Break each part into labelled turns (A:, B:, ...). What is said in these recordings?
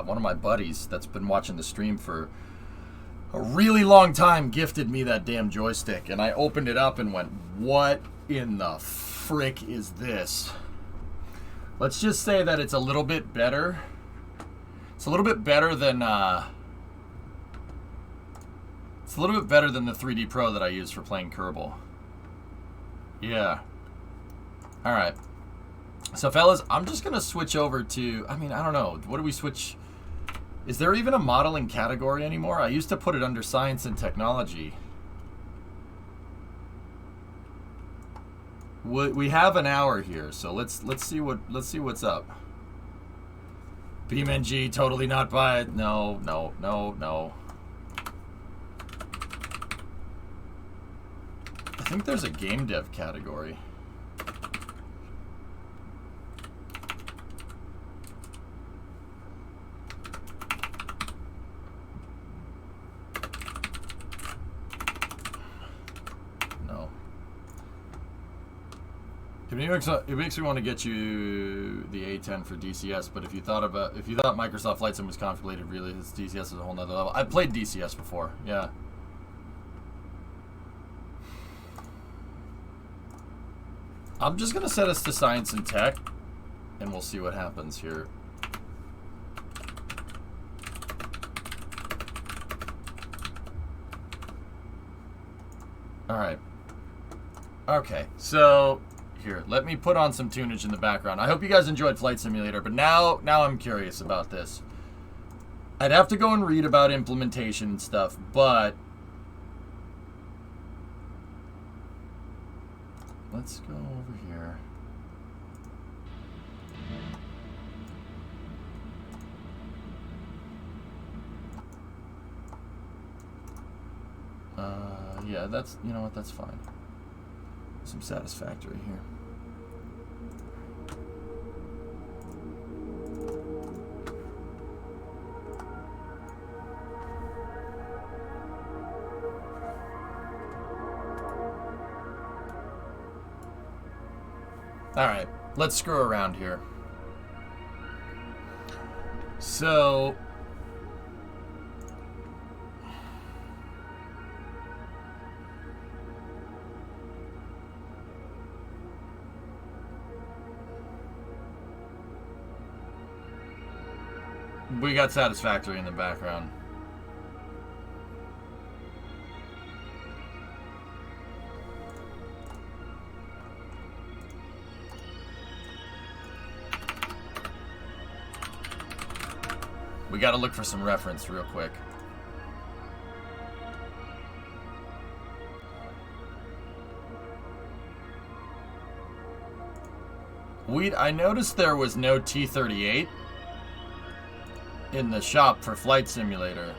A: one of my buddies that's been watching the stream for a really long time gifted me that damn joystick, and I opened it up and went, what in the frick is this? Let's just say that it's a little bit better. It's a little bit better than it's a little bit better than the 3D Pro that I use for playing Kerbal. Yeah. All right. So fellas, I'm just gonna switch over to, I mean, I don't know, what do we switch? Is there even a modeling category anymore? I used to put it under science and technology. We have an hour here, so let's see what's up. BeamNG, totally not buy it. No. I think there's a game dev category. It makes me want to get you the A10 for DCS, but if you thought Microsoft Flight Sim was configurated, really, this DCS is a whole nother level. I played DCS before, yeah. I'm just gonna set us to science and tech, and we'll see what happens here. All right. Okay, so. Here, let me put on some tunage in the background. I hope you guys enjoyed Flight Simulator, but now I'm curious about this. I'd have to go and read about implementation and stuff, but let's go over here. Yeah, that's, you know what, that's fine. Some satisfactory here. All right, let's screw around here. So we got satisfactory in the background. We got to look for some reference real quick. I noticed there was no T-38 in the shop for Flight Simulator.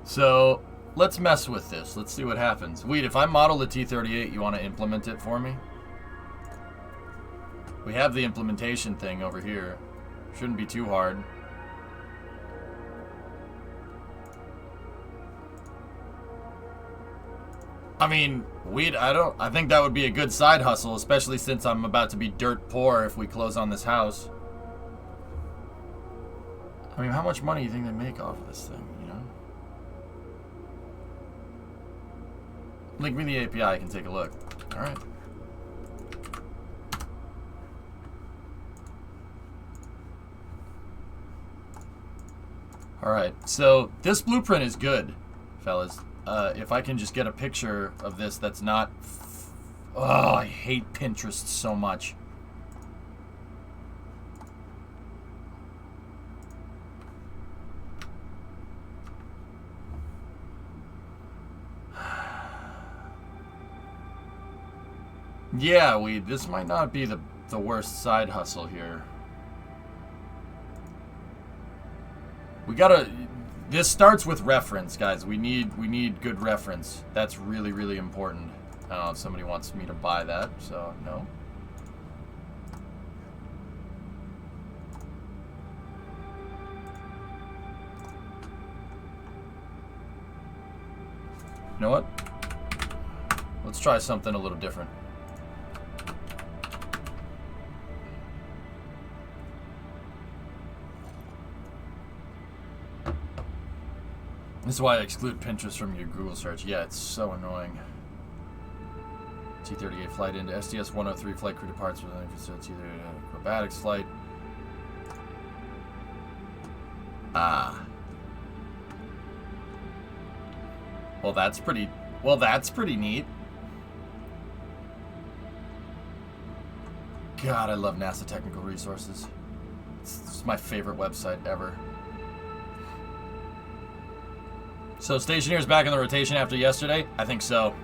A: So let's mess with this. Let's see what happens. Weed, if I model the T-38, you want to implement it for me? We have the implementation thing over here. Shouldn't be too hard. I mean, I think that would be a good side hustle, especially since I'm about to be dirt poor if we close on this house. I mean, how much money do you think they make off of this thing, you know? Link me the API, I can take a look. All right. All right, so this blueprint is good, fellas. If I can just get a picture of this that's not... Oh, I hate Pinterest so much. Yeah, this might not be the worst side hustle here. We gotta... This starts with reference, guys. We need good reference. That's really, really important. I don't know if somebody wants me to buy that, so no. You know what? Let's try something a little different. This is why I exclude Pinterest from your Google search. Yeah, it's so annoying. T-38 flight into STS-103 flight crew departs with T-38 acrobatics flight. Ah. Well, that's pretty neat. God, I love NASA Technical Resources. It's my favorite website ever. So, Stationeer's back in the rotation after yesterday? I think so.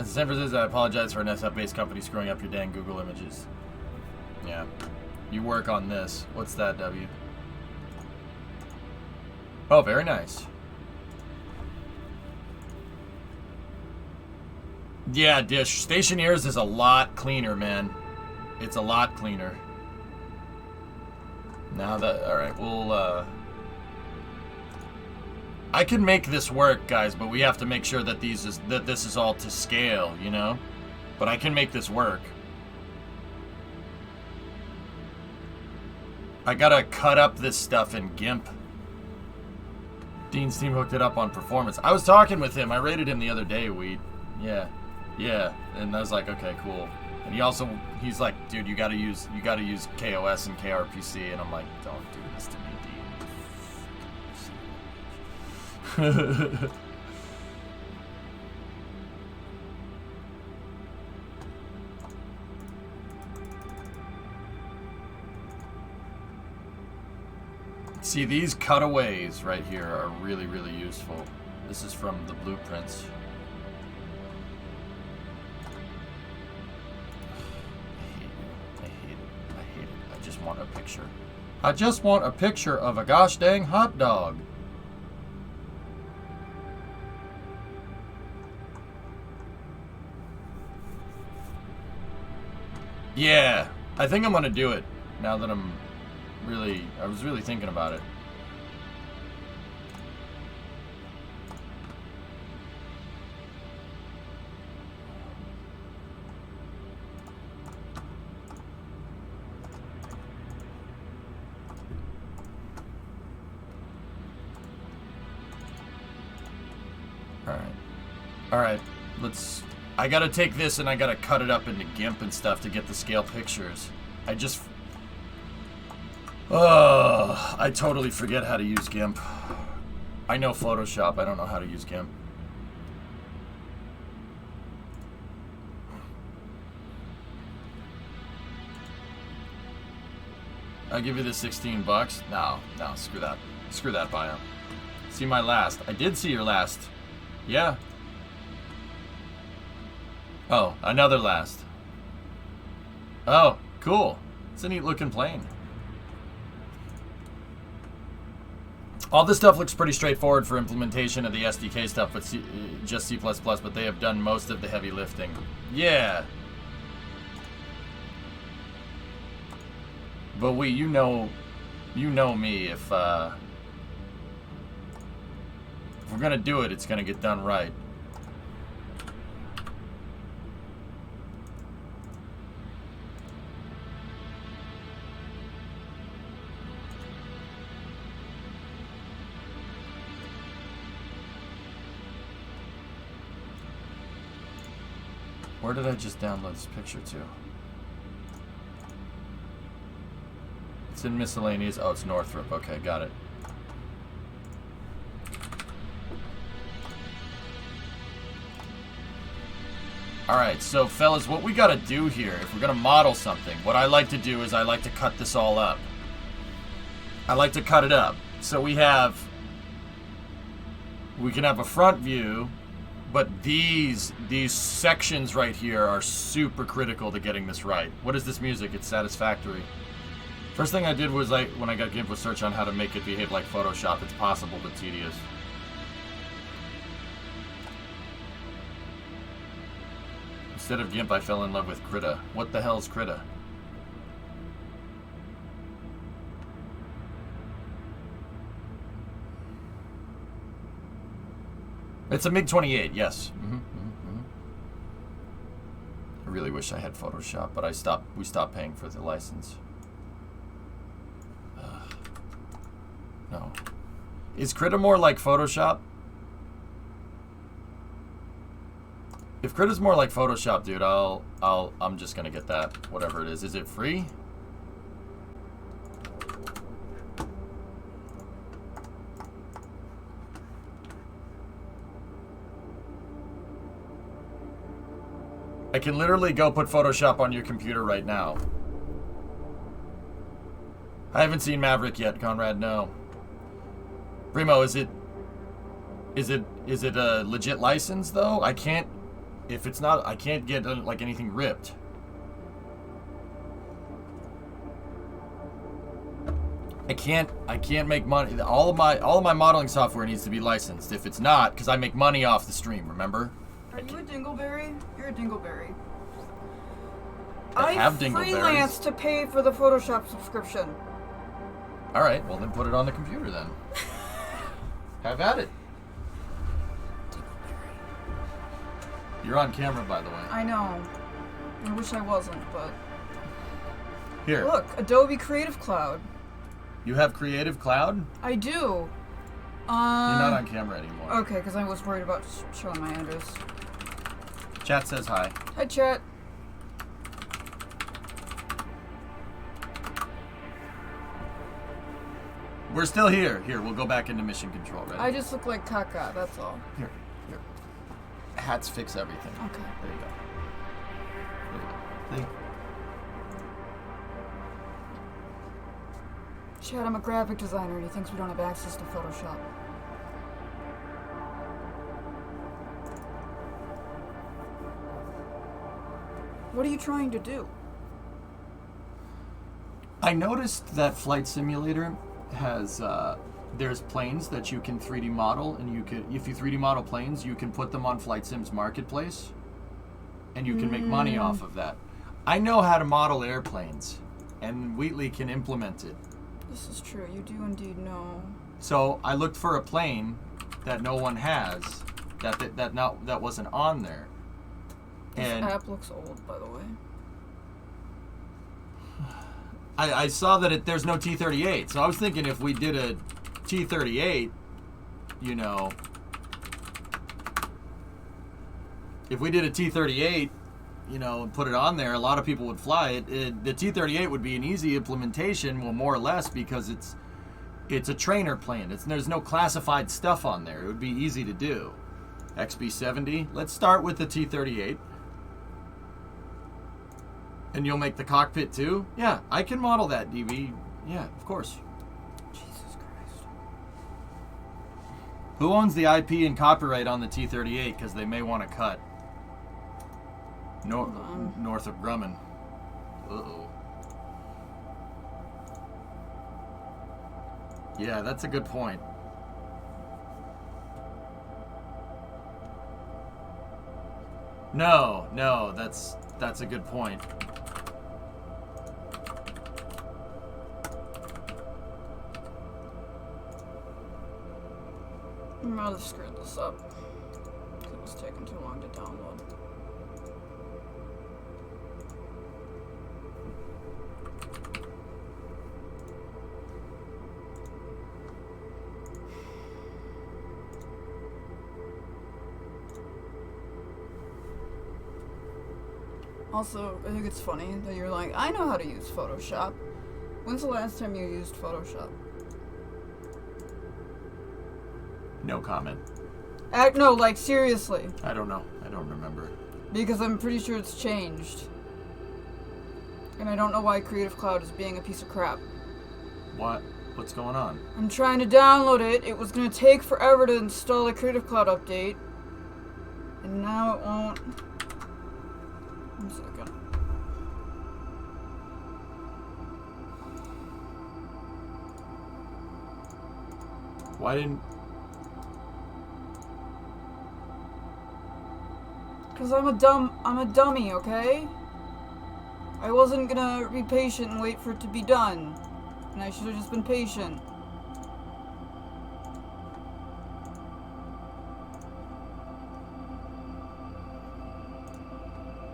A: San Francisco, I apologize for an SF-based company screwing up your dang Google images. Yeah. You work on this. What's that, W? Oh, very nice. Yeah, Dish. Stationeers is a lot cleaner, man. It's a lot cleaner. Now that... Alright, we'll, I can make this work, guys, but we have to make sure that this is all to scale, you know? But I can make this work. I gotta cut up this stuff in GIMP. Dean's team hooked it up on performance. I was talking with him. I rated him the other day, Yeah. And I was like, okay, cool. And he's like, dude, you gotta use KOS and KRPC, and I'm like, don't do this to me, Dean. See, these cutaways right here are really, really useful. This is from the blueprints. I hate it. I just want a picture. I just want a picture of a gosh dang hot dog. Yeah, I think I'm gonna do it now that I was really thinking about it. Alright, I gotta take this and I gotta cut it up into GIMP and stuff to get the scale pictures. I totally forget how to use GIMP. I know Photoshop, I don't know how to use GIMP. I'll give you the 16 bucks. No, screw that. Screw that bio. See my last. I did see your last. Yeah. Oh, another last. Oh, cool. It's a neat looking plane. All this stuff looks pretty straightforward for implementation of the SDK stuff, but just C++, but they have done most of the heavy lifting. Yeah. But you know me, if we're gonna do it, it's gonna get done right. Where did I just download this picture to? It's in miscellaneous. Oh, it's Northrop. Okay, got it. Alright, so fellas, what we gotta do here, if we're gonna model something, what I like to do is I like to cut this all up. I like to cut it up. So we can have a front view, but these sections right here are super critical to getting this right. What is this music? It's satisfactory. First thing I did was, when I got GIMP, was search on how to make it behave like Photoshop. It's possible, but tedious. Instead of GIMP, I fell in love with Krita. What the hell is Krita? It's a MiG-28, yes. I really wish I had Photoshop, but we stopped paying for the license. No. Is Krita more like Photoshop? If Krita's more like Photoshop, dude, I'm just gonna get that, whatever it is. Is it free? I can literally go put Photoshop on your computer right now. I haven't seen Maverick yet, Conrad, no. Primo, is it a legit license though? I can't, if it's not, I can't get like anything ripped. I can't make money. All of my modeling software needs to be licensed. If it's not, because I make money off the stream, remember?
B: Are you a dingleberry? You're a dingleberry.
A: I have
B: dingleberries. I freelance to pay for the Photoshop subscription.
A: Alright, well then put it on the computer then. Have at it. You're on camera, by the way.
B: I know. I wish I wasn't, but...
A: Here.
B: Look, Adobe Creative Cloud.
A: You have Creative Cloud?
B: I do.
A: You're not on camera anymore.
B: Okay, because I was worried about showing my address.
A: Chat says hi.
B: Hi, chat.
A: We're still here. Here, we'll go back into mission control, right?
B: I just look like caca, that's all.
A: Here. Hats fix everything.
B: Okay.
A: There you go. See?
B: Chad, I'm a graphic designer and he thinks we don't have access to Photoshop. What are you trying to do?
A: I noticed that Flight Simulator has, there's planes that you can 3D model, and you can, if you 3D model planes, you can put them on Flight Sim's marketplace, and you can make money off of that. I know how to model airplanes, and Wheatley can implement it.
B: This is true. You do indeed know.
A: So I looked for a plane that no one has, that wasn't on there.
B: This app looks old, by the way.
A: I saw that there's no T-38, so I was thinking if we did a T-38, you know, if we did a T-38, you know, and put it on there, a lot of people would fly it. The T-38 would be an easy implementation, well, more or less, because it's a trainer plane. There's no classified stuff on there. It would be easy to do. XB-70. Let's start with the T-38. And you'll make the cockpit too? Yeah, I can model that, DV. Yeah, of course.
B: Jesus Christ.
A: Who owns the IP and copyright on the T-38? Because they may want to cut. Northrop Grumman. Uh-oh. Yeah, that's a good point. No, that's a good point.
B: I might have screwed this up. It was taking too long to download. Also, I think it's funny that you're like, I know how to use Photoshop. When's the last time you used Photoshop?
A: No comment.
B: No, like, seriously.
A: I don't know. I don't remember.
B: Because I'm pretty sure it's changed. And I don't know why Creative Cloud is being a piece of crap.
A: What? What's going on?
B: I'm trying to download it. It was going to take forever to install the Creative Cloud update. And now it won't. 1 second.
A: Why didn't...
B: Because I'm a dummy, okay? I wasn't gonna be patient and wait for it to be done. And I should have just been patient.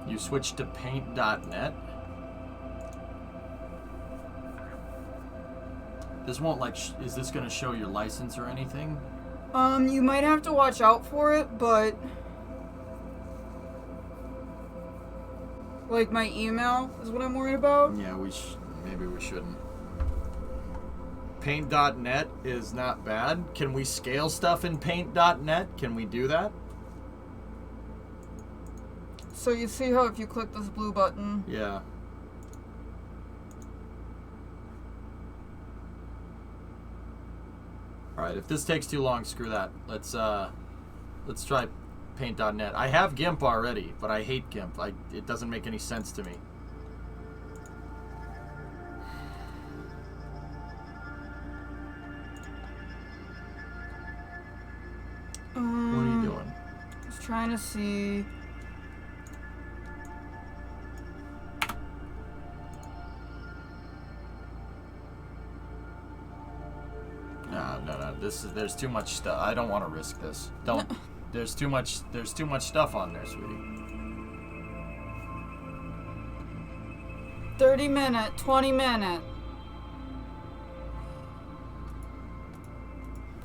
A: You switched to paint.net? This won't, like, is this gonna show your license or anything?
B: You might have to watch out for it, but... Like, my email is what I'm worried about?
A: Yeah, maybe we shouldn't. Paint.net is not bad. Can we scale stuff in paint.net? Can we do that?
B: So you see how if you click this blue button...
A: Yeah. Alright, if this takes too long, screw that. Let's try paint.net. I have GIMP already, but I hate GIMP. It doesn't make any sense to me. What are you doing?
B: Just trying to see...
A: No. There's too much stuff. I don't want to risk this. Don't. No. There's too much stuff on there, sweetie.
B: 30-minute, 20-minute.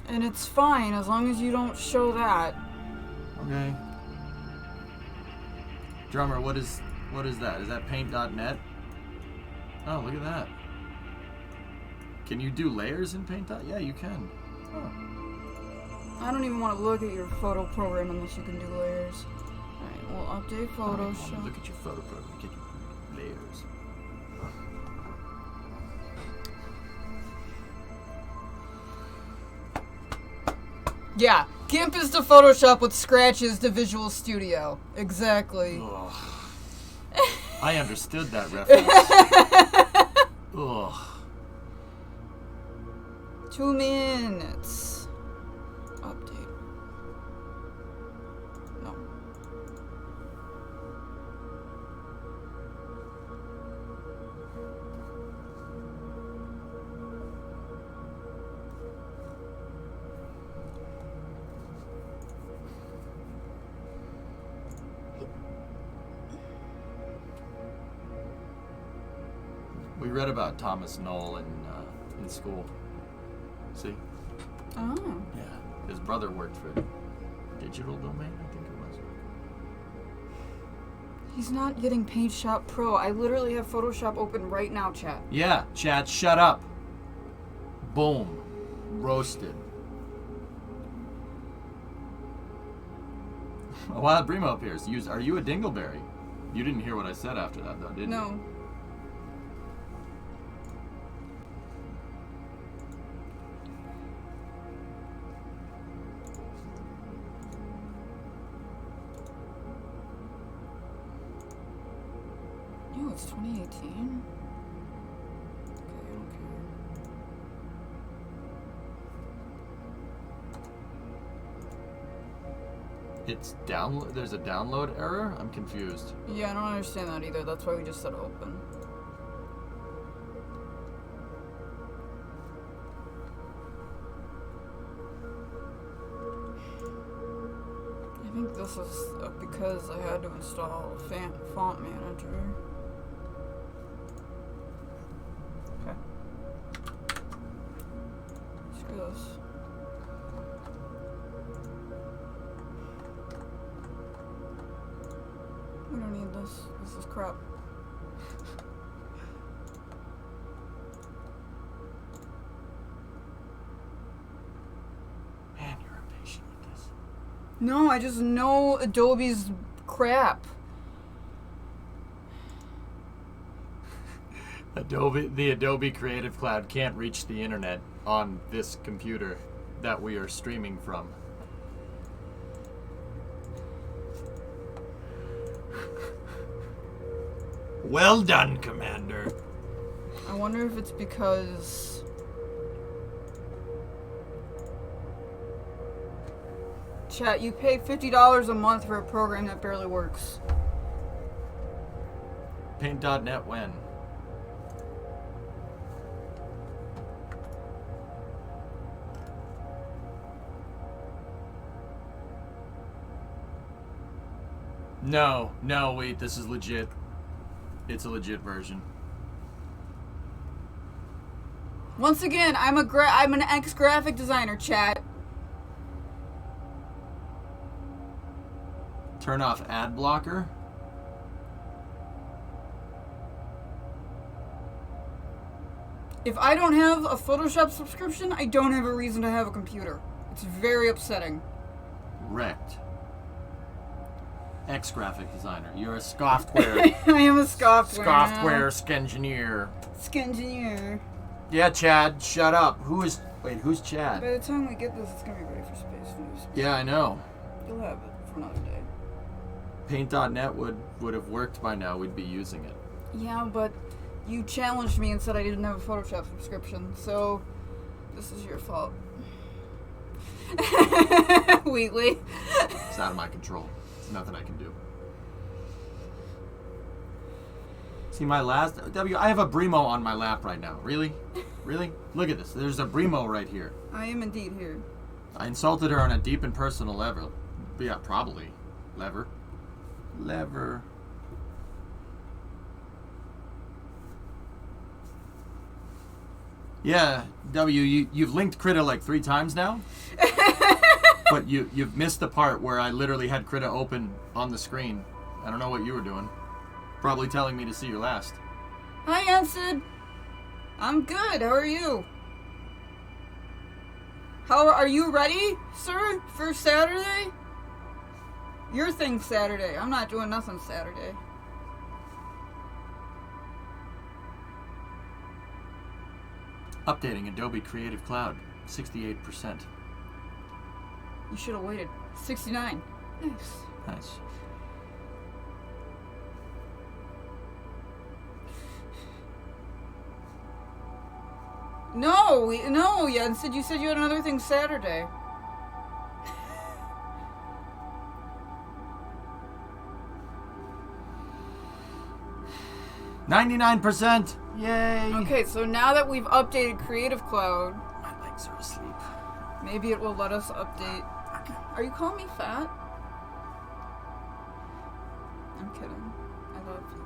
B: And it's fine as long as you don't show that.
A: Okay. Drummer, what is that? Is that paint.net? Oh, look at that. Can you do layers in Paint? Yeah, you can. Oh.
B: I don't even want to look at your photo program unless you can do layers. Alright, we'll update Photoshop.
A: Look at your photo program. Get your layers.
B: Yeah, GIMP is to Photoshop what Scratch is to Visual Studio. Exactly.
A: Ugh. I understood that reference. Ugh.
B: 2 minutes. Update. No.
A: We read about Thomas Knoll in school. See?
B: Oh.
A: Yeah. His brother worked for Digital Domain, I think it was.
B: He's not getting Paint Shop Pro. I literally have Photoshop open right now, chat.
A: Yeah, chat, shut up. Boom. Roasted. A wild Bremo appears. Are you a dingleberry? You didn't hear what I said after that, though, did you?
B: No. Oh, it's 2018? Okay, I don't care.
A: It's download. There's a download error? I'm confused.
B: Yeah, I don't understand that either. That's why we just said open. I think this is because I had to install a font manager. Okay. Screw this. We don't need this. This is crap.
A: Man, you're impatient with this.
B: No, I just know Adobe's crap.
A: The Adobe Creative Cloud can't reach the internet on this computer that we are streaming from. Well done, Commander.
B: I wonder if it's because... Chat, you pay $50 a month for a program that barely works.
A: Paint.net when? No, wait, this is legit. It's a legit version.
B: Once again, I'm an ex-graphic designer, chat.
A: Turn off ad blocker.
B: If I don't have a Photoshop subscription, I don't have a reason to have a computer. It's very upsetting.
A: Wrecked. Ex-graphic designer. You're a software.
B: I am a software.
A: Software skengineer.
B: Skengineer.
A: Yeah, Chad, shut up. Who's Chad?
B: By the time we get this, it's gonna be ready for Space News.
A: Yeah, I know.
B: You'll have it for another day.
A: Paint.net would have worked by now. We'd be using it.
B: Yeah, but you challenged me and said I didn't have a Photoshop subscription, so this is your fault. Wheatley.
A: It's out of my control. There's nothing I can do. See my last... I have a Brimo on my lap right now. Really? Really? Look at this. There's a Brimo right here.
B: I am indeed here.
A: I insulted her on a deep and personal level. Yeah, probably. Lever. Yeah, you've linked Krita like 3 times now. But you've missed the part where I literally had Krita open on the screen. I don't know what you were doing. Probably telling me to see your last.
B: Hi, Ensid. I'm good. How are you? Are you ready, sir, for Saturday? Your thing's Saturday. I'm not doing nothing Saturday.
A: Updating Adobe Creative Cloud, 68%.
B: You should have waited. 69.
A: Nice.
B: No, yeah, instead you said you had another thing Saturday.
A: %. Yay!
B: Okay, so now that we've updated Creative Cloud,
A: My legs are asleep.
B: maybe it will let us update. Are you calling me fat? I'm kidding. I love you.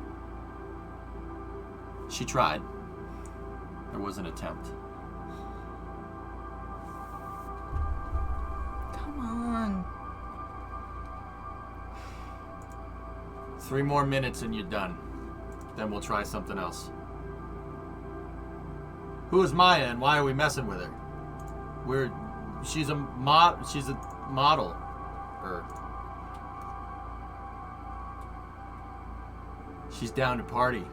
A: She tried. There was an attempt.
B: Come on.
A: 3 more minutes and you're done. Then we'll try something else. Who is Maya and why are we messing with her? She's a model. She's down to party.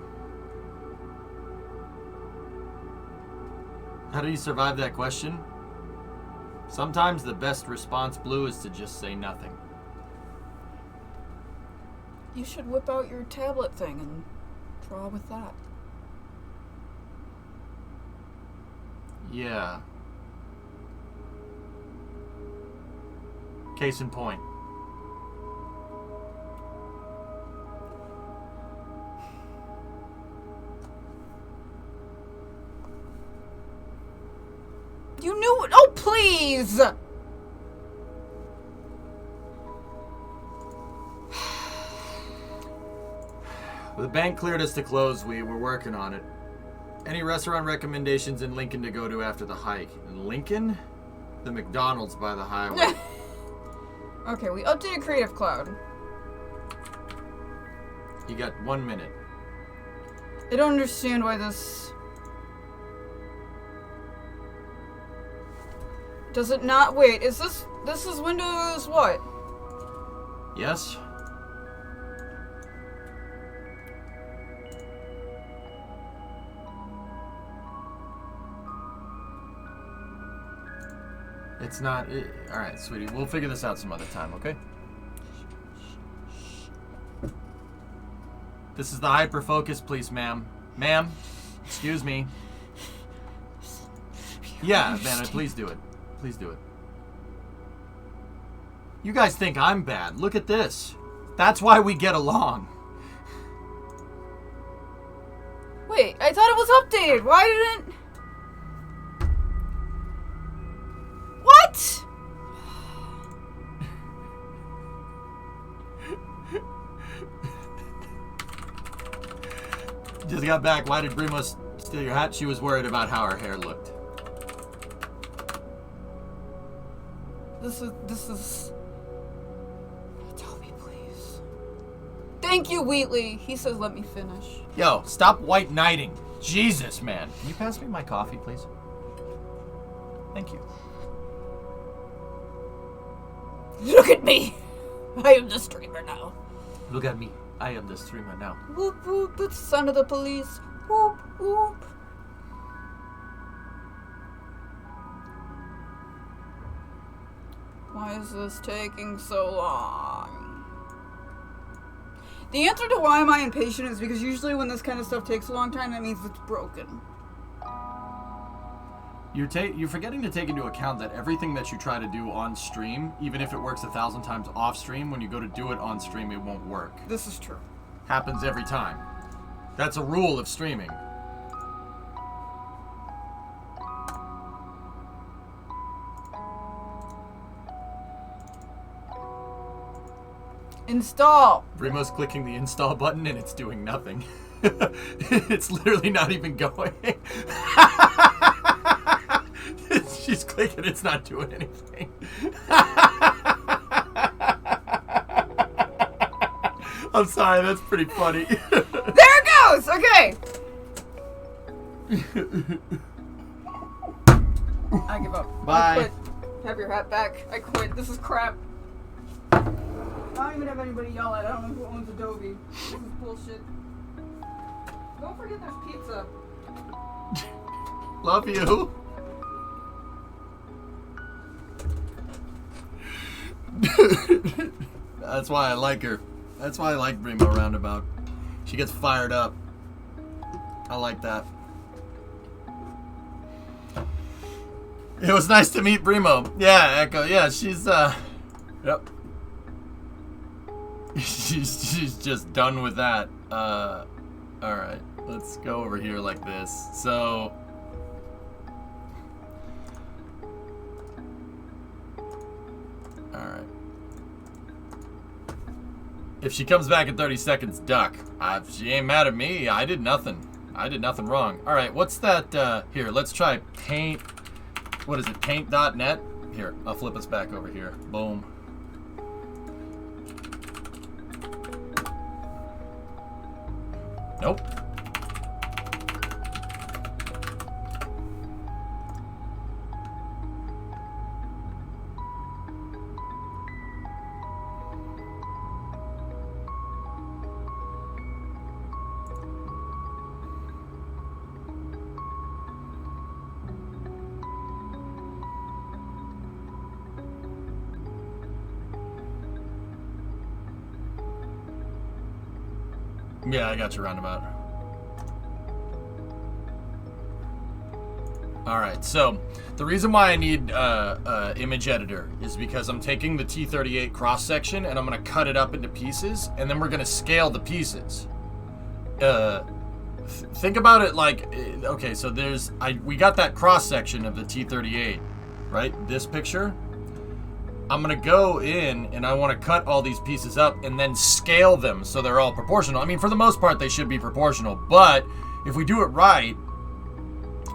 A: How do you survive that question? Sometimes the best response, Blue, is to just say nothing.
B: You should whip out your tablet thing and draw with that.
A: Yeah. Case in point.
B: You knew it. Oh, please!
A: The bank cleared us to close. We were working on it. Any restaurant recommendations in Lincoln to go to after the hike? In Lincoln? The McDonald's by the highway.
B: Okay, we updated Creative Cloud.
A: You got 1 minute.
B: I don't understand why this... Does it not... Wait, is this... This is Windows what?
A: Yes? It's not... all right, sweetie. We'll figure this out some other time, okay? This is the hyper-focus, please, ma'am. Ma'am, excuse me. Yeah, man, please do it. Please do it. You guys think I'm bad. Look at this. That's why we get along.
B: Wait, I thought it was updated. Why didn't... What?
A: Just got back. Why did Brimo steal your hat? She was worried about how her hair looked.
B: This is... Tell me, please. Thank you, Wheatley. He says let me finish.
A: Yo, stop white knighting. Jesus, man. Can you pass me my coffee, please? Thank you.
B: Look at me. I am the streamer now.
A: Look at me. I am the streamer now.
B: Whoop, whoop. It's the son of the police. Whoop, whoop. Why is this taking so long? The answer to why am I impatient is because usually when this kind of stuff takes a long time, that means it's broken.
A: You're forgetting to take into account that everything that you try to do on stream, even if it works 1,000 times off stream, when you go to do it on stream, it won't work.
B: This is true.
A: Happens every time. That's a rule of streaming.
B: Install.
A: Brimo's clicking the install button and it's doing nothing. It's literally not even going. She's clicking, it's not doing anything. I'm sorry, that's pretty funny.
B: There it goes! Okay. I give up.
A: Bye.
B: I quit. Have your hat back. I quit. This is crap. I don't even have anybody yell at. I don't know who owns Adobe. This is bullshit. Don't forget there's pizza.
A: Love you. That's why I like her. That's why I like Brimo Roundabout. She gets fired up. I like that. It was nice to meet Brimo. Yeah, Echo. Yeah, she's yep. She's just done with that. All right. Let's go over here like this. So all right. If she comes back in 30 seconds, duck. She ain't mad at me. I did nothing. I did nothing wrong. All right, what's that? Here, let's try paint. What is it? Paint.net? Here, I'll flip us back over here. Boom. Nope. Yeah, I got you roundabout. Alright, so the reason why I need image editor is because I'm taking the T-38 cross section and I'm going to cut it up into pieces and then we're going to scale the pieces. Think about it like, okay, so we got that cross section of the T-38, right? This picture. I'm going to go in and I want to cut all these pieces up and then scale them so they're all proportional. I mean, for the most part, they should be proportional, but if we do it right,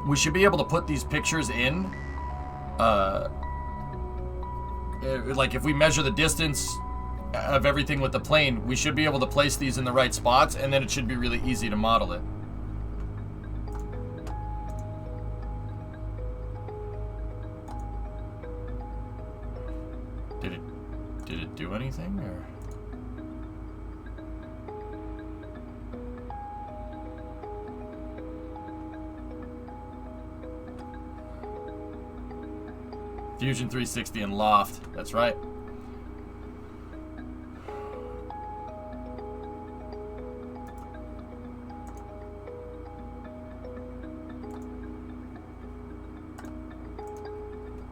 A: we should be able to put these pictures in. Like if we measure the distance of everything with the plane, we should be able to place these in the right spots and then it should be really easy to model it. Did it do anything, or? Fusion 360 and Loft. That's right.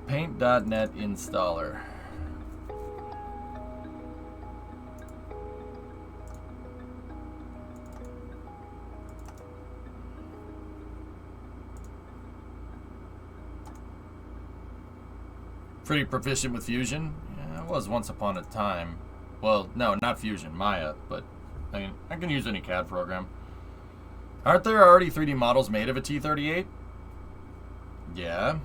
A: Paint.net installer. Pretty proficient with Fusion? Yeah, I was once upon a time. Well, no, not Fusion, Maya, but I mean, I can use any CAD program. Aren't there already 3D models made of a T-38? Yeah.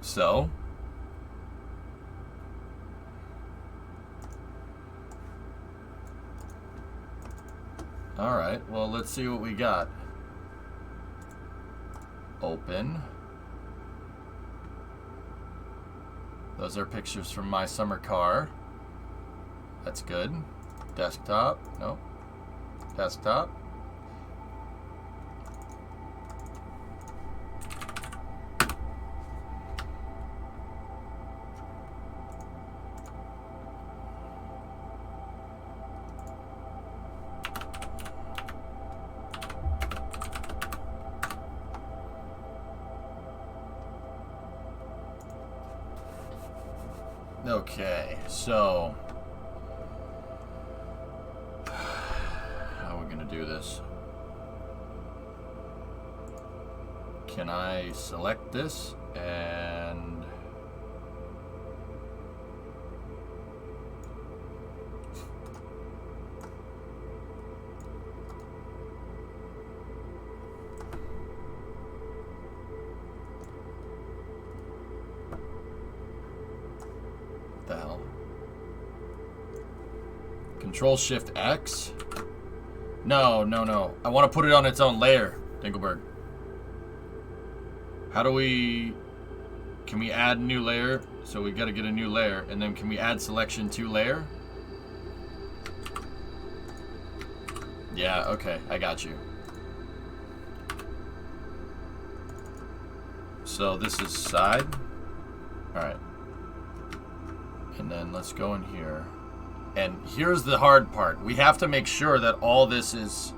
A: So? Alright, well, let's see what we got. Open. Those are pictures from my summer car. That's good. Desktop. Nope. Desktop. Okay, so how are we gonna do this? Can I select this and the hell? Control Shift X? No, no, no. I want to put it on its own layer, Dinkelberg. How do we... Can we add a new layer? So we got to get a new layer. And then can we add selection to layer? Yeah, okay. I got you. So this is side. Alright. And then let's go in here. And here's the hard part. We have to make sure that all this is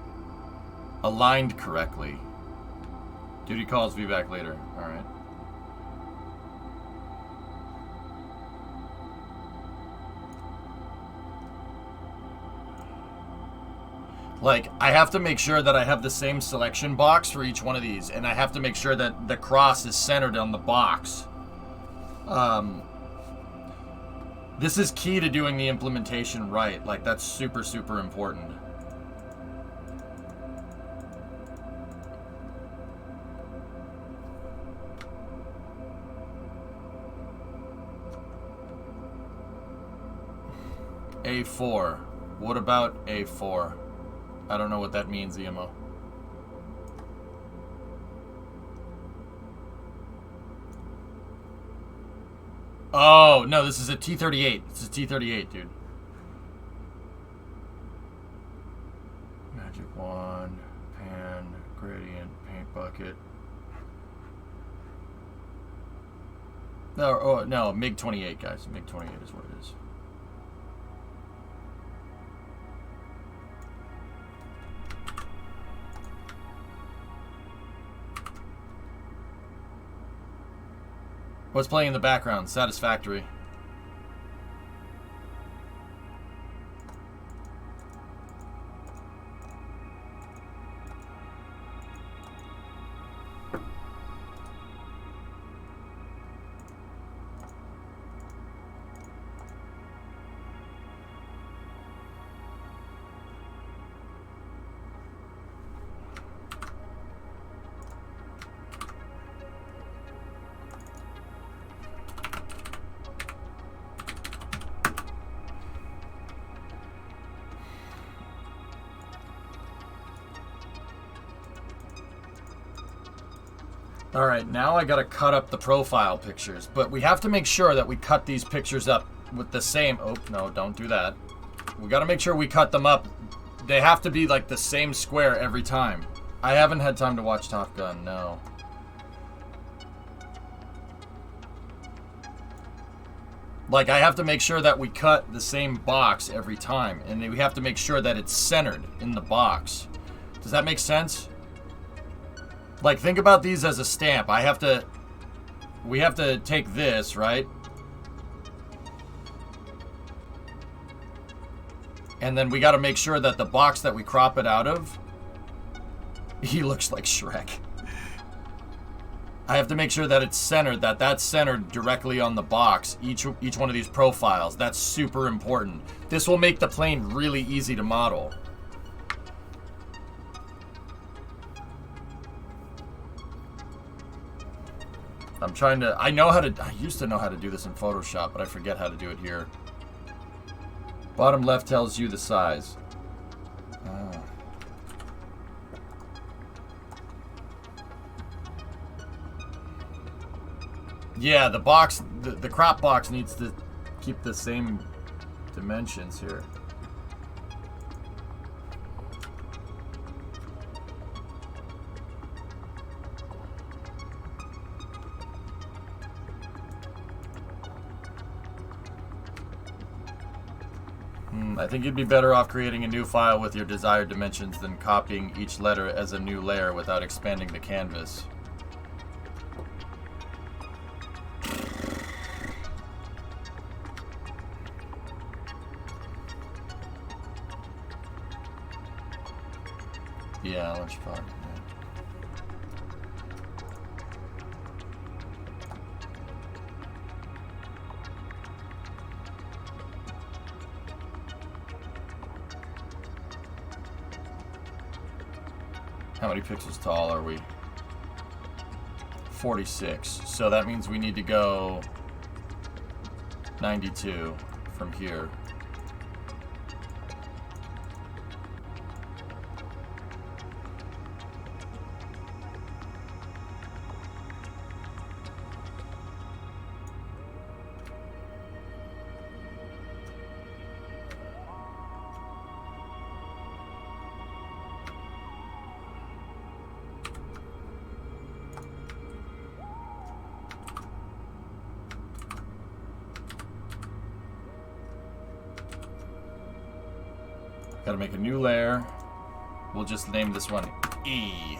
A: aligned correctly. Duty calls, be back later. Alright. Like, I have to make sure that I have the same selection box for each one of these. And I have to make sure that the cross is centered on the box. This is key to doing the implementation right. Like, that's super, super important. A4. What about A4? I don't know what that means, EMO. Oh, no, this is a T-38. It's a T-38, dude. Magic wand, pan, gradient, paint bucket. No, oh, no, MiG-28, guys. MiG-28 is what it is. What's playing in the background? Satisfactory. Alright, now I gotta cut up the profile pictures, but we have to make sure that we cut these pictures up with the same... Oh, no, don't do that. We got to make sure we cut them up. They have to be like the same square every time. I haven't had time to watch Top Gun, no. Like, I have to make sure that we cut the same box every time. And we have to make sure that it's centered in the box. Does that make sense? Like, think about these as a stamp. We have to take this, right? And then we got to make sure that the box that we crop it out of, he looks like Shrek. I have to make sure that it's centered, that's centered directly on the box, each one of these profiles. That's super important. This will make the plane really easy to model. I used to know how to do this in Photoshop, but I forget how to do it here. Bottom left tells you the size. Oh. Yeah, the box, the crop box needs to keep the same dimensions here. I think you'd be better off creating a new file with your desired dimensions than copying each letter as a new layer without expanding the canvas. Yeah, Lunchpod. Yeah. How many pixels tall are we? 46. So that means we need to go 92 from here. Gotta make a new layer. We'll just name this one E.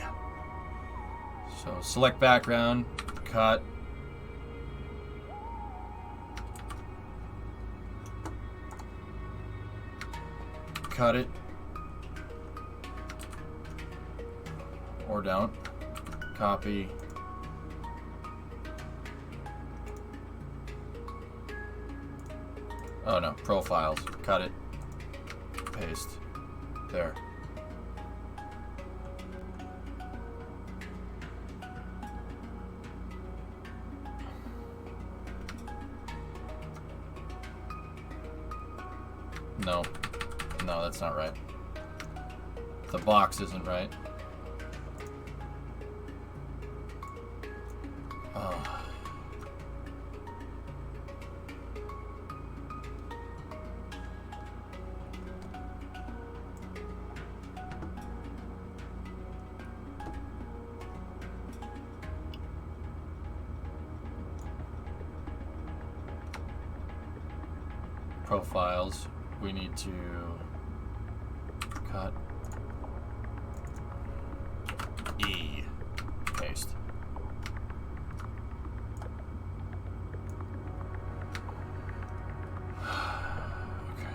A: So select background, cut. Cut it. Or don't. Copy. Oh no, profiles. Cut it. Paste. There. No. No, that's not right. The box isn't right. Oh. Profiles, we need to cut E, paste. Okay.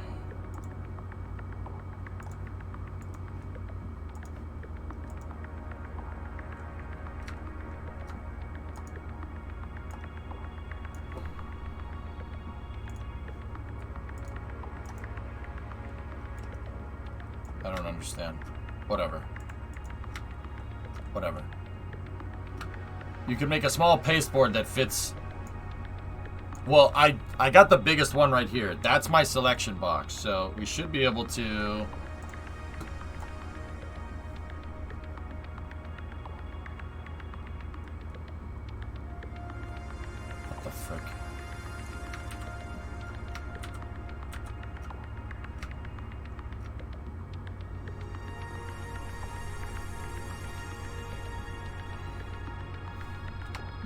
A: I don't understand. Whatever. Whatever. You can make a small pasteboard that fits... Well, I got the biggest one right here. That's my selection box, so we should be able to... What the frick?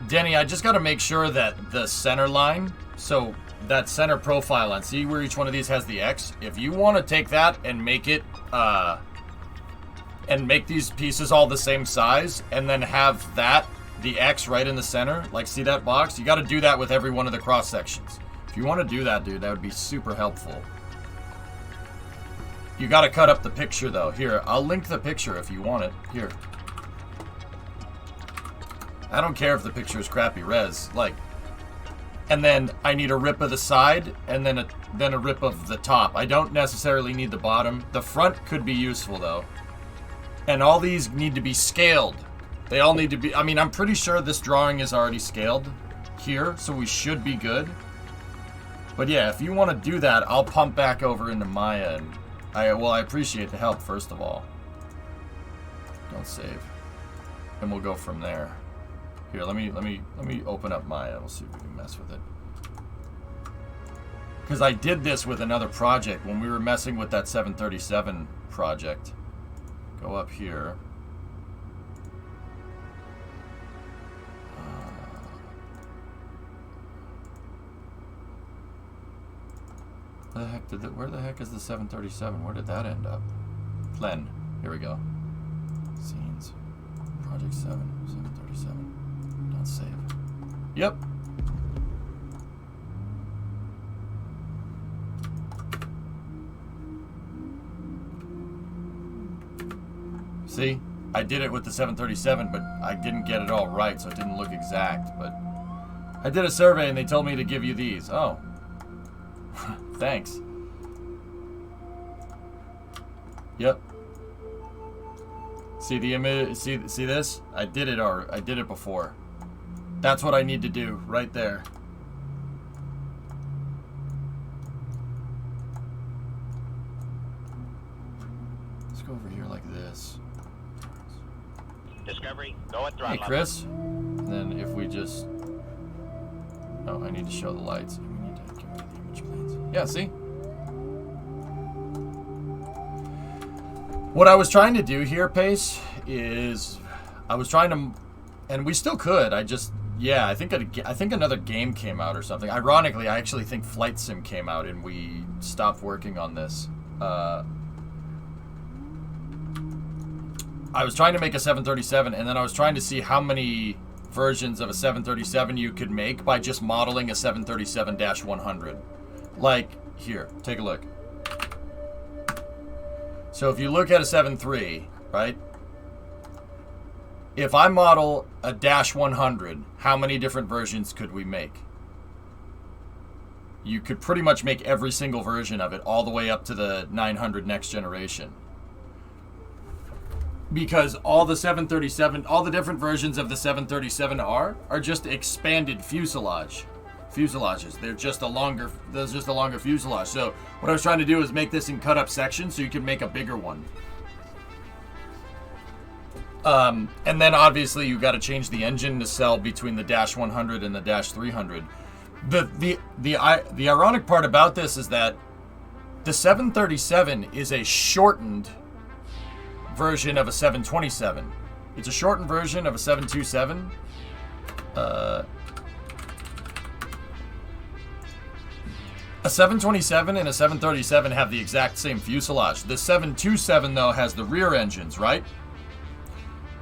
A: Denny, I just got to make sure that the center line, so that center profile line, see where each one of these has the X? If you want to take that and make it, and make these pieces all the same size, and then have that, the X right in the center, like see that box? You got to do that with every one of the cross sections. If you want to do that, dude, that would be super helpful. You got to cut up the picture, though. Here, I'll link the picture if you want it. Here. I don't care if the picture is crappy res. Like, and then I need a rip of the side, and then a rip of the top. I don't necessarily need the bottom. The front could be useful, though. And all these need to be scaled. They all need to be... I mean, I'm pretty sure this drawing is already scaled here, so we should be good. But yeah, if you want to do that, I'll pump back over into Maya. And I appreciate the help, first of all. Don't save. And we'll go from there. Here, let me open up Maya. We'll see if we can mess with it. Because I did this with another project when we were messing with that 737 project. Go up here. Where the heck is the 737? Where did that end up? Blend. Here we go. Scenes. Project 737. Don't save. Yep. See? I did it with the 737, but I didn't get it all right, so it didn't look exact. But I did a survey, and they told me to give you these. Oh. Thanks. Yep. See the image? See this? I did it before. That's what I need to do right there. Let's go over here like this.
C: Discovery, go at throttle.
A: Hey, Chris. And then if we just... Oh, I need to show the lights. We need to get rid of the image planes. Yeah, see? What I was trying to do here, Pace, is I was trying to... And we still could. I just... Yeah, I think another game came out or something. Ironically, I actually think Flight Sim came out and we stopped working on this. I was trying to make a 737, and then I was trying to see how many versions of a 737 you could make by just modeling a 737-100. Like, here, take a look. So if you look at a 7.3, right? If I model a -100, how many different versions could we make? You could pretty much make every single version of it, all the way up to the 900 next generation. Because all the 737, all the different versions of the 737R are just expanded fuselages. There's just a longer fuselage. So what I was trying to do is make this in cut up sections so you can make a bigger one. And then obviously you got to change the engine to sell between the -100 and the -300. The ironic part about this is that the 737 is a shortened version of a 727. It's a shortened version of a 727. A 727 and a 737 have the exact same fuselage. The 727 though has the rear engines, right?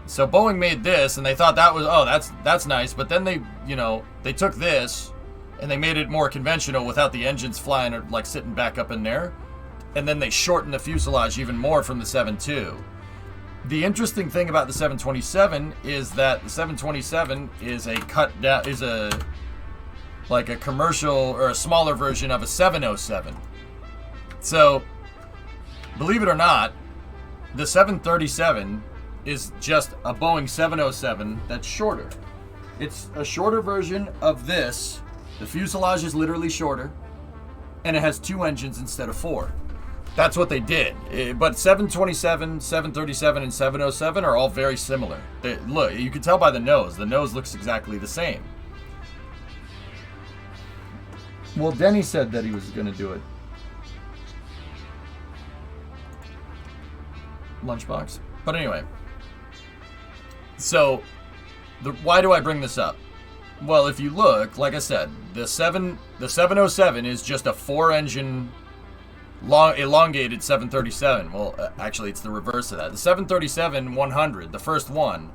A: So Boeing made this and they thought that was, oh, that's nice, but then they took this and they made it more conventional without the engines flying or like sitting back up in there. And then they shortened the fuselage even more from the 7.2. The interesting thing about the 727 is that the 727 is a like a commercial or a smaller version of a 707. So, believe it or not, the 737 is just a Boeing 707 that's shorter. It's a shorter version of this. The fuselage is literally shorter, and it has 2 engines instead of 4. That's what they did. But 727, 737, and 707 are all very similar. Look, you can tell by the nose. The nose looks exactly the same. Well, Denny said that he was going to do it. Lunchbox. But anyway. So, why do I bring this up? Well, if you look, like I said, the 707 is just a 4-engine elongated 737. Well, actually, it's the reverse of that. The 737-100, the first one,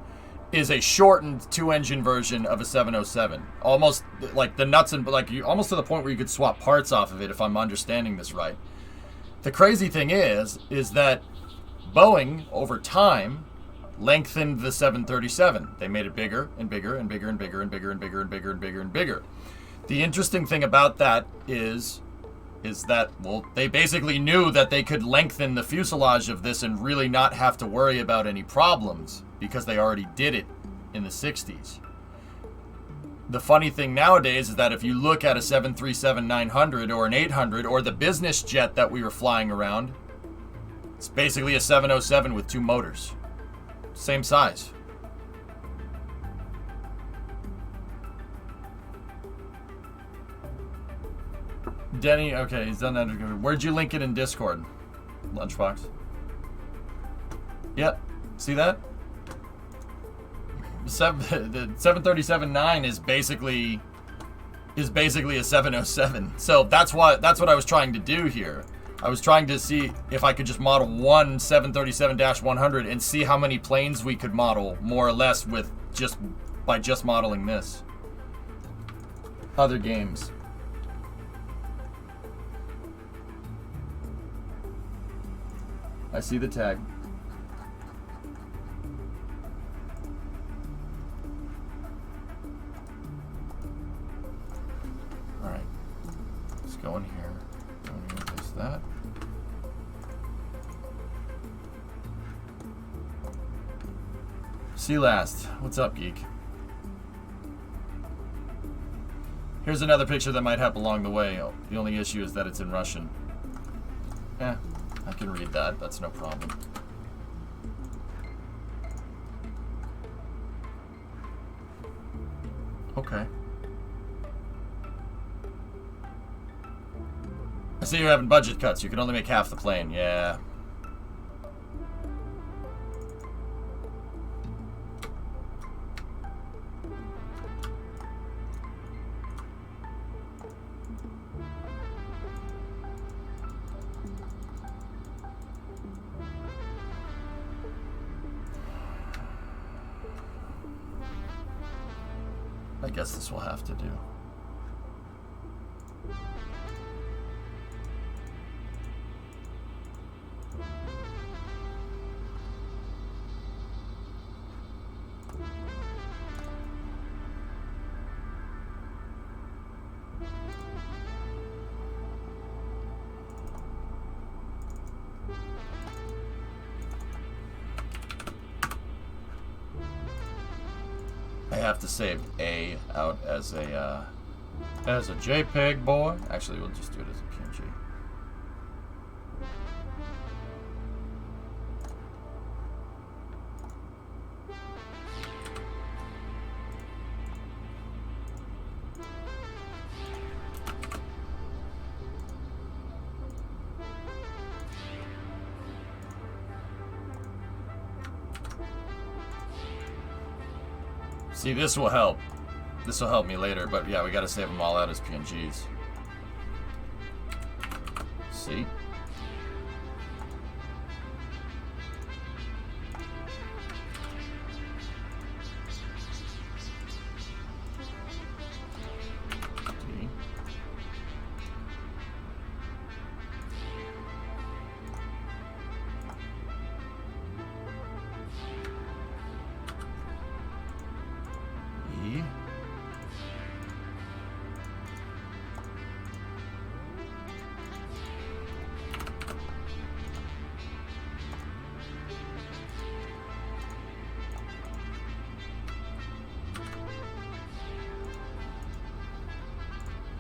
A: is a shortened 2-engine version of a 707. Almost like the nuts and almost to the point where you could swap parts off of it, if I'm understanding this right. The crazy thing is that Boeing, over time, lengthened the 737. They made it bigger and bigger and bigger and bigger and bigger and bigger and bigger and bigger and bigger. The interesting thing about that is that, well, they basically knew that they could lengthen the fuselage of this and really not have to worry about any problems because they already did it in the 60s. The funny thing nowadays is that if you look at a 737-900 or an 800 or the business jet that we were flying around, it's basically a 707 with 2 motors. Same size. Denny, okay, he's done that. Where'd you link it in Discord? Lunchbox. Yep. See that? The 737-9 is basically a 707. So that's what I was trying to do here. I was trying to see if I could just model one 737-100 and see how many planes we could model more or less by just modeling this. Other games. I see the tag. All right. Let's go in here. Go in here. There's that. See last. What's up, geek? Here's another picture that might help along the way. The only issue is that it's in Russian. I can read that. That's no problem. Okay. I see you're having budget cuts. You can only make half the plane. Yeah. I guess this will have to do. I have to save A out as a JPEG, boy. Actually, we'll just do it as a PNG. See, this will help. This will help me later, but yeah, we gotta save them all out as PNGs. See? D. E.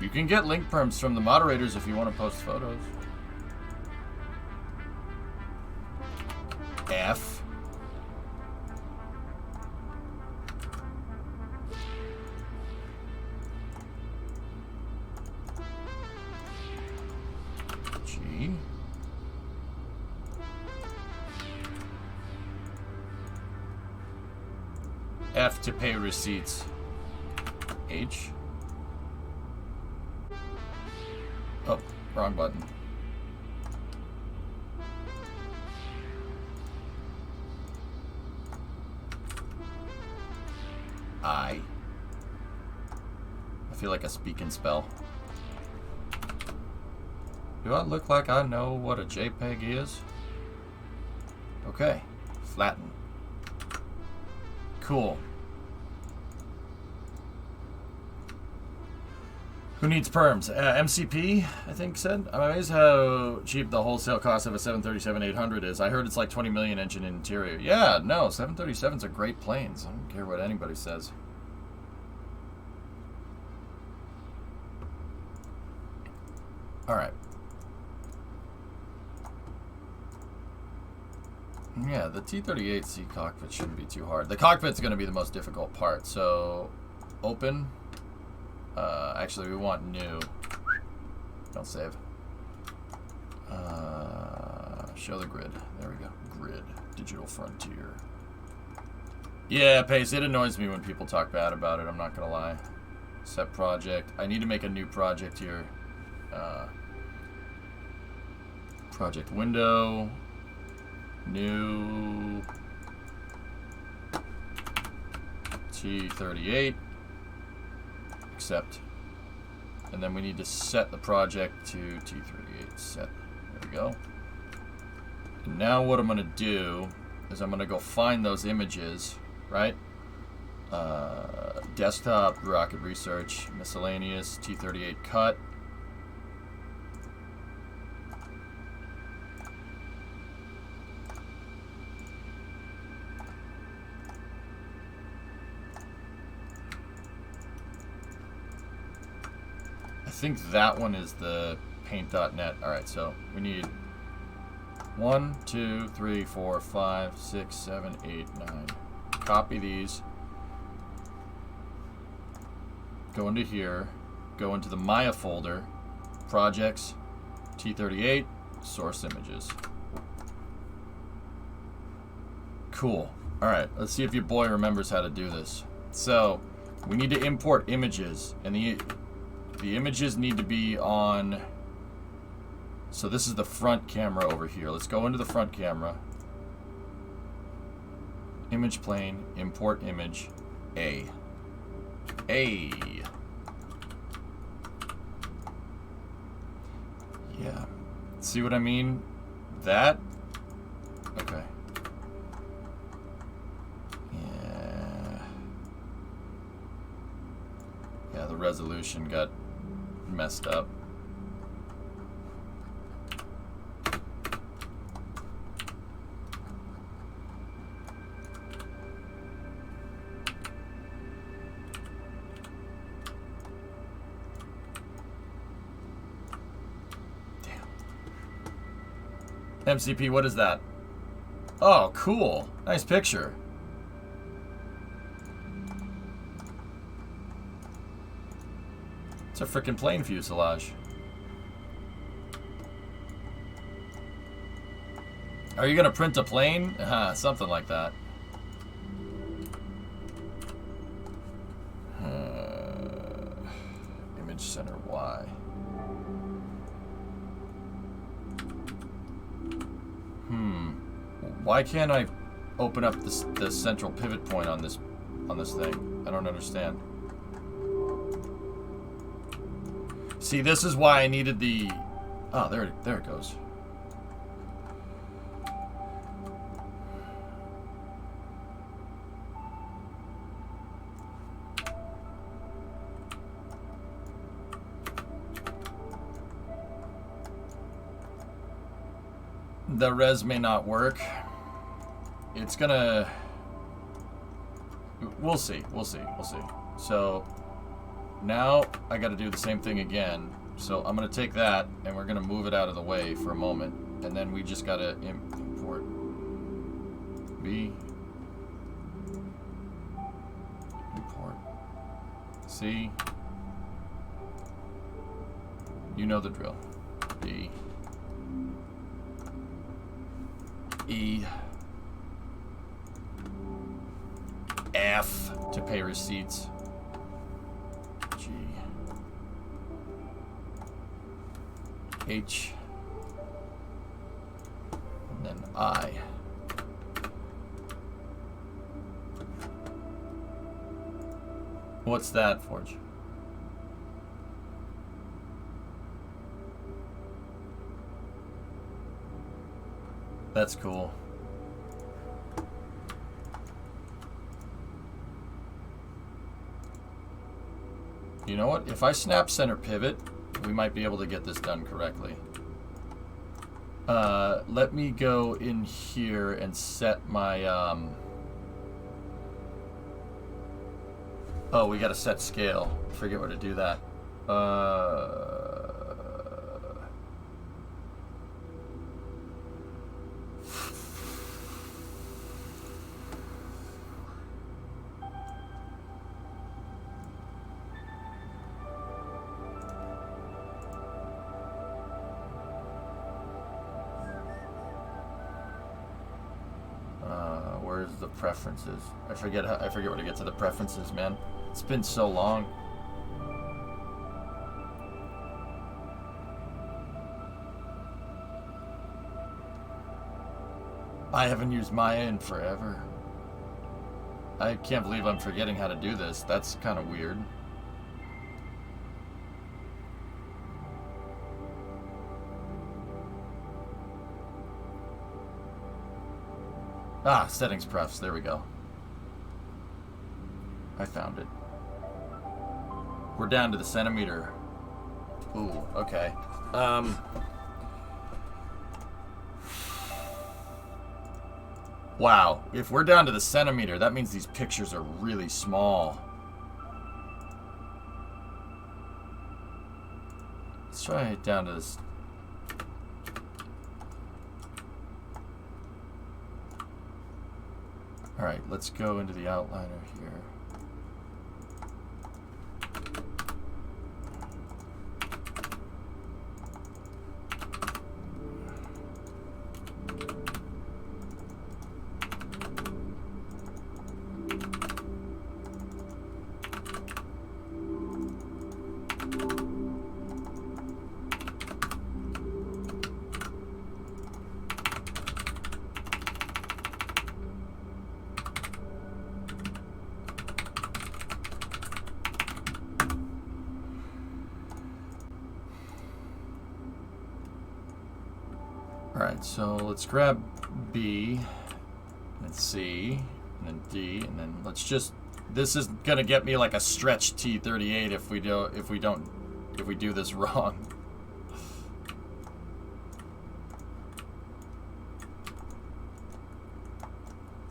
A: You can get link perms from the moderators if you want to post photos. F. G. F to pay receipts. H. Oh, wrong button. I feel like a speak and spell. Do I look like I know what a JPEG is? Okay, flatten. Cool. Who needs perms? MCP, I think, said. I'm amazed how cheap the wholesale cost of a 737-800 is. I heard it's like 20 million engine and interior. Yeah, no, 737s are great planes. I don't care what anybody says. All right. Yeah, the T-38C cockpit shouldn't be too hard. The cockpit's going to be the most difficult part. So, open. Actually, we want new. Don't save. Show the grid. There we go. Grid. Digital frontier. Yeah, Pace, it annoys me when people talk bad about it. I'm not going to lie. Set project. I need to make a new project here. Project window. New. T-38. Accept. And then we need to set the project to T-38. Set. There we go. And now what I'm going to do is I'm going to go find those images, right? Desktop, rocket research, miscellaneous, T-38 cut. I think that one is the paint.net. Alright, so we need 1, 2, 3, 4, 5, 6, 7, 8, 9. Copy these. Go into here. Go into the Maya folder. Projects. T-38. Source images. Cool. Alright, let's see if your boy remembers how to do this. So, we need to import images. And the images need to be on... So this is the front camera over here. Let's go into the front camera. Image plane, import image, A. A. Yeah. See what I mean? That? Okay. Yeah, the resolution got messed up. Damn. MCP, what is that? Oh, cool. Nice picture. It's a frickin' plane fuselage. Are you gonna print a plane? Something like that. Image center Y. Why can't I open up the central pivot point on this thing? I don't understand. See, this is why I needed the... Oh, there it goes. The res may not work. It's gonna... We'll see. So... Now, I gotta do the same thing again. So I'm gonna take that, and we're gonna move it out of the way for a moment. And then we just gotta import B. Import C. You know the drill. D. E. F to pay receipts. G, H, and then I. What's that, Forge? That's cool. You know what? If I snap center pivot, we might be able to get this done correctly. Let me go in here and set my... Oh, we gotta set scale. Forget where to do that. Where's the preferences? I forget where to get to the preferences, man. It's been so long. I haven't used Maya in forever. I can't believe I'm forgetting how to do this. That's kind of weird. Ah, settings prefs. There we go. I found it. We're down to the centimeter. Ooh, okay. Wow, if we're down to the centimeter, that means these pictures are really small. Let's try it down to this. All right, let's go into the outliner here. Alright, so let's grab B, and C, and then D, and then let's just, this is gonna get me like a stretch T-38 if we do this wrong.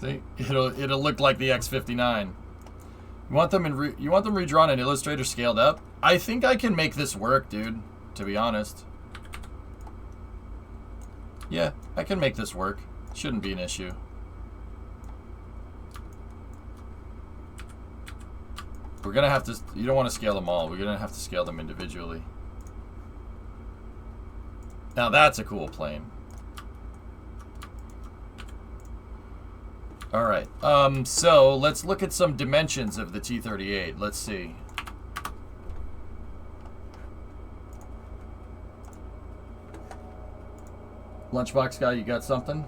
A: See, it'll look like the X-59. You want them redrawn in Illustrator scaled up? I think I can make this work, dude, to be honest. Yeah, I can make this work. Shouldn't be an issue. We're gonna have to, you don't want to scale them all. We're gonna have to scale them individually. Now that's a cool plane. Alright, so let's look at some dimensions of the T-38. Let's see. Lunchbox guy, you got something?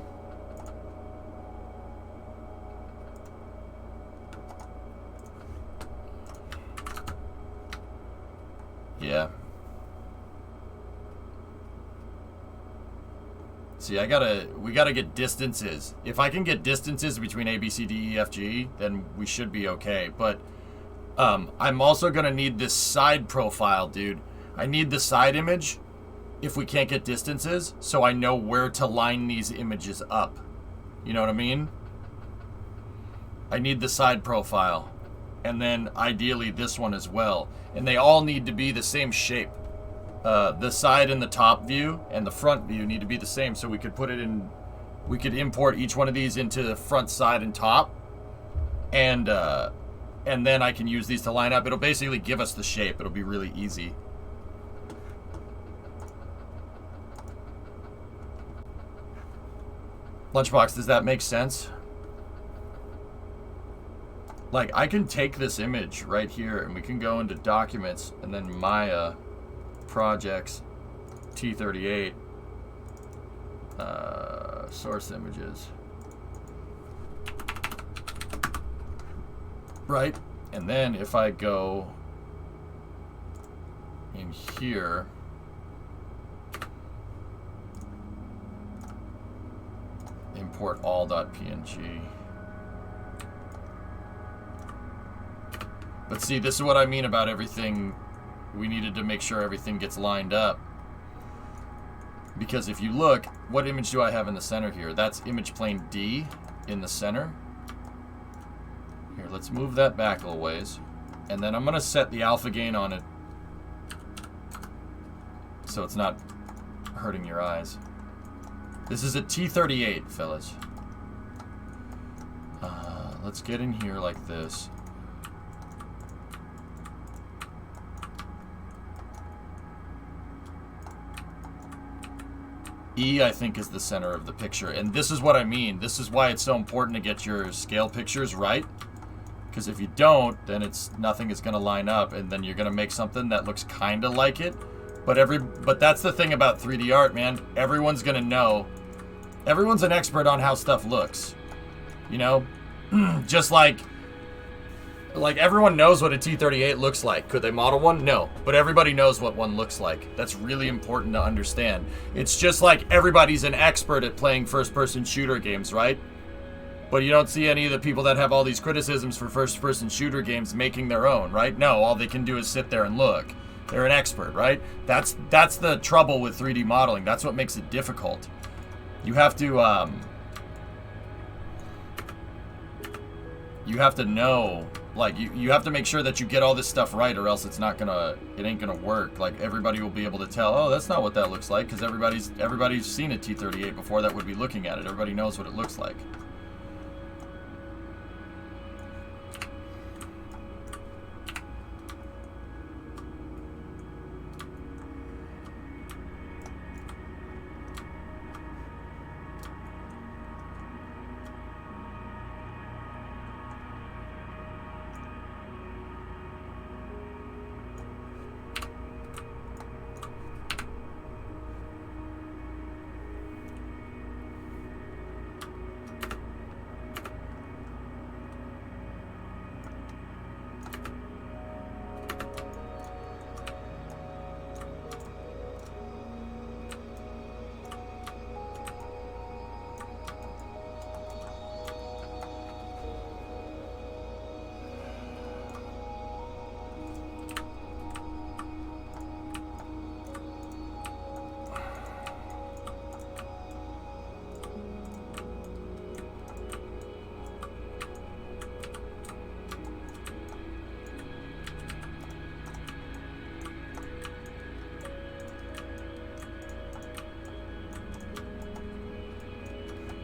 A: Yeah. See, we gotta get distances. If I can get distances between A, B, C, D, E, F, G, then we should be okay. But I'm also gonna need this side profile, dude. I need the side image if we can't get distances, so I know where to line these images up. You know what I mean? I need the side profile. And then ideally this one as well. And they all need to be the same shape. The side and the top view and the front view need to be the same, so we could put it in, we could import each one of these into the front, side, and top. And then I can use these to line up. It'll basically give us the shape. It'll be really easy. Lunchbox, does that make sense? Like, I can take this image right here, and we can go into Documents, and then Maya, Projects, T-38, Source Images. Right? And then if I go in here, import all.png. But see, this is what I mean about everything. We needed to make sure everything gets lined up. Because if you look, what image do I have in the center here? That's image plane D in the center. Here, let's move that back a little ways. And then I'm going to set the alpha gain on it so it's not hurting your eyes. This is a T-38, fellas. Let's get in here like this. E, I think, is the center of the picture. And this is what I mean. This is why it's so important to get your scale pictures right. Because if you don't, then nothing is going to line up. And then you're going to make something that looks kind of like it. But that's the thing about 3D art, man. Everyone's going to know. Everyone's an expert on how stuff looks. You know? Just like everyone knows what a T-38 looks like. Could they model one? No. But everybody knows what one looks like. That's really important to understand. It's just like everybody's an expert at playing first-person shooter games, right? But you don't see any of the people that have all these criticisms for first-person shooter games making their own, right? No, all they can do is sit there and look. They're an expert, right? That's the trouble with 3D modeling. That's what makes it difficult. You have to, you have to know, like, you have to make sure that you get all this stuff right, or else it ain't gonna work. Like, everybody will be able to tell, oh, that's not what that looks like, because everybody's seen a T-38 before that would be looking at it. Everybody knows what it looks like.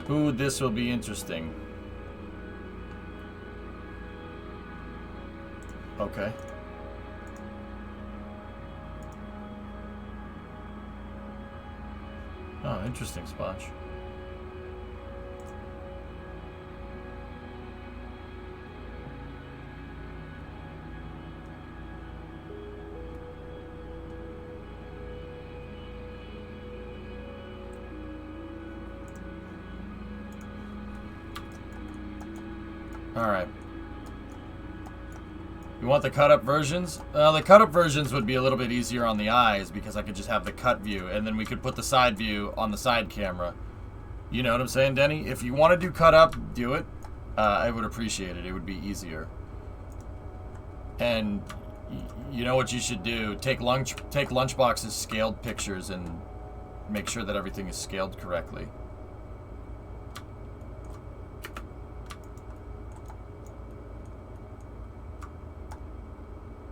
A: Ooh, this will be interesting. Okay. Oh, interesting, Sponge. Alright. You want the cut-up versions? The cut-up versions would be a little bit easier on the eyes because I could just have the cut view, and then we could put the side view on the side camera. You know what I'm saying, Denny? If you want to do cut-up, do it. I would appreciate it. It would be easier. And you know what you should do? Take Lunchbox's scaled pictures and make sure that everything is scaled correctly.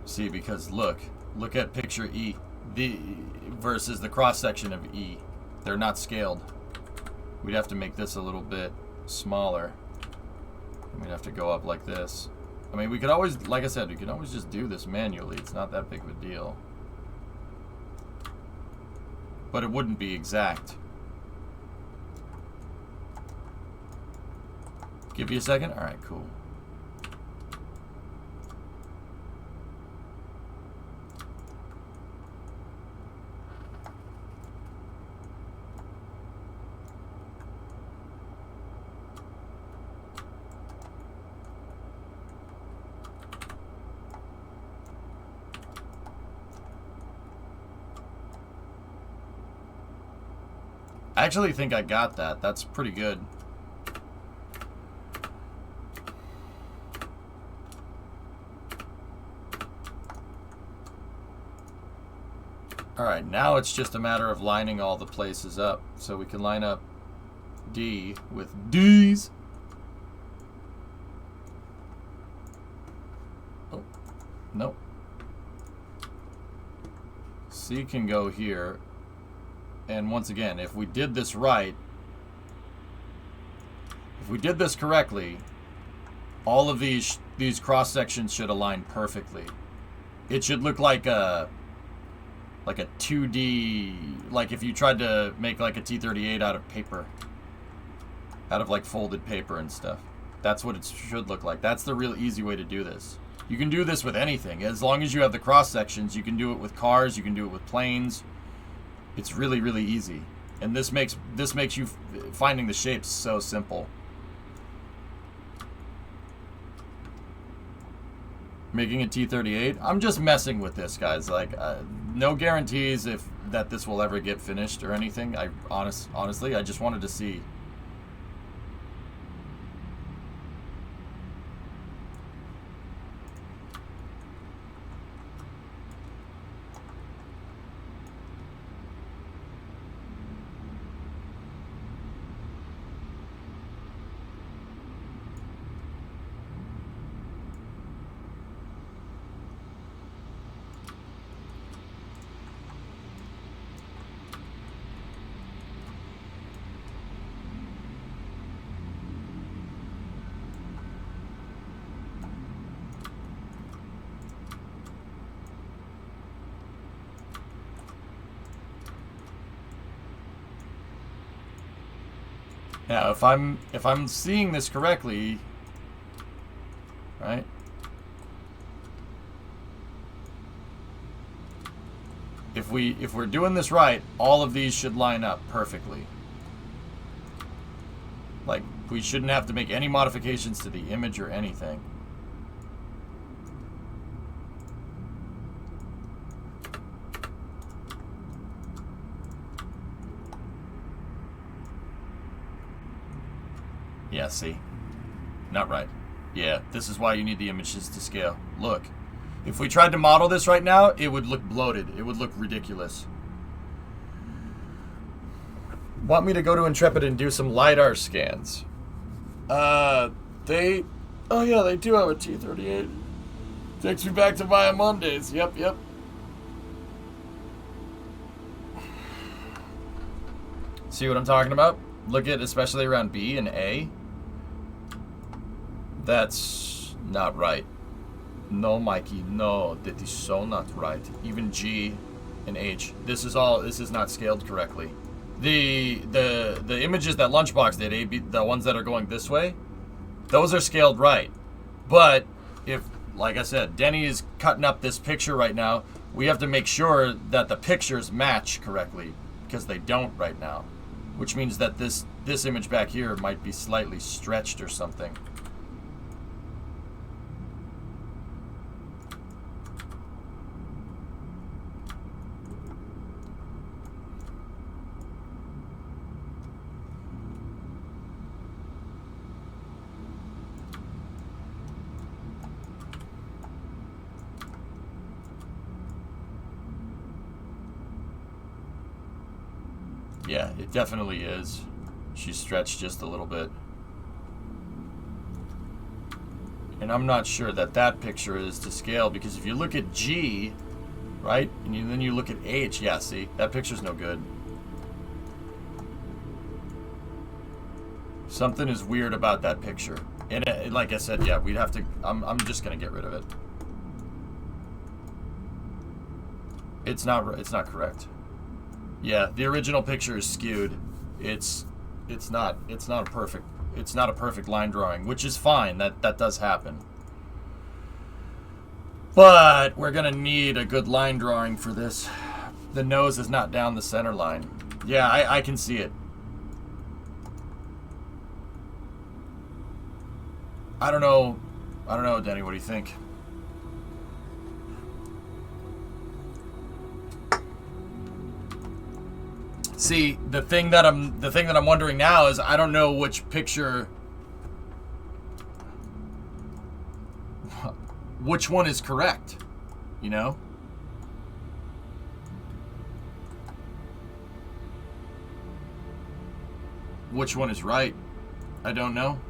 A: See, because look at picture E, versus the cross section of E. They're not scaled. We'd have to make this a little bit smaller. We'd have to go up like this. I mean, we could always, like I said, we could always just do this manually. It's not that big of a deal. But it wouldn't be exact. Give you a second? Alright, cool. actually think I got that. That's pretty good. Alright, now it's just a matter of lining all the places up. So we can line up D with D's. Oh, nope. C can go here. And once again, if we did this right, if we did this correctly, all of these cross sections should align perfectly. It should look like a 2D, like if you tried to make like a T-38 out of paper, out of like folded paper and stuff. That's what it should look like. That's the real easy way to do this. You can do this with anything. As long as you have the cross sections, you can do it with cars, you can do it with planes. It's really, really easy. And this makes you finding the shapes so simple. Making a T-38. I'm just messing with this, guys. Like, no guarantees that this will ever get finished or anything. Honestly, I just wanted to see. Now, if I'm seeing this correctly, right? If we're doing this right, all of these should line up perfectly. Like, we shouldn't have to make any modifications to the image or anything. Yeah, see? Not right. Yeah, this is why you need the images to scale. Look. If we tried to model this right now, it would look bloated. It would look ridiculous. Want me to go to Intrepid and do some LiDAR scans? Oh yeah, they do have a T-38. Takes me back to Maya Mondays. Yep. See what I'm talking about? Look at, especially around B and A. That's not right. No, Mikey, no, that is so not right. Even G and H. This is not scaled correctly. The images that Lunchbox did, AB, the ones that are going this way, those are scaled right. But if, like I said, Denny is cutting up this picture right now, we have to make sure that the pictures match correctly, because they don't right now. Which means that this image back here might be slightly stretched or something. Yeah, it definitely is. She's stretched just a little bit. And I'm not sure that picture is to scale, because if you look at G, right, and then you look at H, yeah, see, that picture's no good. Something is weird about that picture. And like I said, yeah, we'd have to, I'm just going to get rid of it. It's not correct. Yeah, the original picture is skewed. It's not a perfect line drawing, which is fine. That does happen. But we're gonna need a good line drawing for this. The nose is not down the center line. Yeah, I can see it. I don't know, Denny, what do you think? See, the thing that I'm wondering now is I don't know which picture, which one is correct, you know? Which one is right? I don't know.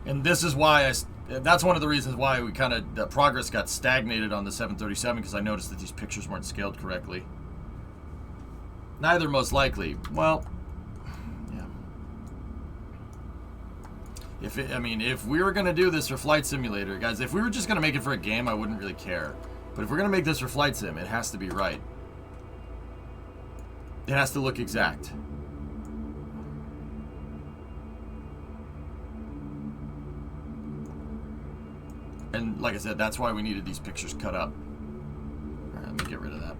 A: And this is why that's one of the reasons why we kind of, the progress got stagnated on the 737, because I noticed that these pictures weren't scaled correctly. Neither most likely. Well, yeah. If we were going to do this for Flight Simulator, guys, if we were just going to make it for a game, I wouldn't really care. But if we're going to make this for Flight Sim, it has to be right. It has to look exact. And like I said, that's why we needed these pictures cut up. All right, let me get rid of that.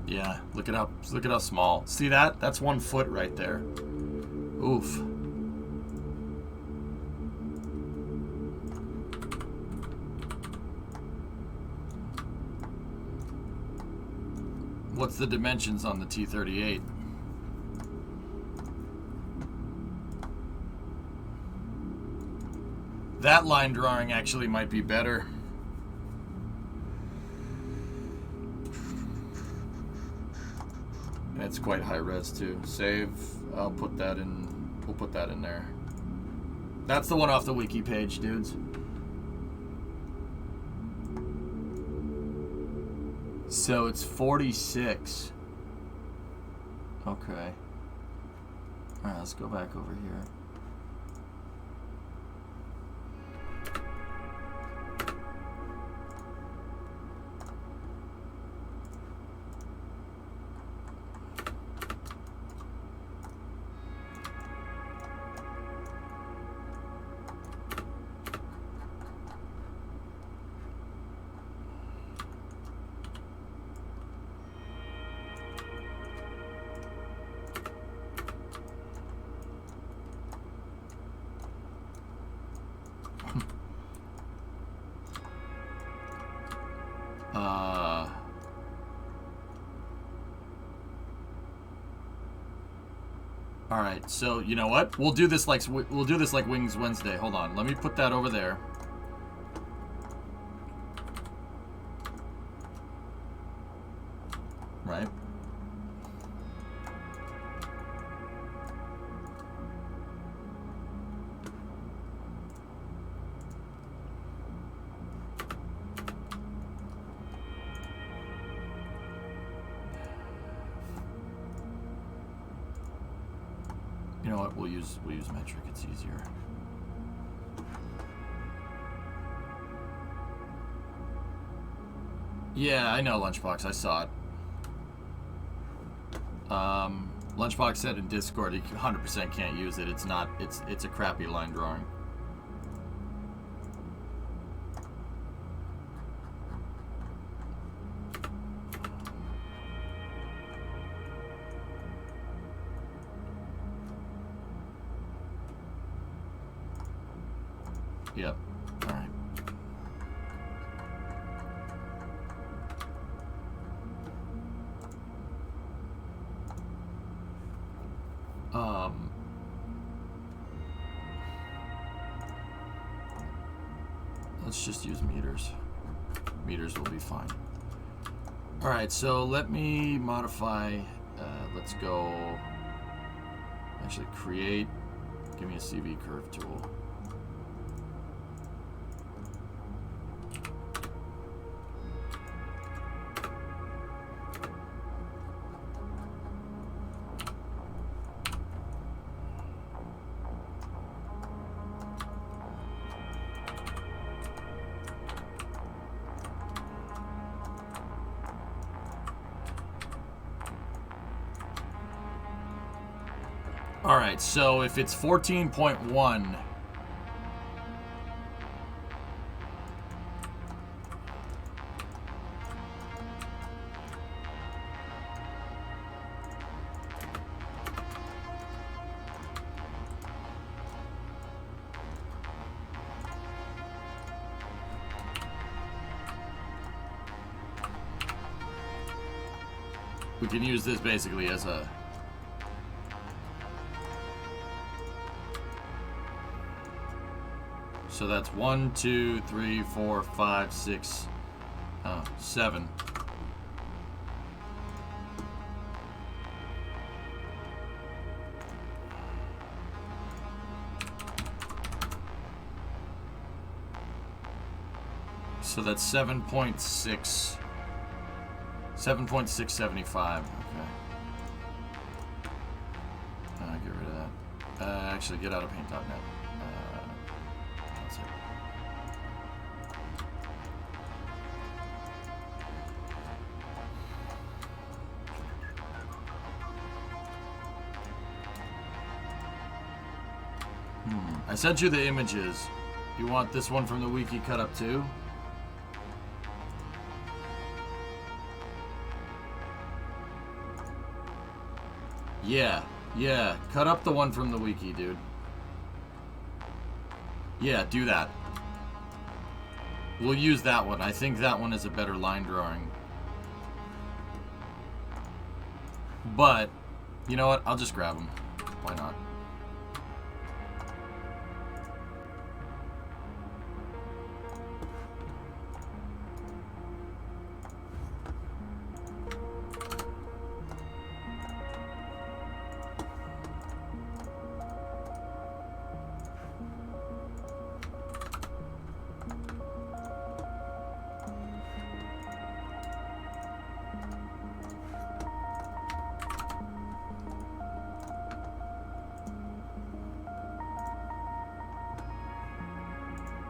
A: Yeah, look at how small. See that? That's 1 foot right there. Oof. What's the dimensions on the T-38? That line drawing actually might be better. It's quite high res too. Save. I'll put that in. We'll put that in there. That's the one off the wiki page, dudes. So it's 46. Okay. Alright, let's go back over here. All right, so you know what? We'll do this like Wings Wednesday. Hold on, let me put that over there. Right. You know what? We'll use metric. It's easier. Yeah, I know Lunchbox. I saw it. Lunchbox said in Discord he 100% can't use it. It's not. It's a crappy line drawing. Yep. All right. Let's just use meters. Meters will be fine. Alright, so let me modify. Let's go. Actually, create. Give me a CV curve tool. Alright, so if it's 14.1, we can use this basically as a... So that's 1, 2, 3, 4, 5, 6, 7. So that's 7.6. 7.675. Okay. Get rid of that. Actually, get out of paint.net. That's it. I sent you the images. You want this one from the wiki cut up too? Yeah, cut up the one from the wiki, dude. Yeah, do that. We'll use that one. I think that one is a better line drawing. But, you know what? I'll just grab them. Why not?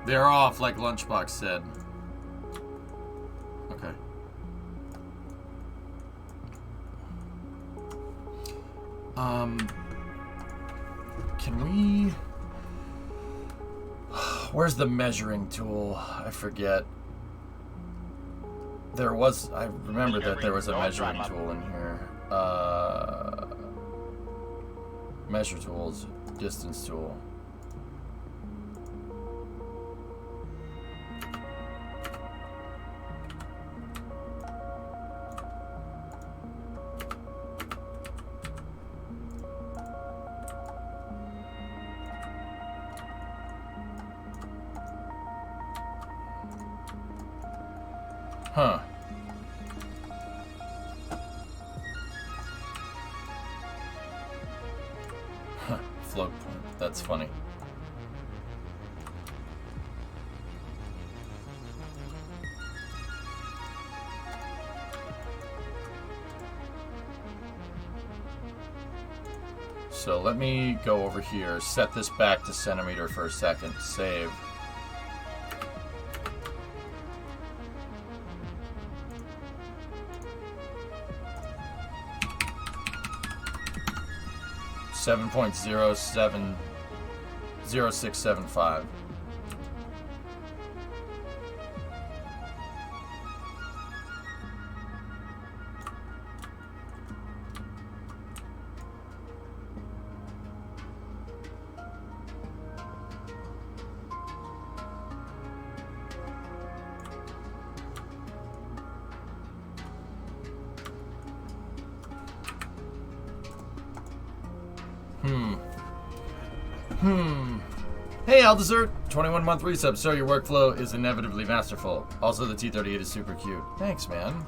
A: They're off, like Lunchbox said. Okay. Can we... Where's the measuring tool? I forget. There was... I remember that there was a measuring tool in here. Measure tools. Distance tool. Huh. Float point. That's funny. So let me go over here, set this back to centimeter for a second, save. .070675. Hey, Aldesert, 21-month resub. So your workflow is inevitably masterful. Also, the T-38 is super cute. Thanks, man.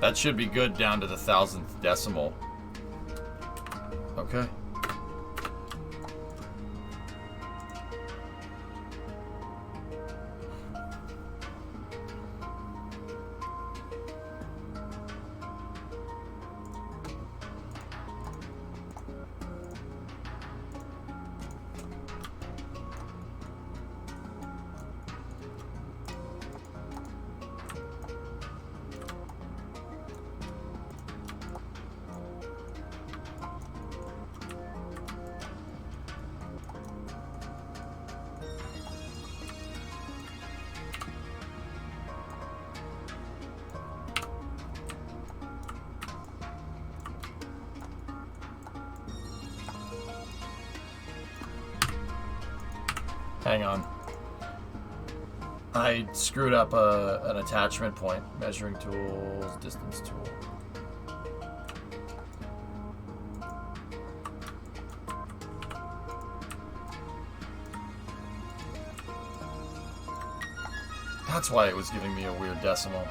A: That should be good down to the 1,000th decimal. Okay. Hang on. I screwed up an attachment point. Measuring tools, distance tool. That's why it was giving me a weird decimal.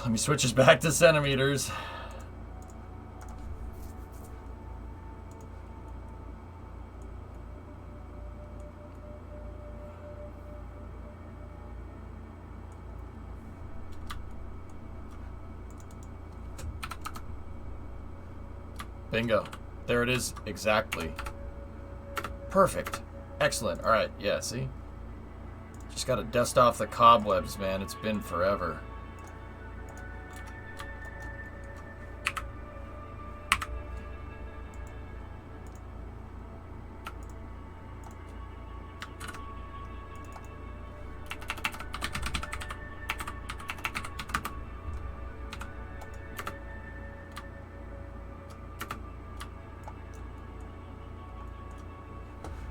A: Let me switch this back to centimeters. Bingo. There it is, exactly. Perfect. Excellent. All right, yeah, see? Just got to dust off the cobwebs, man. It's been forever.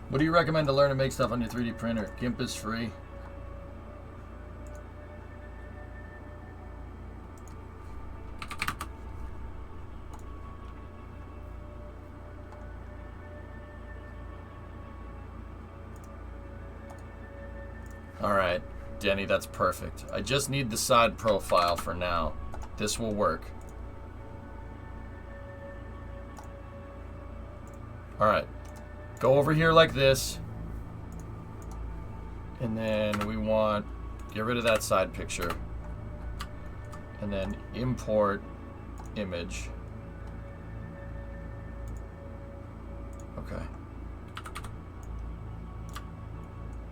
A: What do you recommend to learn to make stuff on your 3D printer? GIMP is free. Alright, Denny, that's perfect. I just need the side profile for now. This will work. Alright. Go over here like this. And then we want, get rid of that side picture. And then import image. Okay.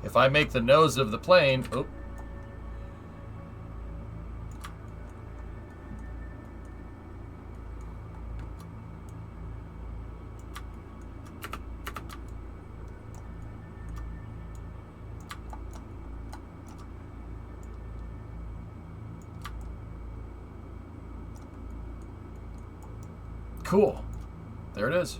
A: If I make the nose of the plane, oh. Cool. There it is.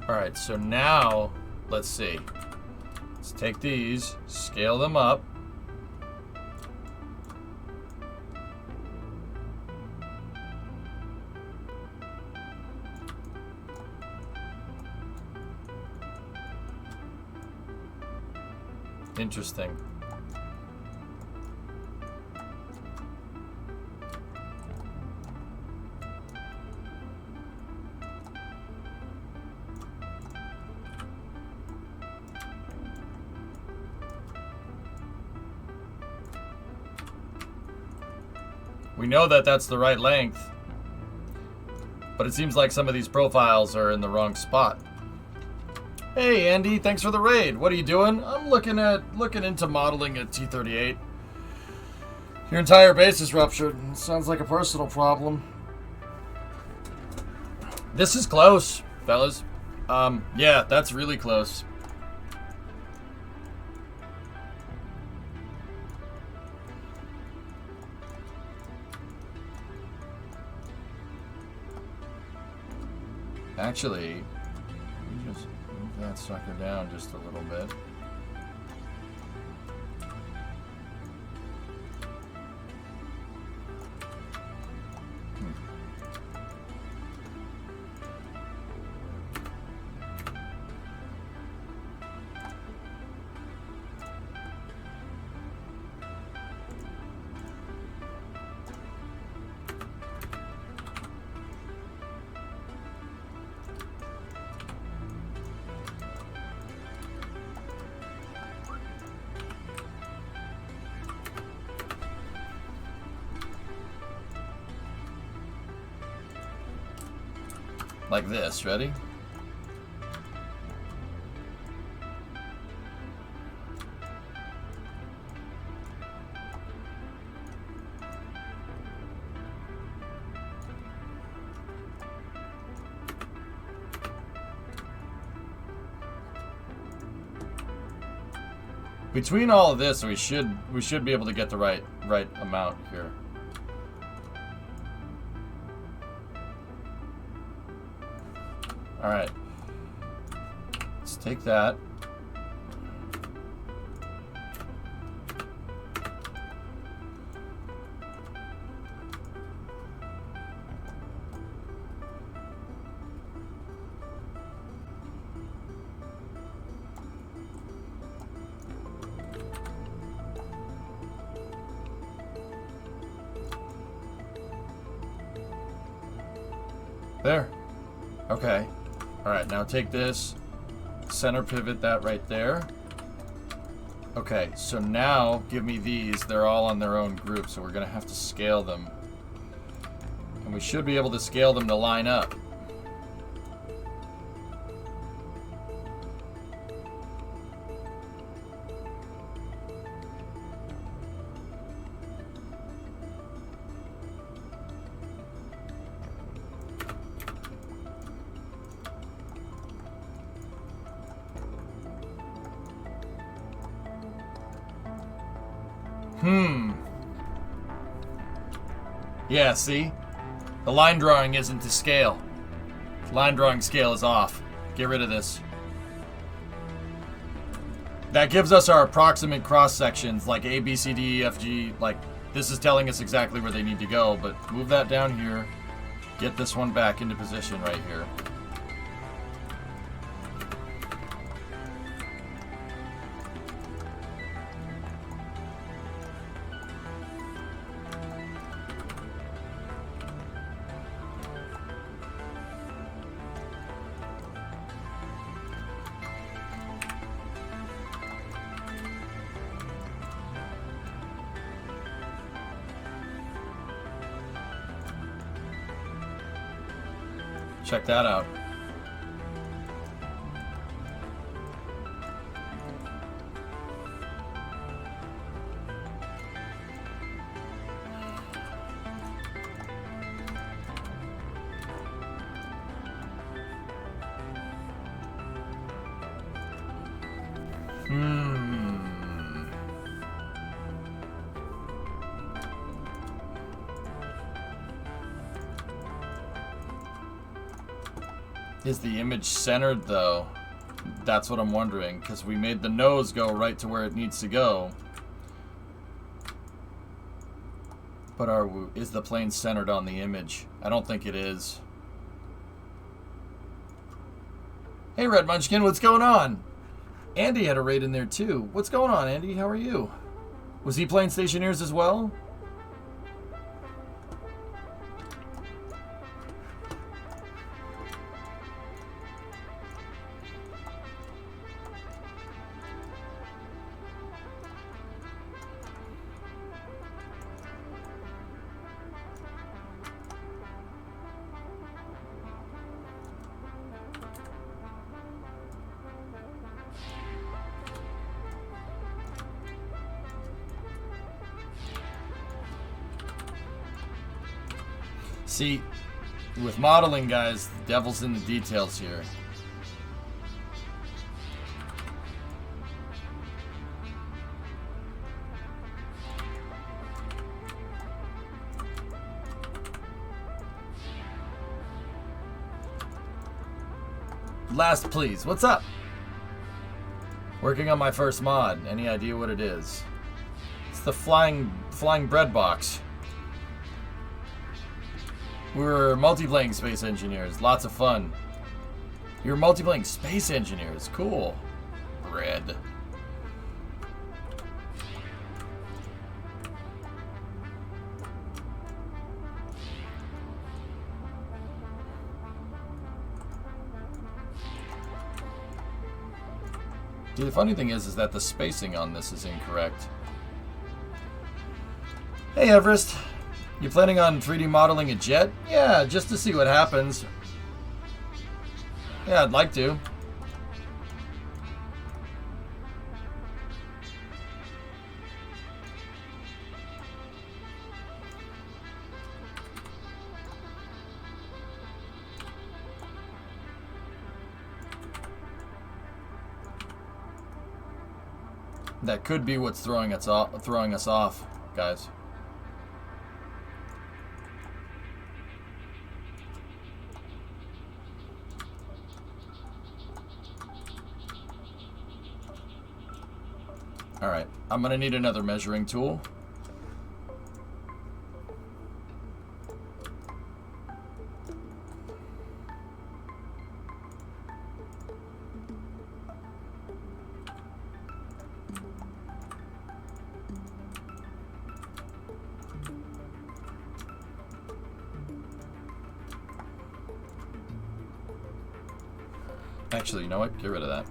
A: All right, so now let's see. Let's take these, scale them up. Interesting. We know that that's the right length, but it seems like some of these profiles are in the wrong spot. Hey Andy, thanks for the raid. What are you doing? I'm looking into modeling a T-38. Your entire base is ruptured. Sounds like a personal problem. This is close, fellas. Yeah, that's really close. Actually, we just move that sucker down just a little bit. Like this, ready? Between all of this, we should be able to get the right amount here. All right. Let's take that. There. Okay. All right, now take this, center pivot that right there. Okay, so now give me these. They're all on their own group, so we're gonna have to scale them. And we should be able to scale them to line up. Yeah, see? The line drawing isn't to scale. Line drawing scale is off. Get rid of this. That gives us our approximate cross sections, like A, B, C, D, E, F, G. Like, this is telling us exactly where they need to go, but move that down here. Get this one back into position right here. Check that out. Is the image centered though? That's what I'm wondering, because we made the nose go right to where it needs to go. But is the plane centered on the image? I don't think it is. Hey Red Munchkin, what's going on? Andy had a raid in there too. What's going on, Andy? How are you? Was he playing Stationeers as well? See, with modeling, guys, the devil's in the details here. last please. What's up? Working on my first mod. Any idea what it is? It's the flying bread box. We were multiplaying space engineers. Lots of fun. You were multiplaying space engineers. Cool. Bread. See, the funny thing is that the spacing on this is incorrect. Hey, Everest. You planning on 3D modeling a jet? Yeah, just to see what happens. Yeah, I'd like to. That could be what's throwing us off, guys. All right, I'm gonna need another measuring tool. Actually, you know what? Get rid of that.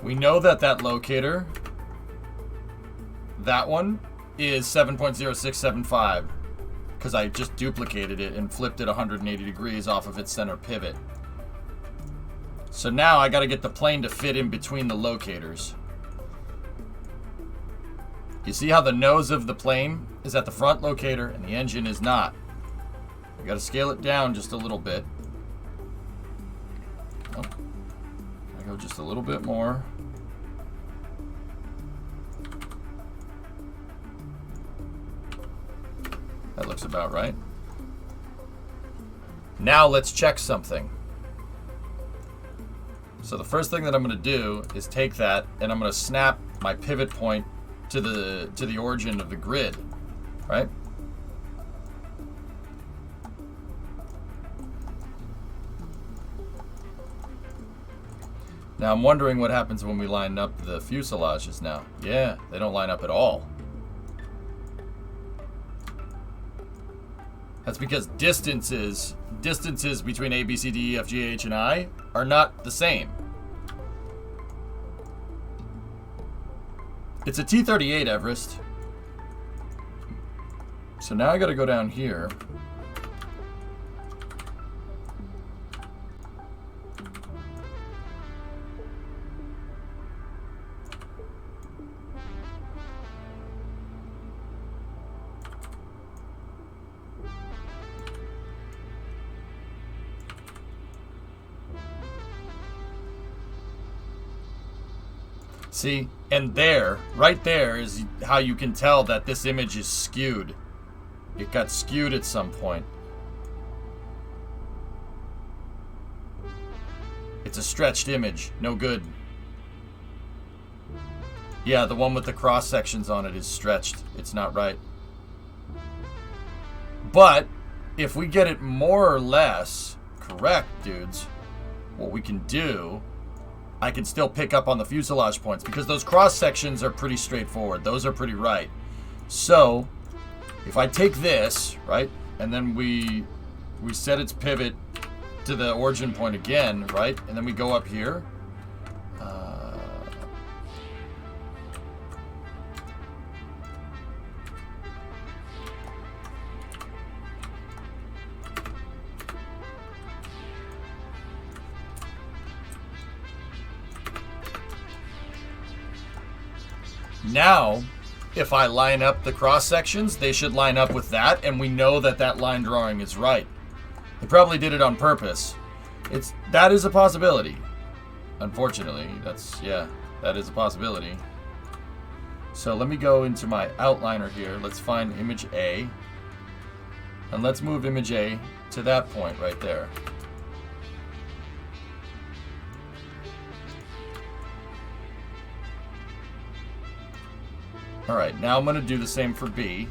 A: We know that that locator, that one, is 7.0675 because I just duplicated it and flipped it 180 degrees off of its center pivot. So now I got to get the plane to fit in between the locators. You see how the nose of the plane is at the front locator and the engine is not. I got to scale it down just a little bit. Oh, I go just a little bit more. That looks about right. Now let's check something. So the first thing that I'm going to do is take that and I'm going to snap my pivot point to the origin of the grid, right? Now I'm wondering what happens when we line up the fuselages now. Yeah, they don't line up at all. That's because distances between A, B, C, D, E, F, G, H, and I are not the same. It's a T-38, Everest. So now I gotta go down here. See, and there, right there is how you can tell that this image is skewed. It got skewed at some point. It's a stretched image, no good. Yeah, the one with the cross sections on it is stretched. It's not right. But if we get it more or less correct, dudes, what we can do, I can still pick up on the fuselage points because those cross sections are pretty straightforward. Those are pretty right. So if I take this, right, and then we set its pivot to the origin point again, right, and then we go up here. Now, if I line up the cross sections, they should line up with that, and we know that that line drawing is right. They probably did it on purpose. That is a possibility. Unfortunately, that is a possibility. So let me go into my outliner here. Let's find image A. And let's move image A to that point right there. Alright, now I'm going to do the same for B.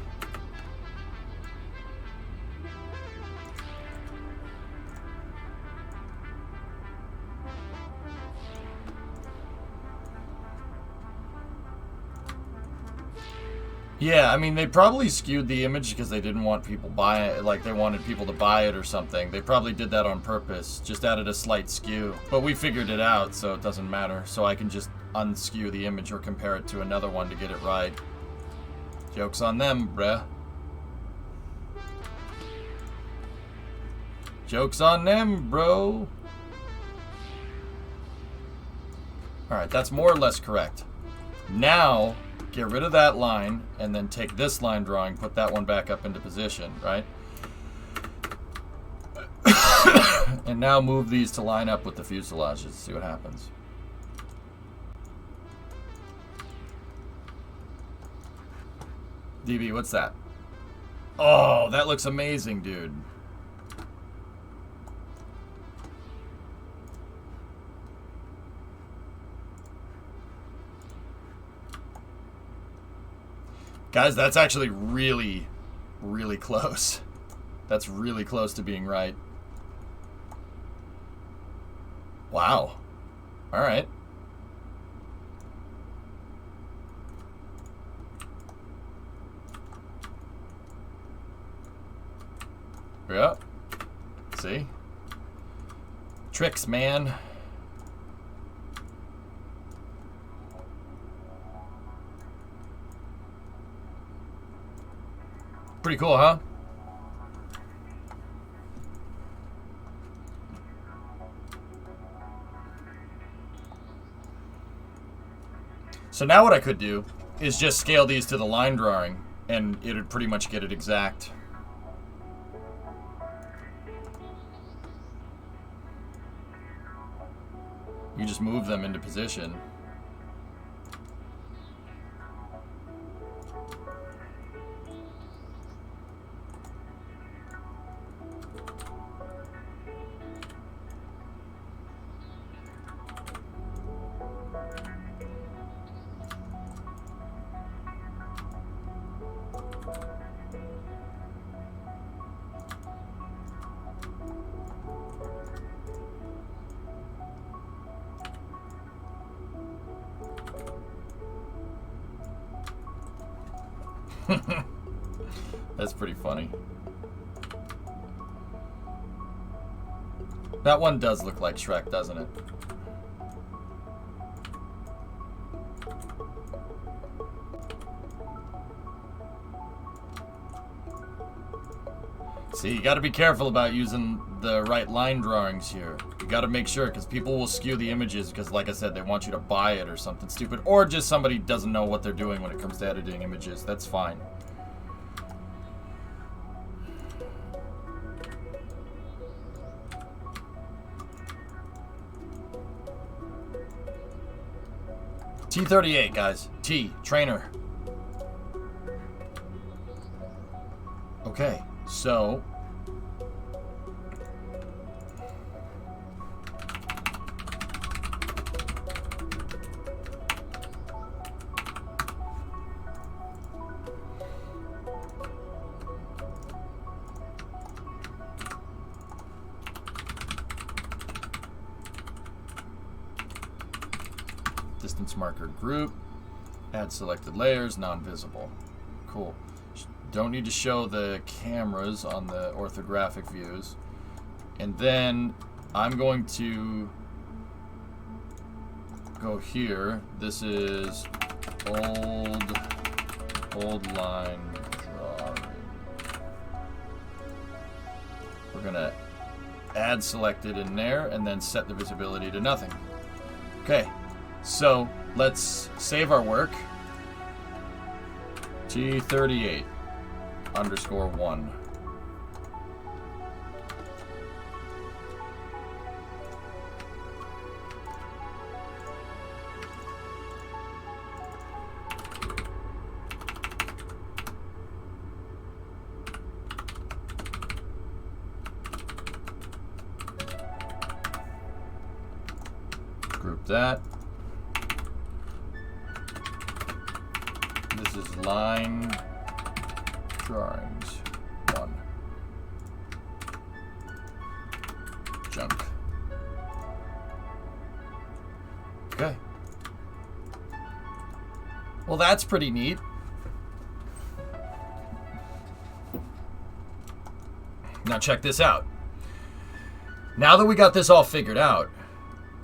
A: Yeah, I mean, they probably skewed the image because they didn't want people buy it, like they wanted people to buy it or something. They probably did that on purpose, just added a slight skew. But we figured it out, so it doesn't matter. So I can just unskew the image or compare it to another one to get it right. Joke's on them, bruh. Joke's on them, bro. Alright, that's more or less correct. Now, get rid of that line, and then take this line drawing, put that one back up into position, right? And now move these to line up with the fuselages, see what happens. DB, what's that? Oh, that looks amazing, dude. Guys, that's actually really, really close. That's really close to being right. Wow. All right. Yeah. See? Tricks, man. Pretty cool, huh? So now what I could do is just scale these to the line drawing, and it would pretty much get it exact. You just move them into position. That's pretty funny. That one does look like Shrek, doesn't it? See, you gotta be careful about using the right line drawings here. You gotta make sure, because people will skew the images because, like I said, they want you to buy it or something stupid. Or just somebody doesn't know what they're doing when it comes to editing images. That's fine. T-38, guys. T, trainer. Okay, so... distance marker group, add selected layers, non-visible. Cool. Don't need to show the cameras on the orthographic views. And then I'm going to go here. This is old line drawing. We're gonna add selected in there and then set the visibility to nothing. Okay. So let's save our work. T-38 _ 1. Group that. This is line drawings 1. Junk. Okay. Well, that's pretty neat. Now check this out. Now that we got this all figured out,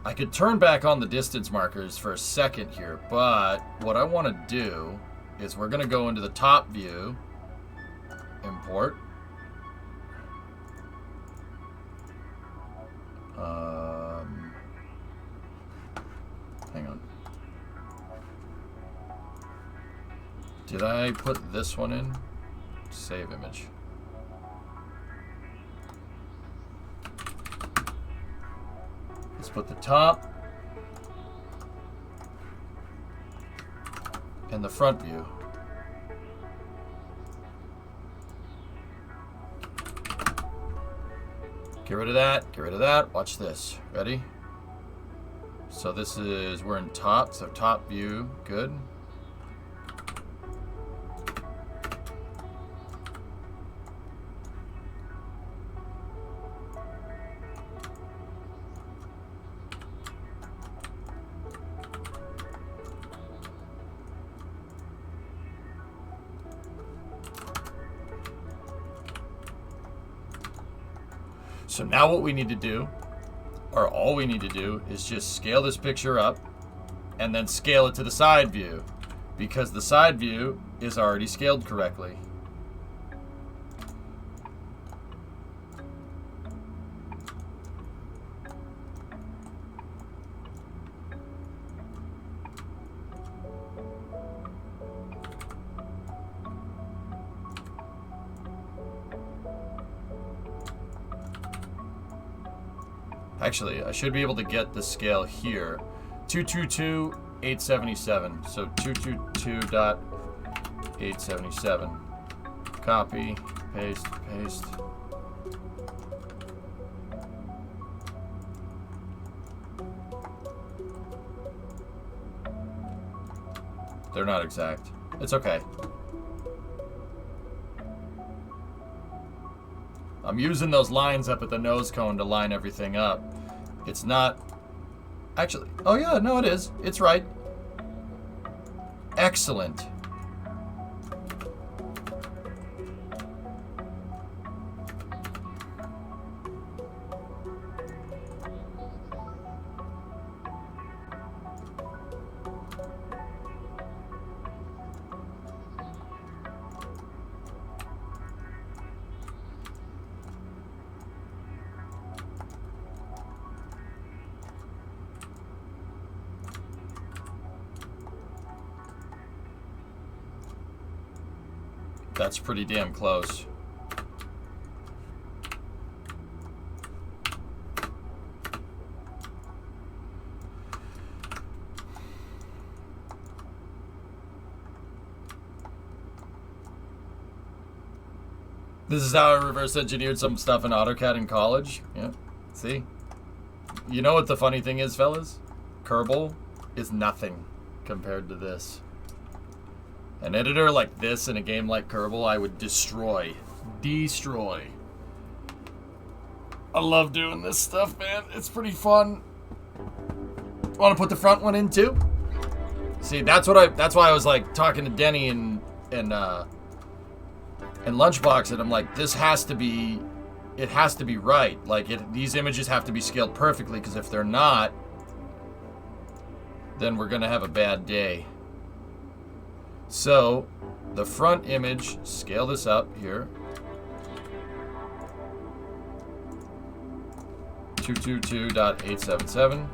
A: I could turn back on the distance markers for a second here, but what I want to do is we're going to go into the top view, import. Hang on. Did I put this one in? Save image. Let's put the top and the front view. Get rid of that, get rid of that. Watch this. Ready? So this is, we're in top, so top view, good. So now what we need to do, or all we need to do, is just scale this picture up and then scale it to the side view, because the side view is already scaled correctly. Actually, I should be able to get the scale here. 222.877. So 222.877. Copy, paste, paste. They're not exact. It's okay. I'm using those lines up at the nose cone to line everything up. It's not... Actually, oh yeah, no it is. It's right. Excellent. That's pretty damn close. This is how I reverse engineered some stuff in AutoCAD in college. Yeah, see? You know what the funny thing is, fellas? Kerbal is nothing compared to this. An editor like this in a game like Kerbal, I would destroy. Destroy. I love doing this stuff, man. It's pretty fun. Want to put the front one in too? See, that's why I was like talking to Denny and Lunchbox, and I'm like, this has to be, it has to be right. Like these images have to be scaled perfectly, because if they're not, then we're gonna have a bad day. So, the front image, scale this up here. 222.877.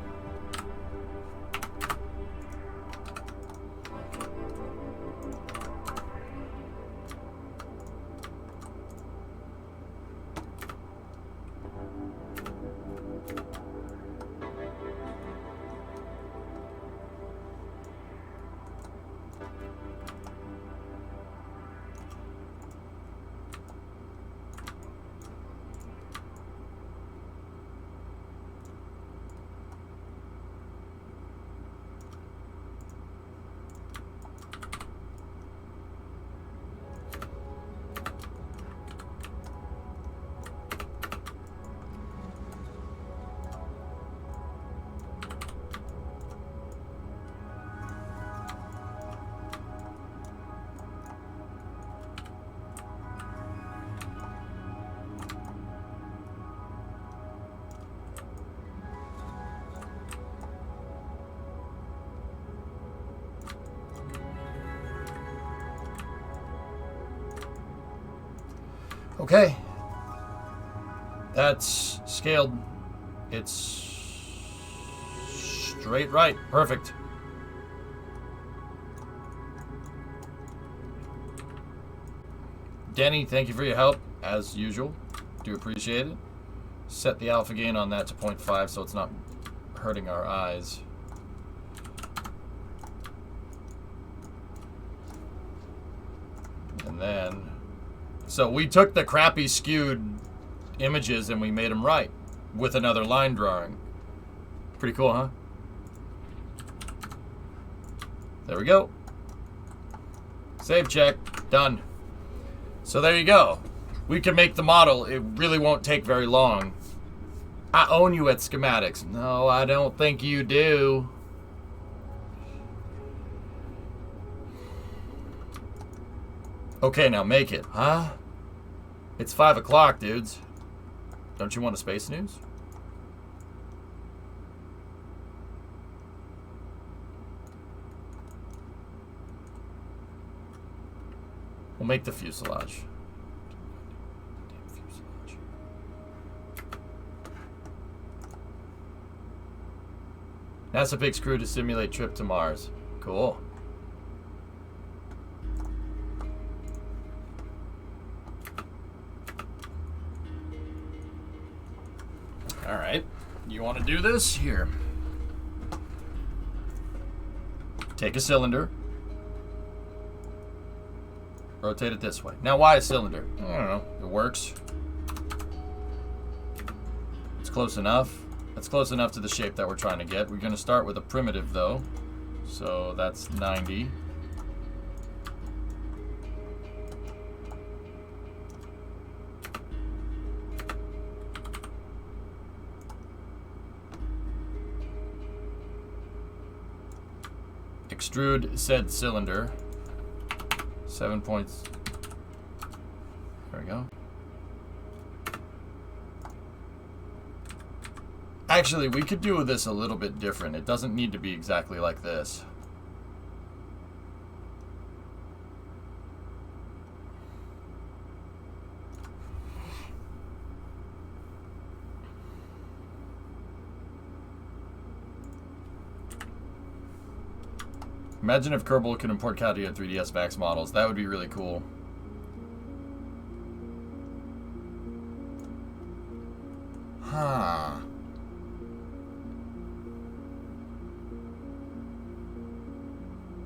A: Okay. That's scaled. It's straight right. Perfect. Denny, thank you for your help, as usual. Do appreciate it. Set the alpha gain on that to 0.5 so it's not hurting our eyes. And then... So we took the crappy skewed images and we made them right with another line drawing. Pretty cool, huh? There we go. Save check. Done. So there you go. We can make the model. It really won't take very long. I own you at schematics. No, I don't think you do. Okay, now make it. Huh? It's 5 o'clock, dudes. Don't you want a space news? We'll make the fuselage. Damn fuselage. NASA picks crew to simulate trip to Mars. Cool. All right. You want to do this? Here. Take a cylinder. Rotate it this way. Now, why a cylinder? I don't know. It works. It's close enough. That's close enough to the shape that we're trying to get. We're going to start with a primitive, though. So that's 90. Extrude said cylinder. 7 points. There we go. Actually, we could do this a little bit different. It doesn't need to be exactly like this. Imagine if Kerbal could import Caldia 3ds Max models. That would be really cool. Huh.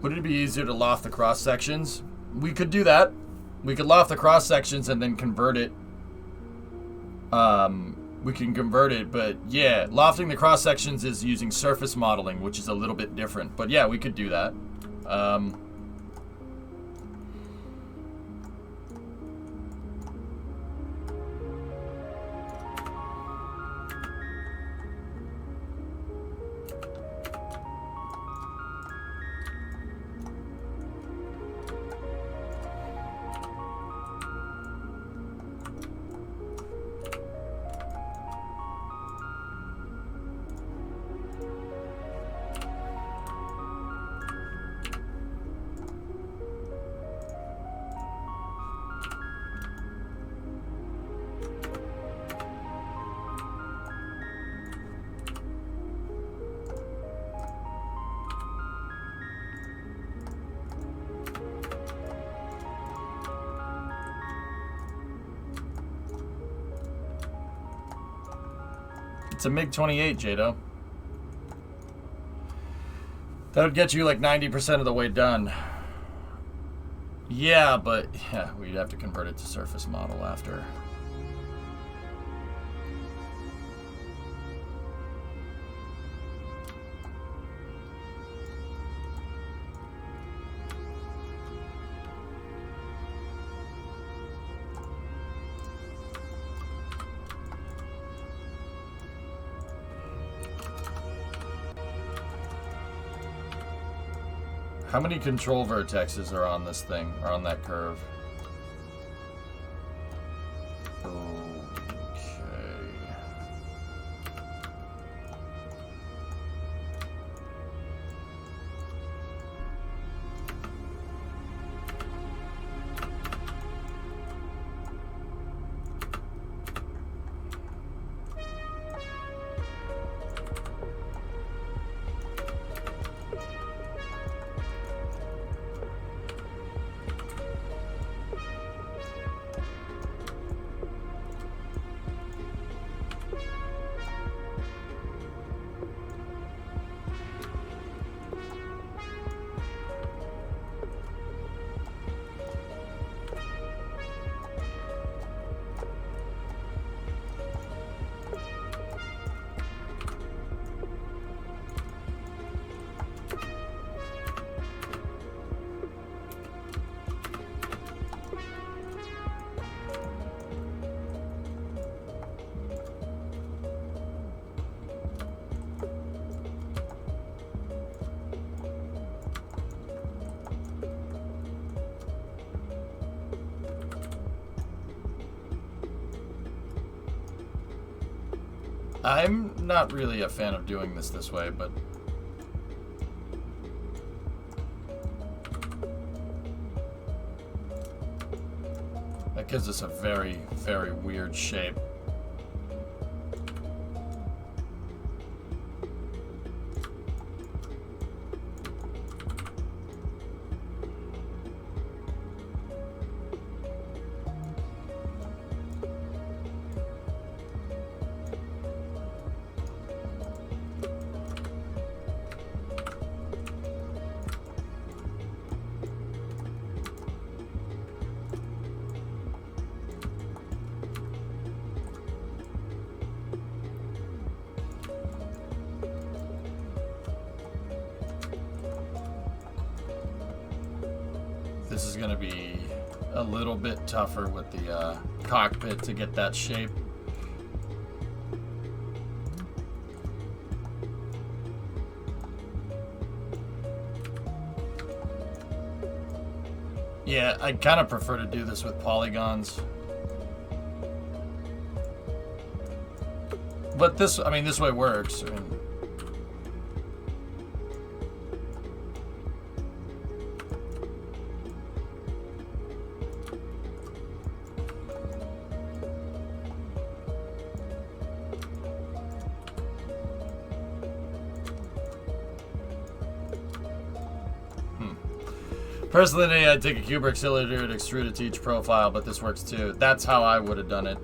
A: Would it be easier to loft the cross sections? We could do that. We could loft the cross sections and then convert it. We can convert it, but yeah, lofting the cross sections is using surface modeling, which is a little bit different. But yeah, we could do that. It's a MiG-28, Jado. That would get you like 90% of the way done. Yeah, but yeah, we'd have to convert it to surface model after. How many control vertexes are on this thing, or on that curve? Okay. I'm not really a fan of doing this way, but... that gives us a very, very weird shape. This is going to be a little bit tougher with the cockpit to get that shape. Yeah, I kind of prefer to do this with polygons. But this, I mean, this way works. I mean, personally, I'd take a cubic cylinder and extrude it to each profile, but this works too. That's how I would have done it.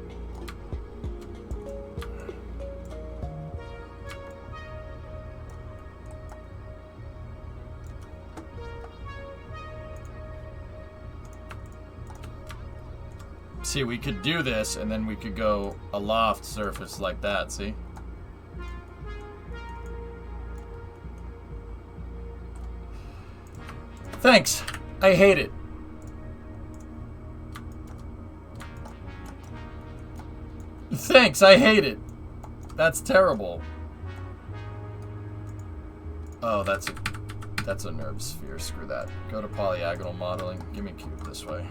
A: See, we could do this, and then we could go a loft surface like that, see? Thanks. I hate it. Thanks, I hate it. That's terrible. Oh, that's a NURB sphere. Screw that. Go to polyagonal modeling. Give me a cube this way.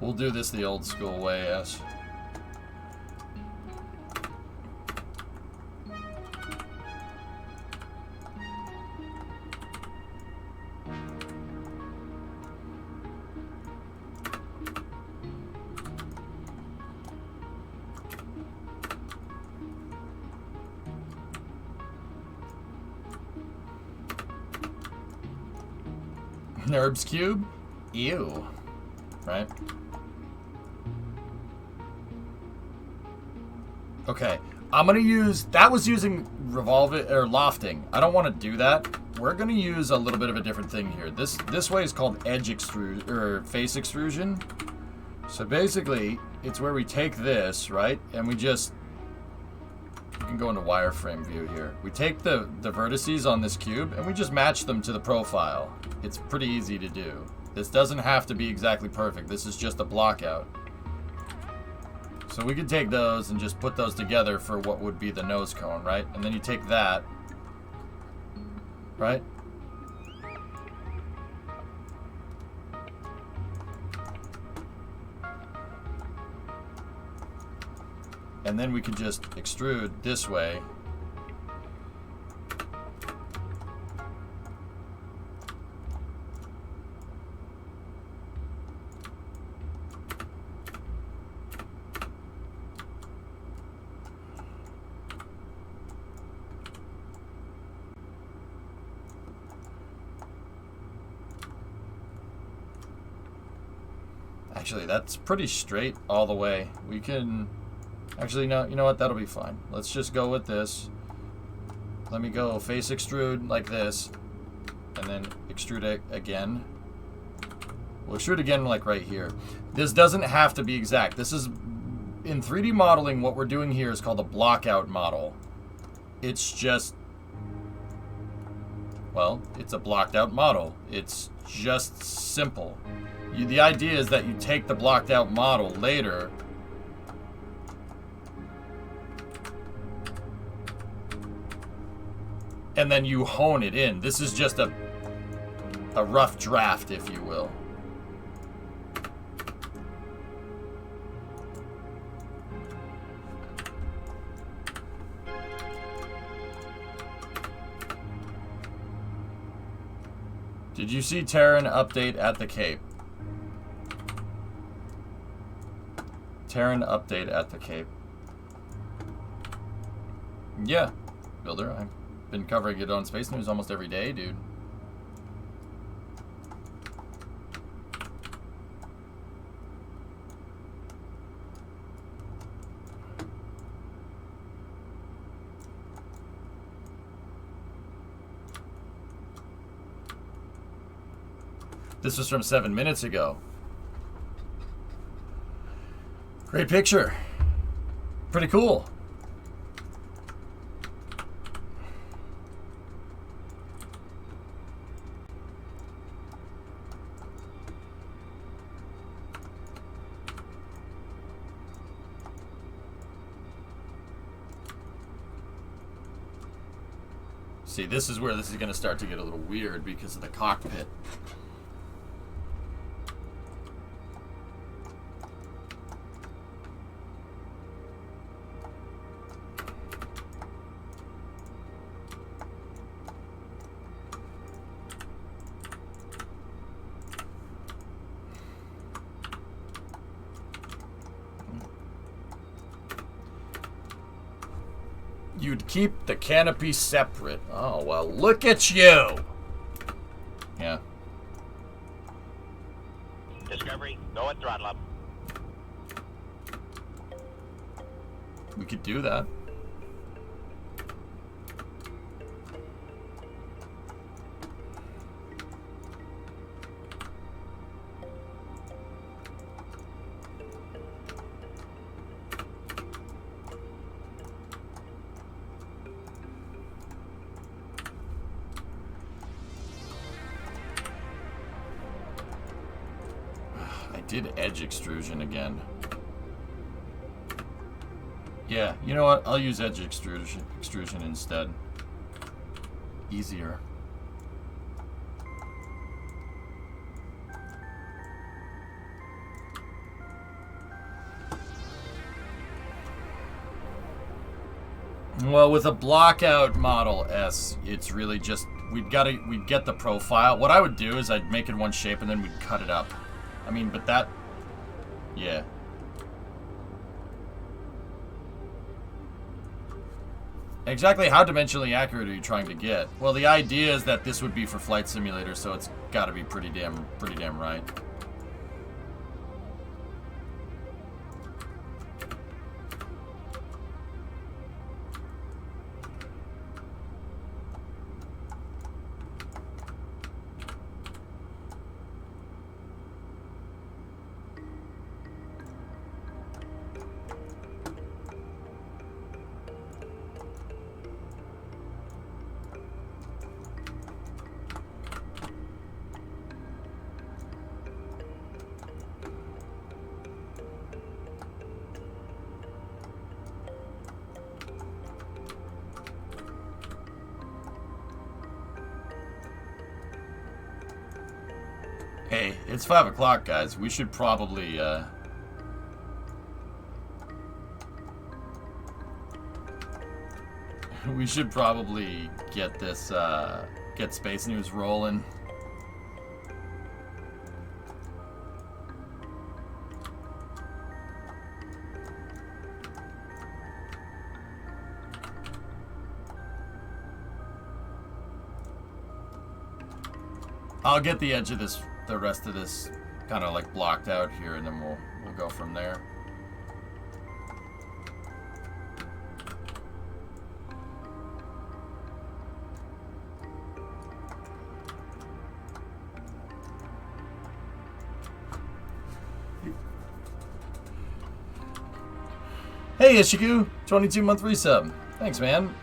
A: We'll do this the old school way, yes. NURBS cube? Ew. Right? Okay, I'm gonna use, that was using revolving or lofting. I don't want to do that. We're gonna use a little bit of a different thing here. This way is called edge extrusion or face extrusion. So basically, it's where we take this, right, and we just, you can go into wireframe view here. We take the vertices on this cube and we just match them to the profile. It's pretty easy to do. This doesn't have to be exactly perfect. This is just a block out. So we could take those and just put those together for what would be the nose cone, right? And then you take that, right? And then we could just extrude this way. Actually, that's pretty straight all the way. We can... Actually, no, you know what? That'll be fine. Let's just go with this. Let me go face extrude like this. And then extrude it again. We'll extrude again like right here. This doesn't have to be exact. This is... In 3D modeling, what we're doing here is called a block-out model. It's just... Well, it's a blocked-out model. It's just simple. The idea is that you take the blocked out model later and then you hone it in. This is just a a rough draft, if you will. Did you see Terran update at the Cape? Terran update at the Cape. Yeah, Builder. I've been covering it on Space News almost every day, dude. This was from 7 minutes ago. Great picture. Pretty cool. See, this is where this is going to start to get a little weird because of the cockpit. You'd keep the canopy separate. Oh, well, look at you! Yeah.
C: Discovery, go at throttle up.
A: We could do that. Did edge extrusion again. Yeah, you know what? I'll use edge extrusion instead. Easier. Well, with a blockout Model S, it's really just we'd get the profile. What I would do is I'd make it one shape and then we'd cut it up. I mean, but that, yeah. Exactly how dimensionally accurate are you trying to get? Well, the idea is that this would be for Flight Simulator, so it's got to be pretty damn right. Hey, it's 5 o'clock, guys. We should probably, we should probably get this, get Space News rolling. I'll get the edge of this, the rest of this kind of like blocked out here, and then we'll go from there. Hey Ishiku, 22-month resub. Thanks, man.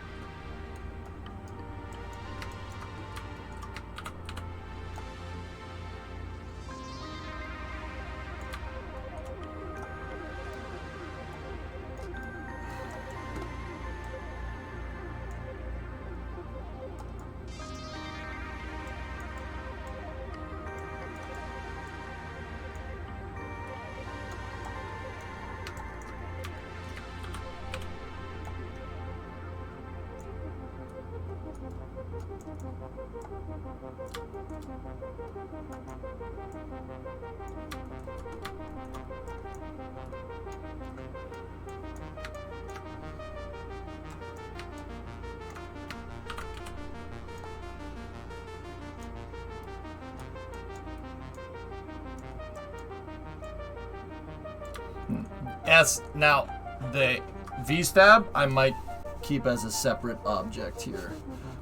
A: Yes, now the V-stab I might keep as a separate object here.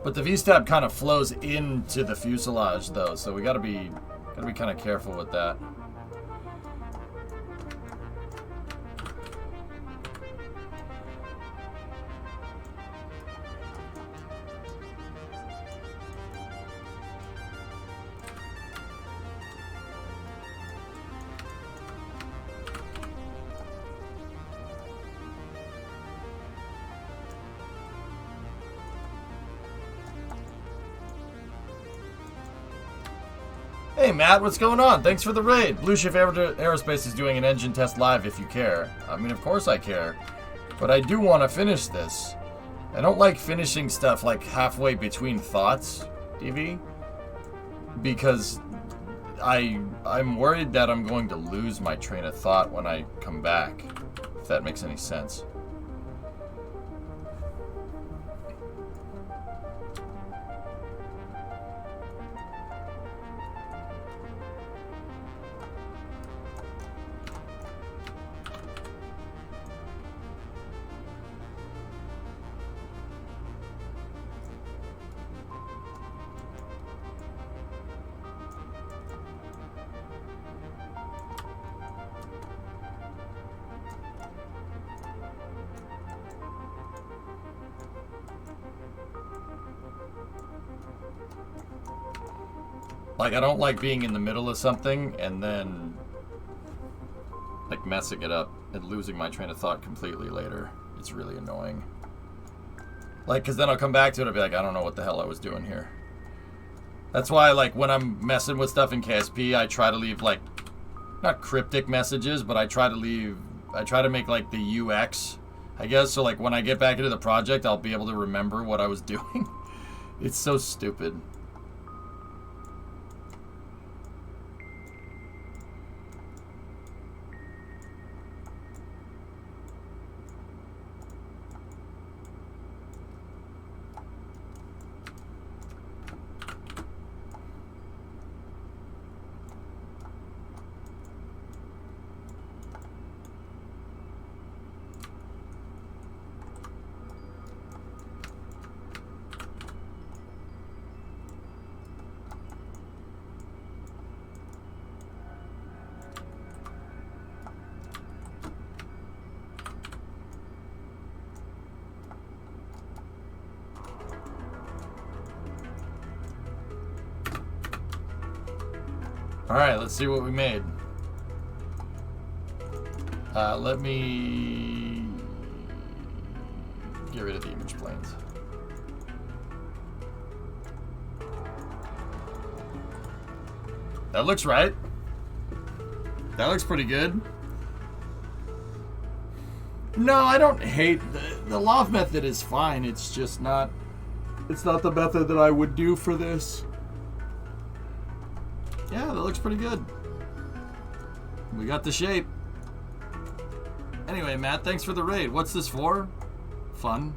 A: But the V-stab kind of flows into the fuselage though, so we gotta be kind of careful with that. Hey Matt, what's going on? Thanks for the raid. Blue Shift Aerospace is doing an engine test live if you care. I mean, of course I care. But I do want to finish this. I don't like finishing stuff like halfway between thoughts, DV. Because I'm worried that I'm going to lose my train of thought when I come back. If that makes any sense. Like, I don't like being in the middle of something and then, like, messing it up and losing my train of thought completely later. It's really annoying. Like, because then I'll come back to it and be like, I don't know what the hell I was doing here. That's why, like, when I'm messing with stuff in KSP, I try to leave, like, not cryptic messages, but I try to make, like, the UX, I guess. So, like, when I get back into the project, I'll be able to remember what I was doing. It's so stupid. Alright, let's see what we made. Let me get rid of the image planes. That looks right. That looks pretty good. No, I don't hate the loft method is fine. It's just not the method that I would do for this. Yeah, that looks pretty good. We got the shape. Anyway, Matt, thanks for the raid. What's this for? Fun.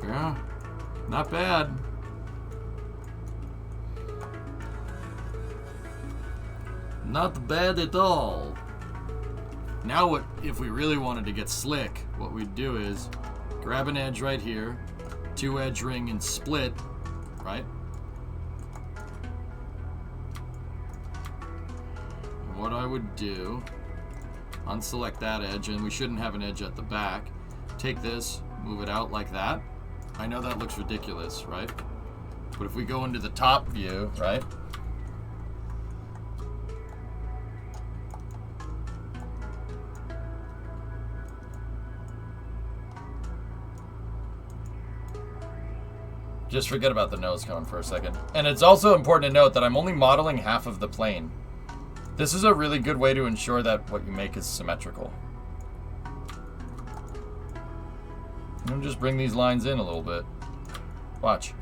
A: Yeah, not bad. Not bad at all. Now what, if we really wanted to get slick, what we'd do is grab an edge right here, 2-edge ring and split, right? And what I would do, unselect that edge, and we shouldn't have an edge at the back. Take this, move it out like that. I know that looks ridiculous, right? But if we go into the top view, right? Just forget about the nose cone for a second. And it's also important to note that I'm only modeling half of the plane. This is a really good way to ensure that what you make is symmetrical. And just bring these lines in a little bit. Watch.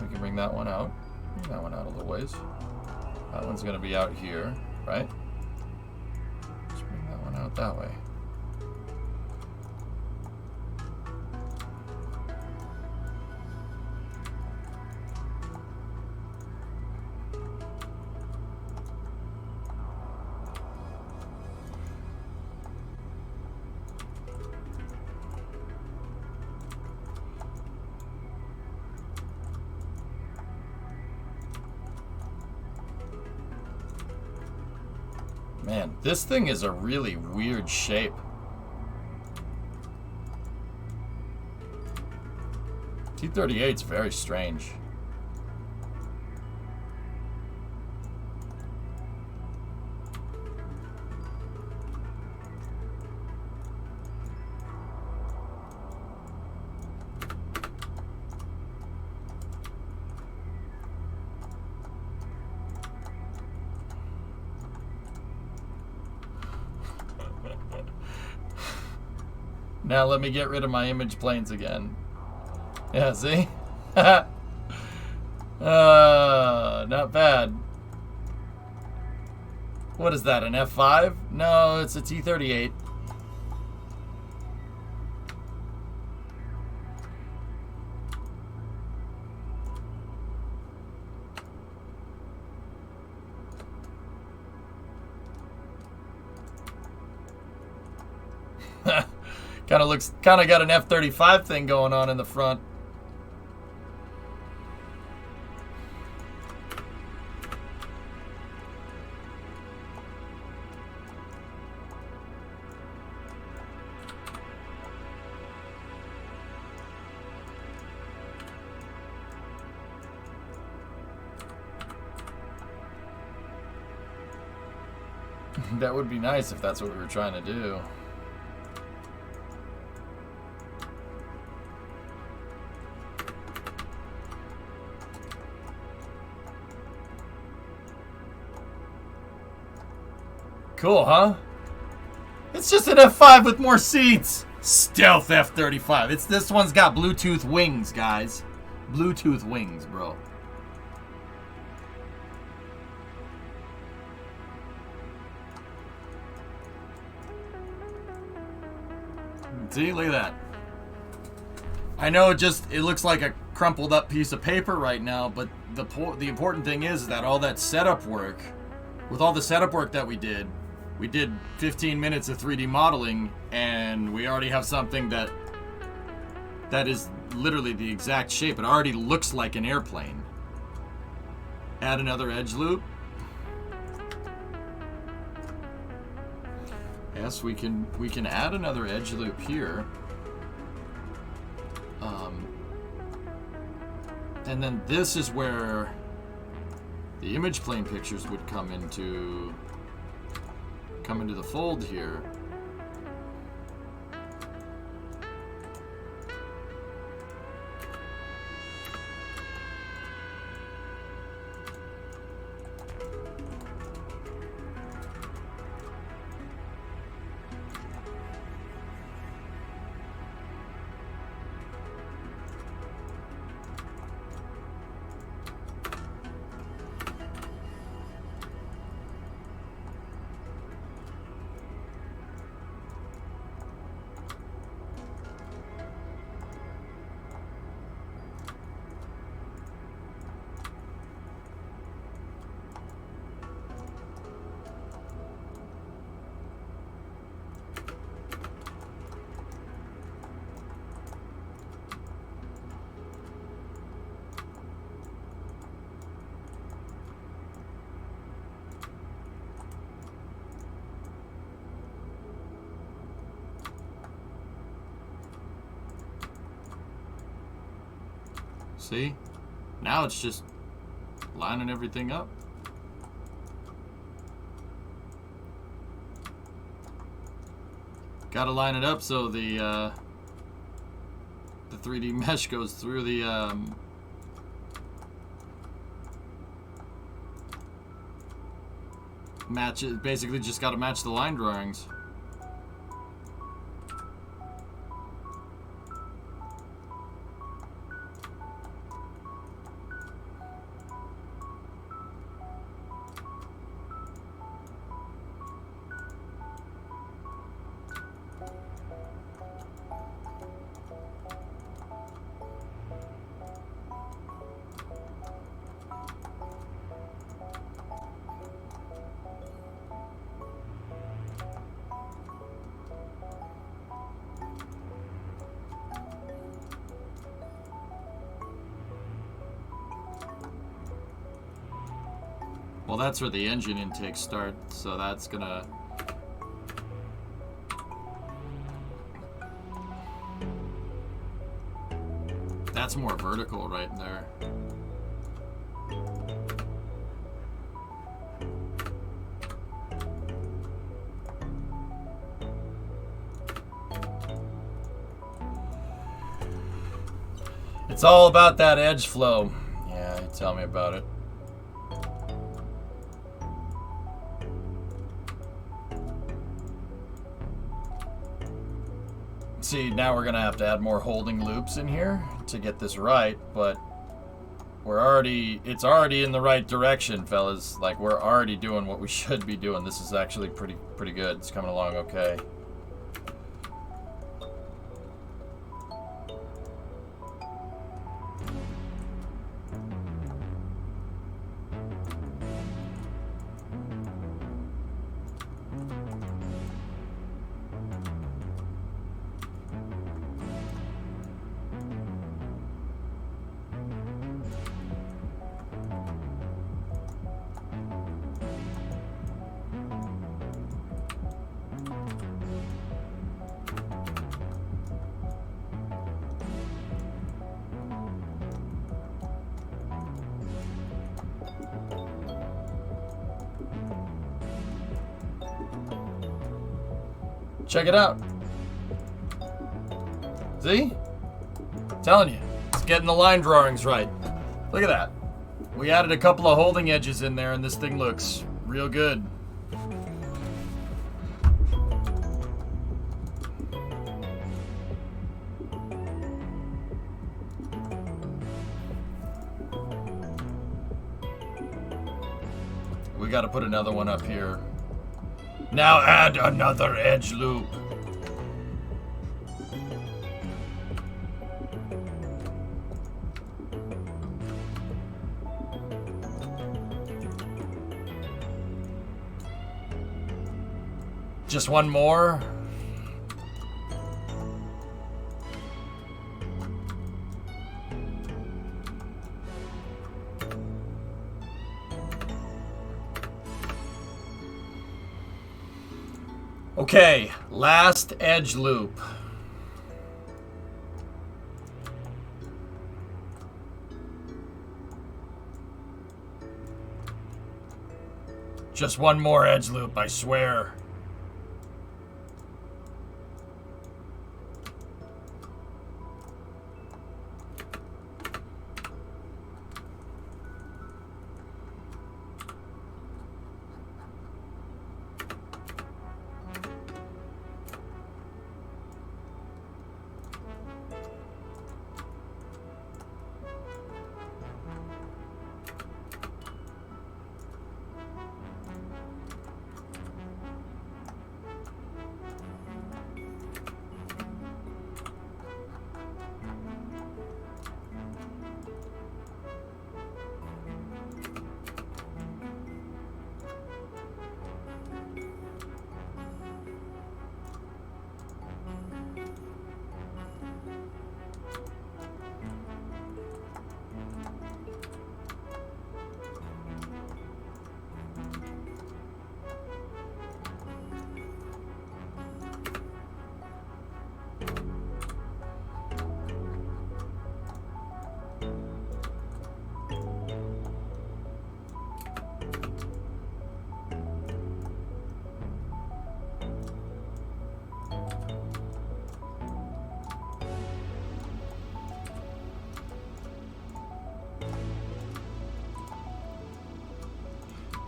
A: We can bring that one out. Bring that one out a little ways. That one's going to be out here, right? Just bring that one out that way. Man, this thing is a really weird shape. T-38's very strange. Now let me get rid of my image planes again. Yeah, see? Not bad. What is that, an F5? No, it's a T-38. Kind of got an F-35 thing going on in the front. That would be nice if that's what we were trying to do. Cool, huh? It's just an F5 with more seats. Stealth F-35. This one's got Bluetooth wings, guys. Bluetooth wings, bro. See, look at that. I know it looks like a crumpled up piece of paper right now, but the important thing is that all that setup work, with all the setup work that we did 15 minutes of 3D modeling, and we already have something that is literally the exact shape. It already looks like an airplane. Add another edge loop. Yes, we can add another edge loop here. And then this is where the image plane pictures would come into the fold here. See? Now it's just lining everything up. Gotta line it up so the 3D mesh goes through the match it. Basically just got to match the line drawings. Well, that's where the engine intake starts, so that's gonna... That's more vertical right there. It's all about that edge flow. Yeah, tell me about it. See, now we're gonna have to add more holding loops in here to get this right, but it's already in the right direction, fellas. Like, we're already doing what we should be doing. This is actually pretty good. It's coming along okay. Check it out. See? I'm telling you, it's getting the line drawings right. Look at that. We added a couple of holding edges in there and this thing looks real good. We got to put another one up here. Now add another edge loop. Just one more. Okay, last edge loop. Just one more edge loop, I swear.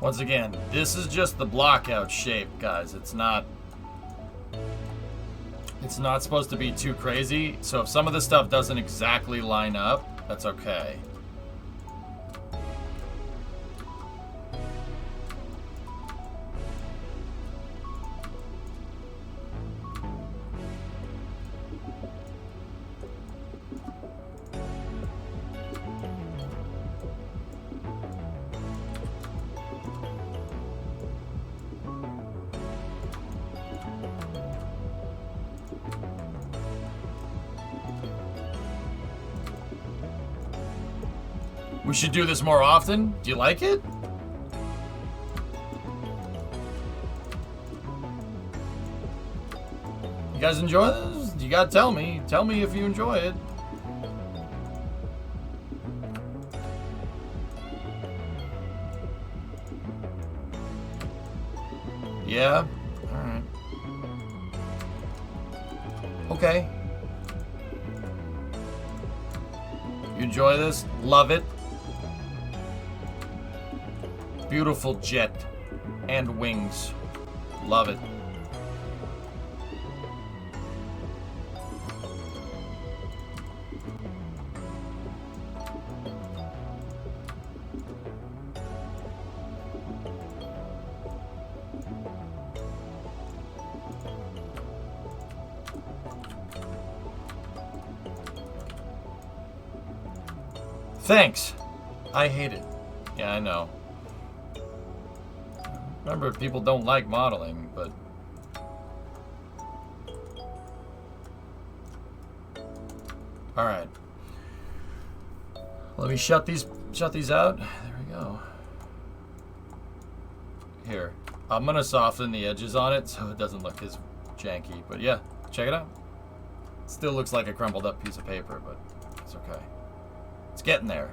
A: Once again, this is just the blockout shape, guys. It's not supposed to be too crazy. So if some of the stuff doesn't exactly line up, that's okay. We should do this more often. Do you like it? You guys enjoy this? You gotta tell me. Tell me if you enjoy it. Yeah? Alright. Okay. You enjoy this? Love it? Beautiful jet and wings. Love it. Thanks. I hate it. Yeah, I know. Remember, people don't like modeling, but... Alright. Let me shut these out. There we go. Here. I'm gonna soften the edges on it so it doesn't look as janky. But yeah, check it out. Still looks like a crumpled up piece of paper, but it's okay. It's getting there.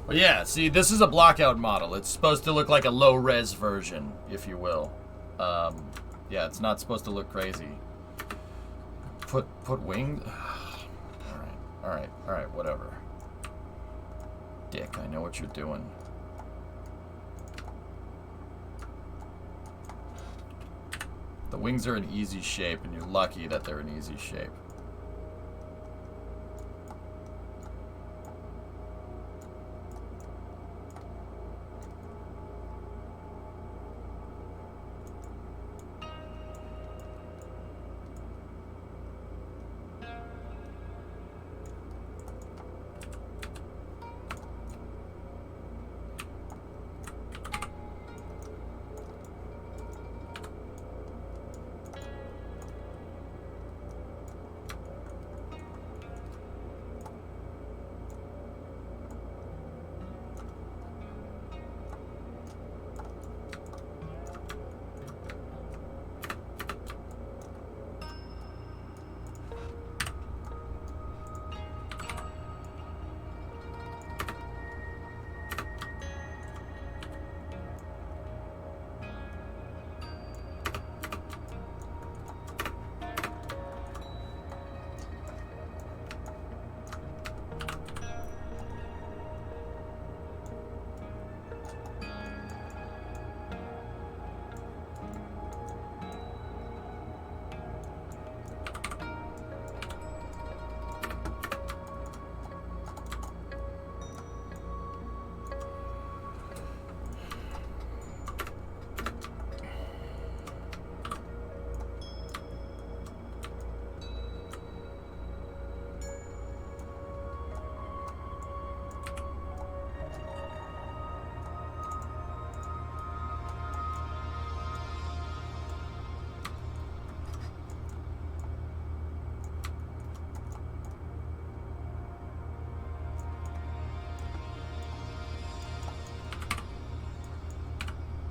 A: But yeah, see, this is a blockout model. It's supposed to look like a low-res version, if you will. Yeah, it's not supposed to look crazy. Put wing. All right, whatever. Dick, I know what you're doing. The wings are an easy shape, and you're lucky that they're an easy shape.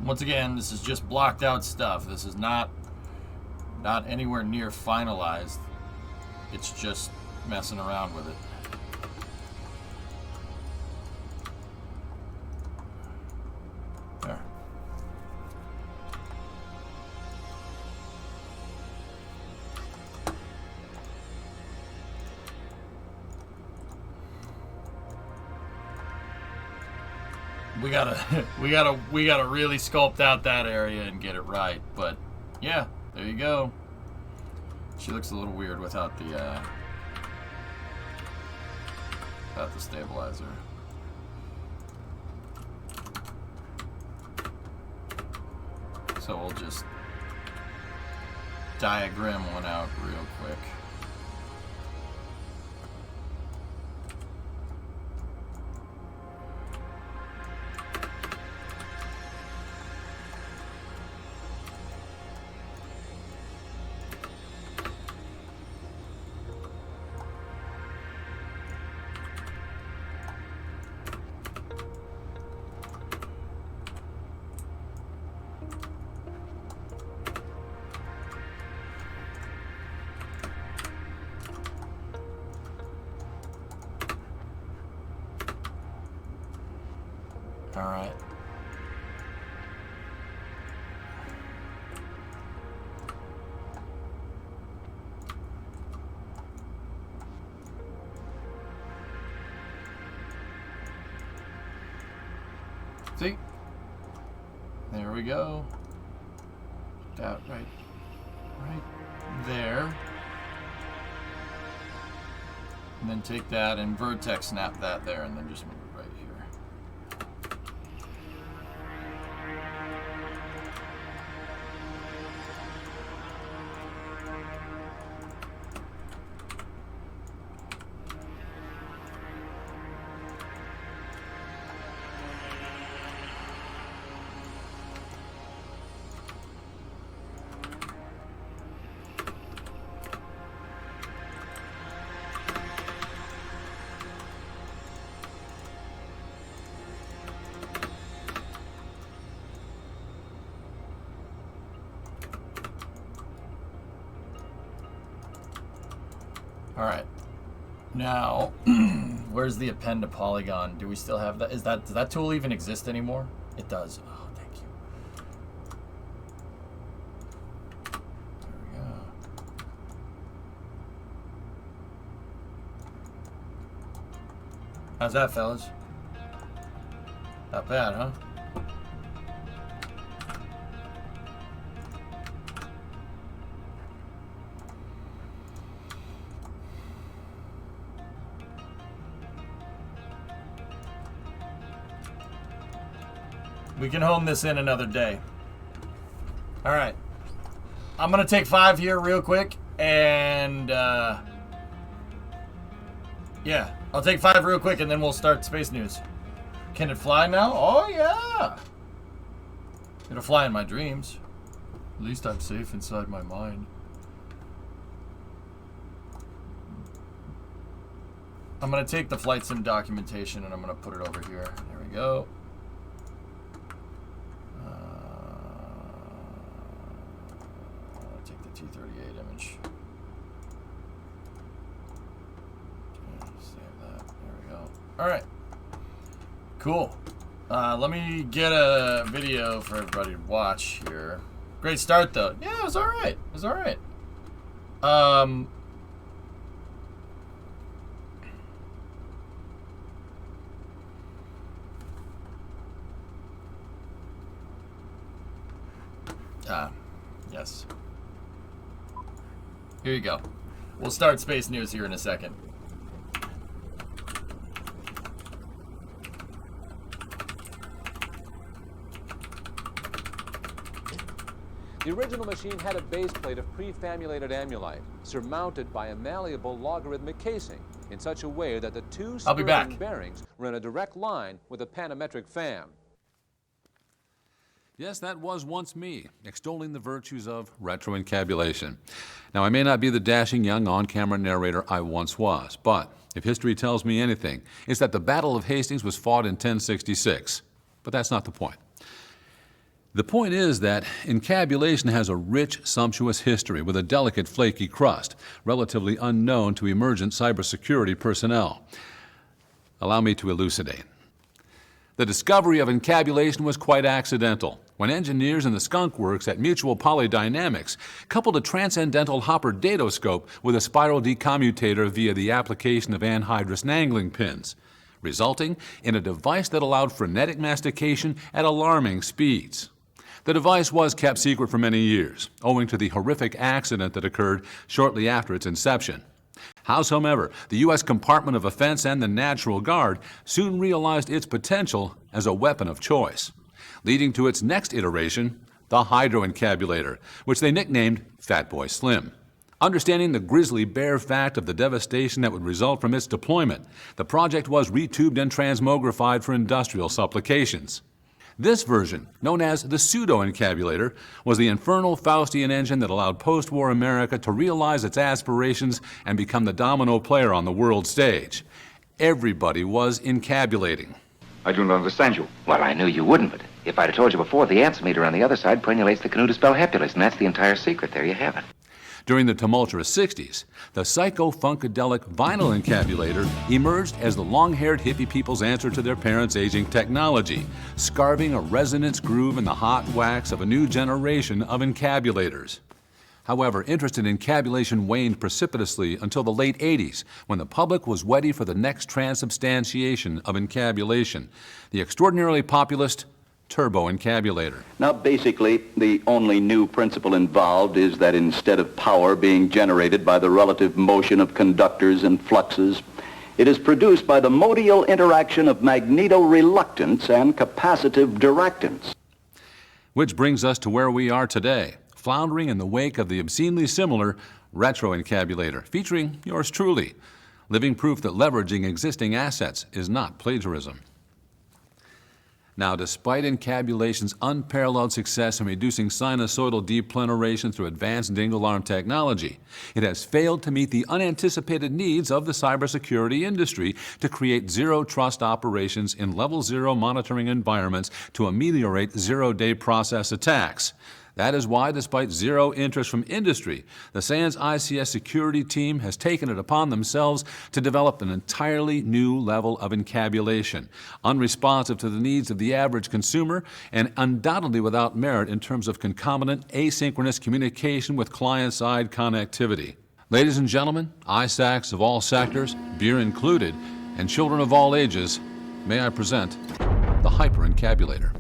A: Once again, this is just blocked out stuff. This is not anywhere near finalized. It's just messing around with it. We gotta, we gotta really sculpt out that area and get it right. But yeah, there you go. She looks a little weird without the stabilizer. So we'll just diagram one out real quick. All right. See? There we go. That right there. And then take that and vertex snap that there and then just move it right here. All right. Now, where's the append to polygon? Do we still have that? Does that tool even exist anymore? It does. Oh, thank you. There we go. How's that, fellas? Not bad, huh? We can hone this in another day. All right. I'm going to take 5 here real quick. And, yeah. I'll take 5 real quick and then we'll start space news. Can it fly now? Oh, yeah. It'll fly in my dreams. At least I'm safe inside my mind. I'm going to take the flight sim documentation and I'm going to put it over here. There we go. Take the T-38 image. Save that. There we go. All right. Cool. Let me get a video for everybody to watch here. Great start, though. Yeah, it was all right. It was all right. Yes. Here you go. We'll start space news here in a second.
D: The original machine had a base plate of pre-famulated amulite, surmounted by a malleable logarithmic casing, in such a way that the two spur-ring bearings were in a direct line with a panometric fan.
E: Yes, that was once me, extolling the virtues of retroencabulation. Now, I may not be the dashing young on-camera narrator I once was, but if history tells me anything, it's that the Battle of Hastings was fought in 1066. But that's not the point. The point is that encabulation has a rich, sumptuous history with a delicate, flaky crust, relatively unknown to emergent cybersecurity personnel. Allow me to elucidate. The discovery of encabulation was quite accidental when engineers in the skunk works at Mutual Polydynamics coupled a transcendental Hopper datoscope with a spiral decommutator via the application of anhydrous angling pins. resulting in a device that allowed frenetic mastication at alarming speeds. The device was kept secret for many years, owing to the horrific accident that occurred shortly after its inception. Howsoever, the U.S. Department of Defense and the National Guard soon realized its potential as a weapon of choice, leading to its next iteration, the hydroencabulator, which they nicknamed Fat Boy Slim. Understanding the grisly bare fact of the devastation that would result from its deployment, the project was retubed and transmogrified for industrial supplications. This version, known as the pseudo-encabulator, was the infernal Faustian engine that allowed post-war America to realize its aspirations and become the domino player on the world stage. Everybody was encabulating.
F: I do not understand you.
G: Well, I knew you wouldn't, but if I'd have told you before, the answer meter on the other side prenulates the canoe to spell hepulous, and that's the entire secret. There you have it.
E: During the tumultuous 60s, the psycho-funkadelic vinyl encabulator emerged as the long-haired hippie people's answer to their parents' aging technology, scarving a resonance groove in the hot wax of a new generation of encabulators. However, interest in encabulation waned precipitously until the late 80s, when the public was ready for the next transubstantiation of encabulation, the extraordinarily populist turbo-encabulator.
F: Now, basically, the only new principle involved is that instead of power being generated by the relative motion of conductors and fluxes, it is produced by the modial interaction of magneto-reluctance and capacitive directance.
E: Which brings us to where we are today, floundering in the wake of the obscenely similar retro-encabulator, featuring yours truly, living proof that leveraging existing assets is not plagiarism. Now, despite encabulation's unparalleled success in reducing sinusoidal depleneration through advanced dingle alarm technology, it has failed to meet the unanticipated needs of the cybersecurity industry to create zero-trust operations in level zero monitoring environments to ameliorate zero-day process attacks. That is why, despite zero interest from industry, the SANS ICS security team has taken it upon themselves to develop an entirely new level of encabulation, unresponsive to the needs of the average consumer and undoubtedly without merit in terms of concomitant asynchronous communication with client-side connectivity. Ladies and gentlemen, ISACs of all sectors, beer included, and children of all ages, may I present the hyper-encabulator.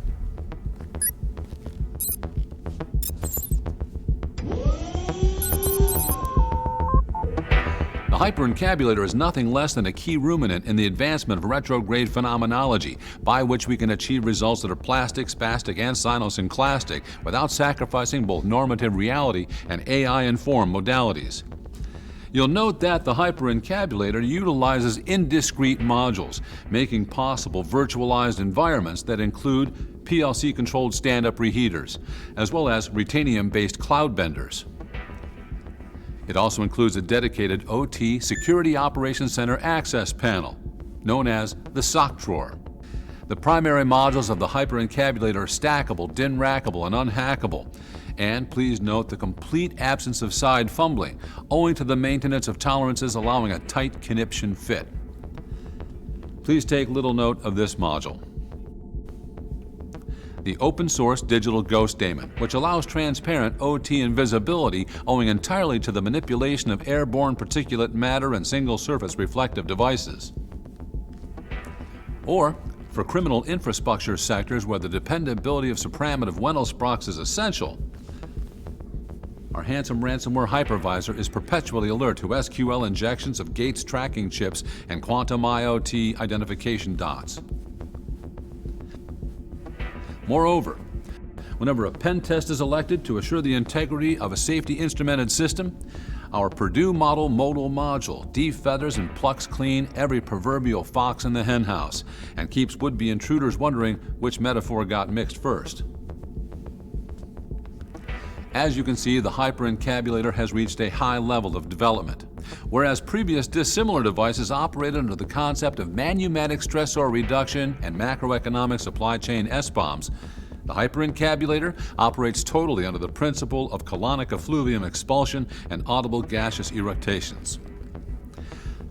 E: The hyper-encabulator is nothing less than a key ruminant in the advancement of retrograde phenomenology, by which we can achieve results that are plastic, spastic, and cynosynclastic without sacrificing both normative reality and AI-informed modalities. You'll note that the hyper-encabulator utilizes indiscrete modules, making possible virtualized environments that include PLC-controlled stand-up reheaters, as well as Ruthenium-based cloud benders. It also includes a dedicated OT Security Operations Center access panel, known as the SOC drawer. The primary modules of the hyper-encabulator are stackable, DIN-rackable, and unhackable. And please note the complete absence of side fumbling, owing to the maintenance of tolerances allowing a tight conniption fit. Please take little note of this module. The open-source digital ghost daemon, which allows transparent OT invisibility owing entirely to the manipulation of airborne particulate matter and single-surface reflective devices. Or, for criminal infrastructure sectors where the dependability of supramotive Wendelsprecks is essential, our handsome ransomware hypervisor is perpetually alert to SQL injections of Gates tracking chips and quantum IoT identification dots. Moreover, whenever a pen test is elected to assure the integrity of a safety instrumented system, our Purdue model modal module defeathers and plucks clean every proverbial fox in the henhouse and keeps would-be intruders wondering which metaphor got mixed first. As you can see, the hyper-encabulator has reached a high level of development. Whereas previous dissimilar devices operated under the concept of manumatic stressor reduction and macroeconomic supply chain SBOMs, the hyper-encabulator operates totally under the principle of colonic effluvium expulsion and audible gaseous eructations.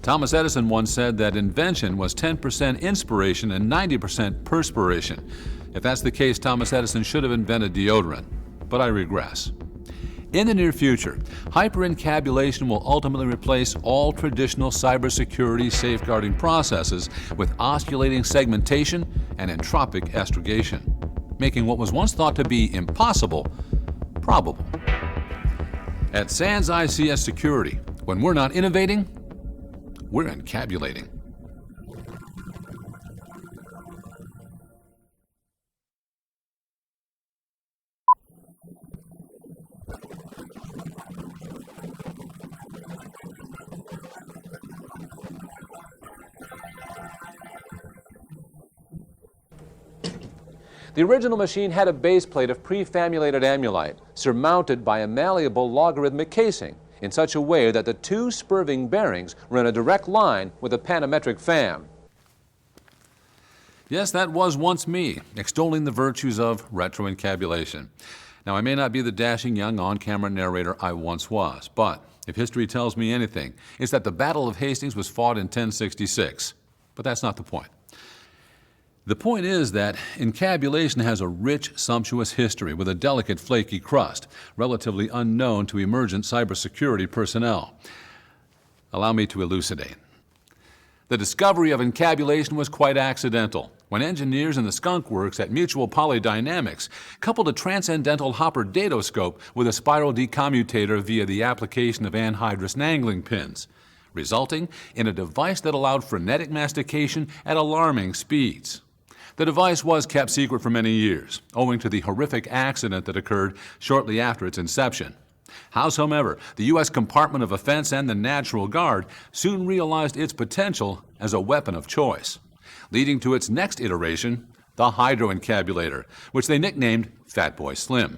E: Thomas Edison once said that invention was 10% inspiration and 90% perspiration. If that's the case, Thomas Edison should have invented deodorant. But I regress. In the near future, hyperencabulation will ultimately replace all traditional cybersecurity safeguarding processes with osculating segmentation and entropic astrogation, making what was once thought to be impossible probable. At SANS ICS Security, when we're not innovating, we're encabulating.
D: The original machine had a base plate of prefamulated amulite, surmounted by a malleable logarithmic casing, in such a way that the two spurving bearings were in a direct line with a panametric fam.
E: Yes, that was once me, extolling the virtues of retroencabulation. Now, I may not be the dashing young on-camera narrator I once was, but if history tells me anything, it's that the Battle of Hastings was fought in 1066. But that's not the point. The point is that encabulation has a rich, sumptuous history with a delicate, flaky crust, relatively unknown to emergent cybersecurity personnel. Allow me to elucidate. The discovery of encabulation was quite accidental when engineers in the skunk works at Mutual Polydynamics coupled a transcendental Hopper datoscope with a spiral decommutator via the application of anhydrous angling pins, resulting in a device that allowed frenetic mastication at alarming speeds. The device was kept secret for many years, owing to the horrific accident that occurred shortly after its inception. Howsoever, the U.S. Department of Defense and the National Guard soon realized its potential as a weapon of choice, leading to its next iteration, the hydroencabulator, which they nicknamed Fat Boy Slim.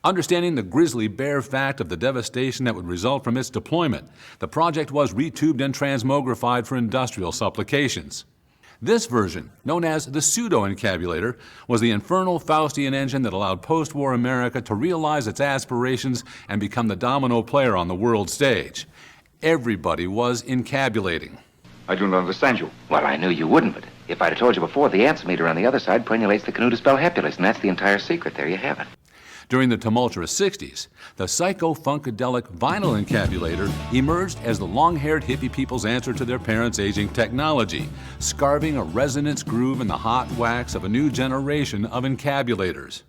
E: Understanding the grisly bare fact of the devastation that would result from its deployment, the project was retubed and transmogrified for industrial supplications. This version, known as the pseudo-encabulator, was the infernal Faustian engine that allowed post-war America to realize its aspirations and become the domino player on the world stage. Everybody was encabulating.
G: I do not understand you. Well, I knew you wouldn't, but if I'd have told you before, the answer meter on the other side prenulates the canoe to spell Hepulus, and that's the entire secret. There you have it.
E: During the tumultuous 60s, the psycho-funkadelic vinyl encabulator emerged as the long-haired hippie people's answer to their parents' aging technology, scarving a resonance groove in the hot wax of a new generation of encabulators.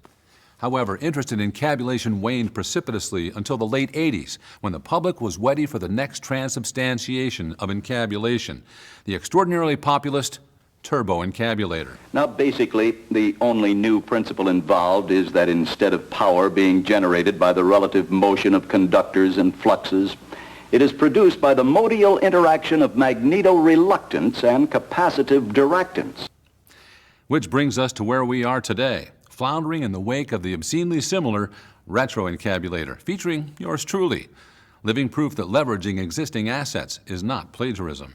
E: However, interest in encabulation waned precipitously until the late 80s, when the public was ready for the next transubstantiation of encabulation, the extraordinarily populist turbo-encabulator.
F: Now, basically, the only new principle involved is that instead of power being generated by the relative motion of conductors and fluxes, it is produced by the modial interaction of magneto-reluctance and capacitive directance.
E: Which brings us to where we are today, floundering in the wake of the obscenely similar retroencabulator, featuring yours truly, living proof that leveraging existing assets is not plagiarism.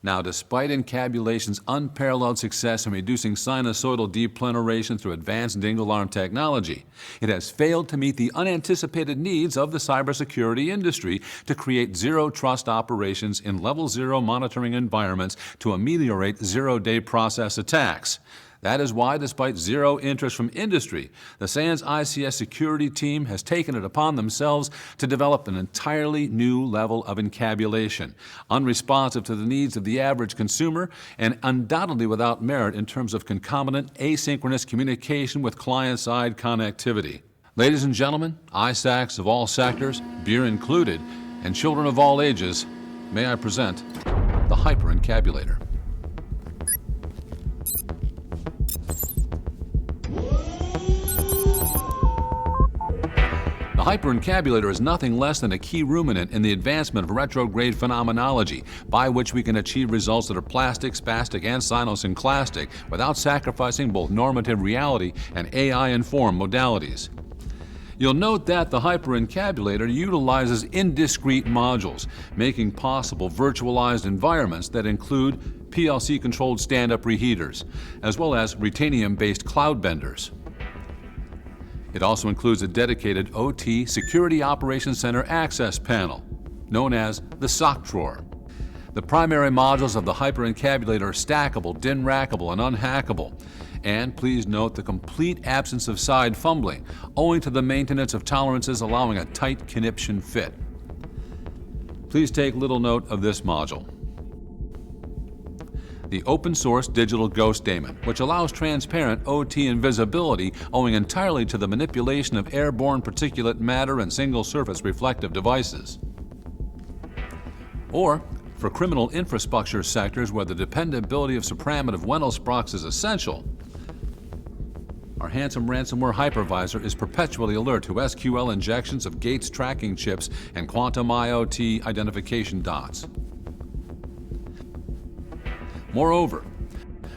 E: Now, despite encabulation's unparalleled success in reducing sinusoidal depleneration through advanced dingle arm technology, it has failed to meet the unanticipated needs of the cybersecurity industry to create zero-trust operations in level zero monitoring environments to ameliorate zero-day process attacks. That is why, despite zero interest from industry, the SANS ICS security team has taken it upon themselves to develop an entirely new level of encabulation, unresponsive to the needs of the average consumer and undoubtedly without merit in terms of concomitant asynchronous communication with client-side connectivity. Ladies and gentlemen, ISACs of all sectors, beer included, and children of all ages, may I present the hyperencabulator. The hyperencabulator is nothing less than a key ruminant in the advancement of retrograde phenomenology, by which we can achieve results that are plastic, spastic, and cynosynclastic without sacrificing both normative reality and AI-informed modalities. You'll note that the hyperencabulator utilizes indiscrete modules, making possible virtualized environments that include PLC-controlled stand-up reheaters, as well as Retanium-based cloud benders. It also includes a dedicated OT Security Operations Center access panel, known as the sock drawer. The primary modules of the hyperencabulator are stackable, DIN-rackable, and unhackable, And please note the complete absence of side fumbling, owing to the maintenance of tolerances allowing a tight conniption fit. Please take little note of this module. The open-source digital ghost daemon, which allows transparent OT invisibility owing entirely to the manipulation of airborne particulate matter and single-surface reflective devices. Or, for criminal infrastructure sectors where the dependability of supramotive Wendelsprox is essential, our handsome ransomware hypervisor is perpetually alert to SQL injections of Gates tracking chips and quantum IoT identification dots. Moreover,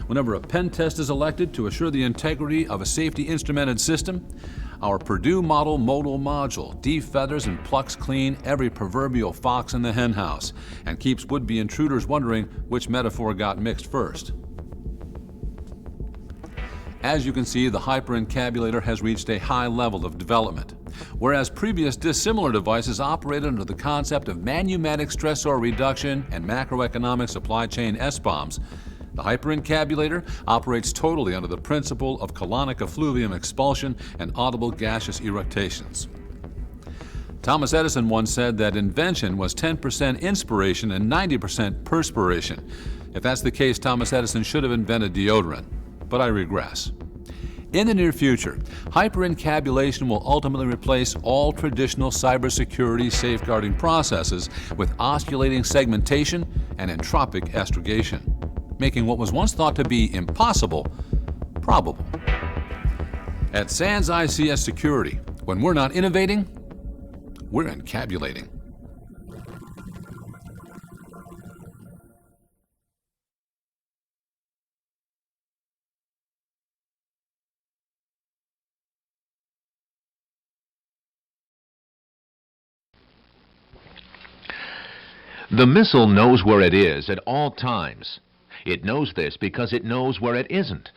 E: whenever a pen test is elected to assure the integrity of a safety instrumented system, our Purdue model modal module defeathers and plucks clean every proverbial fox in the henhouse and keeps would-be intruders wondering which metaphor got mixed first. As you can see, the hyperencabulator has reached a high level of development. Whereas previous dissimilar devices operated under the concept of manumatic stressor reduction and macroeconomic supply chain SBOMs, the hyperencabulator operates totally under the principle of colonic effluvium expulsion and audible gaseous eructations. Thomas Edison once said that invention was 10% inspiration and 90% perspiration. If that's the case, Thomas Edison should have invented deodorant. But I regress. In the near future, hyperencabulation will ultimately replace all traditional cybersecurity safeguarding processes with osculating segmentation and entropic astrogation, making what was once thought to be impossible, probable. At SANS ICS Security, when we're not innovating, we're encabulating.
H: The missile knows where it is at all times. It knows this because it knows where it isn't.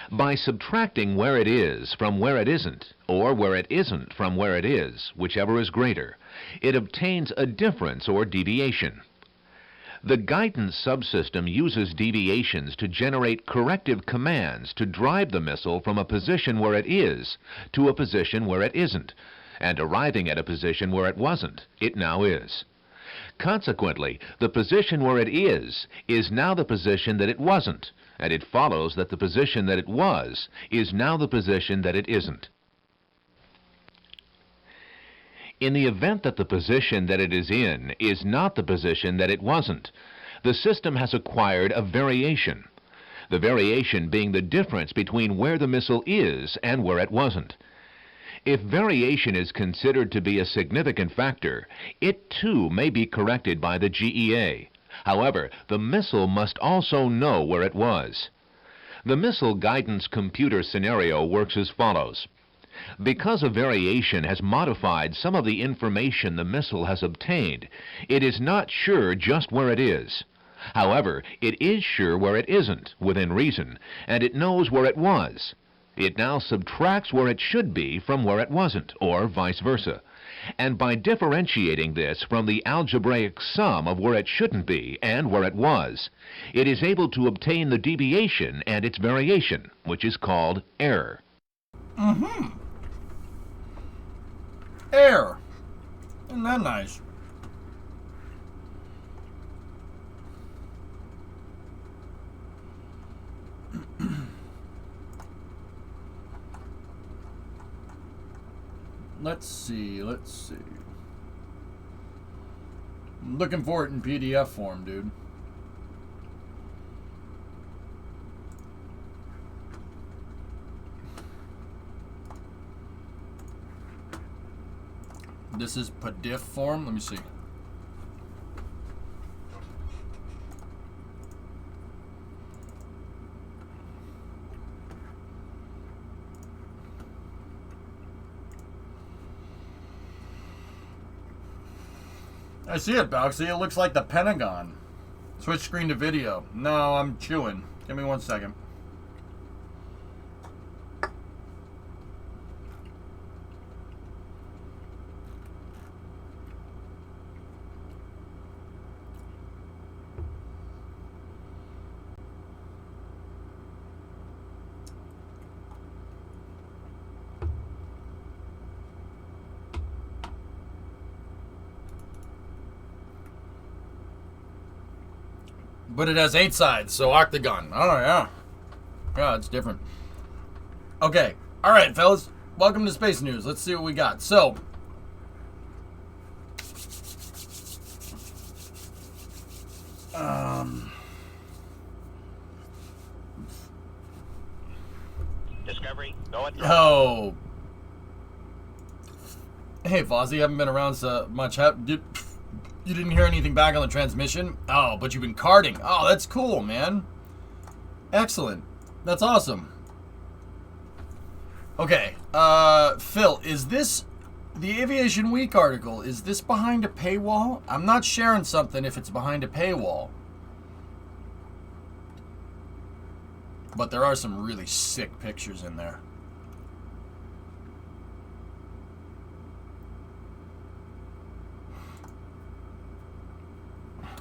H: By subtracting where it is from where it isn't, or where it isn't from where it is, whichever is greater, it obtains a difference or deviation. The guidance subsystem uses deviations to generate corrective commands to drive the missile from a position where it is to a position where it isn't, and arriving at a position where it wasn't, it now is. Consequently, the position where it is now the position that it wasn't, and it follows that the position that it was is now the position that it isn't. In the event that the position that it is not the position that it wasn't, the system has acquired a variation. The variation being the difference between where the missile is and where it wasn't. If variation is considered to be a significant factor, it too may be corrected by the GEA. However, the missile must also know where it was. The missile guidance computer scenario works as follows. Because a variation has modified some of the information the missile has obtained, it is not sure just where it is. However, it is sure where it isn't, within reason, and it knows where it was. It now subtracts where it should be from where it wasn't, or vice versa. And by differentiating this from the algebraic sum of where it shouldn't be and where it was, it is able to obtain the deviation and its variation, which is called error.
A: Error. Isn't that nice? Let's see. I'm looking for it in PDF form, dude. This is PDF form. Let me see. I see it, Boxy. It looks like the Pentagon. Switch screen to video. No, I'm chewing. Give me 1 second. But it has 8 sides, so octagon. Oh, yeah. Yeah, it's different. Okay. All right, fellas. Welcome to Space News. Let's see what we got. So,
C: Discovery, go at
A: oh. Hey, Fozzie, haven't been around so much. You didn't hear anything back on the transmission? Oh, but you've been karting. Oh, that's cool, man. Excellent. That's awesome. Okay, Phil, is this the Aviation Week article? Is this behind a paywall? I'm not sharing something if it's behind a paywall. But there are some really sick pictures in there.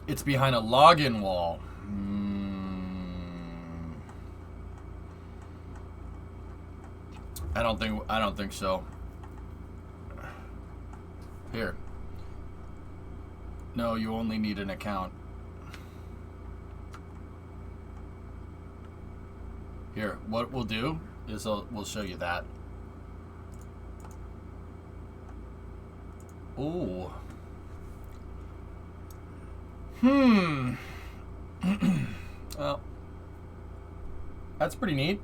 A: It's behind a login wall. I don't think so. Here. No, you only need an account. Here, what we'll do is we'll show you that. Ooh. Well, that's pretty neat.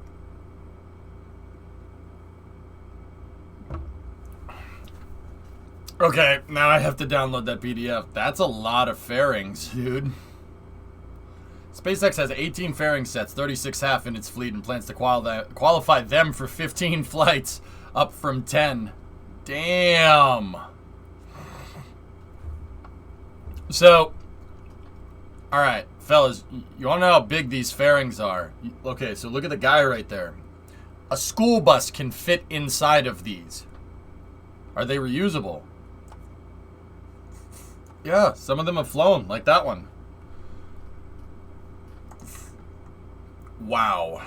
A: Okay, now I have to download that PDF. That's a lot of fairings, dude. SpaceX has 18 fairing sets, 36 half in its fleet, and plans to qualify them for 15 flights, up from 10. Damn. So, alright, fellas, you want to know how big these fairings are? Okay, so look at the guy right there. A school bus can fit inside of these. Are they reusable? Yeah, some of them have flown, like that one. Wow.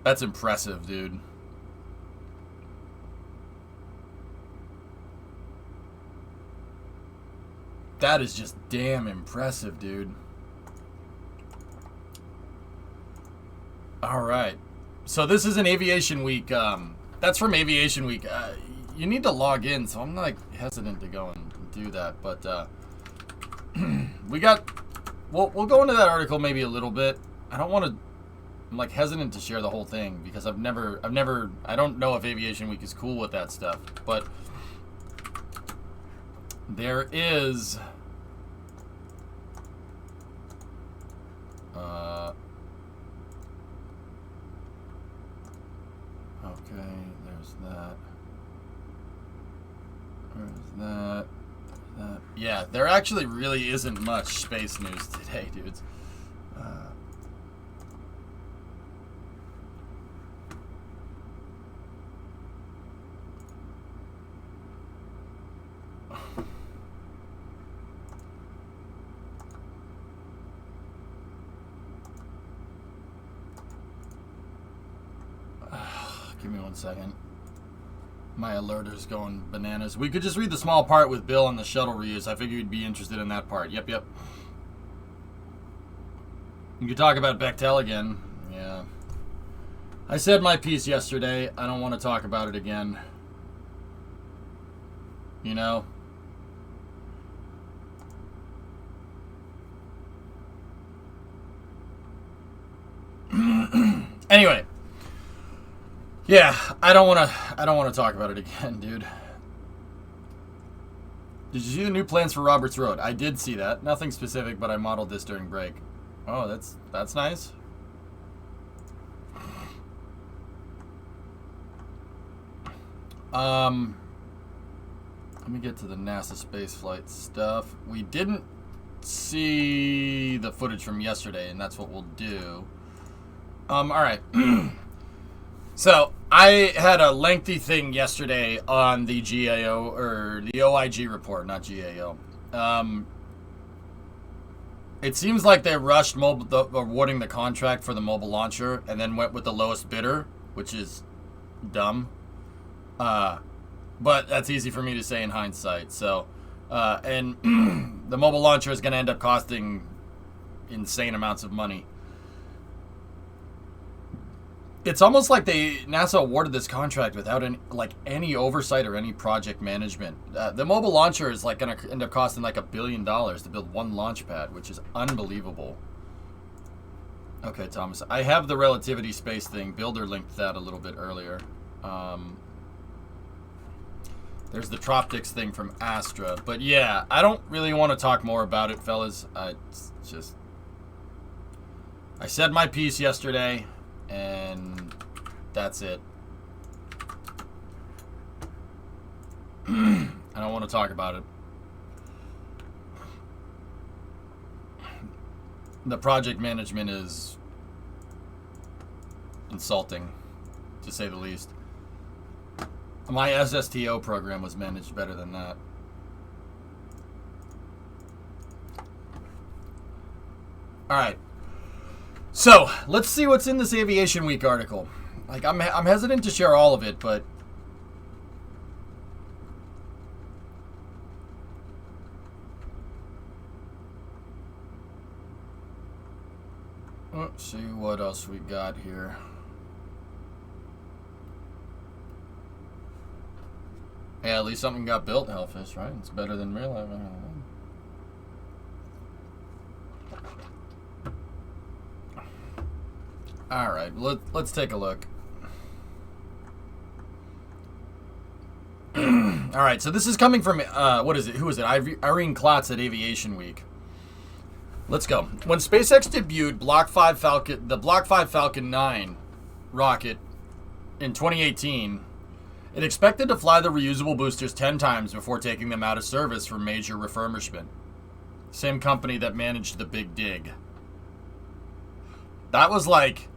A: That's impressive, dude. That is just damn impressive, dude. Alright. So this is an Aviation Week. That's from Aviation Week. You need to log in, so I'm like hesitant to go and do that. But we got... We'll go into that article maybe a little bit. I don't want to... I'm like hesitant to share the whole thing because I don't know if Aviation Week is cool with that stuff. But there is... okay, there's that. There's that. Yeah, there actually really isn't much space news today, dudes. Give me 1 second. My alerter's going bananas. We could just read the small part with Bill on the shuttle reuse. I figured you'd be interested in that part. Yep. You could talk about Bechtel again. Yeah. I said my piece yesterday. I don't want to talk about it again. You know? Anyway. Yeah, I don't want to talk about it again, dude. Did you see the new plans for Roberts Road? I did see that. Nothing specific, but I modeled this during break. Oh, that's nice. Let me get to the NASA spaceflight stuff. We didn't see the footage from yesterday, and that's what we'll do. All right. So, I had a lengthy thing yesterday on the GAO, or the OIG report, not GAO. It seems like they rushed awarding the contract for the mobile launcher and then went with the lowest bidder, which is dumb. But that's easy for me to say in hindsight. So, and the mobile launcher is going to end up costing insane amounts of money. It's almost like NASA awarded this contract without any oversight or any project management. The mobile launcher is like going to end up costing like $1 billion to build one launch pad, which is unbelievable. Okay, Thomas, I have the relativity space thing. Builder linked that a little bit earlier. There's the Troptics thing from Astra. But yeah, I don't really want to talk more about it, fellas. I said my piece yesterday, and that's it. I don't want to talk about it. The project management is insulting, to say the least. My SSTO program was managed better than that. Alright. So, let's see what's in this Aviation Week article. Like, I'm hesitant to share all of it, but... let's see what else we got here. Yeah, at least something got built, Hellfish, right? It's better than real life. Alright, let's take a look. Alright, so this is coming from, what is it? Who is it? Irene Klotz at Aviation Week. Let's go. When SpaceX debuted the Block 5 Falcon 9 rocket in 2018, it expected to fly the reusable boosters 10 times before taking them out of service for major refurbishment. Same company that managed the Big Dig. That was like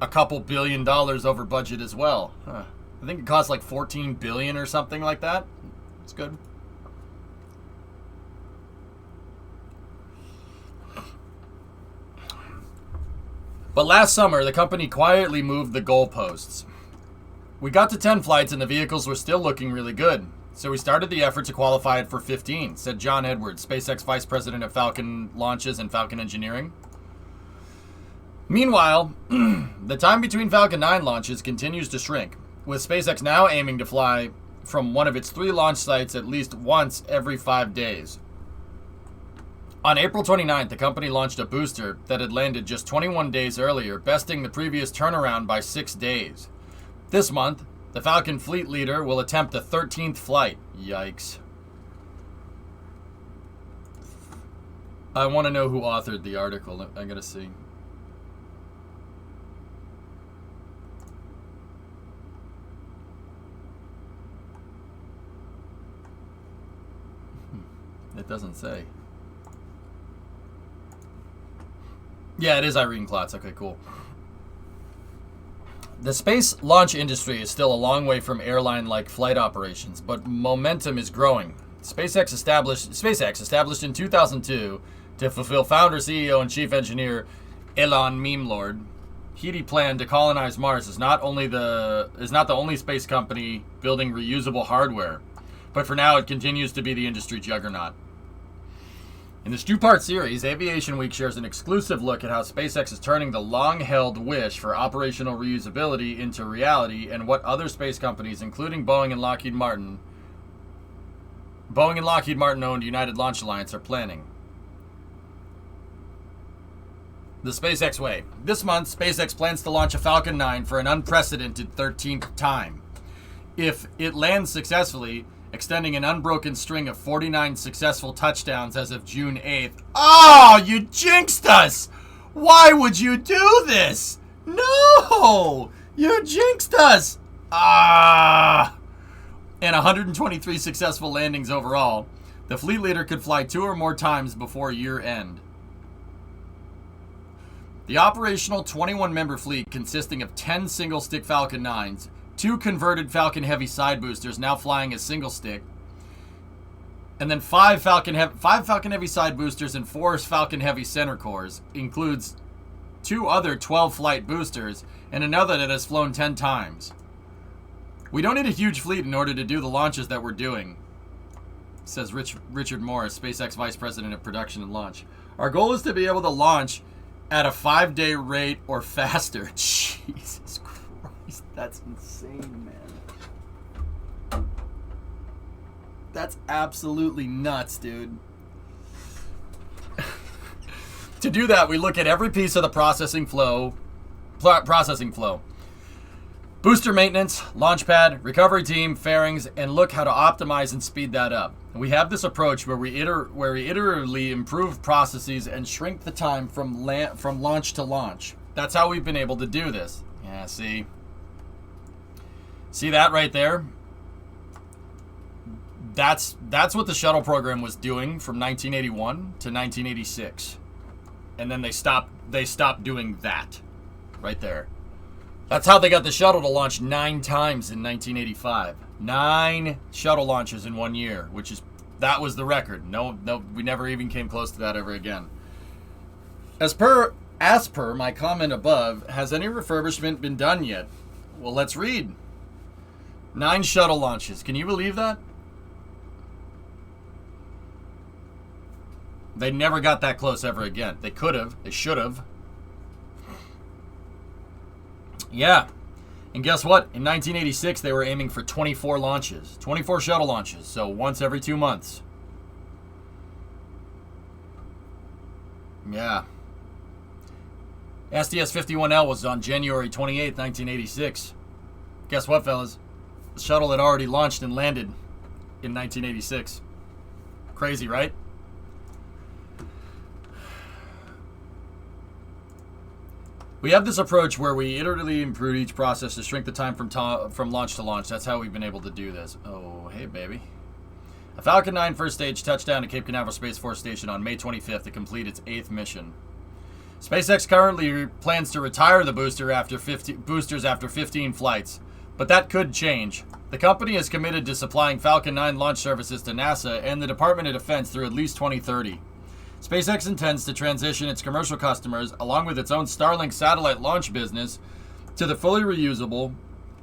A: a couple $1 billion over budget as well. Huh. I think it cost like $14 billion or something like that. It's good. But last summer, the company quietly moved the goalposts. We got to 10 flights and the vehicles were still looking really good. So we started the effort to qualify it for 15, said John Edwards, SpaceX Vice President of Falcon Launches and Falcon Engineering. Meanwhile, the time between Falcon 9 launches continues to shrink, with SpaceX now aiming to fly from one of its 3 launch sites at least once every 5 days. On April 29th, the company launched a booster that had landed just 21 days earlier, besting the previous turnaround by 6 days. This month, the Falcon fleet leader will attempt a 13th flight. Yikes. I want to know who authored the article. I gotta see. It doesn't say. Yeah, it is Irene Klotz. Okay, cool. The space launch industry is still a long way from airline-like flight operations, but momentum is growing. SpaceX established in 2002 to fulfill founder, CEO, and chief engineer Elon Memelord. Heady plan to colonize Mars is not the only space company building reusable hardware, but for now it continues to be the industry juggernaut. In this 2-part series, Aviation Week shares an exclusive look at how SpaceX is turning the long-held wish for operational reusability into reality and what other space companies, including Boeing and Lockheed Martin owned United Launch Alliance, are planning. The SpaceX way. This month, SpaceX plans to launch a Falcon 9 for an unprecedented 13th time. If it lands successfully, extending an unbroken string of 49 successful touchdowns as of June 8th. Oh, you jinxed us! Why would you do this? No! You jinxed us! And 123 successful landings overall. The fleet leader could fly 2 or more times before year end. The operational 21-member fleet, consisting of 10 single-stick Falcon 9s, 2 converted Falcon Heavy side boosters now flying as single stick, and then 5 Falcon Heavy side boosters and 4 Falcon Heavy center cores, includes 2 other 12-flight boosters and another that has flown 10 times. We don't need a huge fleet in order to do the launches that we're doing, says Richard Morris, SpaceX Vice President of Production and Launch. Our goal is to be able to launch at a 5-day rate or faster. Jesus Christ, that's insane, man. That's absolutely nuts, dude. To do that, we look at every piece of the processing flow. Booster maintenance, launch pad, recovery team, fairings, and look how to optimize and speed that up. We have this approach where we iteratively improve processes and shrink the time from launch to launch. That's how we've been able to do this. Yeah, see? See that right there? That's what the shuttle program was doing from 1981 to 1986. And then they stopped doing that right there. That's how they got the shuttle to launch 9 times in 1985. 9 shuttle launches in 1 year, that was the record. No, we never even came close to that ever again. As per my comment above, has any refurbishment been done yet? Well, let's read. 9 shuttle launches. Can you believe that? They never got that close ever again. They could have. They should have. Yeah. And guess what? In 1986, they were aiming for 24 launches. 24 shuttle launches. So once every 2 months. Yeah. STS-51L was on January 28, 1986. Guess what, fellas? The shuttle had already launched and landed in 1986. Crazy, right? We have this approach where we iteratively improve each process to shrink the time from launch to launch. That's how we've been able to do this. Oh, hey, baby. A Falcon 9 first stage touchdown to Cape Canaveral Space Force Station on May 25th to complete its 8th mission. SpaceX currently plans to retire the boosters after 15 flights, but that could change. The company is committed to supplying Falcon 9 launch services to NASA and the Department of Defense through at least 2030. SpaceX intends to transition its commercial customers, along with its own Starlink satellite launch business, to the fully reusable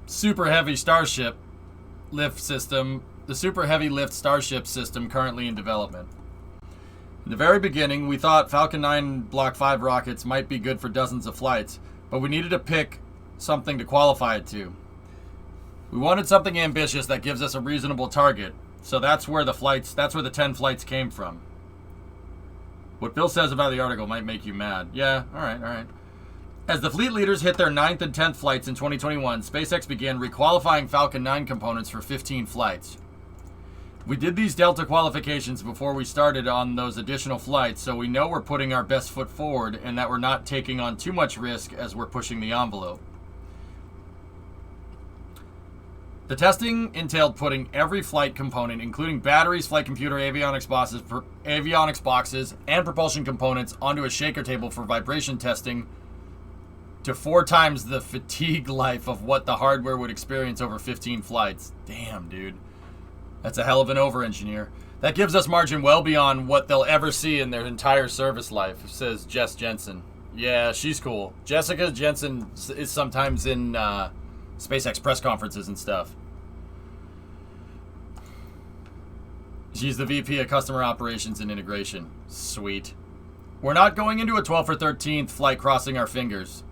A: Super Heavy Starship lift system, the Super Heavy Lift Starship system currently in development. In the very beginning, we thought Falcon 9 Block 5 rockets might be good for dozens of flights, but we needed to pick something to qualify it to. We wanted something ambitious that gives us a reasonable target, so that's where the 10 flights came from. What Bill says about the article might make you mad. Yeah, alright. As the fleet leaders hit their 9th and 10th flights in 2021, SpaceX began requalifying Falcon 9 components for 15 flights. We did these Delta qualifications before we started on those additional flights, so we know we're putting our best foot forward and that we're not taking on too much risk as we're pushing the envelope. The testing entailed putting every flight component, including batteries, flight computer, avionics boxes, and propulsion components, onto a shaker table for vibration testing to 4 times the fatigue life of what the hardware would experience over 15 flights. Damn, dude. That's a hell of an over-engineer. That gives us margin well beyond what they'll ever see in their entire service life, says Jess Jensen. Yeah, she's cool. Jessica Jensen is sometimes in SpaceX press conferences and stuff. She's the VP of Customer Operations and Integration. Sweet. We're not going into a 12th or 13th flight crossing our fingers.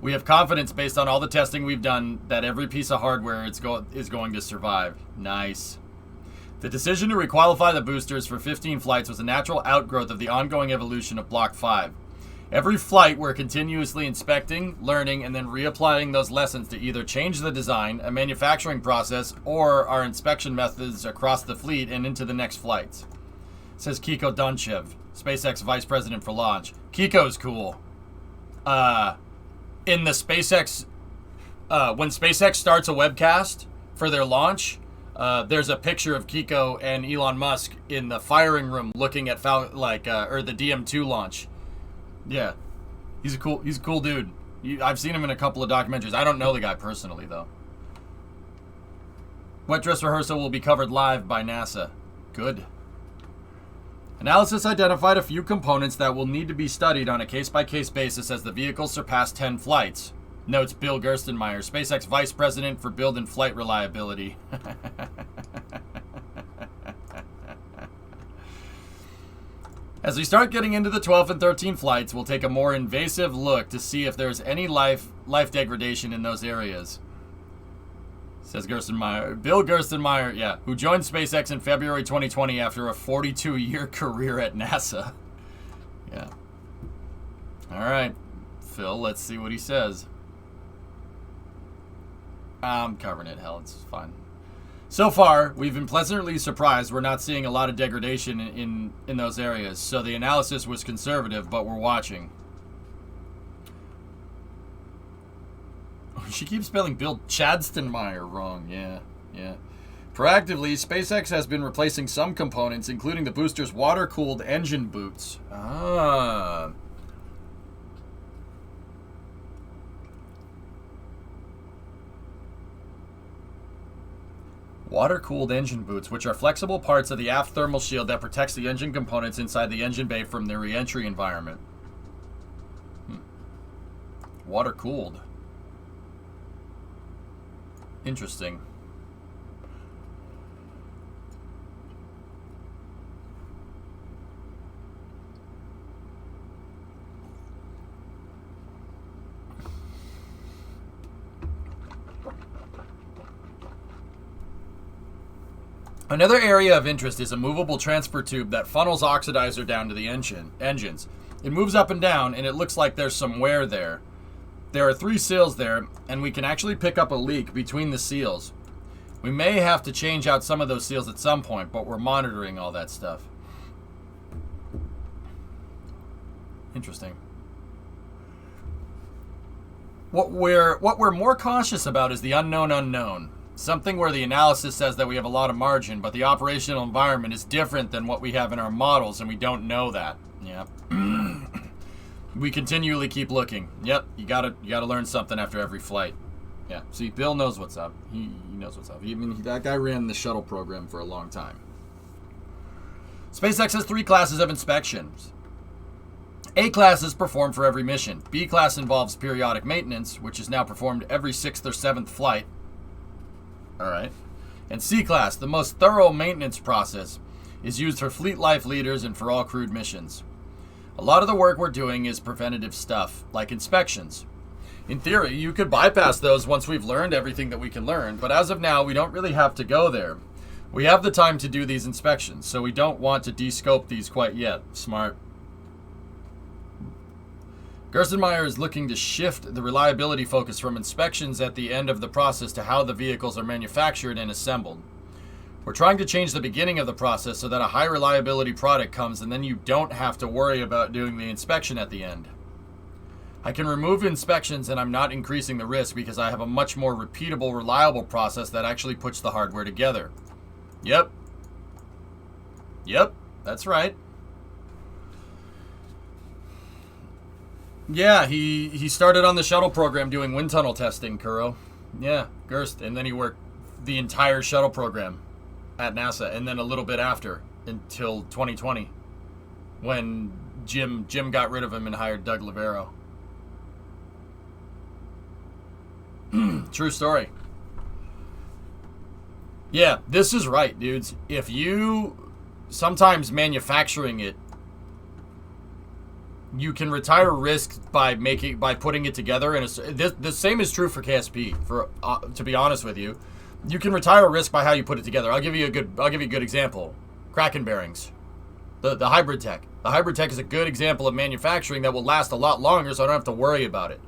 A: We have confidence based on all the testing we've done that every piece of hardware is going to survive. Nice. The decision to requalify the boosters for 15 flights was a natural outgrowth of the ongoing evolution of Block 5. Every flight, we're continuously inspecting, learning, and then reapplying those lessons to either change the design, a manufacturing process, or our inspection methods across the fleet and into the next flights. Says Kiko Donchev, SpaceX Vice President for Launch. Kiko's cool. In the SpaceX, when SpaceX starts a webcast for their launch, there's a picture of Kiko and Elon Musk in the firing room looking at the DM2 launch. Yeah, he's a cool dude. I've seen him in a couple of documentaries. I don't know the guy personally, though. Wet dress rehearsal will be covered live by NASA. Good. Analysis identified a few components that will need to be studied on a case-by-case basis as the vehicles surpass 10 flights, notes Bill Gerstenmaier, SpaceX Vice President for Build and Flight Reliability. As we start getting into the 12th and 13th flights, we'll take a more invasive look to see if there's any life degradation in those areas. Says Gerstenmaier. Bill Gerstenmaier, yeah, who joined SpaceX in February 2020 after a 42-year career at NASA. Yeah. All right, Phil, let's see what he says. I'm covering it, hell, it's fine. So far, we've been pleasantly surprised we're not seeing a lot of degradation in those areas, so the analysis was conservative, but we're watching. She keeps spelling Bill Chadstenmaier wrong. Yeah. Proactively, SpaceX has been replacing some components, including the booster's water-cooled engine boots. Ah. Water-cooled engine boots, which are flexible parts of the aft thermal shield that protects the engine components inside the engine bay from the re-entry environment. Water-cooled. Interesting. Another area of interest is a movable transfer tube that funnels oxidizer down to the engines. It moves up and down, and it looks like there's some wear there. There are 3 seals there, and we can actually pick up a leak between the seals. We may have to change out some of those seals at some point, but we're monitoring all that stuff. Interesting. What we're more cautious about is the unknown unknown. Something where the analysis says that we have a lot of margin, but the operational environment is different than what we have in our models, and we don't know that. Yeah. We continually keep looking. Yep, you gotta learn something after every flight. Yeah. See, Bill knows what's up. He knows what's up. That guy ran the shuttle program for a long time. SpaceX has 3 classes of inspections. A class is performed for every mission. B class involves periodic maintenance, which is now performed every 6th or 7th flight. All right. And C class, the most thorough maintenance process, is used for fleet life leaders and for all crewed missions. A lot of the work we're doing is preventative stuff, like inspections. In theory, you could bypass those once we've learned everything that we can learn, but as of now, we don't really have to go there. We have the time to do these inspections, so we don't want to de-scope these quite yet. Smart. Gerstenmaier is looking to shift the reliability focus from inspections at the end of the process to how the vehicles are manufactured and assembled. We're trying to change the beginning of the process so that a high reliability product comes and then you don't have to worry about doing the inspection at the end. I can remove inspections and I'm not increasing the risk because I have a much more repeatable, reliable process that actually puts the hardware together. Yep, that's right. Yeah, he started on the shuttle program doing wind tunnel testing, Kuro. Yeah, Gerst. And then he worked the entire shuttle program at NASA, and then a little bit after, until 2020, when Jim got rid of him and hired Doug Lavero. True story. Yeah, this is right, dudes. If you sometimes manufacturing it, you can retire risk by putting it together. And the same is true for KSP. To be honest with you, you can retire risk by how you put it together. I'll give you a good example. Kraken bearings, the hybrid tech. The hybrid tech is a good example of manufacturing that will last a lot longer, so I don't have to worry about it.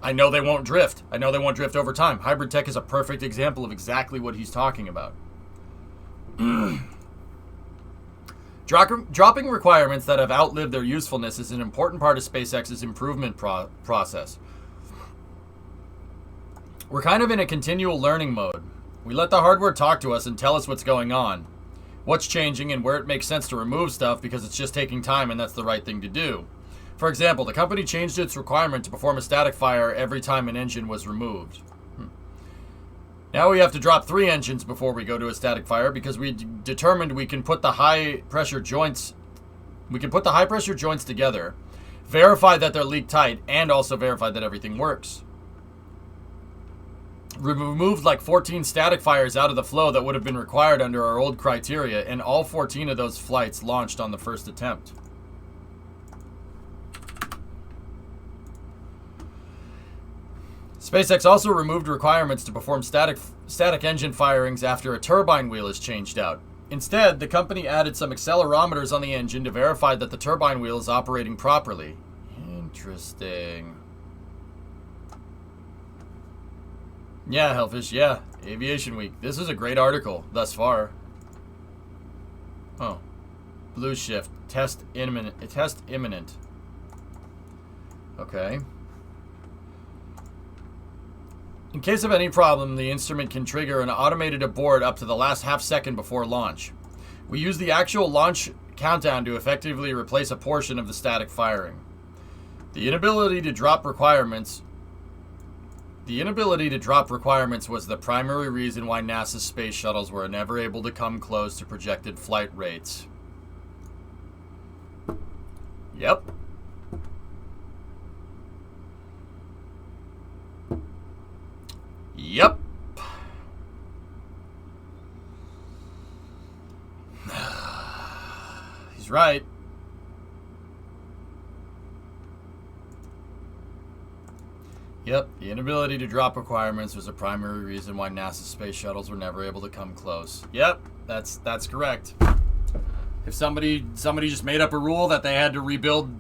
A: I know they won't drift. I know they won't drift over time. Hybrid tech is a perfect example of exactly what he's talking about. Dropping requirements that have outlived their usefulness is an important part of SpaceX's improvement process. We're kind of in a continual learning mode. We let the hardware talk to us and tell us what's going on, what's changing, and where it makes sense to remove stuff because it's just taking time and that's the right thing to do. For example, the company changed its requirement to perform a static fire every time an engine was removed. Now we have to drop 3 engines before we go to a static fire because we determined we can put the high pressure joints together, verify that they're leak tight, and also verify that everything works. removed like 14 static fires out of the flow that would have been required under our old criteria, and all 14 of those flights launched on the first attempt. SpaceX also removed requirements to perform static engine firings after a turbine wheel is changed out. Instead, the company added some accelerometers on the engine to verify that the turbine wheel is operating properly. Interesting. Yeah, Hellfish, yeah. Aviation Week. This is a great article thus far. Oh. Blue shift. Test imminent. Test imminent. Okay. In case of any problem, the instrument can trigger an automated abort up to the last half second before launch. We use the actual launch countdown to effectively replace a portion of the static firing. The inability to drop requirements was the primary reason why NASA's space shuttles were never able to come close to projected flight rates. Yep. Yep. He's right. Yep, the inability to drop requirements was a primary reason why NASA's space shuttles were never able to come close. Yep, that's correct. If somebody just made up a rule that they had to rebuild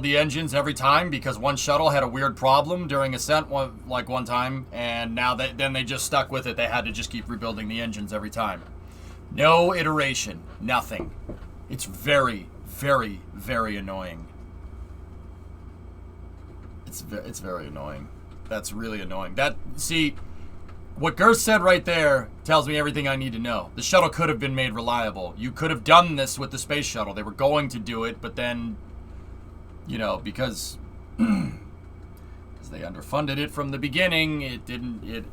A: the engines every time because one shuttle had a weird problem during ascent one time, and now then they just stuck with it. They had to just keep rebuilding the engines every time. No iteration, nothing. It's very, very, very annoying. It's very annoying. That's really annoying. See, what Gerst said right there tells me everything I need to know. The shuttle could have been made reliable. You could have done this with the space shuttle. They were going to do it, but then, you know, because they underfunded it from the beginning,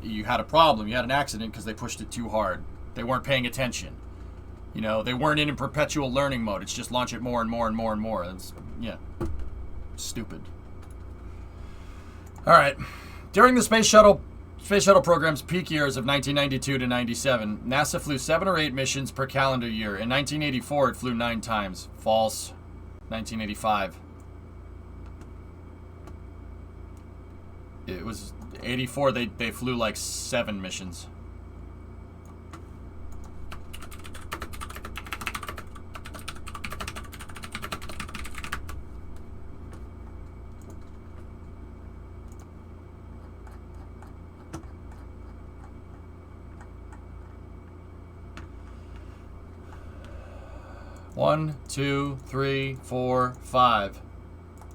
A: you had a problem. You had an accident because they pushed it too hard. They weren't paying attention. You know, they weren't in perpetual learning mode. It's just launch it more and more and more and more. It's, yeah, stupid. All right. During the space shuttle program's peak years of 1992 to 97, NASA flew 7 or 8 missions per calendar year. In 1984, it flew 9 times. False. 1985. It was 84. They flew like 7 missions. One, 2, 3, 4, 5.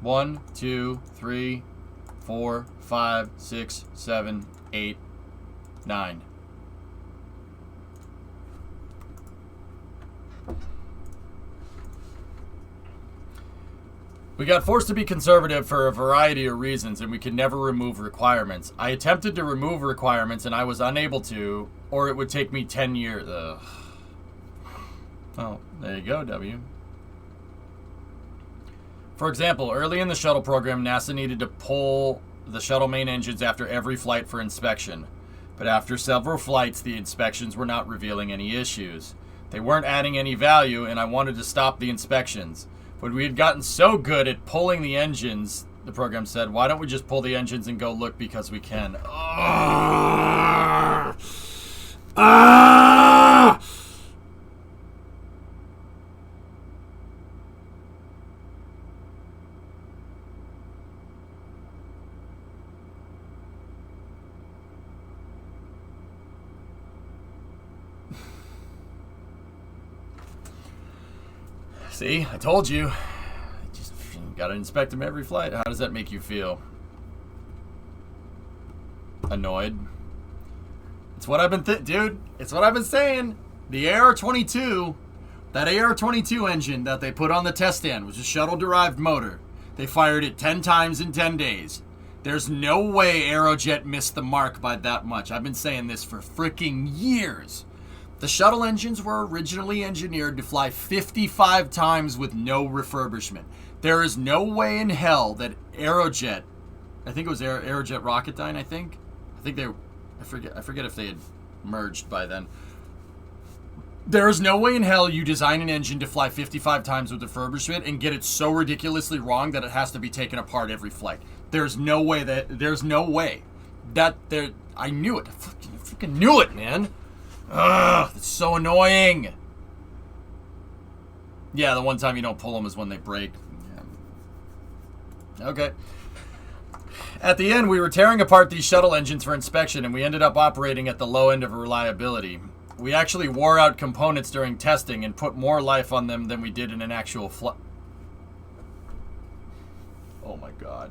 A: 1, 2, 3, 4, 5, 6, 7, 8, 9. We got forced to be conservative for a variety of reasons, and we could never remove requirements. I attempted to remove requirements, and I was unable to, or it would take me 10 years. Ugh. Oh, there you go, W. For example, early in the shuttle program, NASA needed to pull the shuttle main engines after every flight for inspection. But after several flights, the inspections were not revealing any issues. They weren't adding any value, and I wanted to stop the inspections. But we had gotten so good at pulling the engines, the program said, why don't we just pull the engines and go look because we can? See, I told you. You just gotta inspect them every flight. How does that make you feel? Annoyed? It's what I've been dude, it's what I've been saying. The AR-22, that AR-22 engine that they put on the test stand was a shuttle-derived motor. They fired it 10 times in 10 days. There's no way Aerojet missed the mark by that much. I've been saying this for freaking years. The shuttle engines were originally engineered to fly 55 times with no refurbishment. There is no way in hell that Aerojet, I think it was Aerojet Rocketdyne, I think I forget if they had merged by then. There is no way in hell you design an engine to fly 55 times with refurbishment and get it so ridiculously wrong that it has to be taken apart every flight. There's no way I knew it. I fucking knew it, man. Ugh, it's so annoying. Yeah, the one time you don't pull them is when they break. Yeah. Okay. At the end, we were tearing apart these shuttle engines for inspection, and we ended up operating at the low end of reliability. We actually wore out components during testing and put more life on them than we did in an actual flight. Oh my god.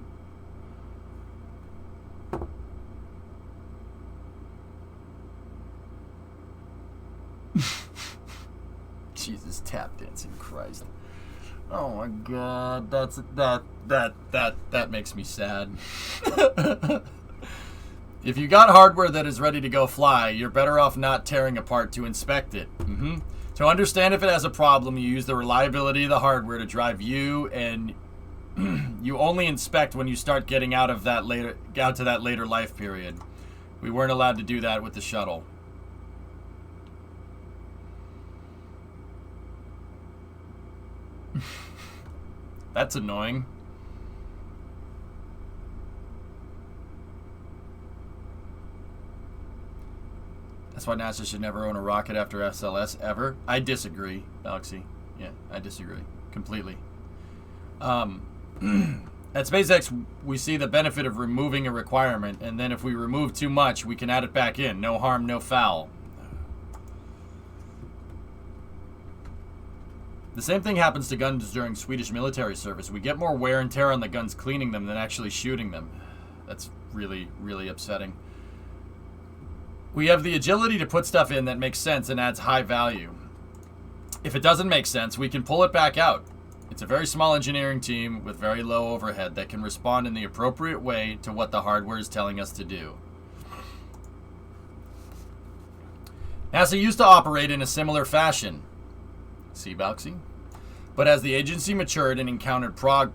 A: Jesus, tap dancing Christ. Oh my god, that makes me sad. If you got hardware that is ready to go fly, you're better off not tearing apart to inspect it. To understand if it has a problem, you use the reliability of the hardware to drive you, and you only inspect when you start getting out to that later life period. We weren't allowed to do that with the shuttle. That's annoying. That's why NASA should never own a rocket after SLS, ever. I disagree, Galaxy. Yeah, I disagree. Completely. At SpaceX, we see the benefit of removing a requirement, and then if we remove too much, we can add it back in. No harm, no foul. The same thing happens to guns during Swedish military service. We get more wear and tear on the guns cleaning them than actually shooting them. That's really, really upsetting. We have the agility to put stuff in that makes sense and adds high value. If it doesn't make sense, we can pull it back out. It's a very small engineering team with very low overhead that can respond in the appropriate way to what the hardware is telling us to do. NASA used to operate in a similar fashion. See, Bauxy? But as the agency matured and encountered problems,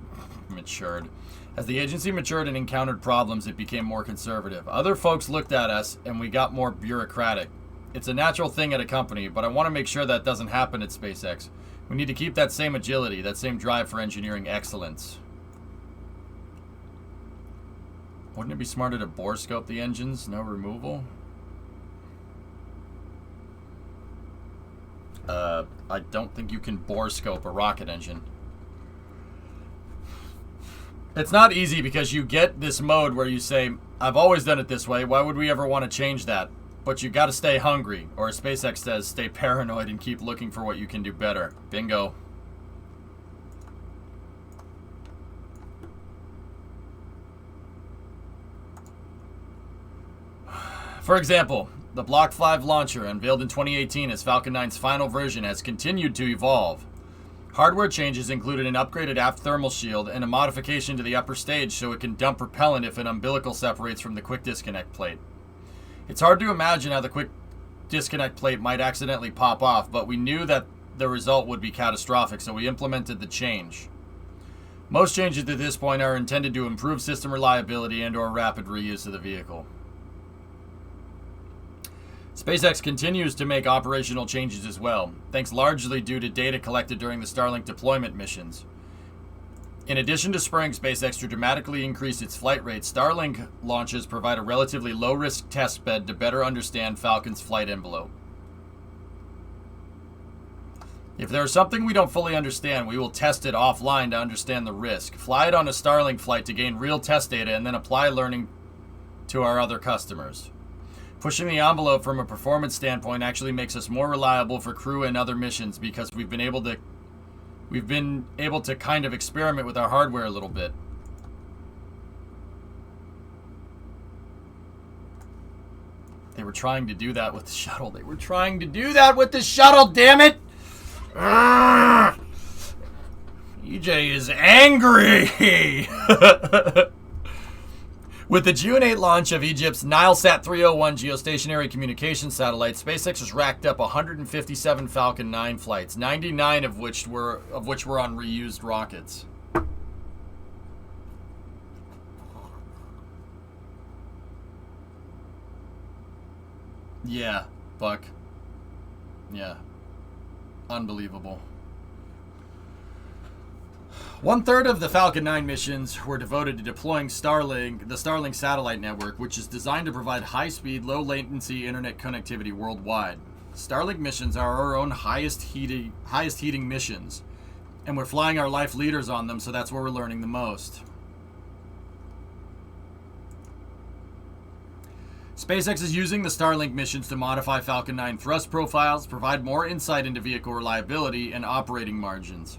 A: it became more conservative. Other folks looked at us, and we got more bureaucratic. It's a natural thing at a company, but I want to make sure that doesn't happen at SpaceX. We need to keep that same agility, that same drive for engineering excellence. Wouldn't it be smarter to bore scope the engines? No removal? I don't think you can bore scope a rocket engine. It's not easy because you get this mode where you say, I've always done it this way, why would we ever want to change that? But you gotta stay hungry, or as SpaceX says, stay paranoid and keep looking for what you can do better. Bingo. For example, the Block 5 launcher, unveiled in 2018 as Falcon 9's final version, has continued to evolve. Hardware changes included an upgraded aft thermal shield and a modification to the upper stage so it can dump propellant if an umbilical separates from the quick disconnect plate. It's hard to imagine how the quick disconnect plate might accidentally pop off, but we knew that the result would be catastrophic, so we implemented the change. Most changes at this point are intended to improve system reliability and/or rapid reuse of the vehicle. SpaceX continues to make operational changes as well, thanks largely due to data collected during the Starlink deployment missions. In addition to spurring SpaceX to dramatically increase its flight rate, Starlink launches provide a relatively low-risk test bed to better understand Falcon's flight envelope. If there is something we don't fully understand, we will test it offline to understand the risk, fly it on a Starlink flight to gain real test data, and then apply learning to our other customers. Pushing the envelope from a performance standpoint actually makes us more reliable for crew and other missions because we've been able to kind of experiment with our hardware a little bit. They were trying to do that with the shuttle. Damn it! EJ is angry! With the June 8 launch of Egypt's Nilesat 301 geostationary communications satellite, SpaceX has racked up 157 Falcon 9 flights, 99 of which were on reused rockets. Yeah, Buck. Yeah. Unbelievable. 1/3 of the Falcon 9 missions were devoted to deploying the Starlink satellite network, which is designed to provide high-speed, low-latency internet connectivity worldwide. Starlink missions are our own highest heating missions, and we're flying our life leaders on them, so that's where we're learning the most. SpaceX is using the Starlink missions to modify Falcon 9 thrust profiles, provide more insight into vehicle reliability and operating margins.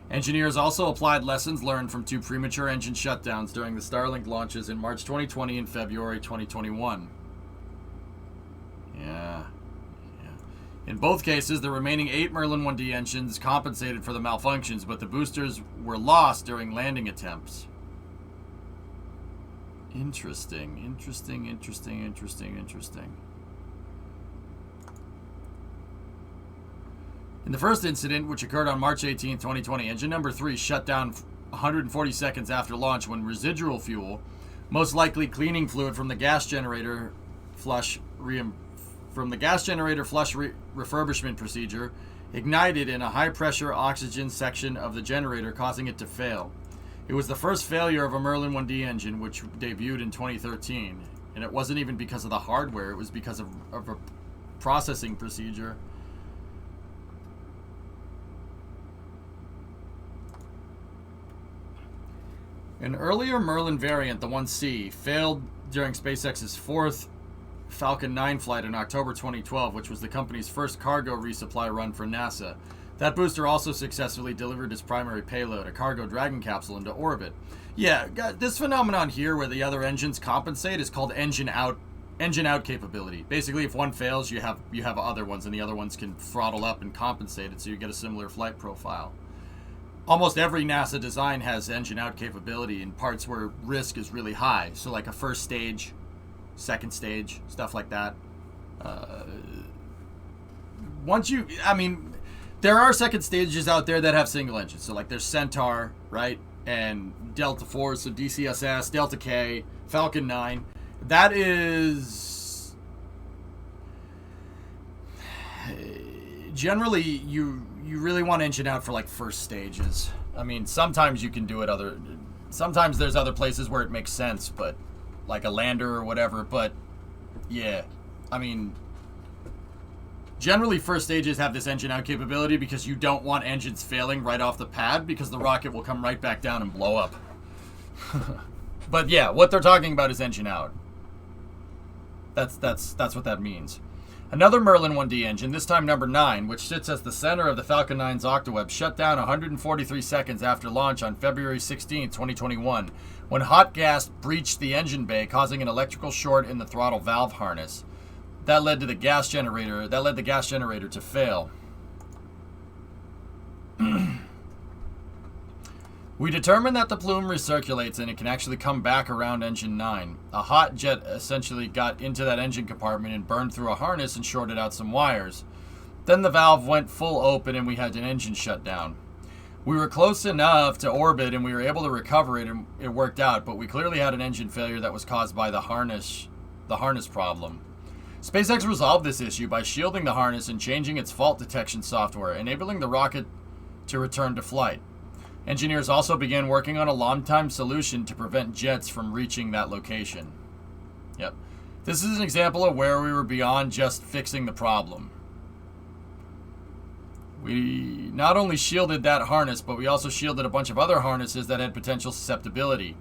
A: Engineers also applied lessons learned from 2 premature engine shutdowns during the Starlink launches in March 2020 and February 2021. Yeah. In both cases, the remaining 8 Merlin 1D engines compensated for the malfunctions, but the boosters were lost during landing attempts. Interesting. In the first incident, which occurred on March 18, 2020, engine number 3 shut down 140 seconds after launch when residual fuel, most likely cleaning fluid from the gas generator flush refurbishment procedure, ignited in a high-pressure oxygen section of the generator, causing it to fail. It was the first failure of a Merlin 1D engine, which debuted in 2013. And it wasn't even because of the hardware, it was because of a processing procedure. An earlier Merlin variant, the 1C, failed during SpaceX's 4th Falcon 9 flight in October 2012, which was the company's first cargo resupply run for NASA. That booster also successfully delivered its primary payload, a cargo Dragon capsule, into orbit. Yeah, this phenomenon here where the other engines compensate is called engine out capability. Basically, if one fails, you have other ones, and the other ones can throttle up and compensate it, so you get a similar flight profile. Almost every NASA design has engine out capability in parts where risk is really high. So like a first stage, second stage, stuff like that. There are second stages out there that have single engines. So like there's Centaur, right? And Delta Force, so DCSS, Delta K, Falcon 9. That is... Generally, you really want engine out for like first stages. I mean, sometimes you can do it sometimes there's other places where it makes sense, but like a lander or whatever, but yeah. I mean, generally first stages have this engine out capability because you don't want engines failing right off the pad because the rocket will come right back down and blow up. But yeah, what they're talking about is engine out. That's what that means. Another Merlin 1D engine, this time number 9, which sits as the center of the Falcon 9's octaweb, shut down 143 seconds after launch on February 16, 2021, when hot gas breached the engine bay, causing an electrical short in the throttle valve harness. That led the gas generator to fail. We determined that the plume recirculates and it can actually come back around engine 9. A hot jet essentially got into that engine compartment and burned through a harness and shorted out some wires. Then the valve went full open and we had an engine shut down. We were close enough to orbit and we were able to recover it and it worked out, but we clearly had an engine failure that was caused by the harness problem. SpaceX resolved this issue by shielding the harness and changing its fault detection software, enabling the rocket to return to flight. Engineers also began working on a long-time solution to prevent jets from reaching that location. Yep. This is an example of where we were beyond just fixing the problem. We not only shielded that harness, but we also shielded a bunch of other harnesses that had potential susceptibility.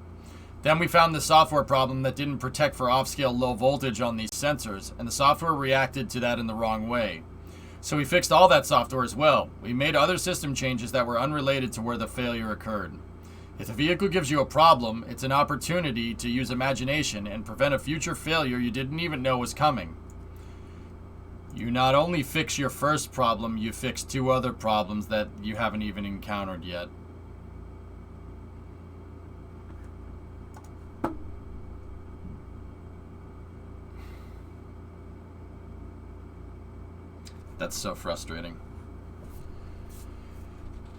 A: Then we found the software problem that didn't protect for off-scale low voltage on these sensors, and the software reacted to that in the wrong way. So we fixed all that software as well. We made other system changes that were unrelated to where the failure occurred. If a vehicle gives you a problem, it's an opportunity to use imagination and prevent a future failure you didn't even know was coming. You not only fix your first problem, you fix 2 other problems that you haven't even encountered yet. That's so frustrating.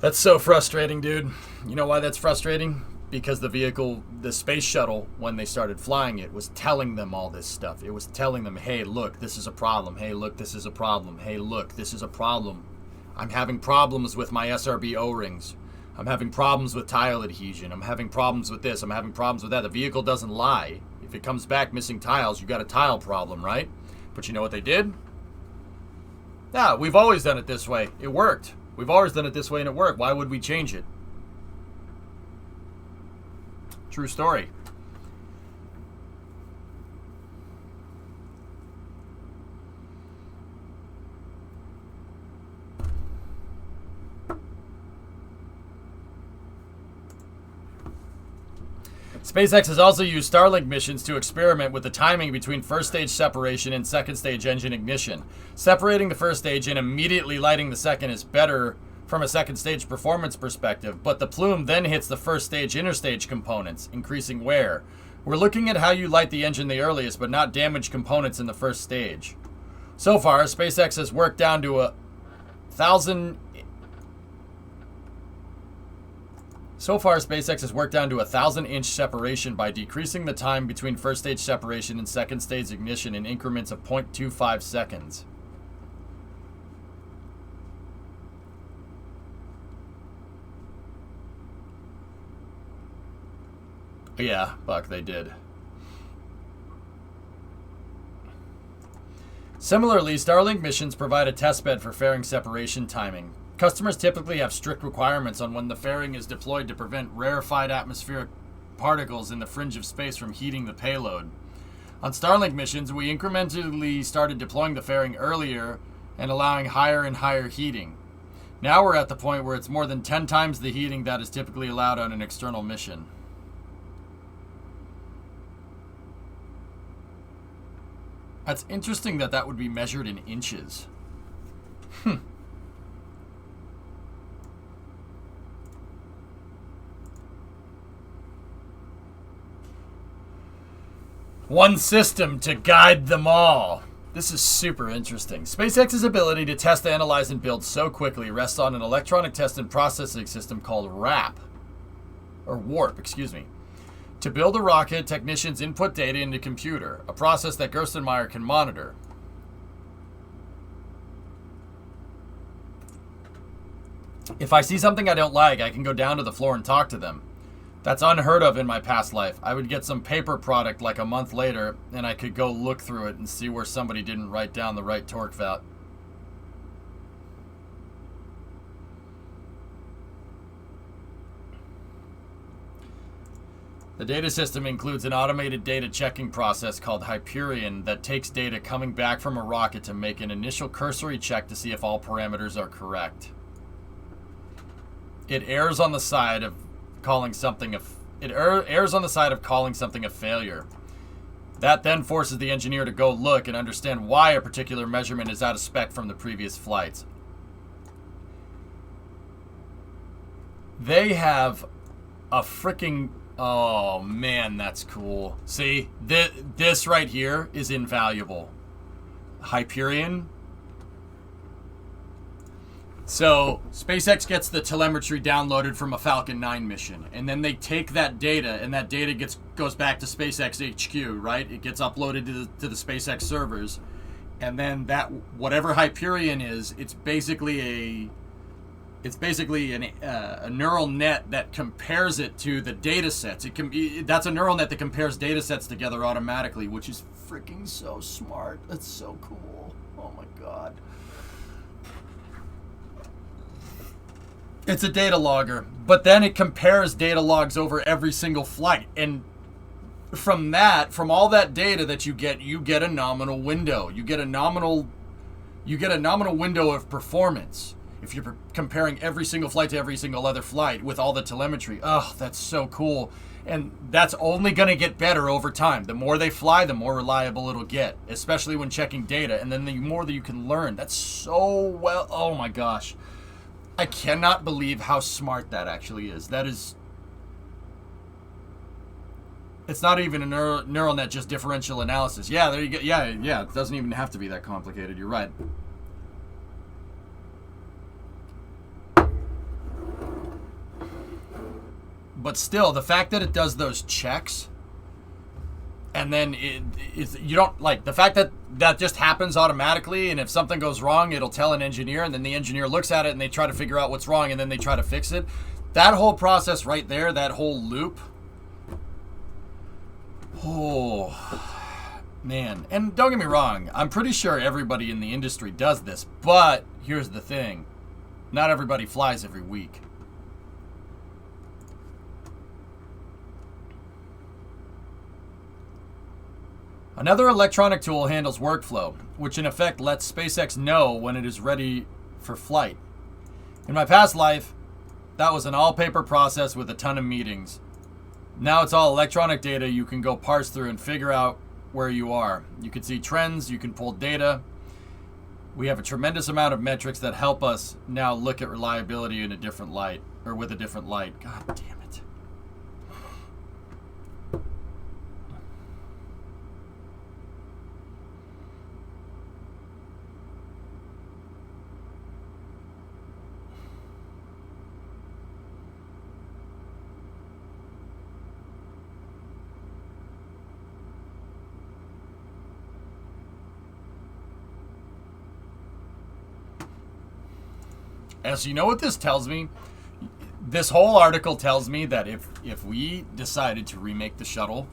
A: That's so frustrating, dude. You know why that's frustrating? because the vehicle, the space shuttle, when they started flying it, was telling them all this stuff. It was telling them, hey, look, this is a problem. Hey, look, this is a problem. Hey, look, this is a problem. I'm having problems with my SRB O-rings. I'm having problems with tile adhesion. I'm having problems with this. I'm having problems with that. The vehicle doesn't lie. If it comes back missing tiles, you got a tile problem, right? But you know what they did? Yeah, we've always done it this way. It worked. We've always done it this way and it worked. Why would we change it? True story. SpaceX has also used Starlink missions to experiment with the timing between first stage separation and second stage engine ignition. Separating the first stage and immediately lighting the second is better from a second stage performance perspective, but the plume then hits the first stage interstage components, increasing wear. We're looking at how you light the engine the earliest, but not damage components in the first stage. So far, SpaceX has worked down to 1,000 inch separation by decreasing the time between first stage separation and second stage ignition in increments of 0.25 seconds. Yeah, Buck, they did. Similarly, Starlink missions provide a testbed for fairing separation timing. Customers typically have strict requirements on when the fairing is deployed to prevent rarefied atmospheric particles in the fringe of space from heating the payload. On Starlink missions, we incrementally started deploying the fairing earlier and allowing higher and higher heating. Now we're at the point where it's more than 10 times the heating that is typically allowed on an external mission. That's interesting that that would be measured in inches. 1 system to guide them all. This is super interesting. SpaceX's ability to test, analyze, and build so quickly rests on an electronic test and processing system called Warp, excuse me. To build a rocket, technicians input data into a computer, a process that Gerstenmaier can monitor. If I see something I don't like, I can go down to the floor and talk to them. That's unheard of in my past life. I would get some paper product like a month later, and I could go look through it and see where somebody didn't write down the right torque value. The data system includes an automated data checking process called Hyperion that takes data coming back from a rocket to make an initial cursory check to see if all parameters are correct. It errs on the side of calling something a failure. That then forces the engineer to go look and understand why a particular measurement is out of spec from the previous flights. They have a freaking... Oh, man, that's cool. See, this right here is invaluable. Hyperion. So, SpaceX gets the telemetry downloaded from a Falcon 9 mission, and then they take that data, and that data goes back to SpaceX HQ, right? It gets uploaded to the SpaceX servers, and then that, whatever Hyperion is, it's basically a neural net that compares it to the data sets. That's a neural net that compares data sets together automatically, which is freaking so smart. That's so cool. Oh my god. It's a data logger, but then it compares data logs over every single flight, and from all that data that you get a nominal window. You get a nominal window of performance. If you're comparing every single flight to every single other flight with all the telemetry. Oh, that's so cool. And that's only going to get better over time. The more they fly, the more reliable it'll get, especially when checking data. And then the more that you can learn. That's so well. Oh my gosh. I cannot believe how smart that actually is. That is... It's not even a neural net, just differential analysis. Yeah, there you go. Yeah, it doesn't even have to be that complicated. You're right. but still, the fact that it does those checks, and then you don't, like, the fact that that just happens automatically, and if something goes wrong, it'll tell an engineer, and then the engineer looks at it, and they try to figure out what's wrong, and then they try to fix it. That whole process right there, that whole loop, oh, man. And don't get me wrong, I'm pretty sure everybody in the industry does this, but here's the thing. Not everybody flies every week. Another electronic tool handles workflow, which in effect lets SpaceX know when it is ready for flight. In my past life, that was an all-paper process with a ton of meetings. Now it's all electronic data you can go parse through and figure out where you are. You can see trends, you can pull data. We have a tremendous amount of metrics that help us now look at reliability in a different light, or with a different light. God damn it. So you know what this tells me? This whole article tells me that if we decided to remake the shuttle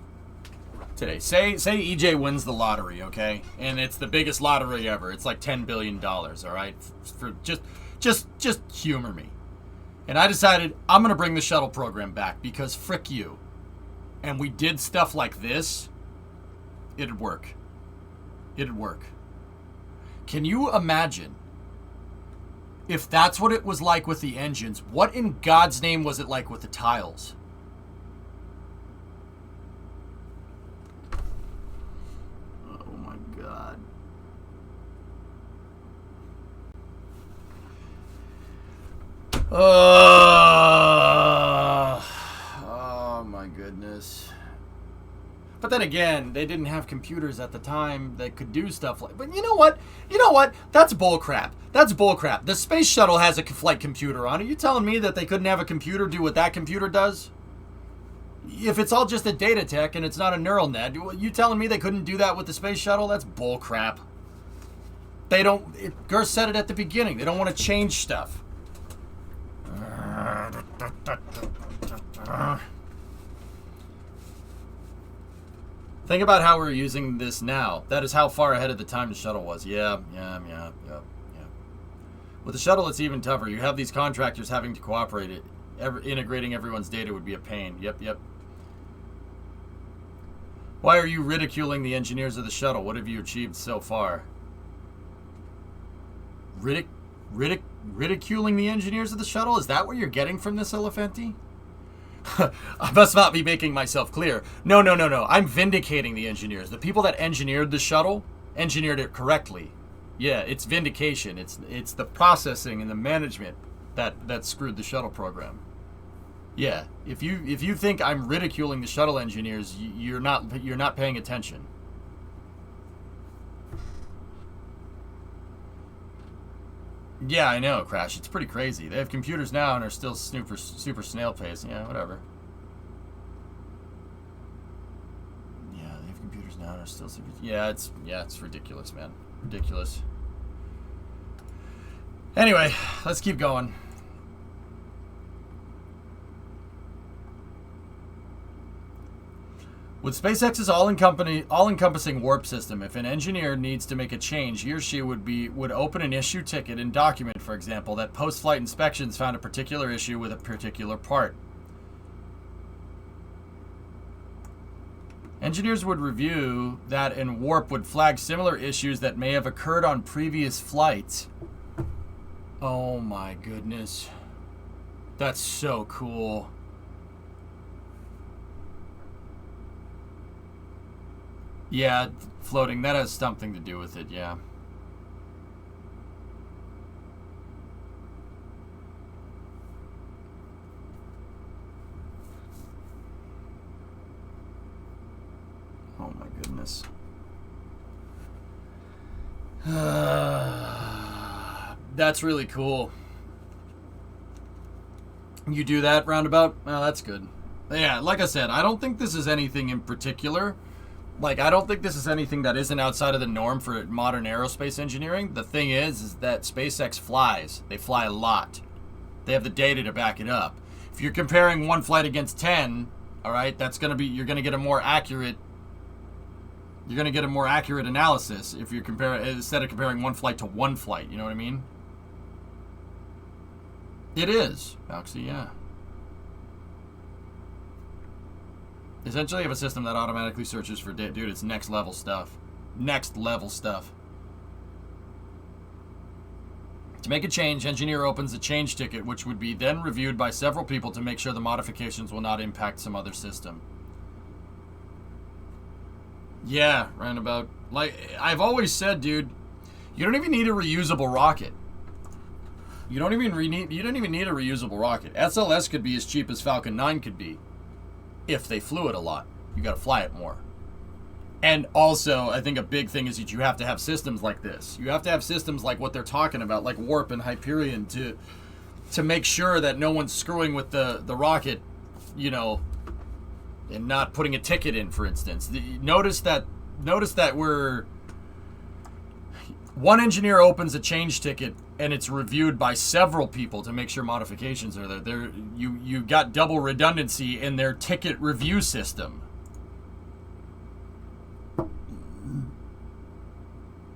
A: today, say EJ wins the lottery, okay? And it's the biggest lottery ever. It's like $10 billion, all right? For just humor me. And I decided I'm going to bring the shuttle program back because frick you. And we did stuff like this, it'd work. It'd work. Can you imagine if that's what it was like with the engines? What in God's name was it like with the tiles? Oh my God. Oh my goodness. But then again, they didn't have computers at the time that could do stuff like... But you know what? You know what? That's bullcrap. That's bullcrap. The space shuttle has a flight computer on it. You telling me that they couldn't have a computer do what that computer does? If it's all just a data tech and it's not a neural net, you telling me they couldn't do that with the space shuttle? That's bullcrap. They don't... Gers said it at the beginning. They don't want to change stuff. Think about how we're using this now. That is how far ahead of the time the shuttle was. Yeah. With the shuttle, it's even tougher. You have these contractors having to cooperate. Integrating everyone's data would be a pain. Yep. Why are you ridiculing the engineers of the shuttle? What have you achieved so far? Ridiculing the engineers of the shuttle? Is that what you're getting from this, Elephanti? I must not be making myself clear. No. I'm vindicating the engineers. The people that engineered the shuttle engineered it correctly. Yeah, it's vindication. It's the processing and the management that screwed the shuttle program. Yeah, if you think I'm ridiculing the shuttle engineers, you're not paying attention. Yeah, I know, Crash. It's pretty crazy. They have computers now and are still super snail pace. Yeah, whatever. Yeah, they have computers now and are still super... Yeah, it's ridiculous, man. Ridiculous. Anyway, let's keep going. With SpaceX's all-encompassing warp system, if an engineer needs to make a change, he or she would open an issue ticket and document, for example, that post-flight inspections found a particular issue with a particular part. Engineers would review that, and warp would flag similar issues that may have occurred on previous flights. Oh my goodness. That's so cool. Yeah, floating, that has something to do with it, yeah. Oh my goodness. That's really cool. You do that roundabout? Oh, that's good. Yeah, like I said, I don't think this is anything in particular. Like, I don't think this is anything that isn't outside of the norm for modern aerospace engineering. The thing is that SpaceX flies. They fly a lot. They have the data to back it up. If you're comparing one flight against 10, all right, that's going to be, you're going to get a more accurate, analysis if you're comparing, instead of comparing one flight to one flight. You know what I mean? It is, Alexi, yeah. Essentially, you have a system that automatically searches for data. Dude, it's next level stuff. Next level stuff. To make a change, engineer opens a change ticket, which would be then reviewed by several people to make sure the modifications will not impact some other system. Yeah, roundabout. Like, I've always said, dude, you don't even need a reusable rocket. You don't even need a reusable rocket. SLS could be as cheap as Falcon 9 could be. If they flew it a lot. You gotta fly it more. And also, I think a big thing is that you have to have systems like this. You have to have systems like what they're talking about, like Warp and Hyperion, to make sure that no one's screwing with the rocket, you know, and not putting a ticket in, for instance. Notice that we're... One engineer opens a change ticket, and it's reviewed by several people to make sure modifications are there. You got double redundancy in their ticket review system.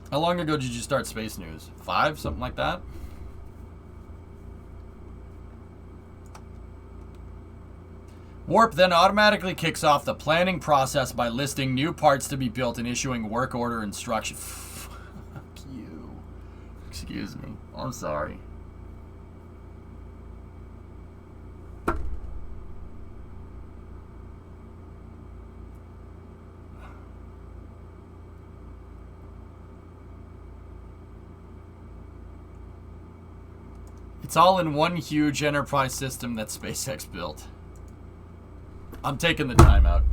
A: How long ago did you start Space News? 5? Something like that? Warp then automatically kicks off the planning process by listing new parts to be built and issuing work order instructions. Fuck you. Excuse me. I'm sorry. It's all in one huge enterprise system that SpaceX built. I'm taking the time out.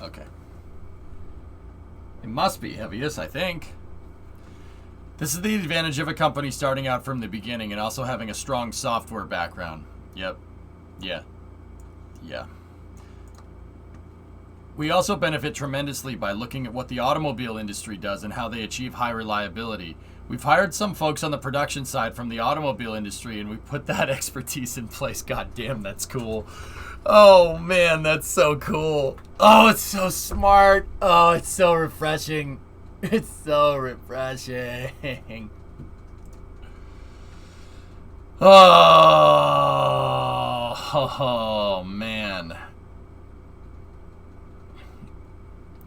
A: Okay. It must be heaviest, I think. This is the advantage of a company starting out from the beginning and also having a strong software background. Yep. Yeah. Yeah. We also benefit tremendously by looking at what the automobile industry does and how they achieve high reliability. We've hired some folks on the production side from the automobile industry, and we put that expertise in place. God damn, that's cool. Oh, man, that's so cool. Oh, it's so smart. Oh, it's so refreshing. It's so refreshing. Oh, man.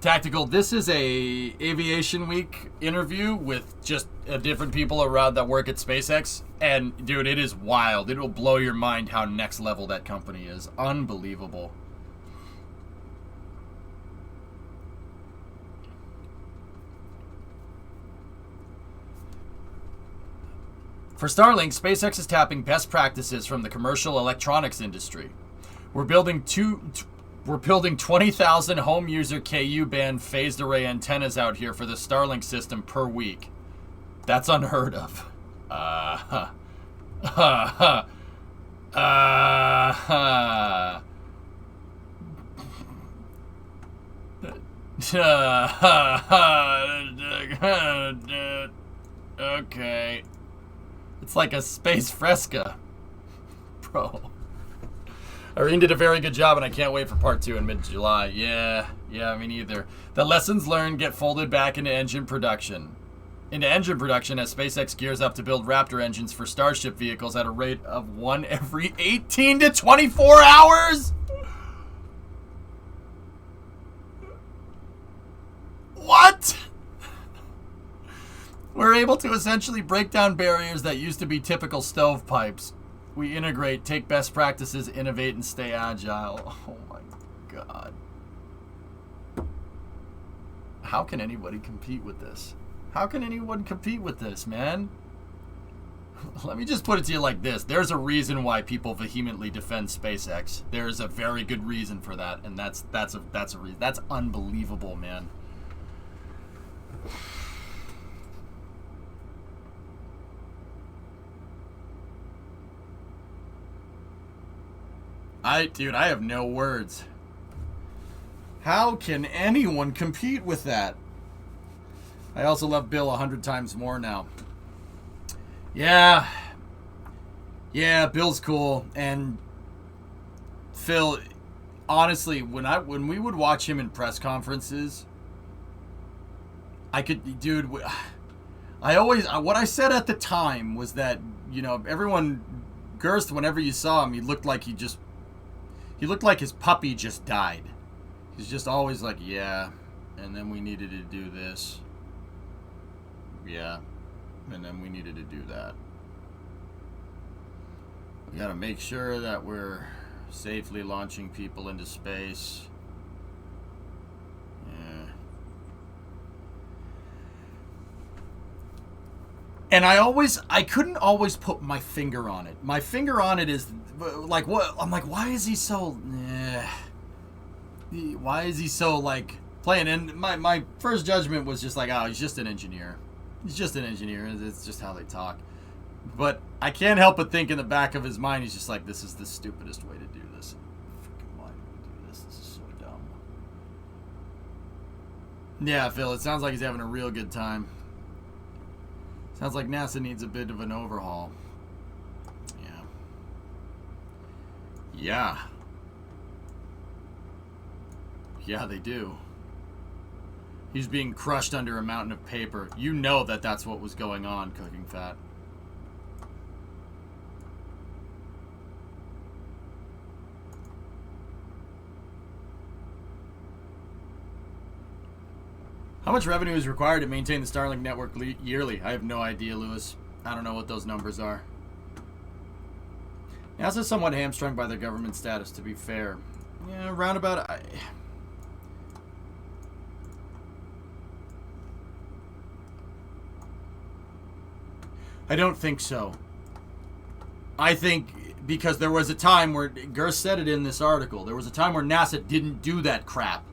A: Tactical, this is a Aviation Week interview with just different people around that work at SpaceX. And, dude, it is wild. It will blow your mind how next level that company is. Unbelievable. For Starlink, SpaceX is tapping best practices from the commercial electronics industry. We're building 20,000 home user KU band phased array antennas out here for the Starlink system per week. That's unheard of. Okay. It's like a space fresca. Bro. Irene did a very good job, and I can't wait for part 2 in mid-July. Yeah, me neither. The lessons learned get folded back into engine production. As SpaceX gears up to build Raptor engines for Starship vehicles at a rate of 1 every 18 to 24 hours? What? We're able to essentially break down barriers that used to be typical stovepipes. We integrate, take best practices, innovate, and stay agile. Oh my God. How can anybody compete with this? How can anyone compete with this, man? Let me just put it to you like this. There's a reason why people vehemently defend SpaceX. There's a very good reason for that, and that's a reason. That's unbelievable, man. Dude, I have no words. How can anyone compete with that? I also love Bill 100 times more now. Yeah. Yeah, Bill's cool. And Phil, honestly, when we would watch him in press conferences, I could, dude, what I said at the time was that, you know, everyone, Gerst, whenever you saw him, he looked like his puppy just died. He's just always like, yeah, and then we needed to do this. Yeah, and then we needed to do that. We gotta make sure that we're safely launching people into space. Yeah. And I couldn't always put my finger on it. My finger on it is like, what? I'm like, why is he so? Why is he so like playing? And my first judgment was just like, oh, he's just an engineer. He's just an engineer. It's just how they talk. But I can't help but think in the back of his mind, he's just like, this is the stupidest way to do this. Freaking why do we do this? This is so dumb. Yeah, Phil, it sounds like he's having a real good time. Sounds like NASA needs a bit of an overhaul. Yeah. Yeah. Yeah, they do. He's being crushed under a mountain of paper. You know that that's what was going on, Cooking Fat. How much revenue is required to maintain the Starlink network yearly? I have no idea, Lewis. I don't know what those numbers are. NASA's somewhat hamstrung by their government status, to be fair. Yeah, roundabout... I don't think so. I think because there was a time where, Gerst said it in this article, there was a time where NASA didn't do that crap.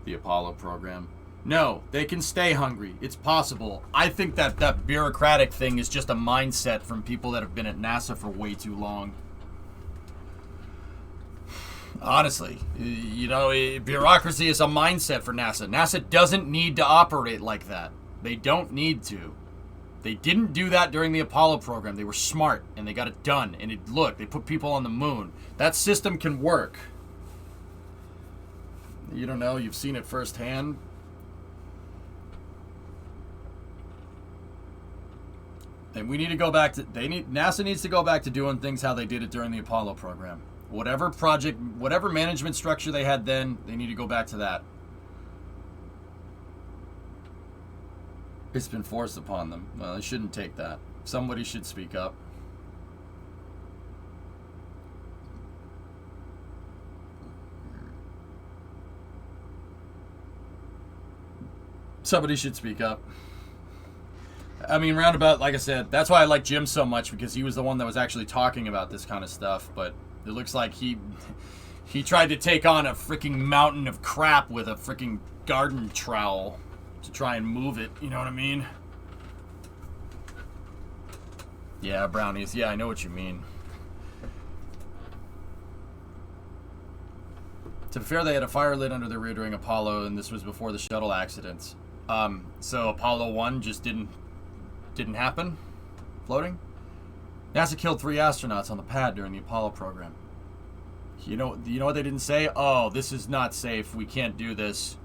A: The Apollo program. No, they can stay hungry. It's possible. I think that bureaucratic thing is just a mindset from people that have been at NASA for way too long. Honestly, you know, bureaucracy is a mindset for NASA. NASA doesn't need to operate like that. They don't need to. They didn't do that during the Apollo program. They were smart, and they got it done. And look, they put people on the moon. That system can work. You don't know. You've seen it firsthand. And we need to go back to... NASA needs to go back to doing things how they did it during the Apollo program. Whatever project, whatever management structure they had then, they need to go back to that. It's been forced upon them. Well, they shouldn't take that. Somebody should speak up. Somebody should speak up. I mean, roundabout, like I said, that's why I like Jim so much, because he was the one that was actually talking about this kind of stuff, but it looks like he tried to take on a freaking mountain of crap with a freaking garden trowel to try and move it, you know what I mean? Yeah, brownies. Yeah, I know what you mean. To be fair, they had a fire lit under their rear during Apollo, and this was before the shuttle accidents. So Apollo 1 just didn't happen? Floating? NASA killed 3 astronauts on the pad during the Apollo program. You know what they didn't say? Oh, this is not safe. We can't do this.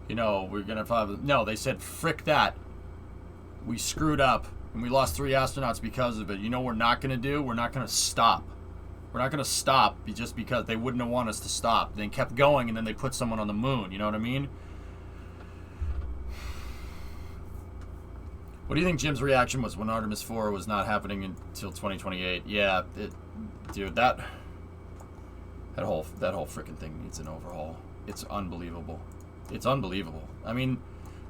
A: You know, we're gonna probably... No, they said, frick that. We screwed up, and we lost 3 astronauts because of it. You know what we're not gonna do? We're not gonna stop. We're not gonna stop just because they wouldn't have wanted us to stop. They kept going, and then they put someone on the moon. You know what I mean? What do you think Jim's reaction was when Artemis 4 was not happening until 2028? Yeah, dude, that whole freaking thing needs an overhaul. It's unbelievable. It's unbelievable. I mean,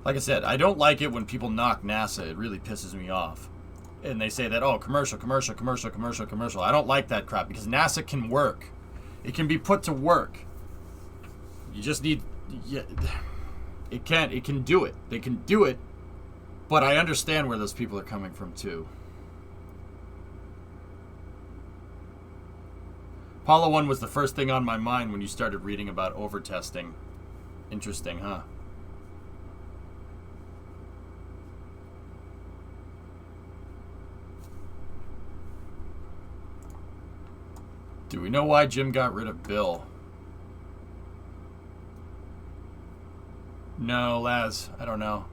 A: like I said, I don't like it when people knock NASA. It really pisses me off. And they say that, oh, commercial. I don't like that crap, because NASA can work. It can be put to work. You just need... Yeah, It can do it. They can do it. But I understand where those people are coming from, too. Apollo 1 was the first thing on my mind when you started reading about over-testing. Interesting, huh? Do we know why Jim got rid of Bill? No, Laz, I don't know.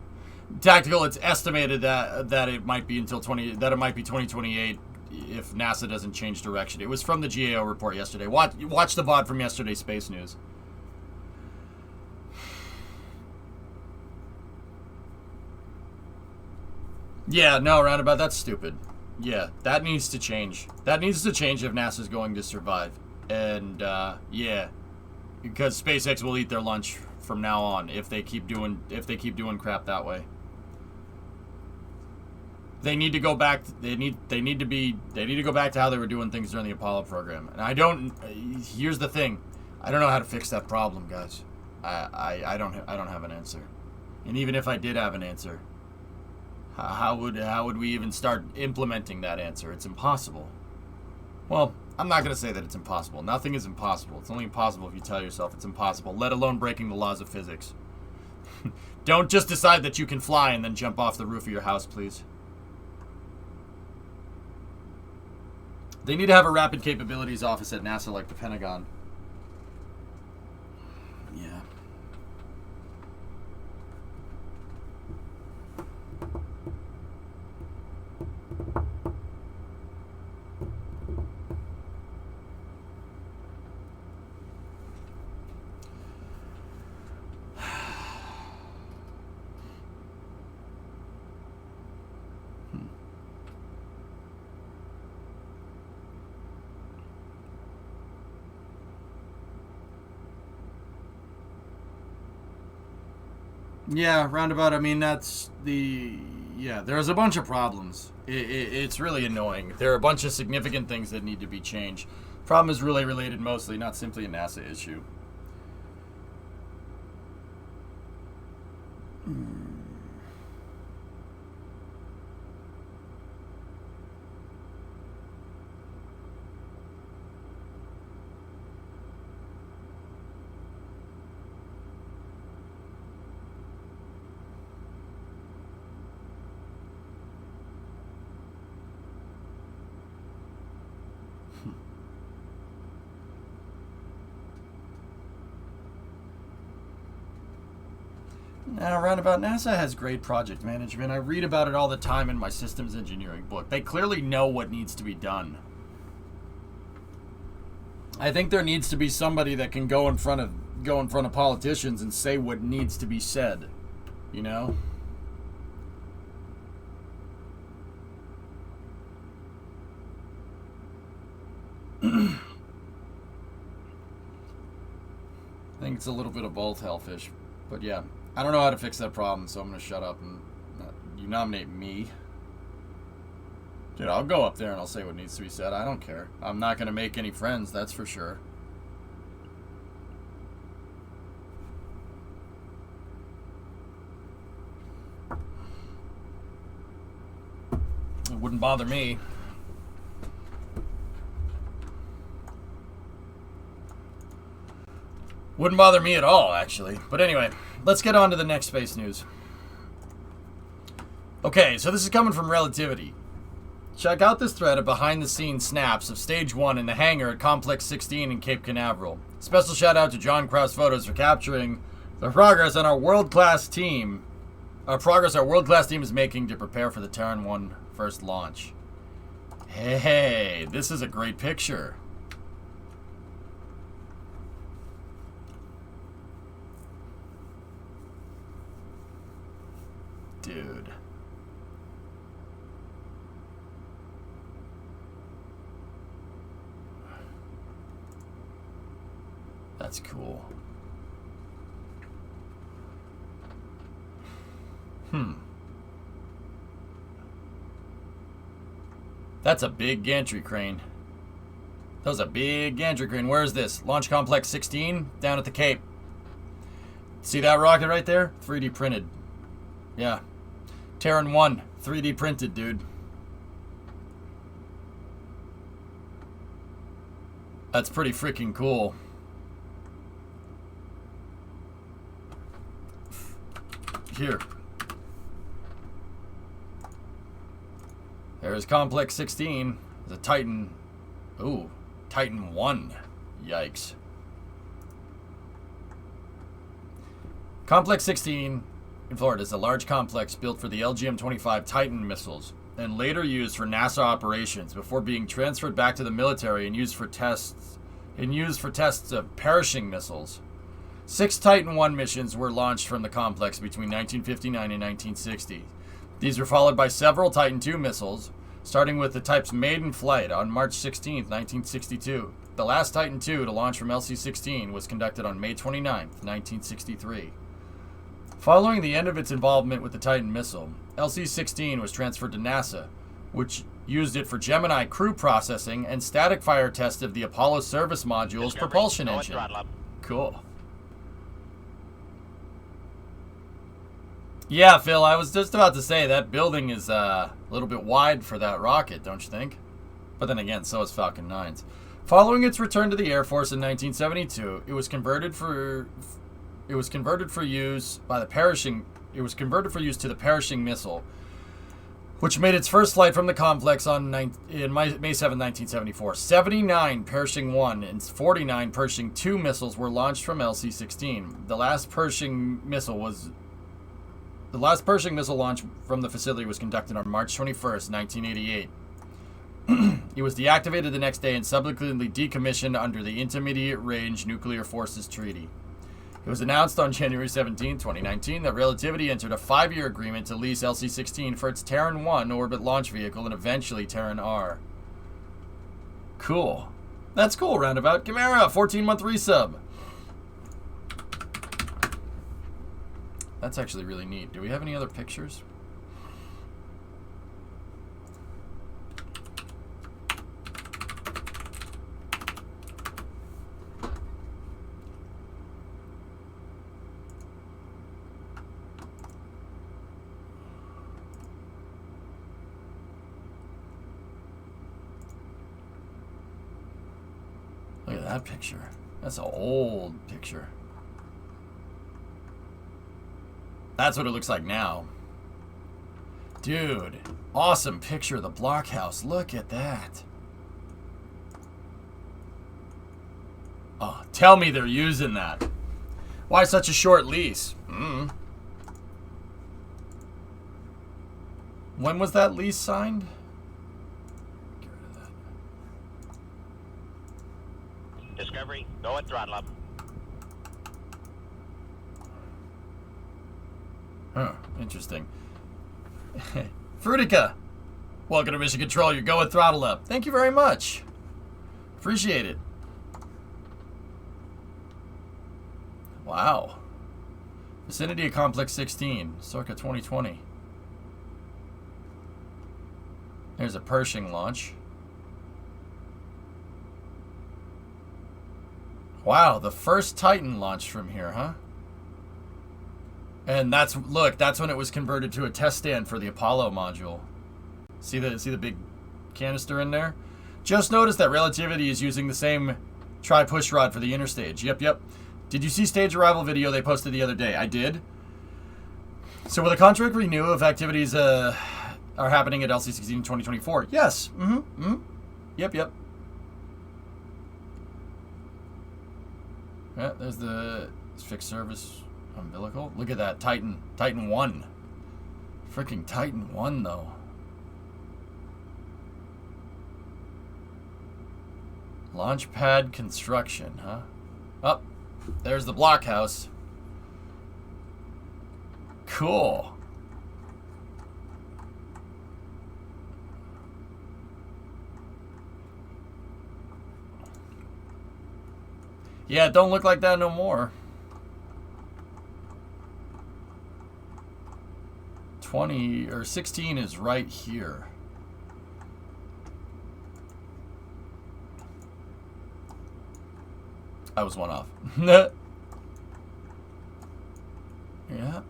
A: Tactical, it's estimated that it might be until 2028 if NASA doesn't change direction. It was from the GAO report yesterday. Watch the VOD from yesterday's Space News. Yeah, no, Roundabout, that's stupid. Yeah, that needs to change. That needs to change if NASA's going to survive. And, yeah. Because SpaceX will eat their lunch from now on if they keep doing crap that way. They need to go back. They need to go back to how they were doing things during the Apollo program. And I don't. Here's the thing, I don't know how to fix that problem, guys. I don't have an answer. And even if I did have an answer, how would we even start implementing that answer? It's impossible. Well, I'm not going to say that it's impossible. Nothing is impossible. It's only impossible if you tell yourself it's impossible, let alone breaking the laws of physics. Don't just decide that you can fly and then jump off the roof of your house, please. They need to have a rapid capabilities office at NASA like the Pentagon. Yeah. Yeah, Roundabout, I mean, that's the... Yeah, there's a bunch of problems. It's really annoying. There are a bunch of significant things that need to be changed. Problem is really related mostly, not simply a NASA issue. Now, Roundabout, NASA has great project management. I read about it all the time in my systems engineering book. They clearly know what needs to be done. I think there needs to be somebody that can go in front of politicians and say what needs to be said. You know? I think it's a little bit of both, Hellfish. But yeah, I don't know how to fix that problem, so I'm going to shut up and you nominate me. Dude, I'll go up there and I'll say what needs to be said. I don't care. I'm not going to make any friends, that's for sure. It wouldn't bother me. Wouldn't bother me at all, actually. But anyway, let's get on to the next space news. Okay, so this is coming from Relativity. Check out this thread of behind-the-scenes snaps of Stage 1 in the hangar at Complex 16 in Cape Canaveral. Special shout-out to John Krause Photos for capturing the progress on our world-class team. Our world-class team is making to prepare for the Terran 1 first launch. Hey, this is a great picture. Dude. That's cool. That's a big gantry crane. That was a big gantry crane. Where is this? Launch Complex 16? Down at the Cape. See that rocket right there? 3D printed. Yeah. Terran 1, 3D printed, dude. That's pretty freaking cool. Here. There's Complex 16. The Titan. Ooh. Titan 1. Yikes. Complex 16 in Florida is a large complex built for the LGM-25 Titan missiles and later used for NASA operations before being transferred back to the military and used for tests of perishing missiles. 6 Titan 1 missions were launched from the complex between 1959 and 1960. These were followed by several Titan 2 missiles, starting with the type's maiden flight on March 16, 1962. The last Titan 2 to launch from LC-16 was conducted on May 29, 1963. Following the end of its involvement with the Titan missile, LC-16 was transferred to NASA, which used it for Gemini crew processing and static fire test of the Apollo service module's propulsion engine. Cool. Yeah, Phil, I was just about to say that building is a little bit wide for that rocket, don't you think? But then again, so is Falcon 9's. Following its return to the Air Force in 1972, it was converted for use to the perishing missile, which made its first flight from the complex on May 7, 1974. 79 Pershing 1 and 49 Pershing 2 missiles were launched from LC-16. The last Pershing missile launch from the facility was conducted on March 21st, 1988. It was deactivated the next day and subsequently decommissioned under the Intermediate Range Nuclear Forces Treaty. It was announced on January 17, 2019, that Relativity entered a 5-year agreement to lease LC-16 for its Terran 1 orbit launch vehicle and eventually Terran R. Cool. That's cool, Roundabout. Chimera, 14-month resub. That's actually really neat. Do we have any other pictures? Look at that picture. That's an old picture. That's what it looks like now. Dude, awesome picture of the blockhouse. Look at that. Oh, tell me they're using that. Why such a short lease? When was that lease signed? Get rid of that.
C: Discovery, go and throttle up.
A: Huh, interesting. Frutica, welcome to Mission Control. You're going throttle up. Thank you very much. Appreciate it. Wow. Vicinity of Complex 16, circa 2020. There's a Pershing launch. Wow, the first Titan launched from here, huh? And that's when it was converted to a test stand for the Apollo module. See the big canister in there? Just noticed that Relativity is using the same tri-push rod for the interstage. Yep. Did you see stage arrival video they posted the other day? I did. So will the contract renew if activities are happening at LC-16 in 2024? Yes. Yep. Yeah, there's the fixed service umbilical. Look at that, Titan 1. Freaking Titan 1, though. Launch pad construction, huh? Oh, there's the blockhouse. Cool. Yeah, it don't look like that no more. 16 is right here. I was one off. Yeah.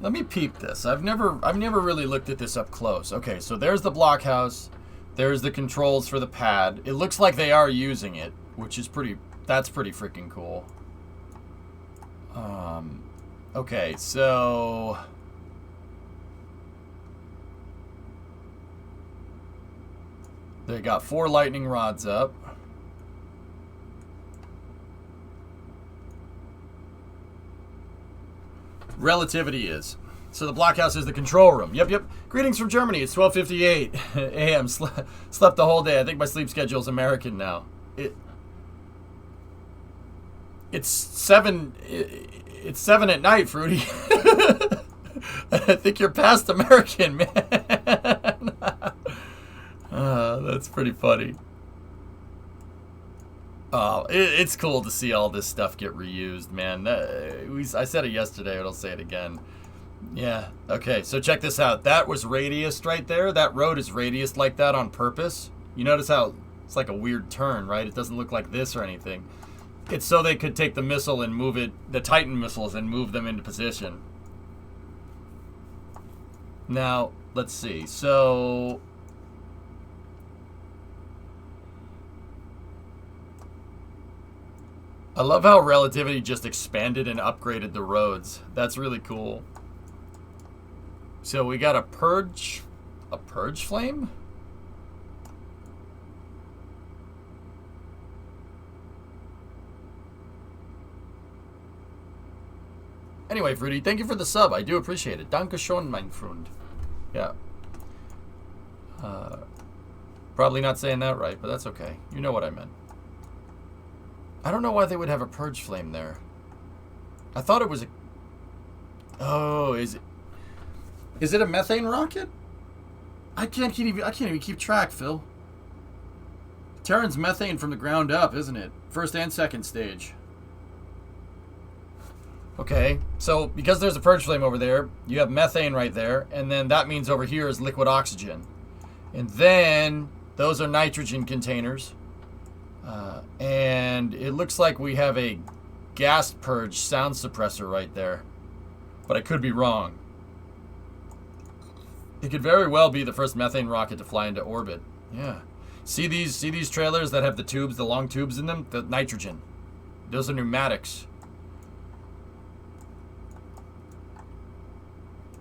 A: Let me peep this. I've never really looked at this up close. Okay, so there's the blockhouse. There's the controls for the pad. It looks like they are using it, which is that's pretty freaking cool. Okay, so they got 4 lightning rods up. Relativity is. So the blockhouse is the control room. Yep. Greetings from Germany. It's 12:58 a.m. Slept the whole day. I think my sleep schedule is American now. It's 7 at night, Fruity. I think you're past American, man. That's pretty funny. Oh, it's cool to see all this stuff get reused, man. I said it yesterday, but I'll say it again. Yeah, okay, so check this out. That was radiused right there. That road is radiused like that on purpose. You notice how it's like a weird turn, right? It doesn't look like this or anything. It's so they could take the missile and move it, the Titan missiles, and move them into position. Now, let's see. So I love how Relativity just expanded and upgraded the roads. That's really cool. So we got a purge flame? Anyway, Fruity, thank you for the sub. I do appreciate it. Danke schön, mein Freund. Yeah. Probably not saying that right, but that's okay. You know what I meant. I don't know why they would have a purge flame there. I thought it was a... Oh, is it a methane rocket? I can't even keep track, Phil. Terran's methane from the ground up, isn't it? First and second stage. Okay, so because there's a purge flame over there, you have methane right there, and then that means over here is liquid oxygen. And then those are nitrogen containers. And it looks like we have a gas purge sound suppressor right there. But I could be wrong. It could very well be the first methane rocket to fly into orbit. Yeah. See these trailers that have the tubes, the long tubes in them? The nitrogen. Those are pneumatics.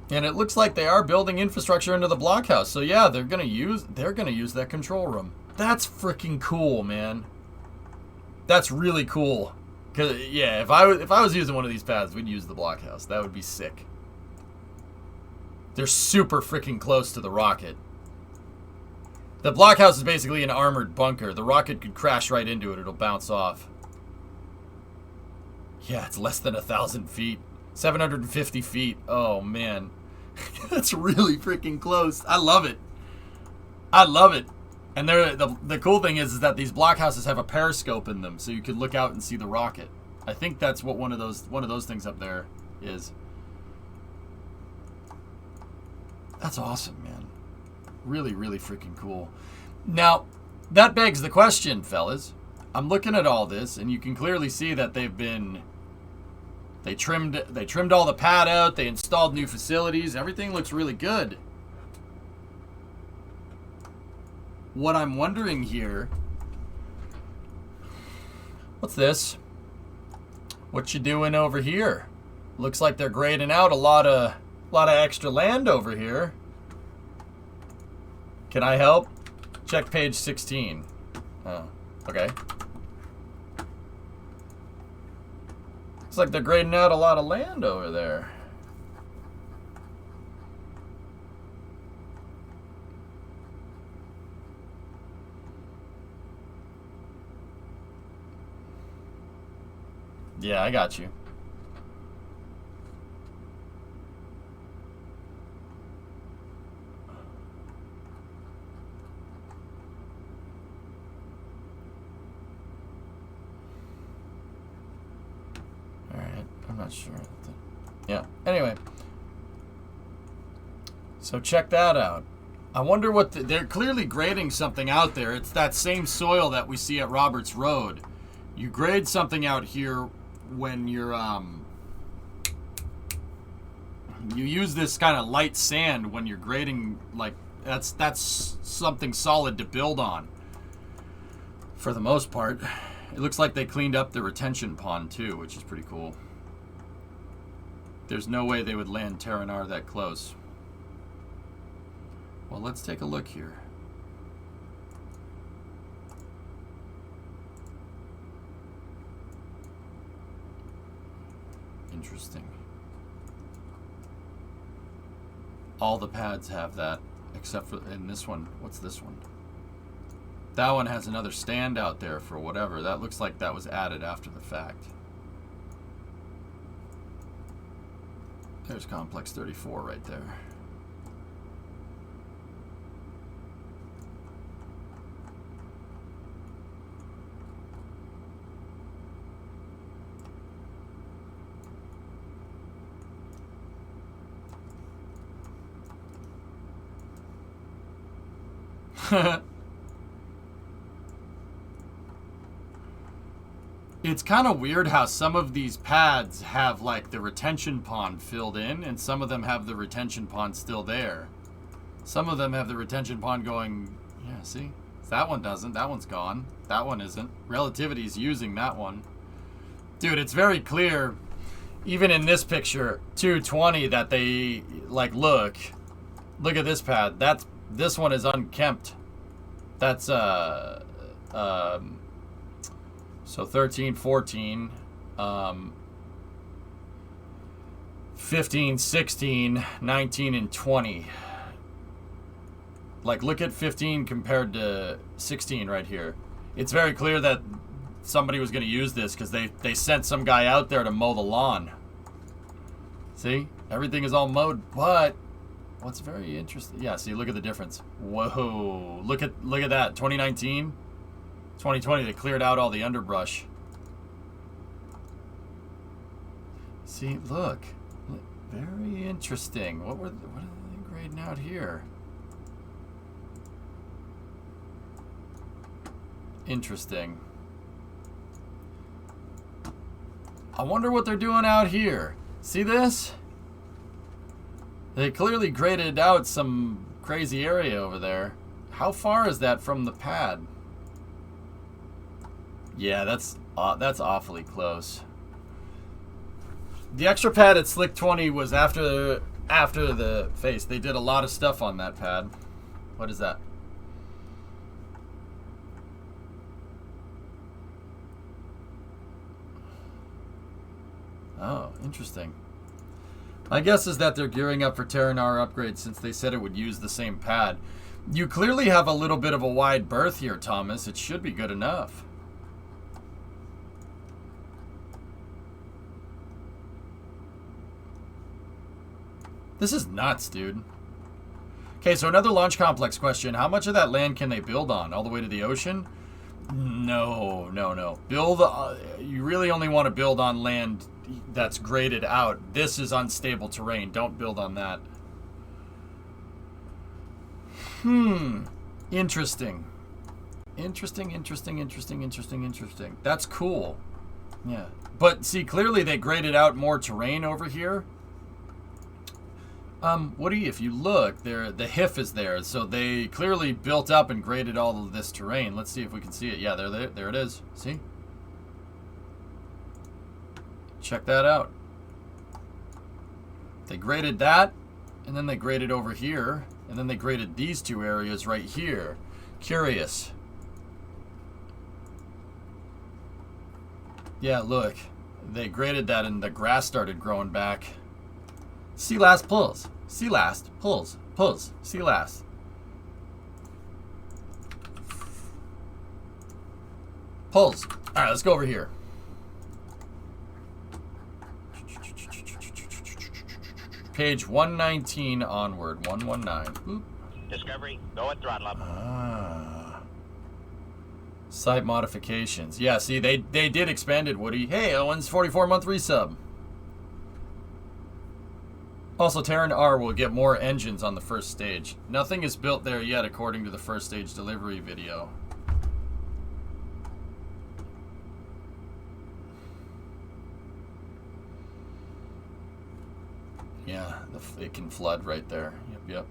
A: And it looks like they are building infrastructure into the blockhouse. So yeah, they're gonna use that control room. That's freaking cool, man. That's really cool. 'Cause yeah, if I was using one of these pads, we'd use the blockhouse. That would be sick. They're super freaking close to the rocket. The blockhouse is basically an armored bunker. The rocket could crash right into it. It'll bounce off. Yeah, it's less than 1,000 feet. 750 feet. Oh, man. That's really freaking close. I love it. I love it. And the cool thing is that these blockhouses have a periscope in them, so you can look out and see the rocket. I think that's what one of those things up there is. That's awesome, man. Really, really freaking cool. Now, that begs the question, fellas. I'm looking at all this, and you can clearly see that they trimmed all the pad out, they installed new facilities, everything looks really good. What I'm wondering here, what's this? What you doing over here? Looks like they're grading out a lot of extra land over here. Can I help? Check page 16. Oh, okay. Looks like they're grading out a lot of land over there. Yeah, I got you. Alright, I'm not sure. Yeah, anyway. So check that out. I wonder what they're clearly grading something out there. It's that same soil that we see at Roberts Road. You grade something out here when you're You use this kind of light sand when you're grading, like, that's something solid to build on. For the most part. It looks like they cleaned up the retention pond too, which is pretty cool. There's no way they would land Terranar that close. Well, let's take a look here. Interesting. All the pads have that, except for in this one. What's this one? That one has another stand out there for whatever. That looks like that was added after the fact. There's Complex 34 right there. It's kind of weird how some of these pads have like the retention pond filled in and some of them have the retention pond still there. Some of them have the retention pond going, yeah, see? That one doesn't. That one's gone. That one isn't. Relativity's using that one. Dude, it's very clear, even in this picture, 220, that they, like, look at this pad. This one is unkempt. That's, so 13, 14, 15, 16, 19, and 20. Like, look at 15 compared to 16 right here. It's very clear that somebody was going to use this because they sent some guy out there to mow the lawn. See? Everything is all mowed, but what's very interesting... Yeah, see, look at the difference. Whoa. Look at that. 2019... 2020, they cleared out all the underbrush. See, look. Very interesting. What are they grading out here? Interesting. I wonder what they're doing out here. See this? They clearly graded out some crazy area over there. How far is that from the pad? Yeah, that's awfully close. The extra pad at Slick 20 was after the face. They did a lot of stuff on that pad. What is that? Oh, interesting. My guess is that they're gearing up for Terranar upgrades since they said it would use the same pad. You clearly have a little bit of a wide berth here, Thomas. It should be good enough. This is nuts, dude. Okay, so another launch complex question. How much of that land can they build on? All the way to the ocean? No. You really only want to build on land that's graded out. This is unstable terrain. Don't build on that. Interesting. Interesting. That's cool. Yeah. But see, clearly they graded out more terrain over here. Woody, if you look, the HIF is there, so they clearly built up and graded all of this terrain. Let's see if we can see it. Yeah, there it is. See? Check that out. They graded that, and then they graded over here, and then they graded these two areas right here. Curious. Yeah, look. They graded that, and the grass started growing back. See last pulls. See last pulls. Pulls. See last. Pulls. Alright, let's go over here. Page 119 onward. 119. Boop.
C: Discovery, go at throttle up.
A: Site modifications. Yeah, see, they did expand it, Woody. Hey, Owen's 44-month resub. Also, Terran R will get more engines on the first stage. Nothing is built there yet, according to the first stage delivery video. Yeah, it can flood right there. Yep.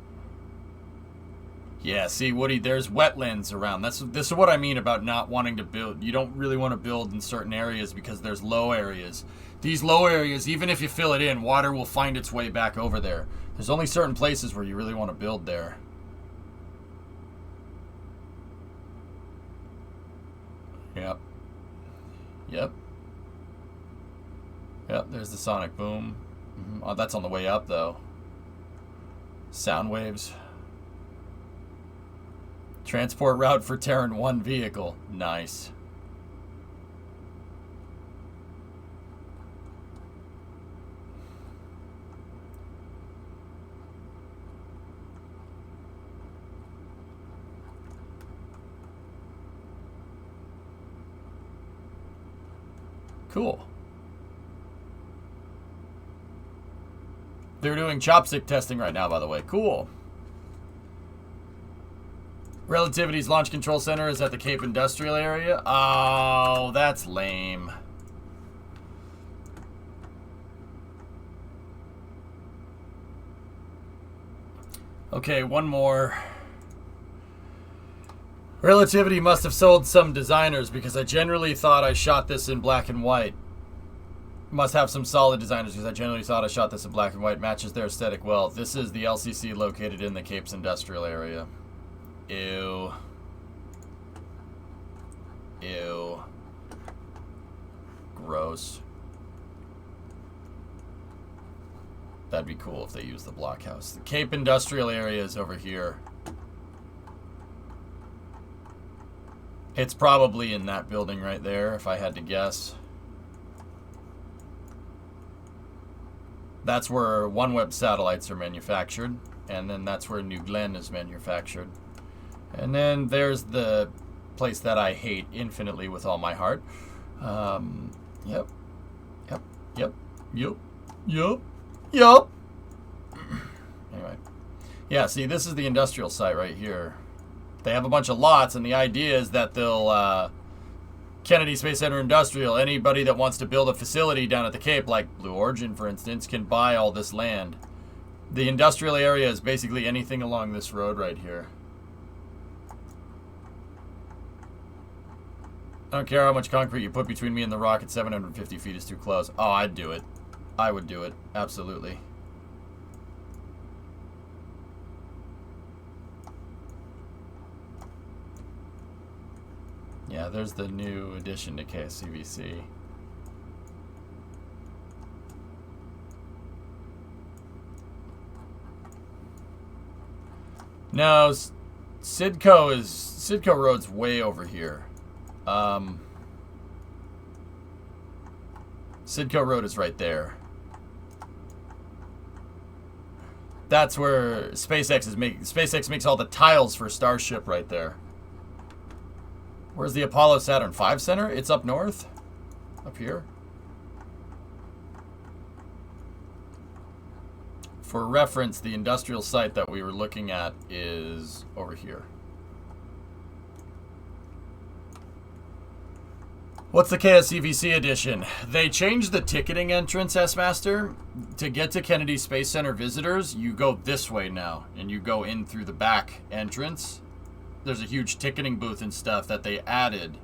A: Yeah, see, Woody, there's wetlands around. This is what I mean about not wanting to build. You don't really want to build in certain areas because there's low areas. These low areas, even if you fill it in, water will find its way back over there. There's only certain places where you really want to build there. Yep. Yep, there's the sonic boom. Oh, that's on the way up, though. Sound waves. Transport route for Terran 1 vehicle. Nice. Cool. They're doing chopstick testing right now, by the way. Cool. Relativity's Launch Control Center is at the Cape Industrial Area. Oh, that's lame. Okay, one more. Relativity must have sold some designers because I generally thought I shot this in black and white. Must have some solid designers because I generally thought I shot this in black and white. Matches their aesthetic well. This is the LCC located in the Cape's industrial area. Ew. Ew. Gross. That'd be cool if they used the blockhouse. The Cape industrial area is over here. It's probably in that building right there, if I had to guess. That's where OneWeb satellites are manufactured, and then that's where New Glenn is manufactured. And then there's the place that I hate infinitely with all my heart. Yep. Anyway. Yeah, see, this is the industrial site right here. They have a bunch of lots, and the idea is that they'll, Kennedy Space Center Industrial, anybody that wants to build a facility down at the Cape, like Blue Origin, for instance, can buy all this land. The industrial area is basically anything along this road right here. I don't care how much concrete you put between me and the rock at 750 feet is too close. Oh, I'd do it. I would do it. Absolutely. Yeah, there's the new addition to KSCVC. No, Sidco Road's way over here. Sidco Road is right there. That's where SpaceX makes all the tiles for Starship right there. Where's the Apollo Saturn V Center? It's up north? Up here? For reference, the industrial site that we were looking at is over here. What's the KSCVC edition? They changed the ticketing entrance, S-Master. To get to Kennedy Space Center visitors, you go this way now, and you go in through the back entrance. There's a huge ticketing booth and stuff that they added.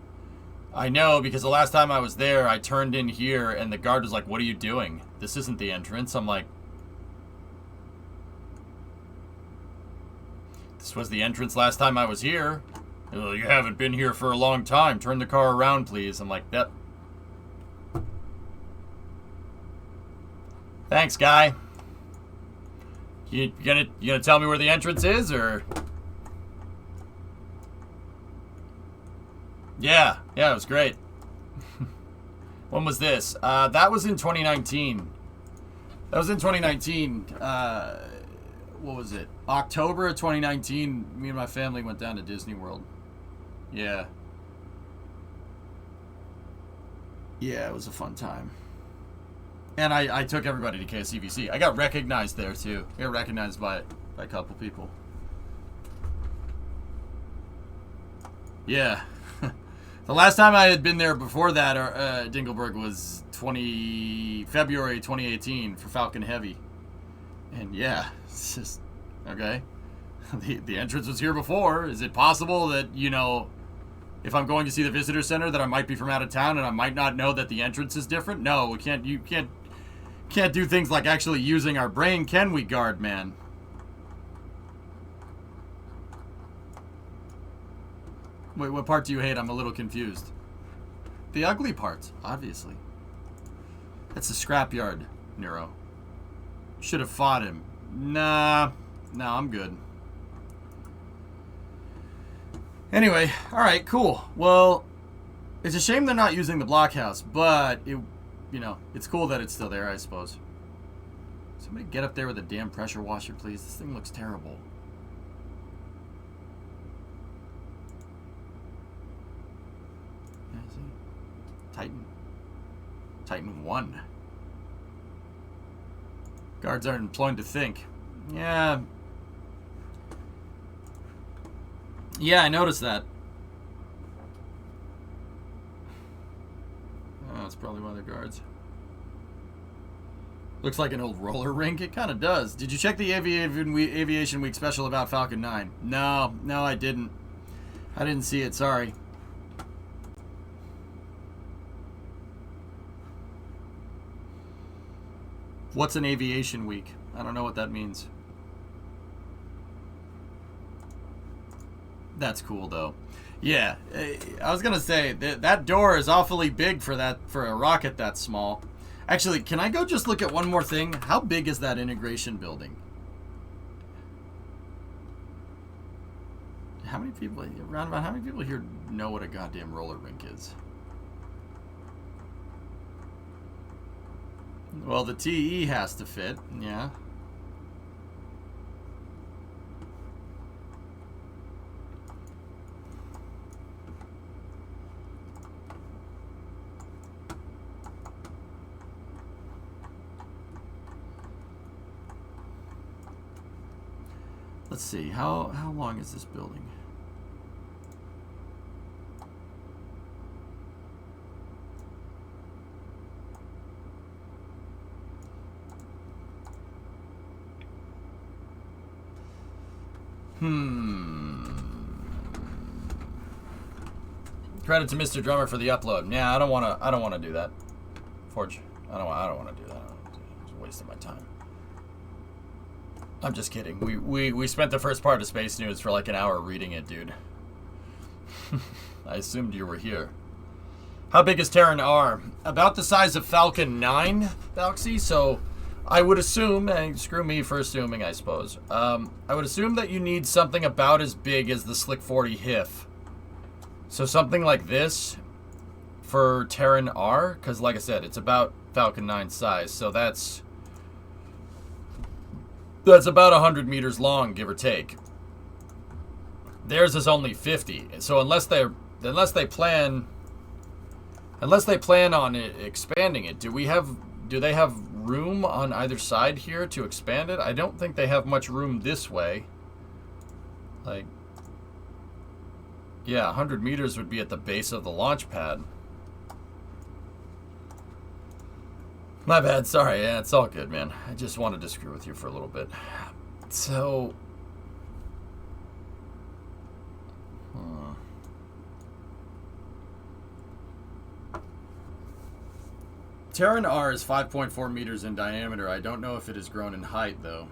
A: I know, because the last time I was there, I turned in here, and the guard was like, "What are you doing? This isn't the entrance." I'm like, "This was the entrance last time I was here." "Oh, you haven't been here for a long time. Turn the car around, please." I'm like, "Yep." Thanks, guy. You gonna tell me where the entrance is, or? Yeah, it was great. When was this? That was in 2019. That was in 2019. What was it? October of 2019, me and my family went down to Disney World. Yeah. Yeah, it was a fun time. And I took everybody to KSCVC. I got recognized there, too. I got recognized by a couple people. Yeah. The last time I had been there before that, Dingleberg, was February 2018 for Falcon Heavy. And yeah, it's just, okay. The entrance was here before. Is it possible that, you know, if I'm going to see the visitor center that I might be from out of town and I might not know that the entrance is different? No, we can't, you can't do things like actually using our brain, can we, guard man? Wait, what part do you hate? I'm a little confused. The ugly parts, obviously. That's the scrapyard, Nero. Should have fought him. Nah, I'm good. Anyway, alright, cool. Well, it's a shame they're not using the blockhouse, but, it, you know, it's cool that it's still there, I suppose. Somebody get up there with a damn pressure washer, please. This thing looks terrible. Yeah, see? Titan 1. Guards aren't employed to think. Yeah. Yeah, I noticed that. Oh, that's probably one of the guards. Looks like an old roller rink. It kind of does. Did you check the Aviation Week special about Falcon 9? No, I didn't. I didn't see it, sorry. What's an Aviation Week? I don't know what that means. That's cool, though. Yeah, I was gonna say that door is awfully big for a rocket that small. Actually, can I go just look at one more thing? How big is that integration building? How many people around about? How many people here know what a goddamn roller rink is? Well, the TE has to fit. Yeah. Let's see, how long is this building? Credit to Mr. Drummer for the upload. Yeah, I don't wanna do that. Forge. I don't wanna do that. It's a waste of my time. I'm just kidding. We spent the first part of Space News for like an hour reading it, dude. I assumed you were here. How big is Terran R? About the size of Falcon 9, Balxy, so I would assume, and screw me for assuming, I suppose. I would assume that you need something about as big as the Slick 40 HIF. So something like this for Terran R, because like I said, it's about Falcon 9 size, so that's about 100 meters long, give or take. Theirs is only 50, so unless they plan on expanding it, do they have room on either side here to expand it? I don't think they have much room this way. Like, yeah, 100 meters would be at the base of the launch pad. My bad, sorry, yeah, it's all good, man. I just wanted to screw with you for a little bit. So... Terran R is 5.4 meters in diameter. I don't know if it has grown in height, though.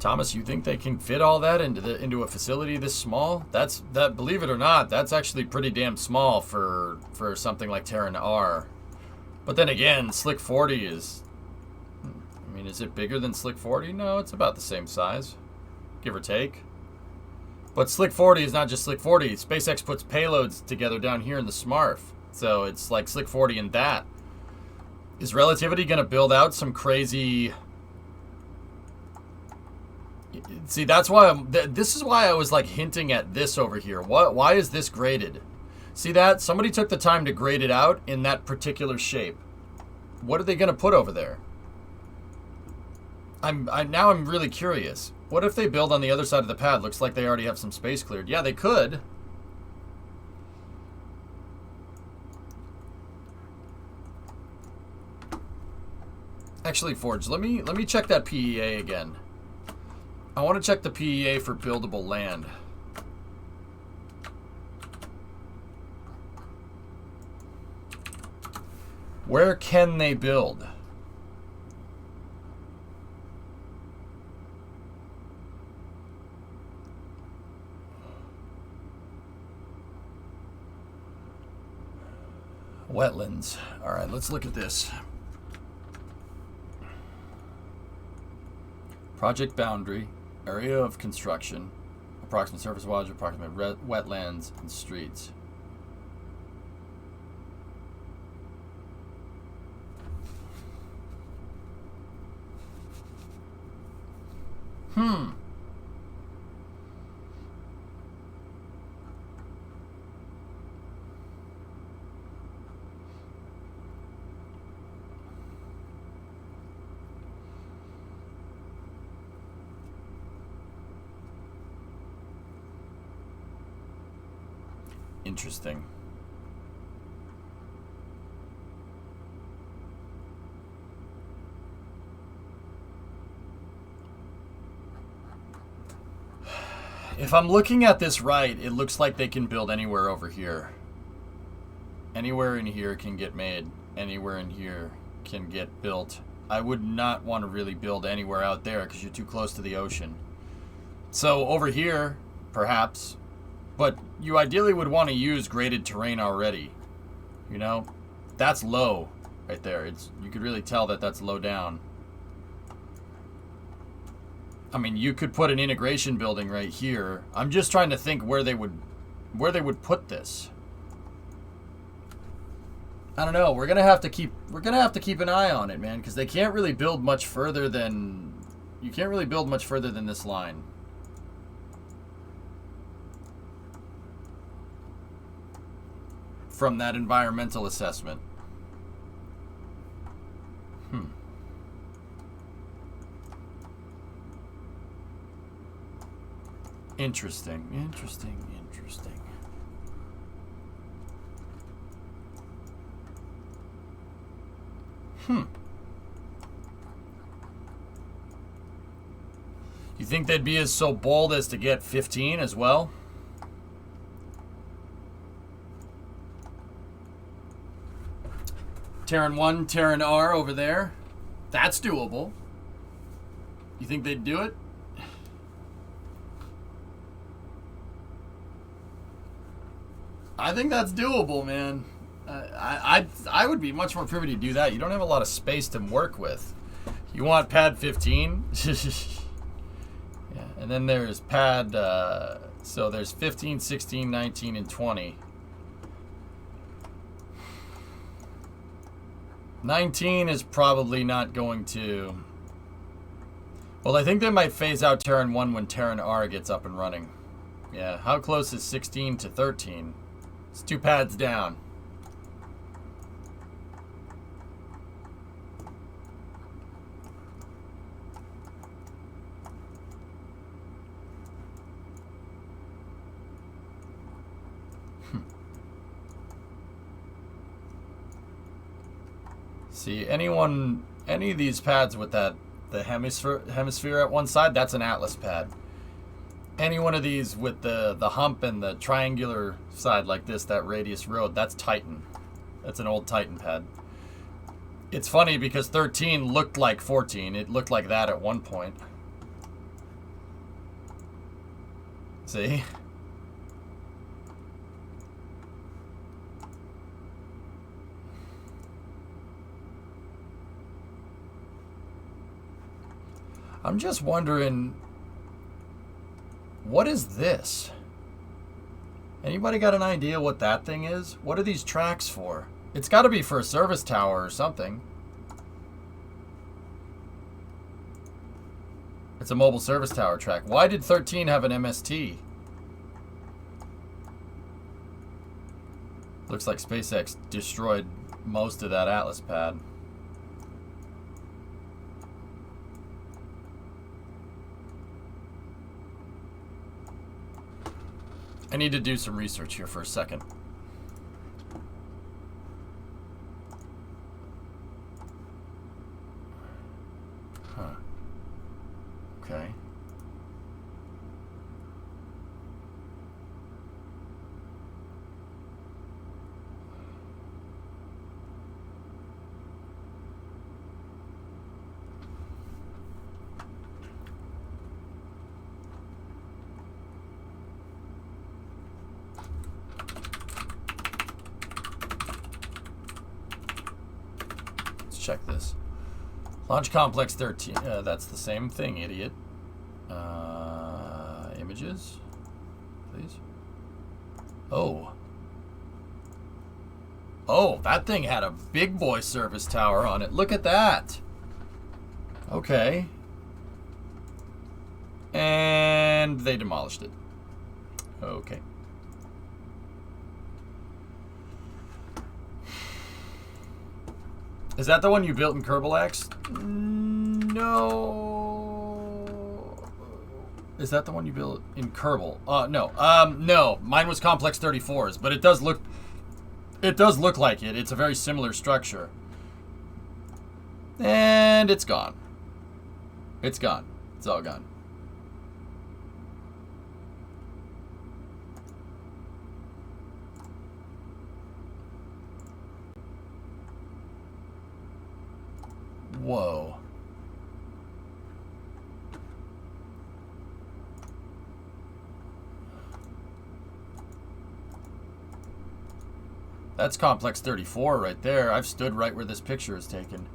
A: Thomas, you think they can fit all that into a facility this small? That believe it or not, that's actually pretty damn small for something like Terran R. But then again, Slick 40 is... I mean, is it bigger than Slick 40? No, it's about the same size, give or take. But Slick 40 is not just Slick 40. SpaceX puts payloads together down here in the SMARF. So it's like Slick 40 and that. Is Relativity going to build out some crazy... See, that's why this is why I was like hinting at this over here. Why is this graded? See that? Somebody took the time to grade it out in that particular shape. What are they going to put over there? Now I'm really curious. What if they build on the other side of the pad? Looks like they already have some space cleared. Yeah, they could. Actually, Forge, let me check that PEA again. I want to check the PEA for buildable land. Where can they build? Wetlands. All right, let's look at this. Project boundary, area of construction, approximate surface wattage, approximate wetlands, and streets. Interesting. If I'm looking at this right, it looks like they can build anywhere over here. Anywhere in here can get made. Anywhere in here can get built. I would not want to really build anywhere out there because you're too close to the ocean. So over here, perhaps. But you ideally would want to use graded terrain already. You know? That's low right there. You could really tell that that's low down. I mean, you could put an integration building right here. I'm just trying to think where they would put this. I don't know. We're gonna have to keep an eye on it, man, because they can't really build much further than this line. From that environmental assessment. Interesting. You think they'd be so bold as to get 15 as well? Terran 1, Terran R over there. That's doable. You think they'd do it? I think that's doable, man. I would be much more privy to do that. You don't have a lot of space to work with. You want pad 15? Yeah, and then there's pad, so there's 15, 16, 19, and 20. 19 is probably not going to... Well, I think they might phase out Terran 1 when Terran R gets up and running. Yeah, how close is 16 to 13? It's 2 pads down. See, any of these pads with the hemisphere at one side, that's an Atlas pad. Any one of these with the hump and the triangular side like this, that radius road, that's Titan. That's an old Titan pad. It's funny because 13 looked like 14. It looked like that at one point. See? I'm just wondering, what is this? Anybody got an idea what that thing is? What are these tracks for? It's got to be for a service tower or something. It's a mobile service tower track. Why did 13 have an MST? Looks like SpaceX destroyed most of that Atlas pad. I need to do some research here for a second. check this. Launch Complex 13. That's the same thing, idiot. Images, please. Oh. Oh, that thing had a big boy service tower on it. Look at that. Okay. And they demolished it. Okay. Is that the one you built in Kerbal? No. Is that the one you built in Kerbal? No. No. Mine was Complex 34's, but it does look like it. It's a very similar structure. And it's gone. It's gone. It's all gone. Whoa. That's Complex 34 right there. I've stood right where this picture is taken.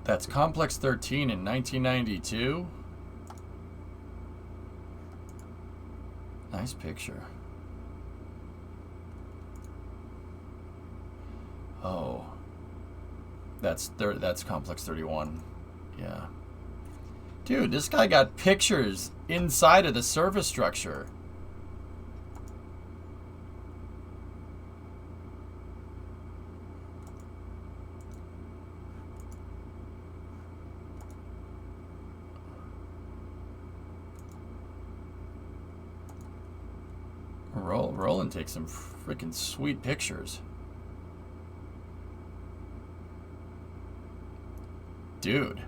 A: That's Complex 13 in 1992. Nice picture. Oh. That's Complex 31. Yeah. Dude, this guy got pictures inside of the service structure. Roland takes some freaking sweet pictures. Dude.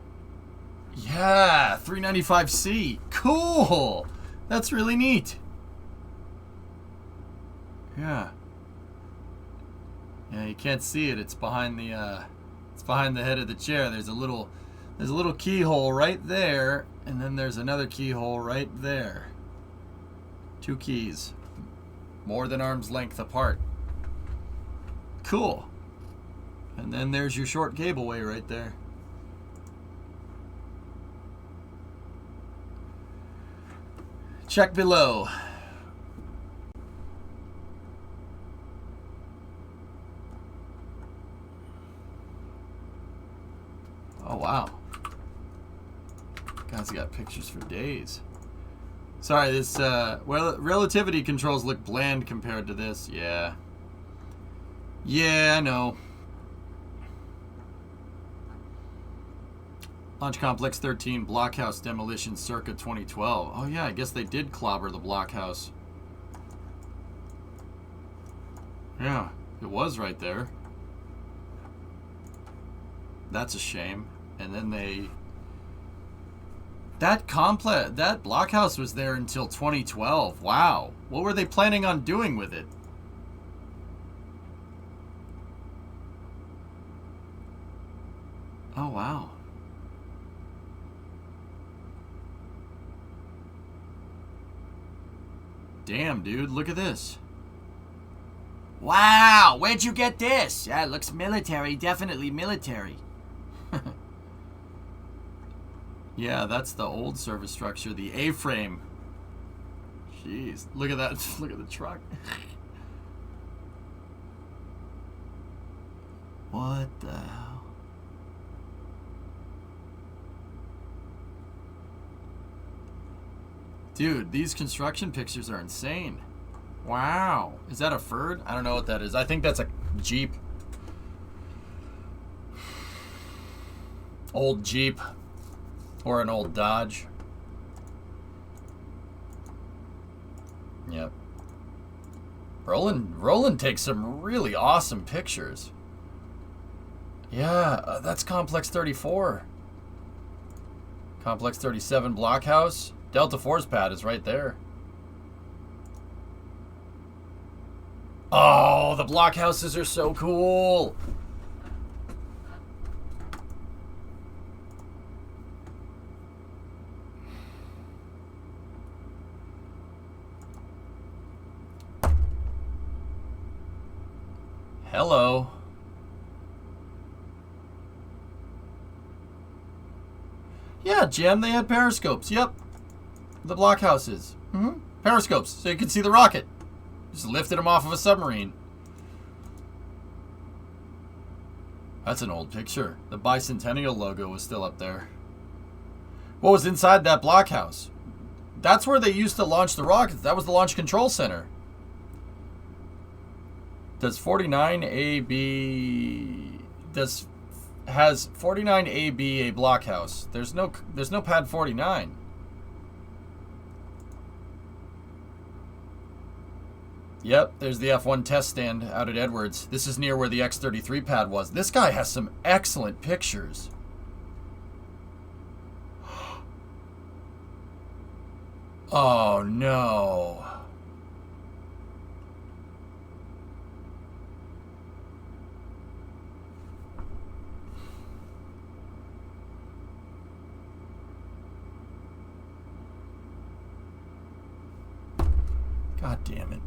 A: Yeah, 395C. Cool. That's really neat. Yeah. Yeah, you can't see it. It's behind the head of the chair. There's a little keyhole right there, and then there's another keyhole right there. 2 keys. More than arm's length apart. Cool. And then there's your short cableway right there. Check below. Oh, wow. Guys got pictures for days. Sorry, this, well, relativity controls look bland compared to this. Yeah. Yeah, I know. Launch Complex 13 blockhouse demolition circa 2012. Oh yeah, I guess they did clobber the blockhouse. Yeah, it was right there. That's a shame. And then they... That blockhouse was there until 2012. Wow. What were they planning on doing with it? Oh, wow. Damn, dude, look at this. Wow, where'd you get this? Yeah, it looks military, definitely military. Yeah, that's the old service structure, the A-frame. Jeez, look at that, look at the truck. What the hell? Dude, these construction pictures are insane. Wow. Is that a Ford? I don't know what that is. I think that's a Jeep. Old Jeep. Or an old Dodge. Yep. Roland takes some really awesome pictures. Yeah, that's Complex 34. Complex 37 blockhouse. Delta Force pad is right there. Oh, the blockhouses are so cool. Hello. Yeah, Jem, they had periscopes. Yep. The blockhouses. Periscopes, so you could see the rocket. Just lifted them off of a submarine. That's an old picture. The bicentennial logo was still up there. What was inside that blockhouse? That's where they used to launch the rockets. That was the launch control center. Does 49AB... Has 49AB a blockhouse? There's no pad 49. Yep, there's the F1 test stand out at Edwards. This is near where the X-33 pad was. This guy has some excellent pictures. Oh, no. God damn it.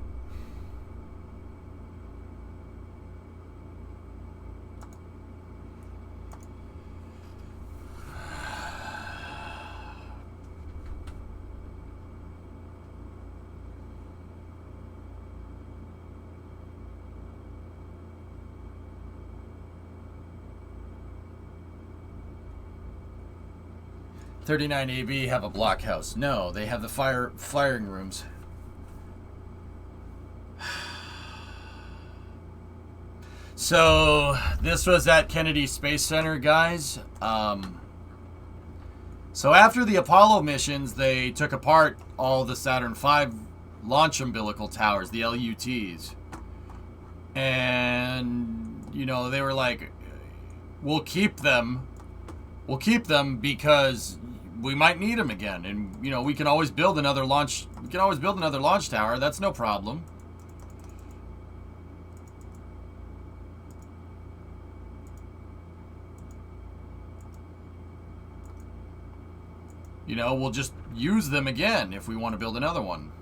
A: AB have a blockhouse. No, they have the firing rooms. So this was at Kennedy Space Center, guys. So after the Apollo missions, they took apart all the Saturn V launch umbilical towers, the LUTs. And, you know, they were like, we'll keep them because we might need them again. And, you know, we can always build another launch tower. That's no problem. You know, we'll just use them again if we want to build another one.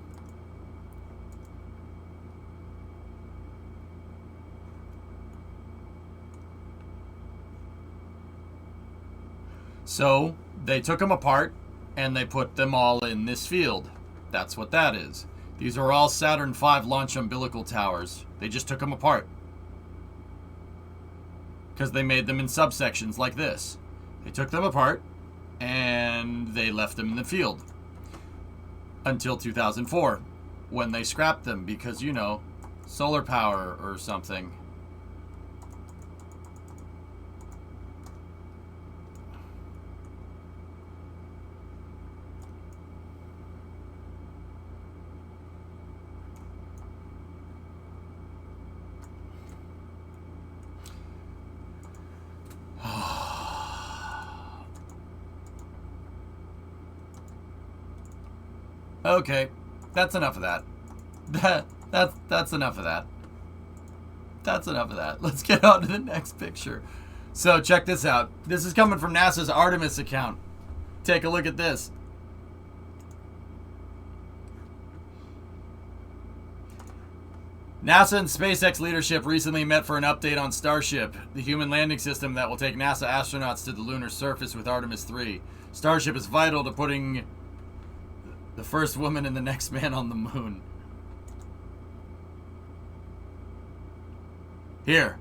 A: So they took them apart and they put them all in this field. That's what that is. These are all Saturn V launch umbilical towers. They just took them apart because they made them in subsections like this. They took them apart and they left them in the field until 2004 when they scrapped them because, you know, solar power or something. Okay, that's enough of that. That's enough of that. That's enough of that. Let's get on to the next picture. So check this out. This is coming from NASA's Artemis account. Take a look at this. NASA and SpaceX leadership recently met for an update on Starship, the human landing system that will take NASA astronauts to the lunar surface with Artemis 3. Starship is vital to putting the first woman and the next man on the moon. Here,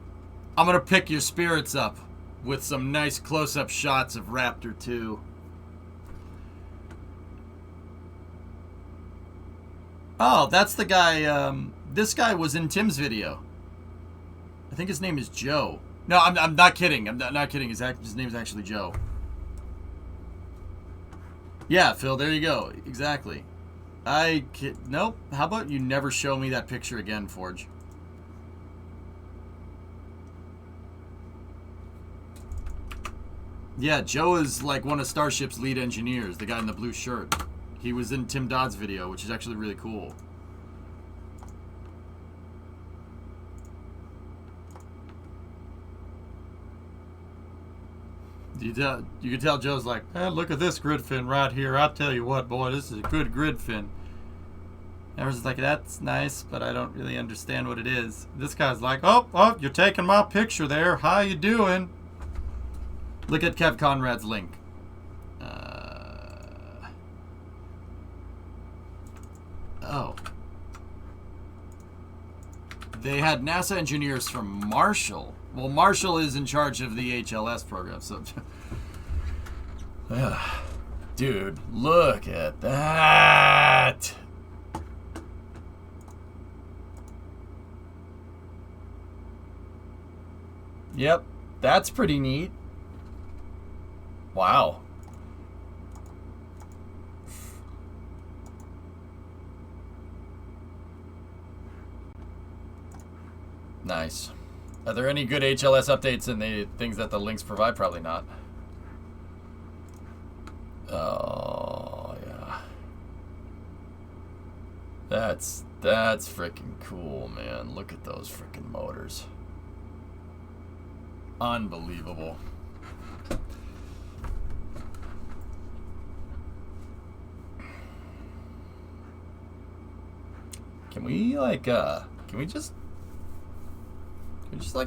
A: I'm gonna pick your spirits up with some nice close-up shots of Raptor 2. Oh, that's the guy, this guy was in Tim's video. I think his name is Joe. No, I'm not kidding. I'm not kidding. His name's actually Joe. Yeah, Phil, there you go. Exactly. Nope. How about you never show me that picture again, Forge? Yeah, Joe is like one of Starship's lead engineers, the guy in the blue shirt. He was in Tim Dodd's video, which is actually really cool. You can tell Joe's like, look at this grid fin right here. I'll tell you what, boy, this is a good grid fin. Everyone's like, that's nice, but I don't really understand what it is. This guy's like, oh, you're taking my picture there. How you doing? Look at Kev Conrad's link. Oh. They had NASA engineers from Marshall. Well, Marshall is in charge of the HLS program, so... Dude, look at that! Yep, that's pretty neat. Wow. Nice. Are there any good HLS updates in the things that the links provide? Probably not. Oh, yeah. That's freaking cool, man. Look at those freaking motors. Unbelievable. Can we like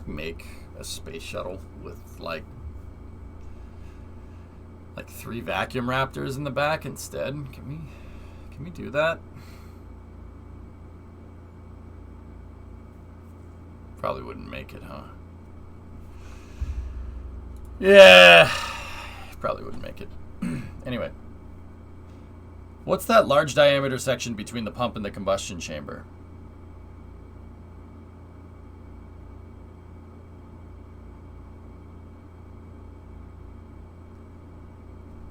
A: make a space shuttle with like 3 vacuum raptors in the back instead? Can we do that? Probably wouldn't make it, huh? Yeah, probably wouldn't make it. Anyway, what's that large diameter section between the pump and the combustion chamber?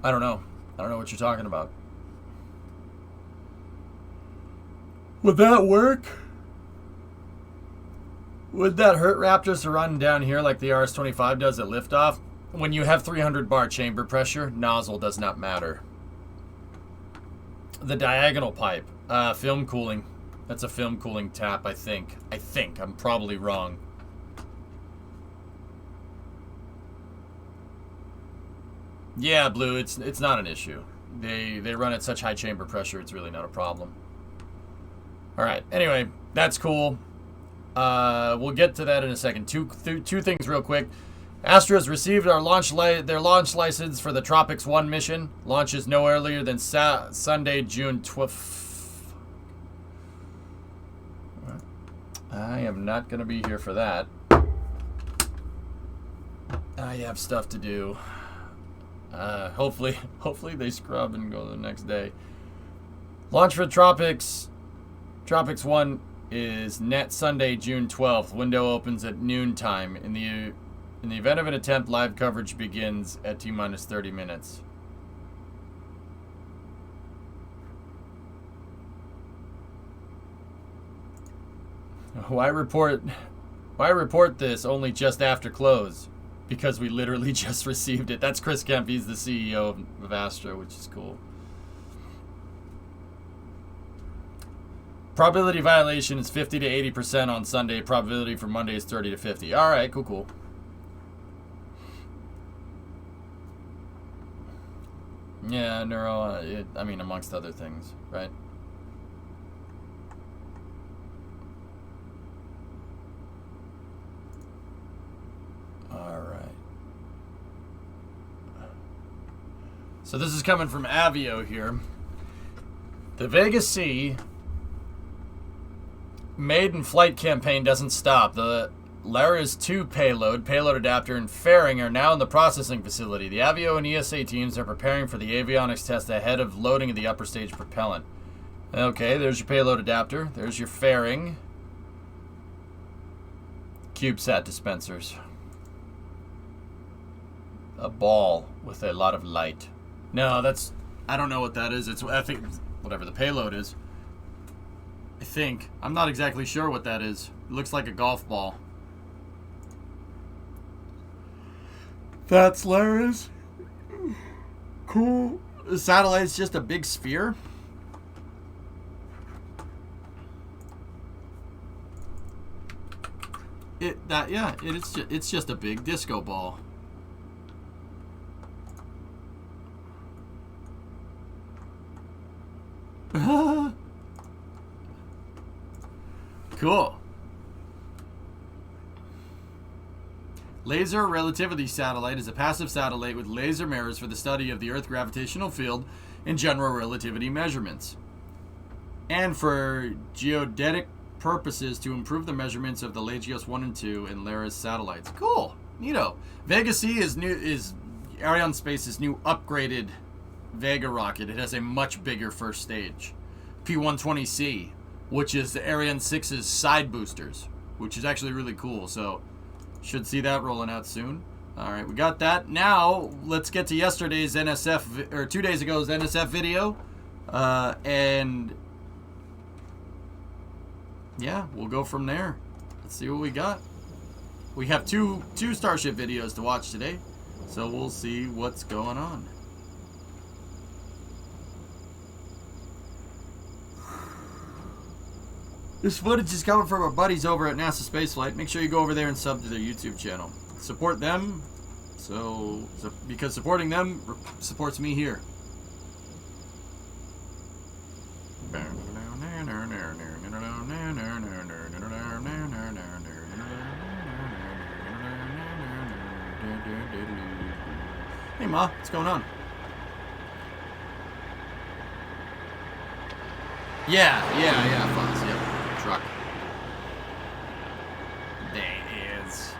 A: I don't know. I don't know what you're talking about. Would that work? Would that hurt Raptors to run down here like the RS-25 does at liftoff? When you have 300 bar chamber pressure, nozzle does not matter. The diagonal pipe, film cooling. That's a film cooling tap, I think. I'm probably wrong. Yeah, Blue, it's not an issue. They run at such high chamber pressure, it's really not a problem. All right. Anyway, that's cool. We'll get to that in a second. Two things real quick. Astros received their launch license for the Tropics 1 mission. Launches no earlier than Sunday, June 12th. I am not going to be here for that. I have stuff to do. Hopefully they scrub and go the next day. Launch for Tropics 1 is net Sunday, June 12th. Window opens at noon time. In the event of an attempt, live coverage begins at T-minus 30 minutes. Why report this only just after close? Because we literally just received it. That's Chris Kemp. He's the CEO of Astra, which is cool. Probability violation is 50 to 80% on Sunday. Probability for Monday is 30 to 50. All right, cool. Yeah, neuro, I mean, amongst other things, right? All right. So this is coming from Avio here. The Vega C maiden flight campaign doesn't stop. The Laris 2 payload adapter, and fairing are now in the processing facility. The Avio and ESA teams are preparing for the avionics test ahead of loading of the upper stage propellant. Okay, there's your payload adapter. There's your fairing. CubeSat dispensers. A ball with a lot of light. No, that's... I don't know what that is. I think whatever the payload is. I think. I'm not exactly sure what that is. It looks like a golf ball. That's Laris. Cool. The satellite's just a big sphere. It's just a big disco ball. Cool. Laser Relativity Satellite is a passive satellite with laser mirrors for the study of the Earth gravitational field and general relativity measurements, and for geodetic purposes to improve the measurements of the Lagios 1 and 2 and Laris satellites. Cool. Neato. Vega C is Arianespace's new upgraded Vega rocket. It has a much bigger first stage. P120C, which is the Ariane 6's side boosters, which is actually really cool. So should see that rolling out soon. All right, we got that. Now let's get to yesterday's NSF, or 2 days ago's NSF video, and yeah, we'll go from there. Let's see what we got. We have two Starship videos to watch today, so we'll see what's going on. This footage is coming from our buddies over at NASA Spaceflight. Make sure you go over there and sub to their YouTube channel. Support them, because supporting them supports me here. Hey Ma, what's going on? Yeah, Fonz, yep. Truck. There is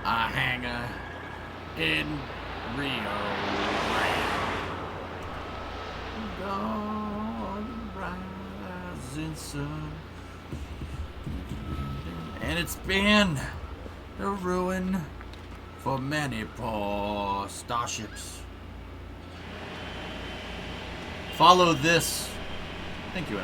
A: a hangar in Rio Grande. Rising sun. And it's been a ruin for many poor starships. Follow this. Thank you, NY.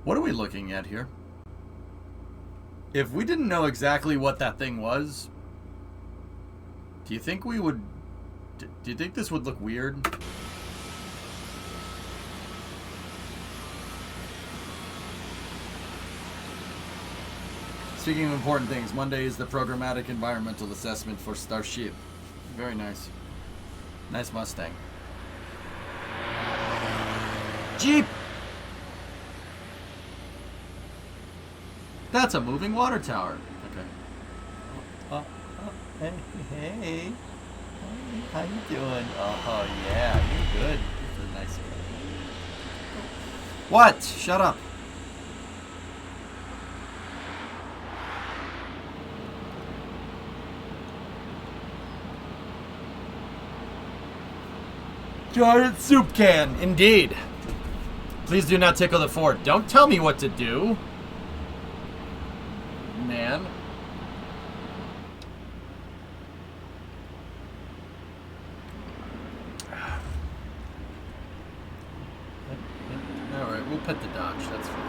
A: What are we looking at here? If we didn't know exactly what that thing was, do you think we would... Do you think this would look weird? Speaking of important things, Monday is the programmatic environmental assessment for Starship. Very nice. Nice Mustang. Jeep! That's a moving water tower. Okay. Hey. How you doing? Oh, yeah, you're good. You're a nice guy. What? Shut up. Giant soup can, indeed. Please do not tickle the fort. Don't tell me what to do, man. All right, we'll put the Dodge. That's fine.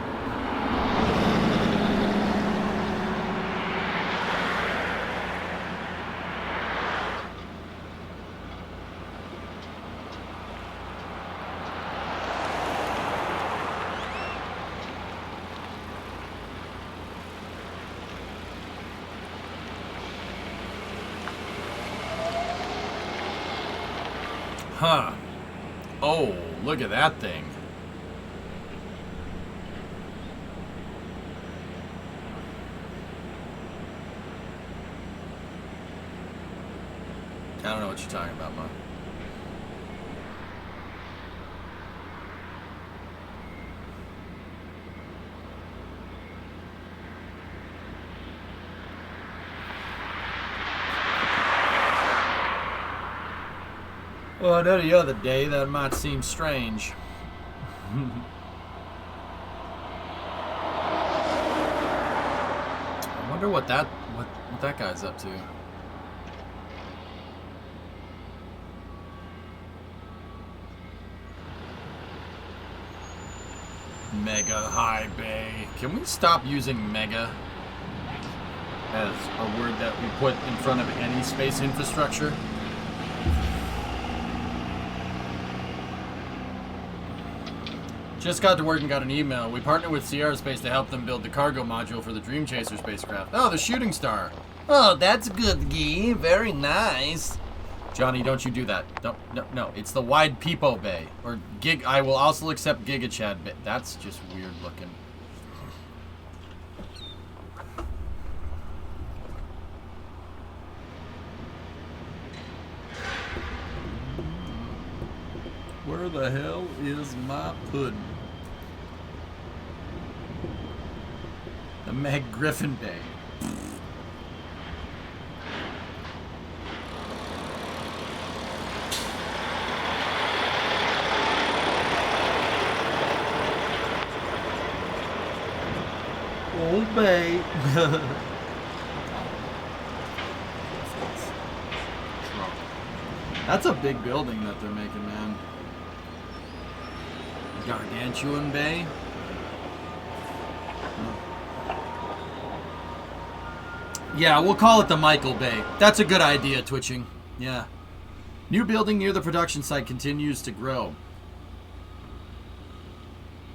A: Huh. Oh, look at that thing. I don't know what you're talking about, Mom. Well, any other day, that might seem strange. I wonder what that guy's up to. Mega high bay. Can we stop using mega as a word that we put in front of any space infrastructure? Just got to work and got an email. We partnered with Sierra Space to help them build the cargo module for the Dream Chaser spacecraft. Oh, the Shooting Star. Oh, that's good, Guy. Very nice. Johnny, don't you do that. No. It's the Wide Peepo Bay. Or Gig. I will also accept GigaChad Bay. That's just weird looking. Where the hell is my pudding? The Meg Griffin Bay. Old Bay. That's a big building that they're making, man. Gargantuan Bay. Yeah, we'll call it the Michael Bay. That's a good idea, Twitching. Yeah. New building near the production site continues to grow.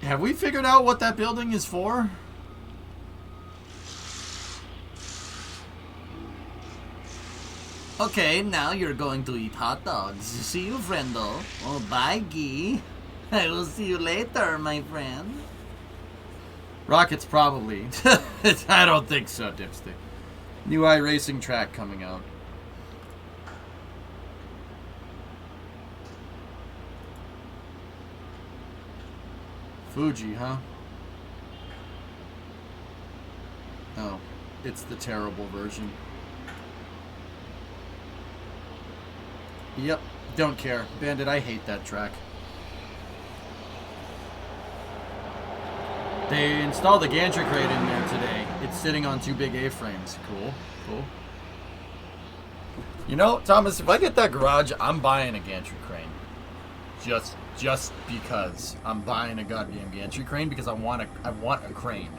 A: Have we figured out what that building is for? Okay, now you're going to eat hot dogs. See you, friendo. Oh, bye, Guy. I will see you later, my friend. Rockets, probably. I don't think so, Dipstick. New iRacing track coming out. Fuji, huh? Oh, it's the terrible version. Yep, don't care. Bandit, I hate that track. They installed a gantry crate in there today. It's sitting on 2 big A-frames. Cool, cool. You know, Thomas, if I get that garage, I'm buying a gantry crane. Just because I'm buying a goddamn gantry crane because I want a crane.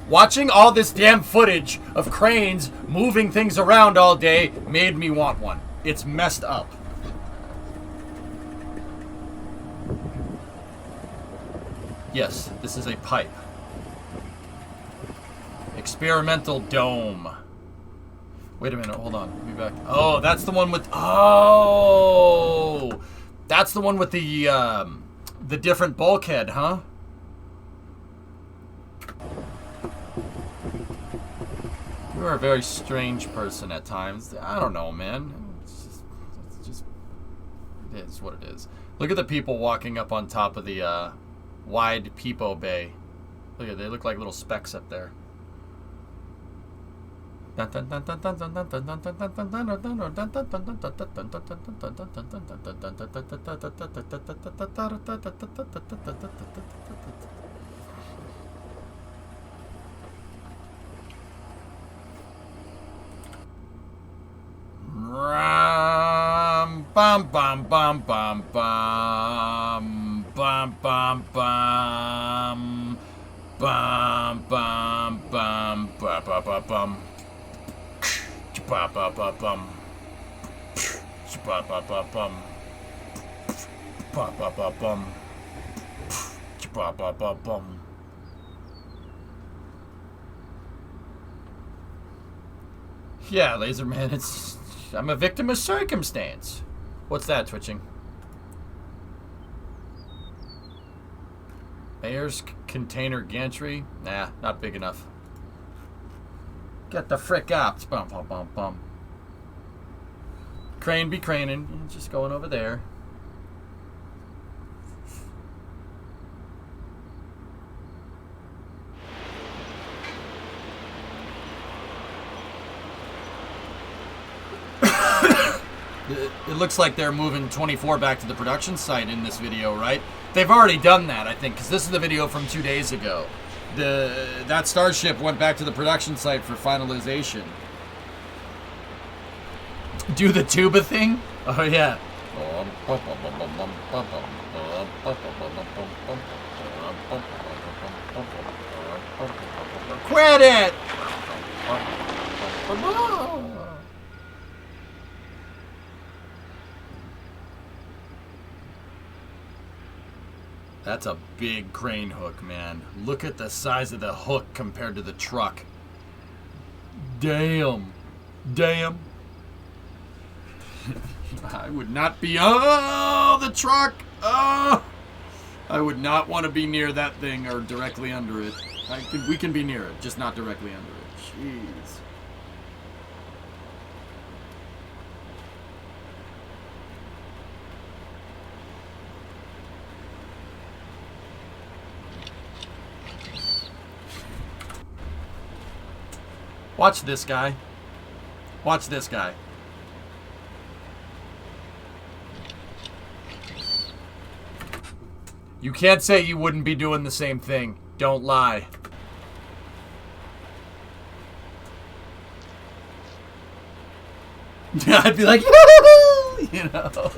A: Watching all this damn footage of cranes moving things around all day made me want one. It's messed up. Yes, this is a pipe. Experimental dome. Wait a minute, hold on. Let me back. Oh, that's the one with. Oh, that's the one with the different bulkhead, huh? You're a very strange person at times. I don't know, man. It's just it is what it is. Look at the people walking up on top of the Wide Peepo Bay. Look at, they look like little specks up there. Bum bum bum bum bum bum bum bum bum bum bum ba ba ba bum ba ba ba bum ba ba ba bum ba ba ba bum ba ba ba bum. Yeah, Laserman, it's I'm a victim of circumstance. What's that, Twitching? Mayor's container gantry? Nah, not big enough. Get the frick up. Bum, bum, bum, bum. Crane be craning. Just going over there. It looks like they're moving 24 back to the production site in this video, right? They've already done that, I think, because this is the video from 2 days ago. That Starship went back to the production site for finalization. Do the tuba thing? Oh, yeah. Quit it! That's a big crane hook, man. Look at the size of the hook compared to the truck. Damn. Damn. I would not be... Oh, the truck! Oh! I would not want to be near that thing or directly under it. We can be near it, just not directly under it. Jeez. Watch this guy. Watch this guy. You can't say you wouldn't be doing the same thing. Don't lie. I'd be like, you know.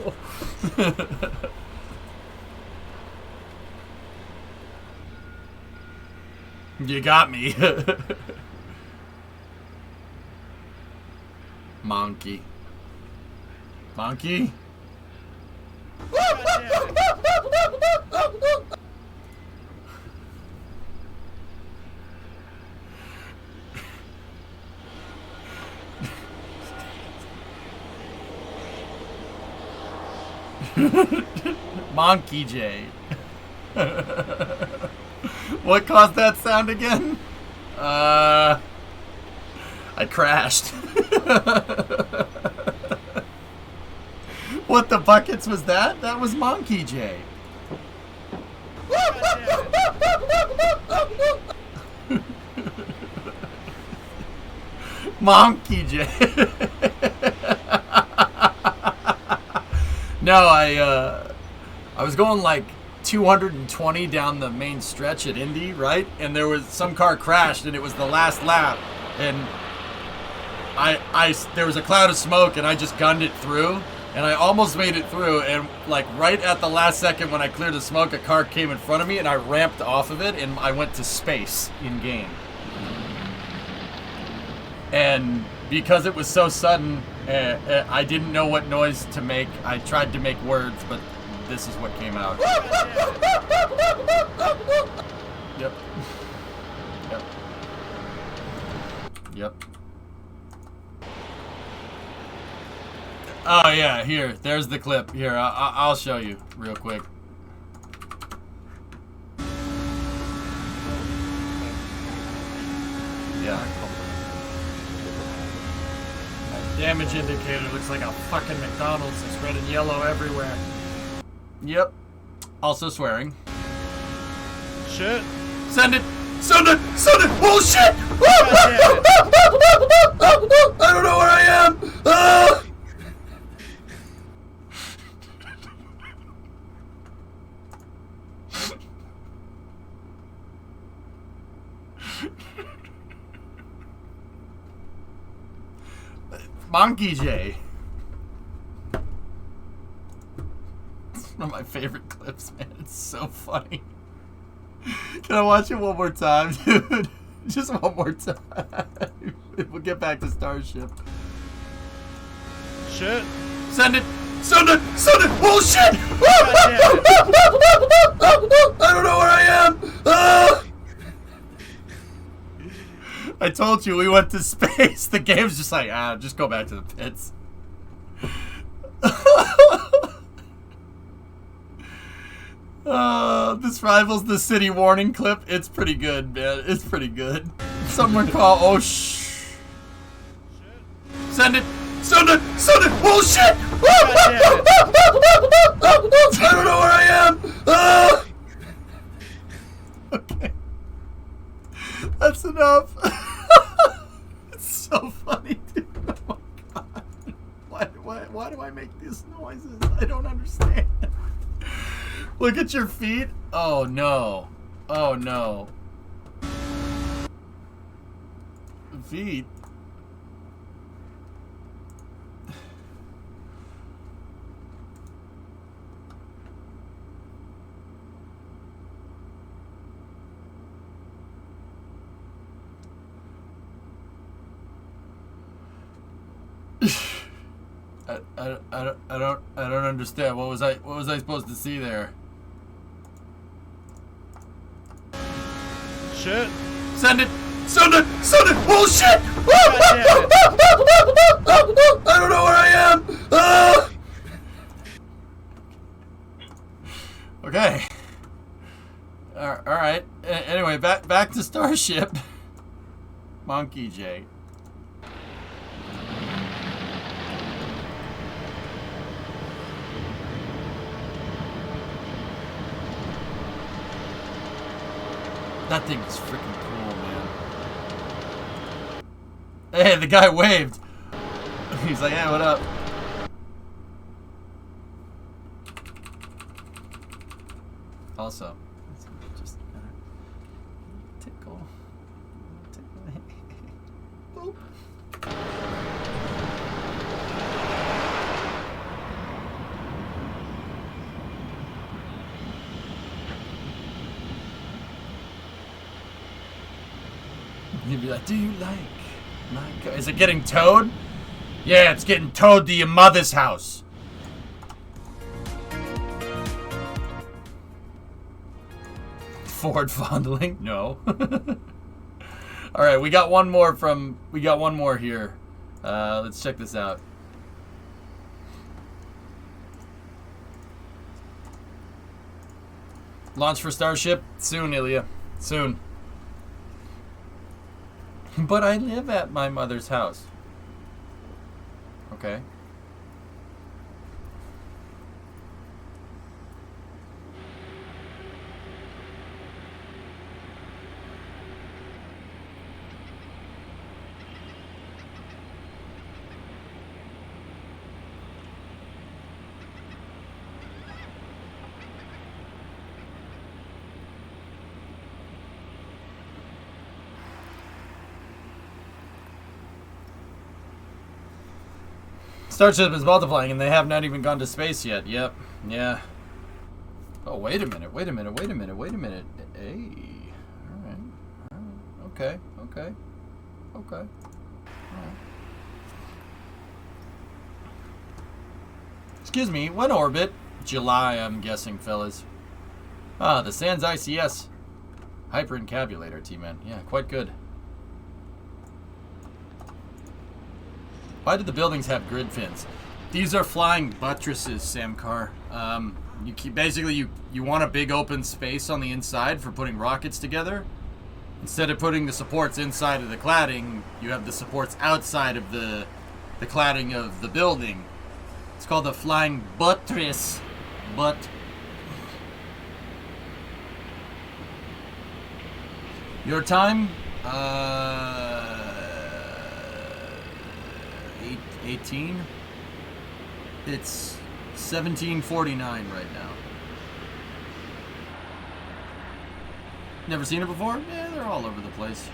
A: You got me. Monkey. Monkey? Monkey J. What caused that sound again? I crashed. What the buckets was that? That was Monkey J. Monkey J. No, I was going like 220 down the main stretch at Indy, right? And there was some car crashed, and it was the last lap, and there was a cloud of smoke, and I just gunned it through, and I almost made it through, and like right at the last second when I cleared the smoke, a car came in front of me, and I ramped off of it, and I went to space in game. And because it was so sudden, I didn't know what noise to make. I tried to make words, but this is what came out. Yep. Yep. Yep. Oh yeah, here. There's the clip. Here, I'll show you real quick. Yeah. Damage indicator looks like a fucking McDonald's. It's red and yellow everywhere. Yep. Also swearing.
I: Shit.
A: Send it! Send it! Send it! Oh shit! I don't know where I am! Ah! Monkey J. It's one of my favorite clips, man. It's so funny. Can I watch it one more time, dude? Just one more time. We'll get back to Starship.
I: Shit.
A: Send it! Send it! Send it! Oh shit! I don't know where I am! Ah! I told you we went to space. The game's just like, just go back to the pits. This rivals the city warning clip. It's pretty good, man. It's pretty good. Someone call. Oh, shh. Send it. Send it. Send it. Oh, shit. I don't know where I am. Ah! Okay. That's enough. It's so funny, dude. Oh my god. Why do I make these noises? I don't understand. Look at your feet. Oh no. Oh no. Feet. I don't understand. What was I supposed to see there?
I: Shit.
A: Send it! Send it! Send it! Oh shit! I don't know where I am! Ah! Okay. Alright. Anyway, back to Starship. Monkey J. That thing is freaking cool, man. Hey, the guy waved. He's like, hey, what up? Also, just tickle. Boop. You'd be like, do you like my car? Is it getting towed? Yeah, it's getting towed to your mother's house. Ford fondling? No. Alright, we got one more here. Let's check this out. Launch for Starship? Soon, Ilya. Soon. But I live at my mother's house. Okay. Starship is multiplying and they have not even gone to space yet. Yep. Yeah. Oh, wait a minute. Wait a minute. Wait a minute. Wait a minute. Hey. Alright. Alright. Okay. Okay. Okay. Alright. Excuse me. What orbit? July, I'm guessing, fellas. Ah, the Sans ICS. Hyper-encabulator, T-Man. Yeah, quite good. Why do the buildings have grid fins? These are flying buttresses, Samcar. You want a big open space on the inside for putting rockets together. Instead of putting the supports inside of the cladding, you have the supports outside of the cladding of the building. It's called a flying buttress. Your time? 18. It's 17:49 right now. Never seen it before? Yeah, they're all over the place.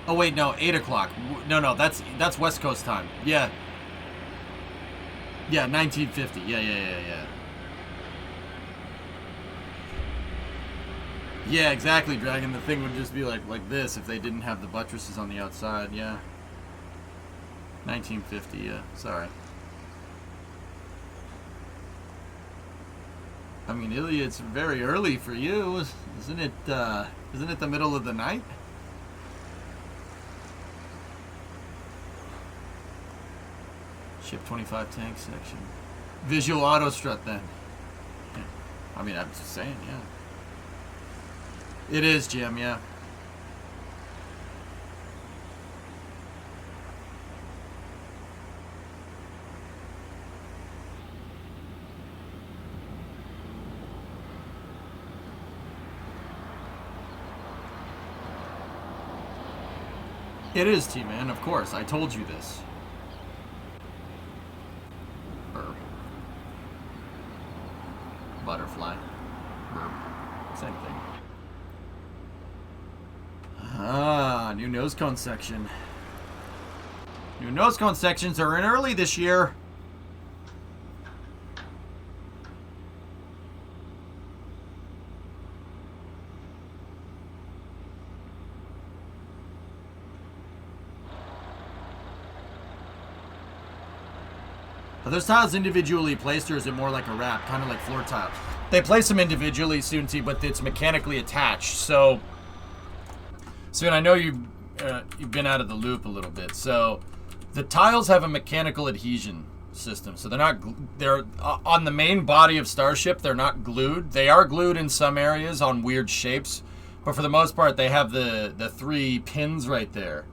A: Oh wait, no, 8 o'clock. No, that's West Coast time. Yeah. Yeah, 1950. Yeah. Yeah, exactly, Dragon. The thing would just be like this if they didn't have the buttresses on the outside, yeah. 1950, yeah. Sorry. I mean, Ilya, it's very early for you. Isn't it the middle of the night? Ship 25 tank section. Visual auto strut then. Yeah. I mean, I'm just saying, yeah. It is, Jim, yeah. It is, T-Man, of course. I told you this. Burp. Butterfly. Burp. Same thing. Ah, new nose cone section. New nose cone sections are in early this year. Are those tiles individually placed or is it more like a wrap? Kind of like floor tiles. They place them individually, Soonti, but it's mechanically attached. So, Soon, I know you've been out of the loop a little bit. So, the tiles have a mechanical adhesion system. So they're on the main body of Starship. They're not glued. They are glued in some areas on weird shapes, but for the most part, they have the 3 pins right there.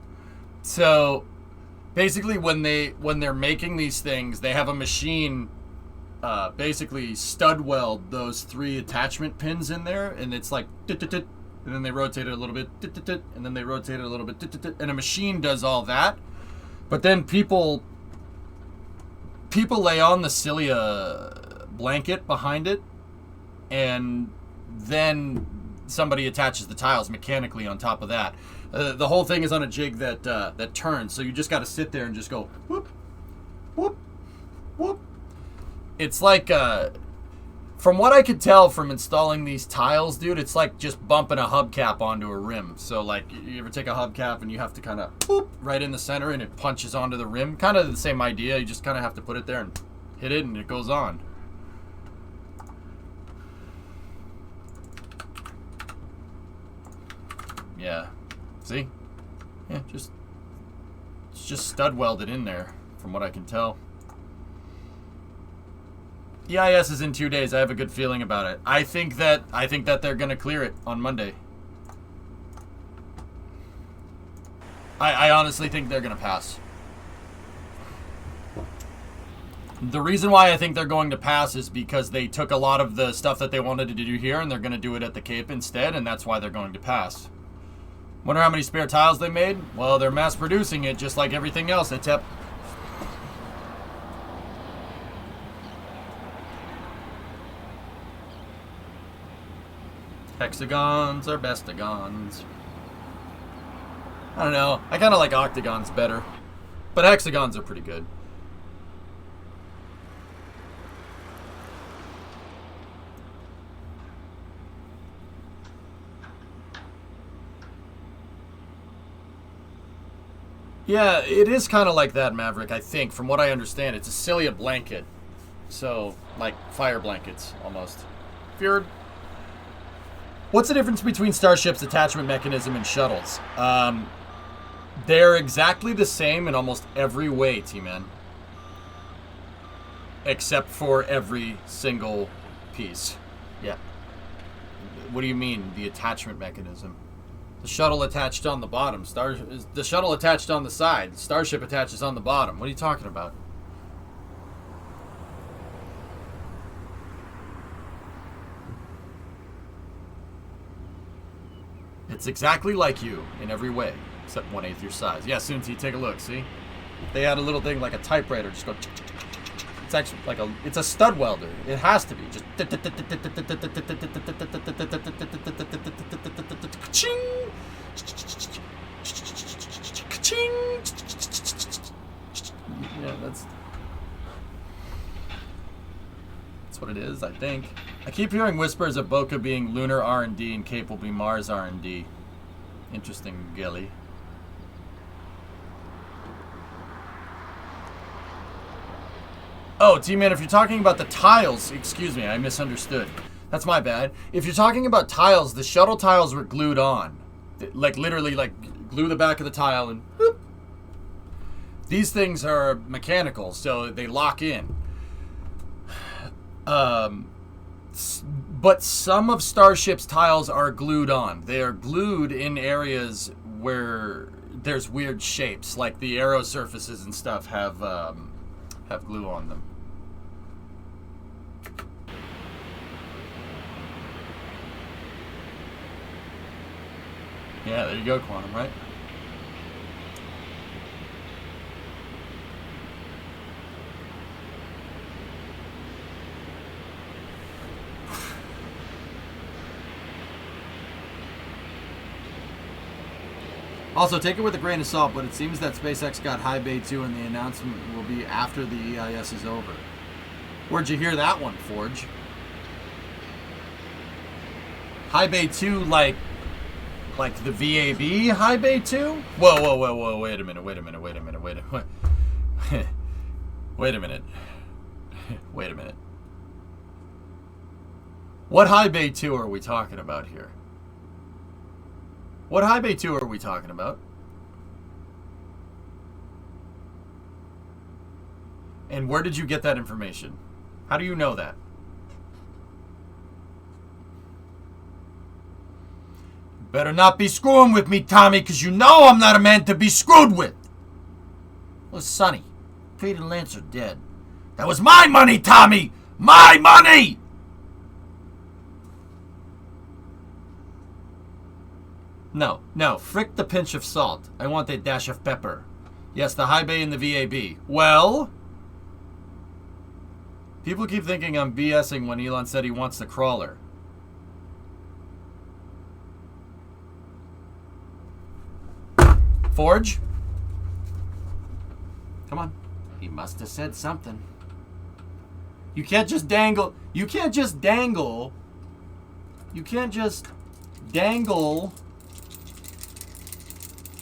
A: So, basically, when they're making these things, they have a machine. Basically stud weld those 3 attachment pins in there, and it's like and then they rotate it a little bit and then they rotate it a little bit and a machine does all that. But then people lay on the cilia blanket behind it, and then somebody attaches the tiles mechanically on top of that. The whole thing is on a jig that turns, so you just got to sit there and just go whoop whoop whoop. It's like, from what I could tell from installing these tiles, dude, it's like just bumping a hubcap onto a rim. So, like, you ever take a hubcap and you have to kind of, boop, right in the center and it punches onto the rim? Kind of the same idea. You just kind of have to put it there and hit it and it goes on. Yeah. See? Yeah, it's just stud welded in there, from what I can tell. EIS is in 2 days. I have a good feeling about it. I think that they're gonna clear it on Monday. I honestly think they're gonna pass. The reason why I think they're going to pass is because they took a lot of the stuff that they wanted to do here and they're gonna do it at the Cape instead, and that's why they're going to pass. Wonder how many spare tiles they made? Well, they're mass producing it just like everything else at TEP. Hexagons are bestagons. I don't know. I kind of like octagons better. But hexagons are pretty good. Yeah, it is kind of like that, Maverick, I think. From what I understand, it's a cilia blanket. So, like fire blankets, almost. Fjord. What's the difference between Starship's attachment mechanism and shuttles? They're exactly the same in almost every way, T-Man. Except for every single piece. Yeah. What do you mean, the attachment mechanism? The shuttle attached on the bottom. The shuttle attached on the side. Starship attaches on the bottom. What are you talking about? It's exactly like you in every way, except 1/8 your size. Yeah, Soonti, take a look. See, they had a little thing like a typewriter. Just go. It's actually like it's a stud welder. It has to be just. Yeah, that's what it is, I think. I keep hearing whispers of Boca being lunar R&D and Cape will be Mars R&D. Interesting, Gilly. Oh, T-Man, if you're talking about the tiles, excuse me, I misunderstood. That's my bad. If you're talking about tiles, the shuttle tiles were glued on. Like, literally, like, glue the back of the tile and whoop. These things are mechanical, so they lock in. But some of Starship's tiles are glued on. They are glued in areas where there's weird shapes, like the aero surfaces and stuff have glue on them. Yeah, there you go, Quantum, right? Also, take it with a grain of salt, but it seems that SpaceX got High Bay 2 and the announcement will be after the EIS is over. Where'd you hear that one, Forge? High Bay 2, like the VAB High Bay 2? Whoa, wait a minute. Wait a minute. What high bay 2 are we talking about here? What high bay 2 are we talking about? And where did you get that information? How do you know that? Better not be screwing with me, Tommy, because you know I'm not a man to be screwed with. Well, Sonny, Fade and Lance are dead. That was my money, Tommy! My money! No, frick the pinch of salt. I want a dash of pepper. Yes, the high bay and the VAB. Well, people keep thinking I'm BSing when Elon said he wants the crawler. Forge? Come on. He must have said something. You can't just dangle. You can't just dangle. You can't just dangle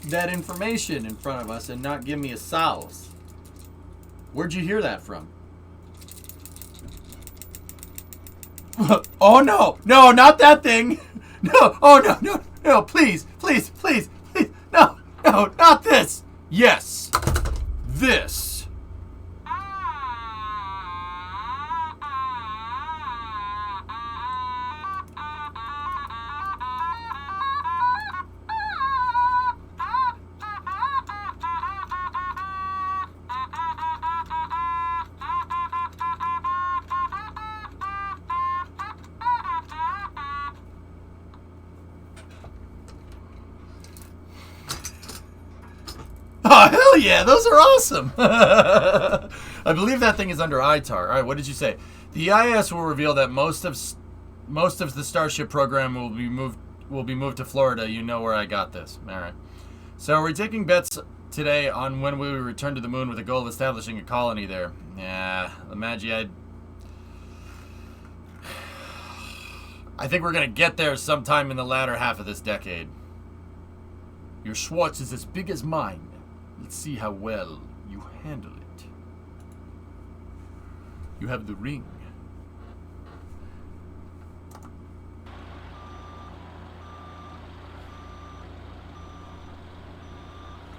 A: that information in front of us and not give me a sauce. Where'd you hear that from? Oh no! No, not that thing! No! Oh no, please, no, not this! Yes! This! Oh, hell yeah, those are awesome. I believe that thing is under ITAR. All right, what did you say? The EIS will reveal that most of the Starship program will be moved to Florida. You know where I got this. All right. So are we taking bets today on when we will return to the moon with the goal of establishing a colony there? Yeah, imagine I think we're going to get there sometime in the latter half of this decade. Your Schwartz is as big as mine. Let's see how well you handle it. You have the ring.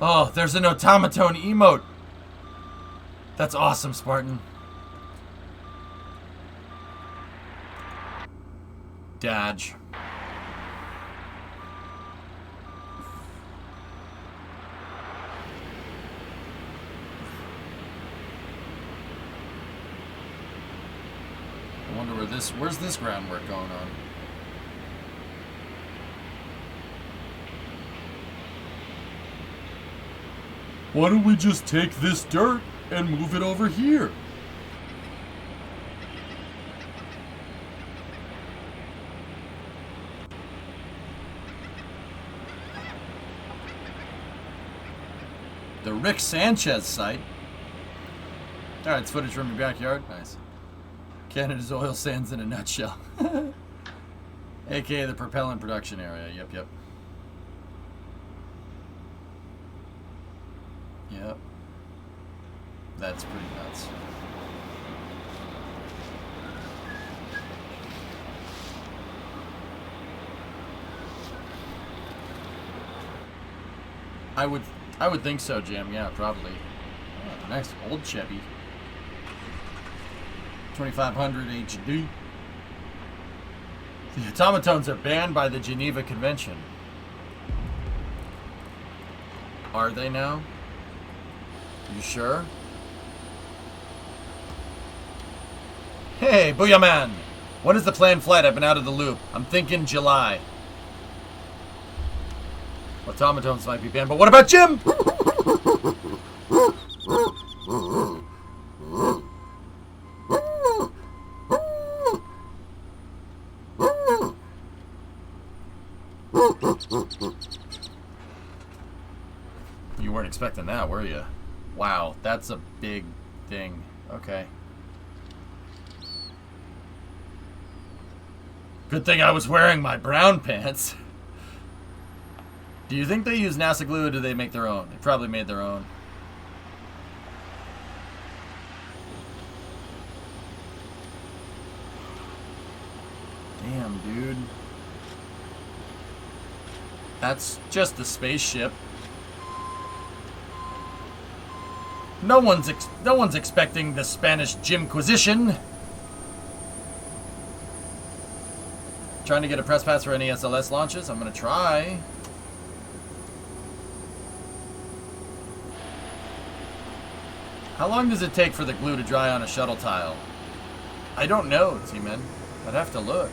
A: Oh, there's an automaton emote. That's awesome, Spartan. Dodge. I wonder where's this groundwork going on? Why don't we just take this dirt and move it over here? The Rick Sanchez site. Alright, it's footage from your backyard. Nice. Canada's oil sands in a nutshell. AKA the propellant production area. Yep. Yep. That's pretty nuts. I would think so, Jim. Yeah, probably. Oh, nice old Chevy. 2500 HD. The automatones are banned by the Geneva Convention. Are they now? You sure? Hey, Booyah Man! When is the planned flight? I've been out of the loop. I'm thinking July. Automatones might be banned, but what about Jim? You weren't expecting that, were you? Wow, that's a big thing. Okay. Good thing I was wearing my brown pants. Do you think they use NASA glue or do they make their own? They probably made their own. dude. That's just the spaceship. No one's expecting the Spanish Jimquisition. Trying to get a press pass for any SLS launches. I'm gonna try. How long does it take for the glue to dry on a shuttle tile? I don't know, T-Man. I'd have to look.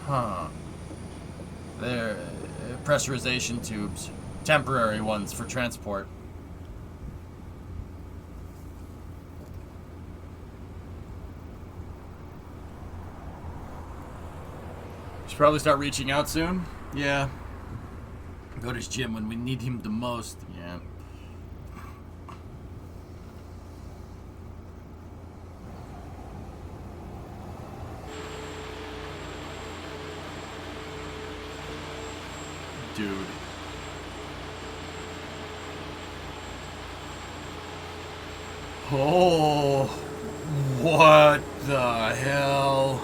A: Huh. They're pressurization tubes. Temporary ones for transport. Should probably start reaching out soon. Yeah. Go to his gym when we need him the most. Yeah. Dude. Oh, what the hell?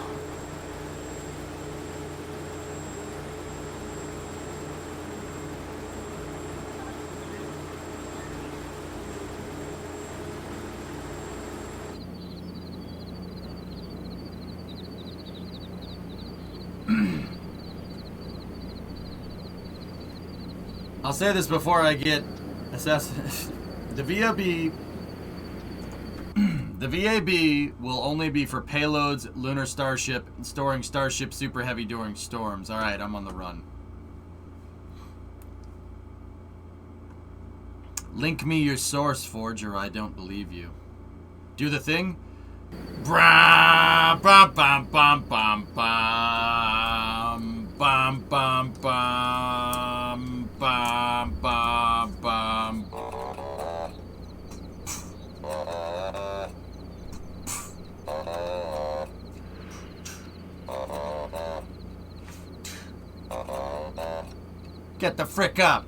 A: I'll say this before I get assassinated. The VAB will only be for payloads, lunar starship, storing starship super heavy during storms. Alright, I'm on the run. Link me your source, Forge, or I don't believe you. Do the thing? Bram, bam, bam, bam, bam, bam, bam, bam, bam, bam, bam, bam. Get the frick up.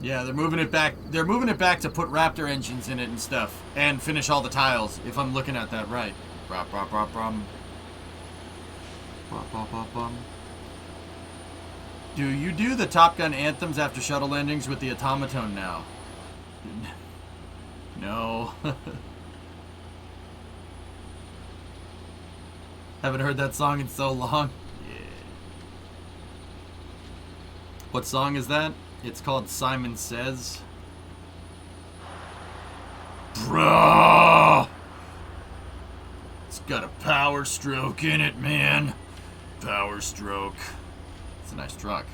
A: Yeah, they're moving it back. They're moving it back to put Raptor engines in it and stuff, and finish all the tiles. If I'm looking at that right. Do you do the Top Gun anthems after shuttle landings with the automaton now? No. Haven't heard that song in so long. Yeah. What song is that? It's called Simon Says. Bruh! It's got a power stroke in it, man. Power stroke. It's a nice truck.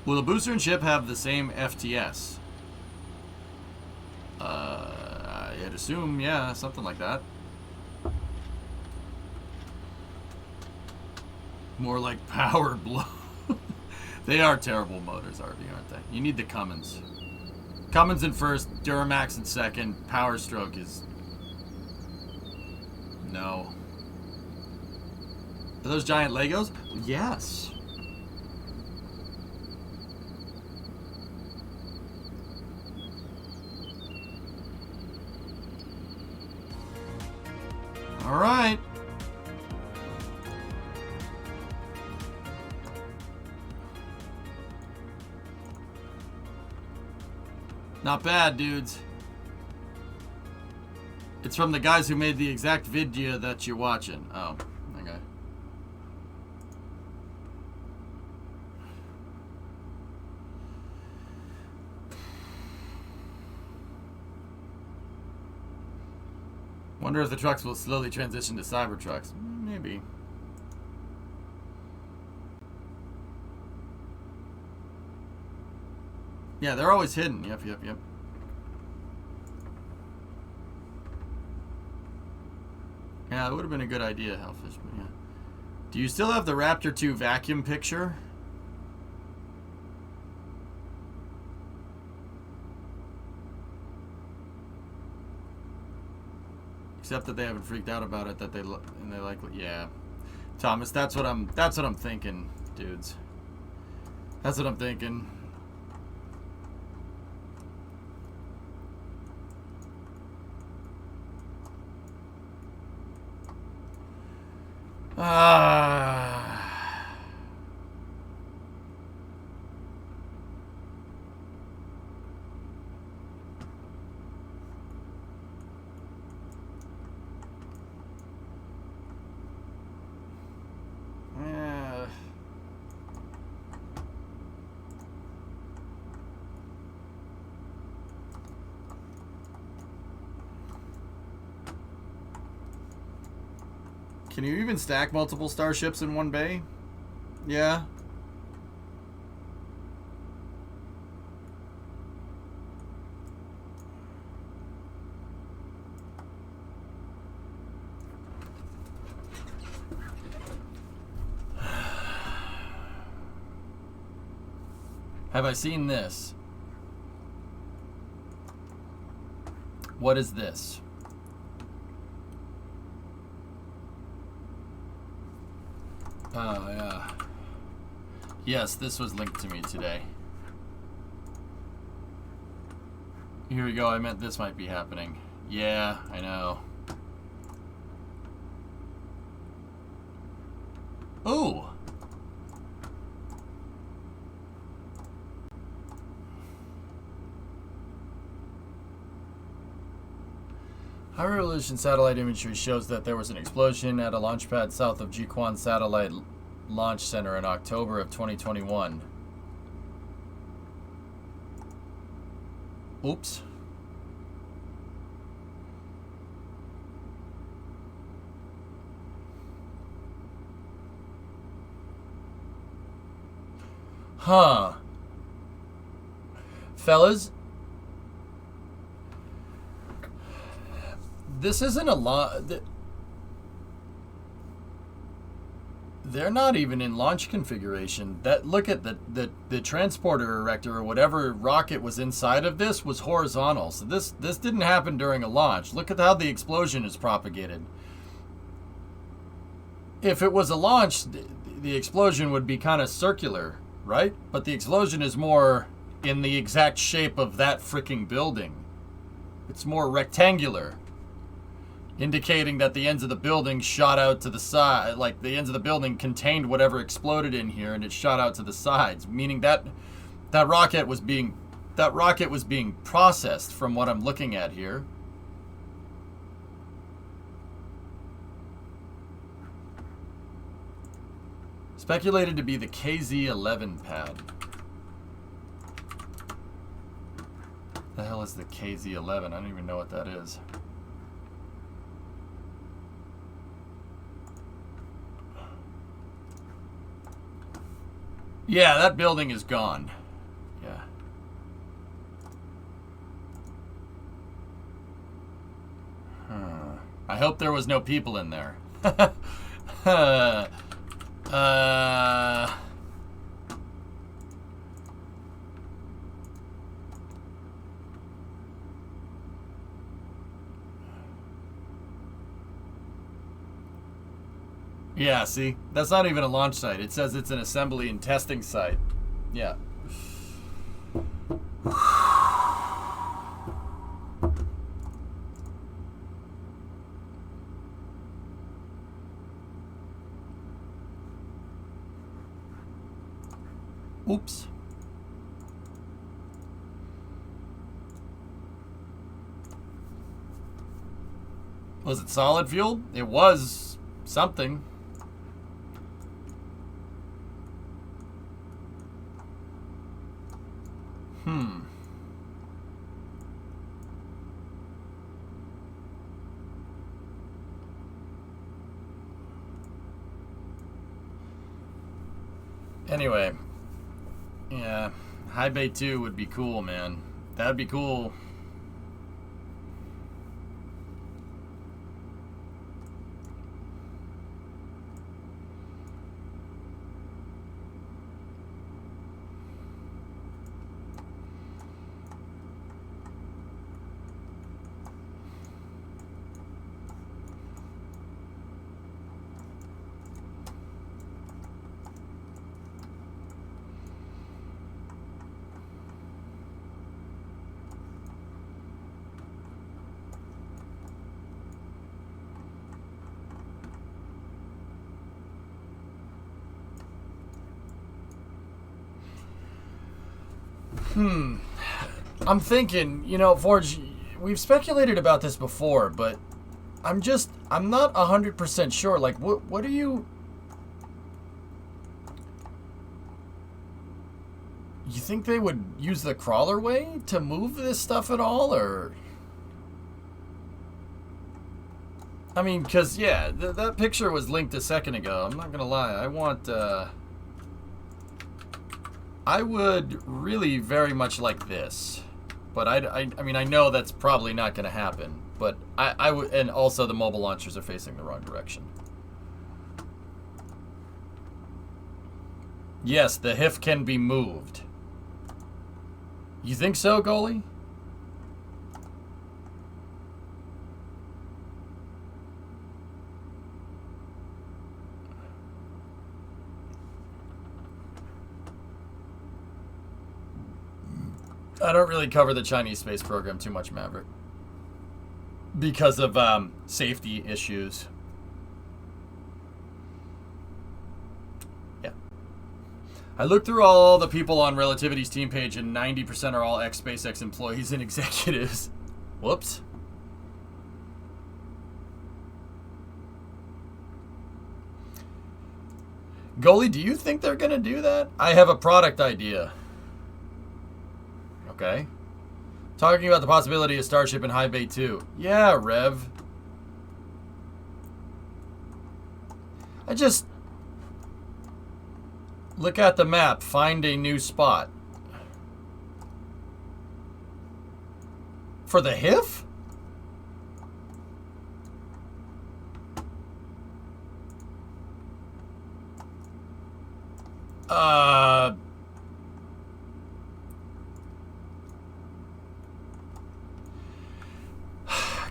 A: Will the booster and ship have the same FTS? I'd assume, yeah, something like that. More like power blow. They are terrible motors, RV, aren't they? You need the Cummins. Cummins in first, Duramax in second, Power Stroke is... No. Are those giant Legos? Yes. All right. Not bad, dudes. It's from the guys who made the exact video that you're watching. Oh, okay. Wonder if the trucks will slowly transition to Cybertrucks. Maybe. Yeah, they're always hidden. Yep. Yeah, it would have been a good idea, Hellfish, but yeah. Do you still have the Raptor 2 vacuum picture? Except that they haven't freaked out about it, that they like, yeah. Thomas, that's what I'm thinking, dudes. That's what I'm thinking. Can you even stack multiple starships in one bay? Yeah. Have I seen this? What is this? Oh, yeah. Yes, this was linked to me today. Here we go. I meant this might be happening. Yeah, I know. Ooh! High resolution satellite imagery shows that there was an explosion at a launch pad south of Jiuquan Satellite Launch Center in October of 2021. Oops. Huh. Fellas, this isn't a lot. They're not even in launch configuration. That look at the transporter erector or whatever rocket was inside of this was horizontal. So this didn't happen during a launch. Look at how the explosion is propagated. If it was a launch, the explosion would be kind of circular, right? But the explosion is more in the exact shape of that freaking building. It's more rectangular, indicating that the ends of the building shot out to the side, like the ends of the building contained whatever exploded in here, and it shot out to the sides, meaning that that rocket was being processed from what I'm looking at here. Speculated to be the KZ-11 pad. The hell is the KZ-11? I don't even know what that is. Yeah, that building is gone. Yeah. I hope there was no people in there. Yeah, see? That's not even a launch site. It says it's an assembly and testing site. Yeah. Oops. Was it solid fuel? It was something. Anyway, yeah, High Bay 2 would be cool, man. That'd be cool. I'm thinking, you know, Forge, we've speculated about this before, but I'm not 100% sure. Like, what are you... You think they would use the crawler way to move this stuff at all, or... I mean, because, yeah, that picture was linked a second ago. I'm not going to lie. I would really very much like this. But I mean, I know that's probably not going to happen. But I would... And also, the mobile launchers are facing the wrong direction. Yes, the HIF can be moved. You think so, goalie? I don't really cover the Chinese space program too much, Maverick, because of safety issues. Yeah. I looked through all the people on Relativity's team page, and 90% are all ex-SpaceX employees and executives. Whoops. Goalie, do you think they're going to do that? I have a product idea. Okay. Talking about the possibility of Starship in High Bay 2. Yeah, Rev. I just... Look at the map. Find a new spot. For the HIF?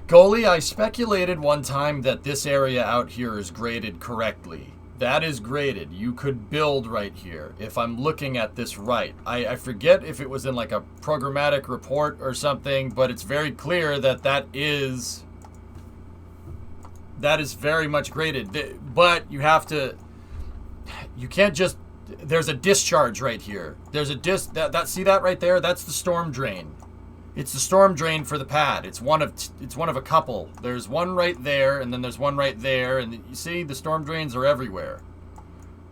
A: Goalie, I speculated one time that this area out here is graded correctly. That is graded. You could build right here, if I'm looking at this right. I forget if it was in like a programmatic report or something, but it's very clear that that is very much graded. But you have to... You can't just... There's a discharge right here. There's a see that right there? That's the storm drain. It's the storm drain for the pad. It's one of a couple. There's one right there, and then there's one right there, and you see the storm drains are everywhere.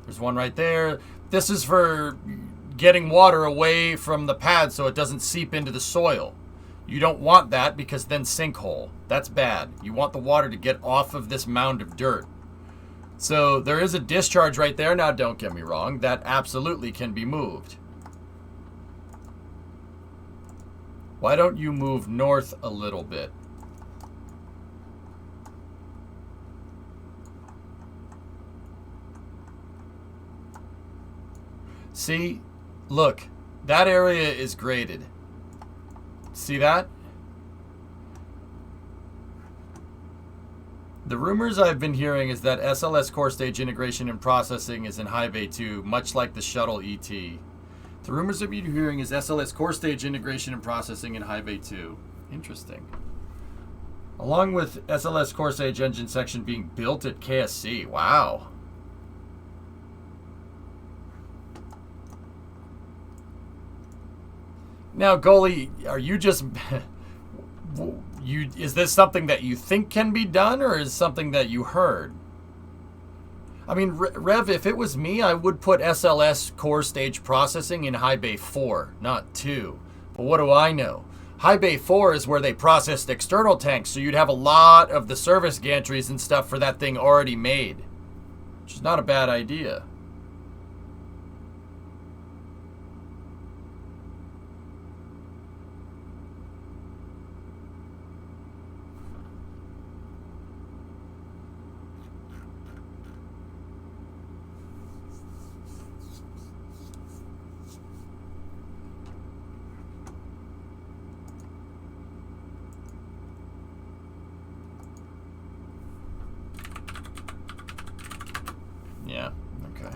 A: There's one right there. This is for getting water away from the pad so it doesn't seep into the soil. You don't want that because then sinkhole. That's bad. You want the water to get off of this mound of dirt. So there is a discharge right there. Now, don't get me wrong. That absolutely can be moved. Why don't you move north a little bit? See? Look. That area is graded. See that? The rumors I've been hearing is that SLS core stage integration and processing is in High Bay 2, much like the shuttle ET. The rumors I've been hearing is SLS core stage integration and processing in High Bay 2. Interesting. Along with SLS core stage engine section being built at KSC. Wow. Now, goalie, are you just... Is this something that you think can be done, or is something that you heard? I mean, Rev, if it was me, I would put SLS core stage processing in High Bay 4, not 2. But what do I know? High Bay 4 is where they processed external tanks, so you'd have a lot of the service gantries and stuff for that thing already made. Which is not a bad idea. Yeah, okay.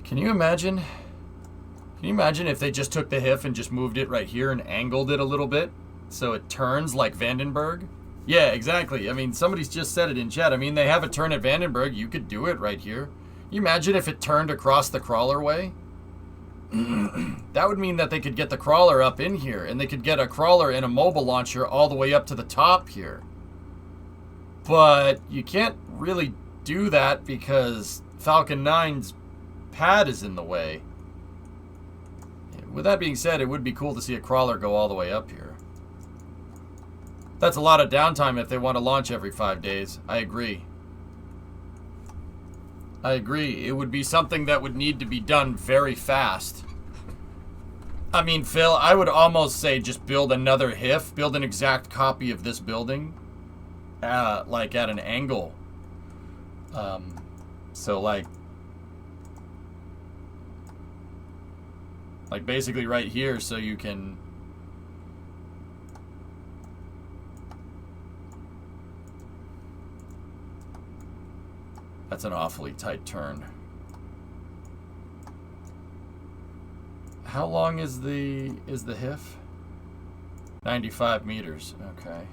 A: Can you imagine? Can you imagine if they just took the HIF and just moved it right here and angled it a little bit so it turns like Vandenberg? Yeah, exactly. I mean, somebody's just said it in chat. I mean, they have a turn at Vandenberg. You could do it right here. Can you imagine if it turned across the crawler way? that would mean that they could get the crawler up in here, and they could get a crawler and a mobile launcher all the way up to the top here. But you can't really do that because Falcon 9's pad is in the way. With that being said, it would be cool to see a crawler go all the way up here. That's a lot of downtime if they want to launch every 5 days. I agree. I agree. It would be something that would need to be done very fast. I mean, Phil, I would almost say just build another HIF, build an exact copy of this building, like at an angle. So like basically right here, so you can. That's an awfully tight turn. How long is the HIF? 95 meters. Okay.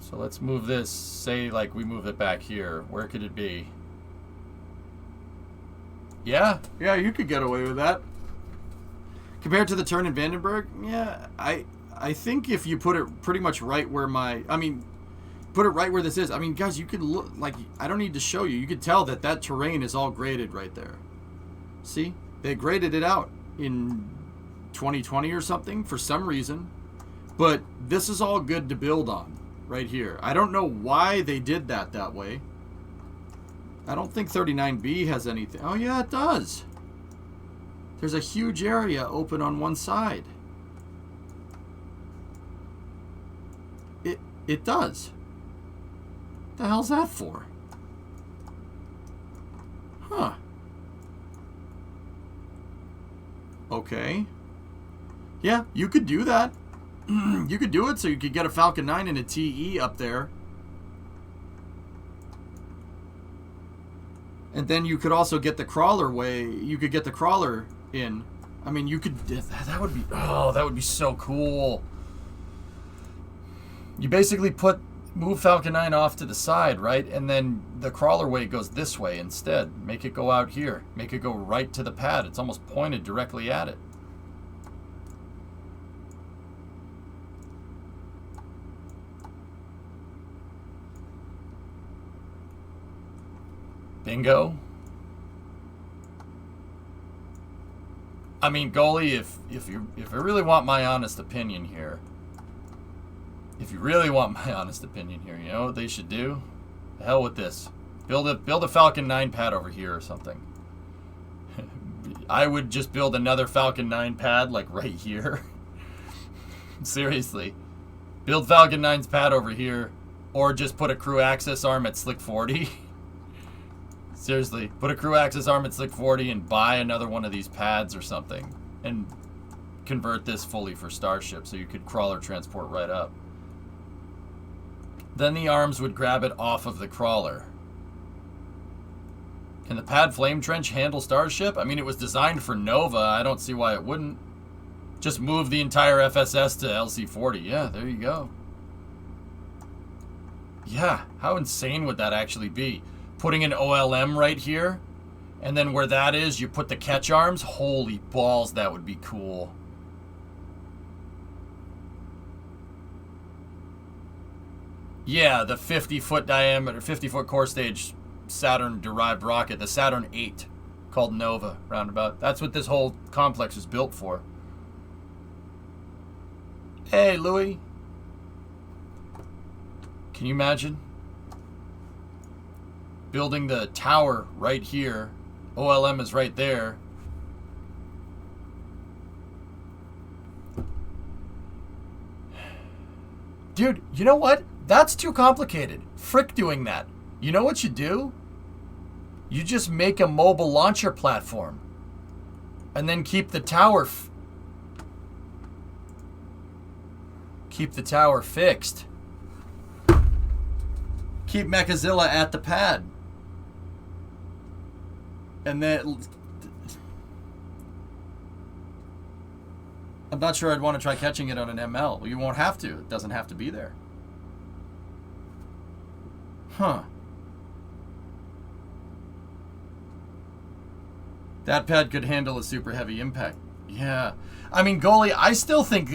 A: So let's move this. Say like we move it back here. Where could it be? Yeah, you could get away with that. Compared to the turn in Vandenberg, yeah, I think if you put it pretty much right where put it right where this is. I mean, guys, you could look, like, I don't need to show you. You could tell that that terrain is all graded right there. See? They graded it out in 2020 or something for some reason. But this is all good to build on right here. I don't know why they did that way. I don't think 39B has anything. Oh, yeah, it does. There's a huge area open on one side. It does. What the hell's that for? Huh. Okay. Yeah, you could do that. You could do it so you could get a Falcon 9 and a TE up there. And then you could also get the crawler you could get the crawler in. I mean, you could, that would be, oh, that would be so cool. You basically move Falcon 9 off to the side, right? And then the crawler way goes this way instead. Make it go out here. Make it go right to the pad. It's almost pointed directly at it. Bingo. I mean, goalie, if you really want my honest opinion here, you know what they should do? The hell with this. Build a Falcon 9 pad over here or something. I would just build another Falcon 9 pad like right here. Seriously. Build Falcon 9's pad over here, or just put a crew access arm at Slick 40. Seriously, put a crew access arm at Slick 40 and buy another one of these pads or something, and convert this fully for Starship so you could crawler transport right up. Then the arms would grab it off of the crawler. Can the pad flame trench handle Starship? I mean, it was designed for Nova. I don't see why it wouldn't. Just move the entire FSS to LC40. Yeah, there you go. Yeah, how insane would that actually be? Putting an OLM right here, and then where that is, you put the catch arms. Holy balls, that would be cool. Yeah, the 50-foot diameter, 50-foot core stage Saturn-derived rocket, the Saturn 8, called Nova, roundabout. That's what this whole complex is built for. Hey, Louis. Can you imagine? Building the tower right here. OLM is right there. Dude, you know what? That's too complicated. Frick doing that. You know what you do? You just make a mobile launcher platform. And then keep the tower fixed. Keep Mechazilla at the pad. And then I'm not sure I'd want to try catching it on an ML. You won't have to. It doesn't have to be there. Huh. That pad could handle a super heavy impact. Yeah. I mean, goalie, I still think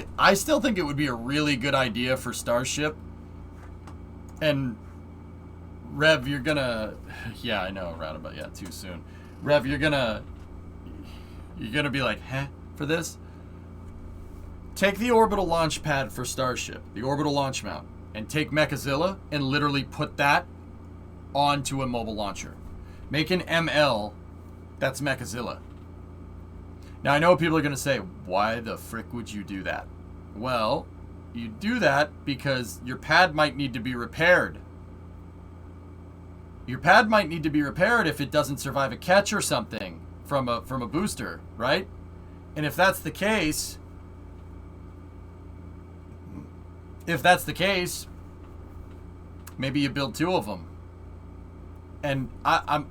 A: it would be a really good idea for Starship. And Rev, you're gonna, yeah, I know, roundabout, yeah, too soon. Rev, you're gonna be like, huh, for this? Take the orbital launch pad for Starship, the orbital launch mount, and take Mechazilla and literally put that onto a mobile launcher. Make an ML that's Mechazilla. Now, I know people are gonna say, why the frick would you do that? Well, you do that because your pad might need to be repaired. Your pad might need to be repaired if it doesn't survive a catch or something from a booster, right? And if that's the case, maybe you build 2 of them. And I'm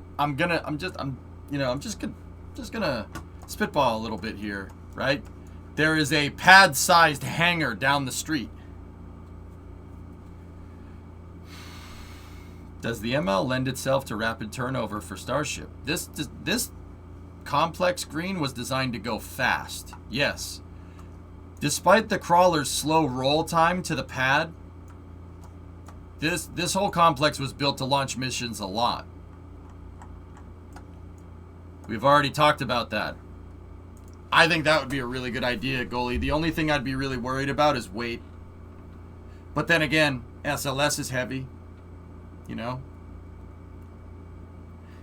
A: just gonna spitball a little bit here, right? There is a pad-sized hangar down the street. Does the ML lend itself to rapid turnover for Starship? This complex green was designed to go fast. Yes. Despite the crawler's slow roll time to the pad, this whole complex was built to launch missions a lot. We've already talked about that. I think that would be a really good idea, goalie. The only thing I'd be really worried about is weight. But then again, SLS is heavy. You know?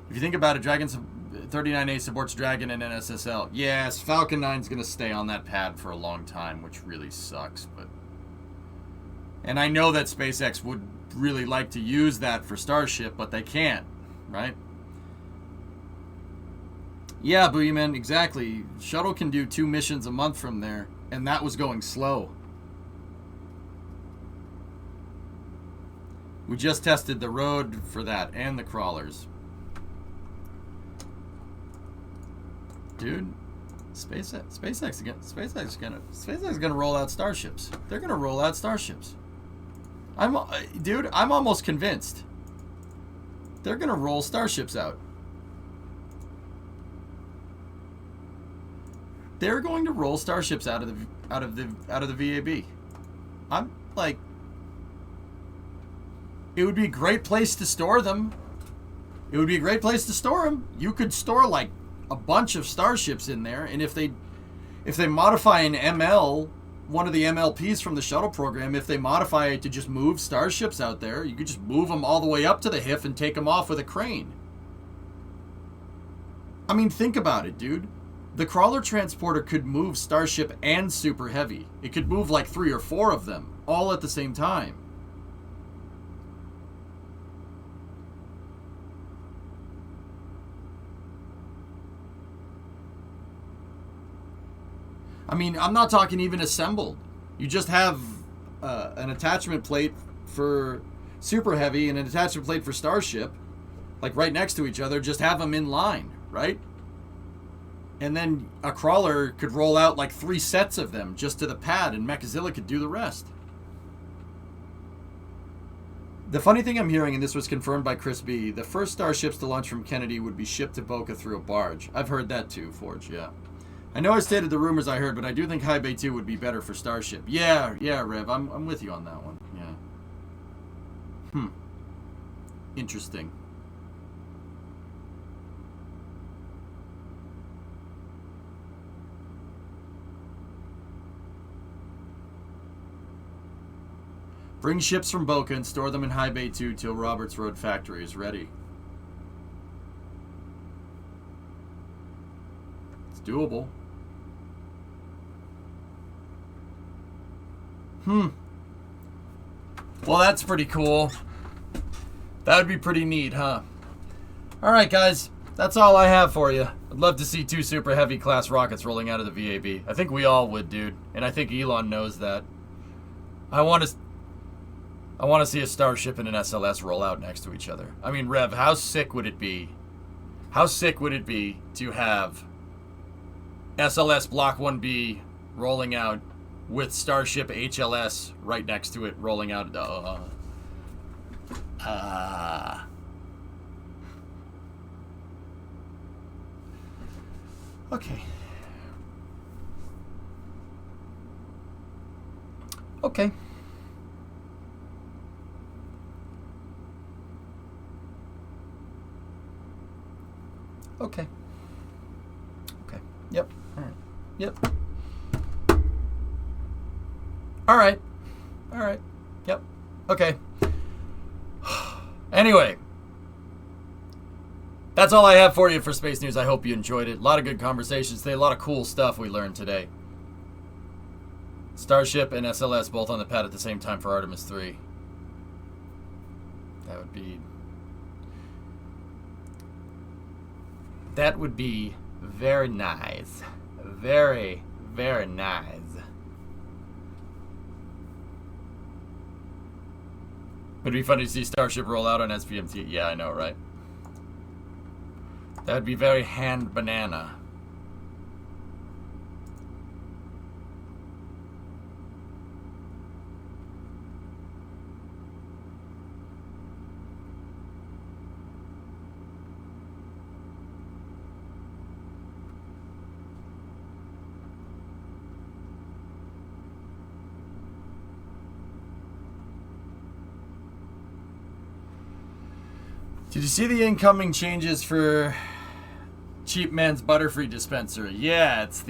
A: If you think about it, Dragon 39A supports Dragon and NSSL. Yes, Falcon 9's going to stay on that pad for a long time, which really sucks. And I know that SpaceX would really like to use that for Starship, but they can't, right? Yeah, Boogeyman, exactly. Shuttle can do 2 missions a month from there, and that was going slow. We just tested the road for that and the crawlers. Dude, SpaceX is gonna roll out Starships. They're gonna roll out Starships. I'm almost convinced. They're gonna roll Starships out. They're going to roll Starships out of the VAB. I'm like, it would be a great place to store them. It would be a great place to store them. You could store like a bunch of Starships in there, and if they modify an ML, one of the MLPs from the shuttle program, if they modify it to just move Starships out there, you could just move them all the way up to the HIF and take them off with a crane. I mean, think about it, dude. The crawler transporter could move Starship and Super Heavy. It could move like 3 or 4 of them, all at the same time. I mean, I'm not talking even assembled. You just have an attachment plate for Super Heavy and an attachment plate for Starship, like right next to each other. Just have them in line, right? And then a crawler could roll out like 3 sets of them just to the pad, and Mechazilla could do the rest. The funny thing I'm hearing, and this was confirmed by Chris B., the first Starships to launch from Kennedy would be shipped to Boca through a barge. I've heard that too, Forge, yeah. I know I stated the rumors I heard, but I do think High Bay 2 would be better for Starship. Yeah, Rev, I'm with you on that one, yeah. Interesting. Bring ships from Boca and store them in High Bay 2 till Roberts Road factory is ready. It's doable. Well, that's pretty cool. That would be pretty neat, huh? Alright, guys. That's all I have for you. I'd love to see 2 Super Heavy class rockets rolling out of the VAB. I think we all would, dude. And I think Elon knows that. I want to see a Starship and an SLS roll out next to each other. I mean, Rev, how sick would it be? How sick would it be to have SLS Block 1B rolling out with Starship HLS right next to it rolling out? Okay. Okay. Okay. Okay. Yep. All right. Yep. All right. All right. Yep. Okay. Anyway. That's all I have for you for Space News. I hope you enjoyed it. A lot of good conversations today. A lot of cool stuff we learned today. Starship and SLS both on the pad at the same time for Artemis 3. That would be very nice. Very, very nice. Would be funny to see Starship roll out on SPMT. Yeah, I know, right? That would be very hand banana. Did you see the incoming changes for Cheap Man's Butterfree dispenser? Yeah, it's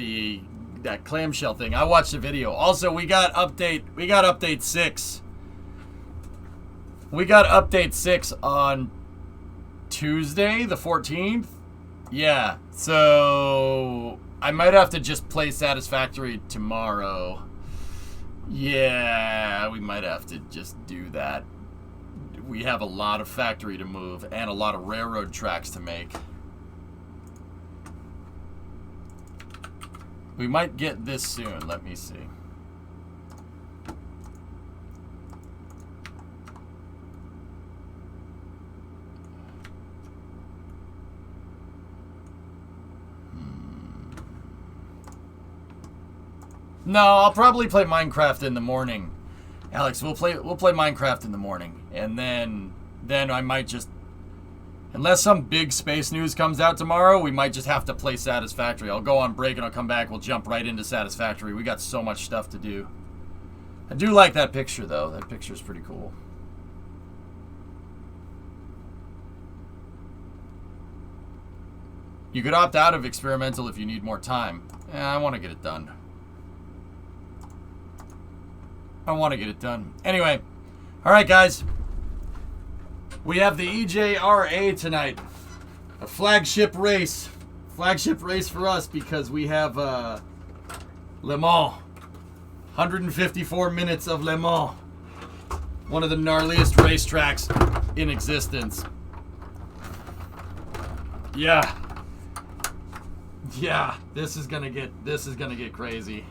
A: that clamshell thing. I watched the video. Also, we got update 6. We got update 6 on Tuesday, the 14th. Yeah, so I might have to just play Satisfactory tomorrow. Yeah, we might have to just do that. We have a lot of factory to move and a lot of railroad tracks to make. We might get this soon. Let me see. No, I'll probably play Minecraft in the morning. Alex, we'll play Minecraft in the morning, and then I might just, unless some big space news comes out tomorrow, we might just have to play Satisfactory. I'll go on break and I'll come back. We'll jump right into Satisfactory. We got so much stuff to do. I do like that picture though. That picture's pretty cool. You could opt out of experimental if you need more time. I want to get it done. I want to get it done. Anyway, all right, guys. We have the EJRA tonight. A flagship race. Flagship race for us because we have Le Mans. 154 minutes of Le Mans. One of the gnarliest racetracks in existence. Yeah. Yeah, this is gonna get crazy.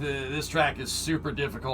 A: This track is super difficult.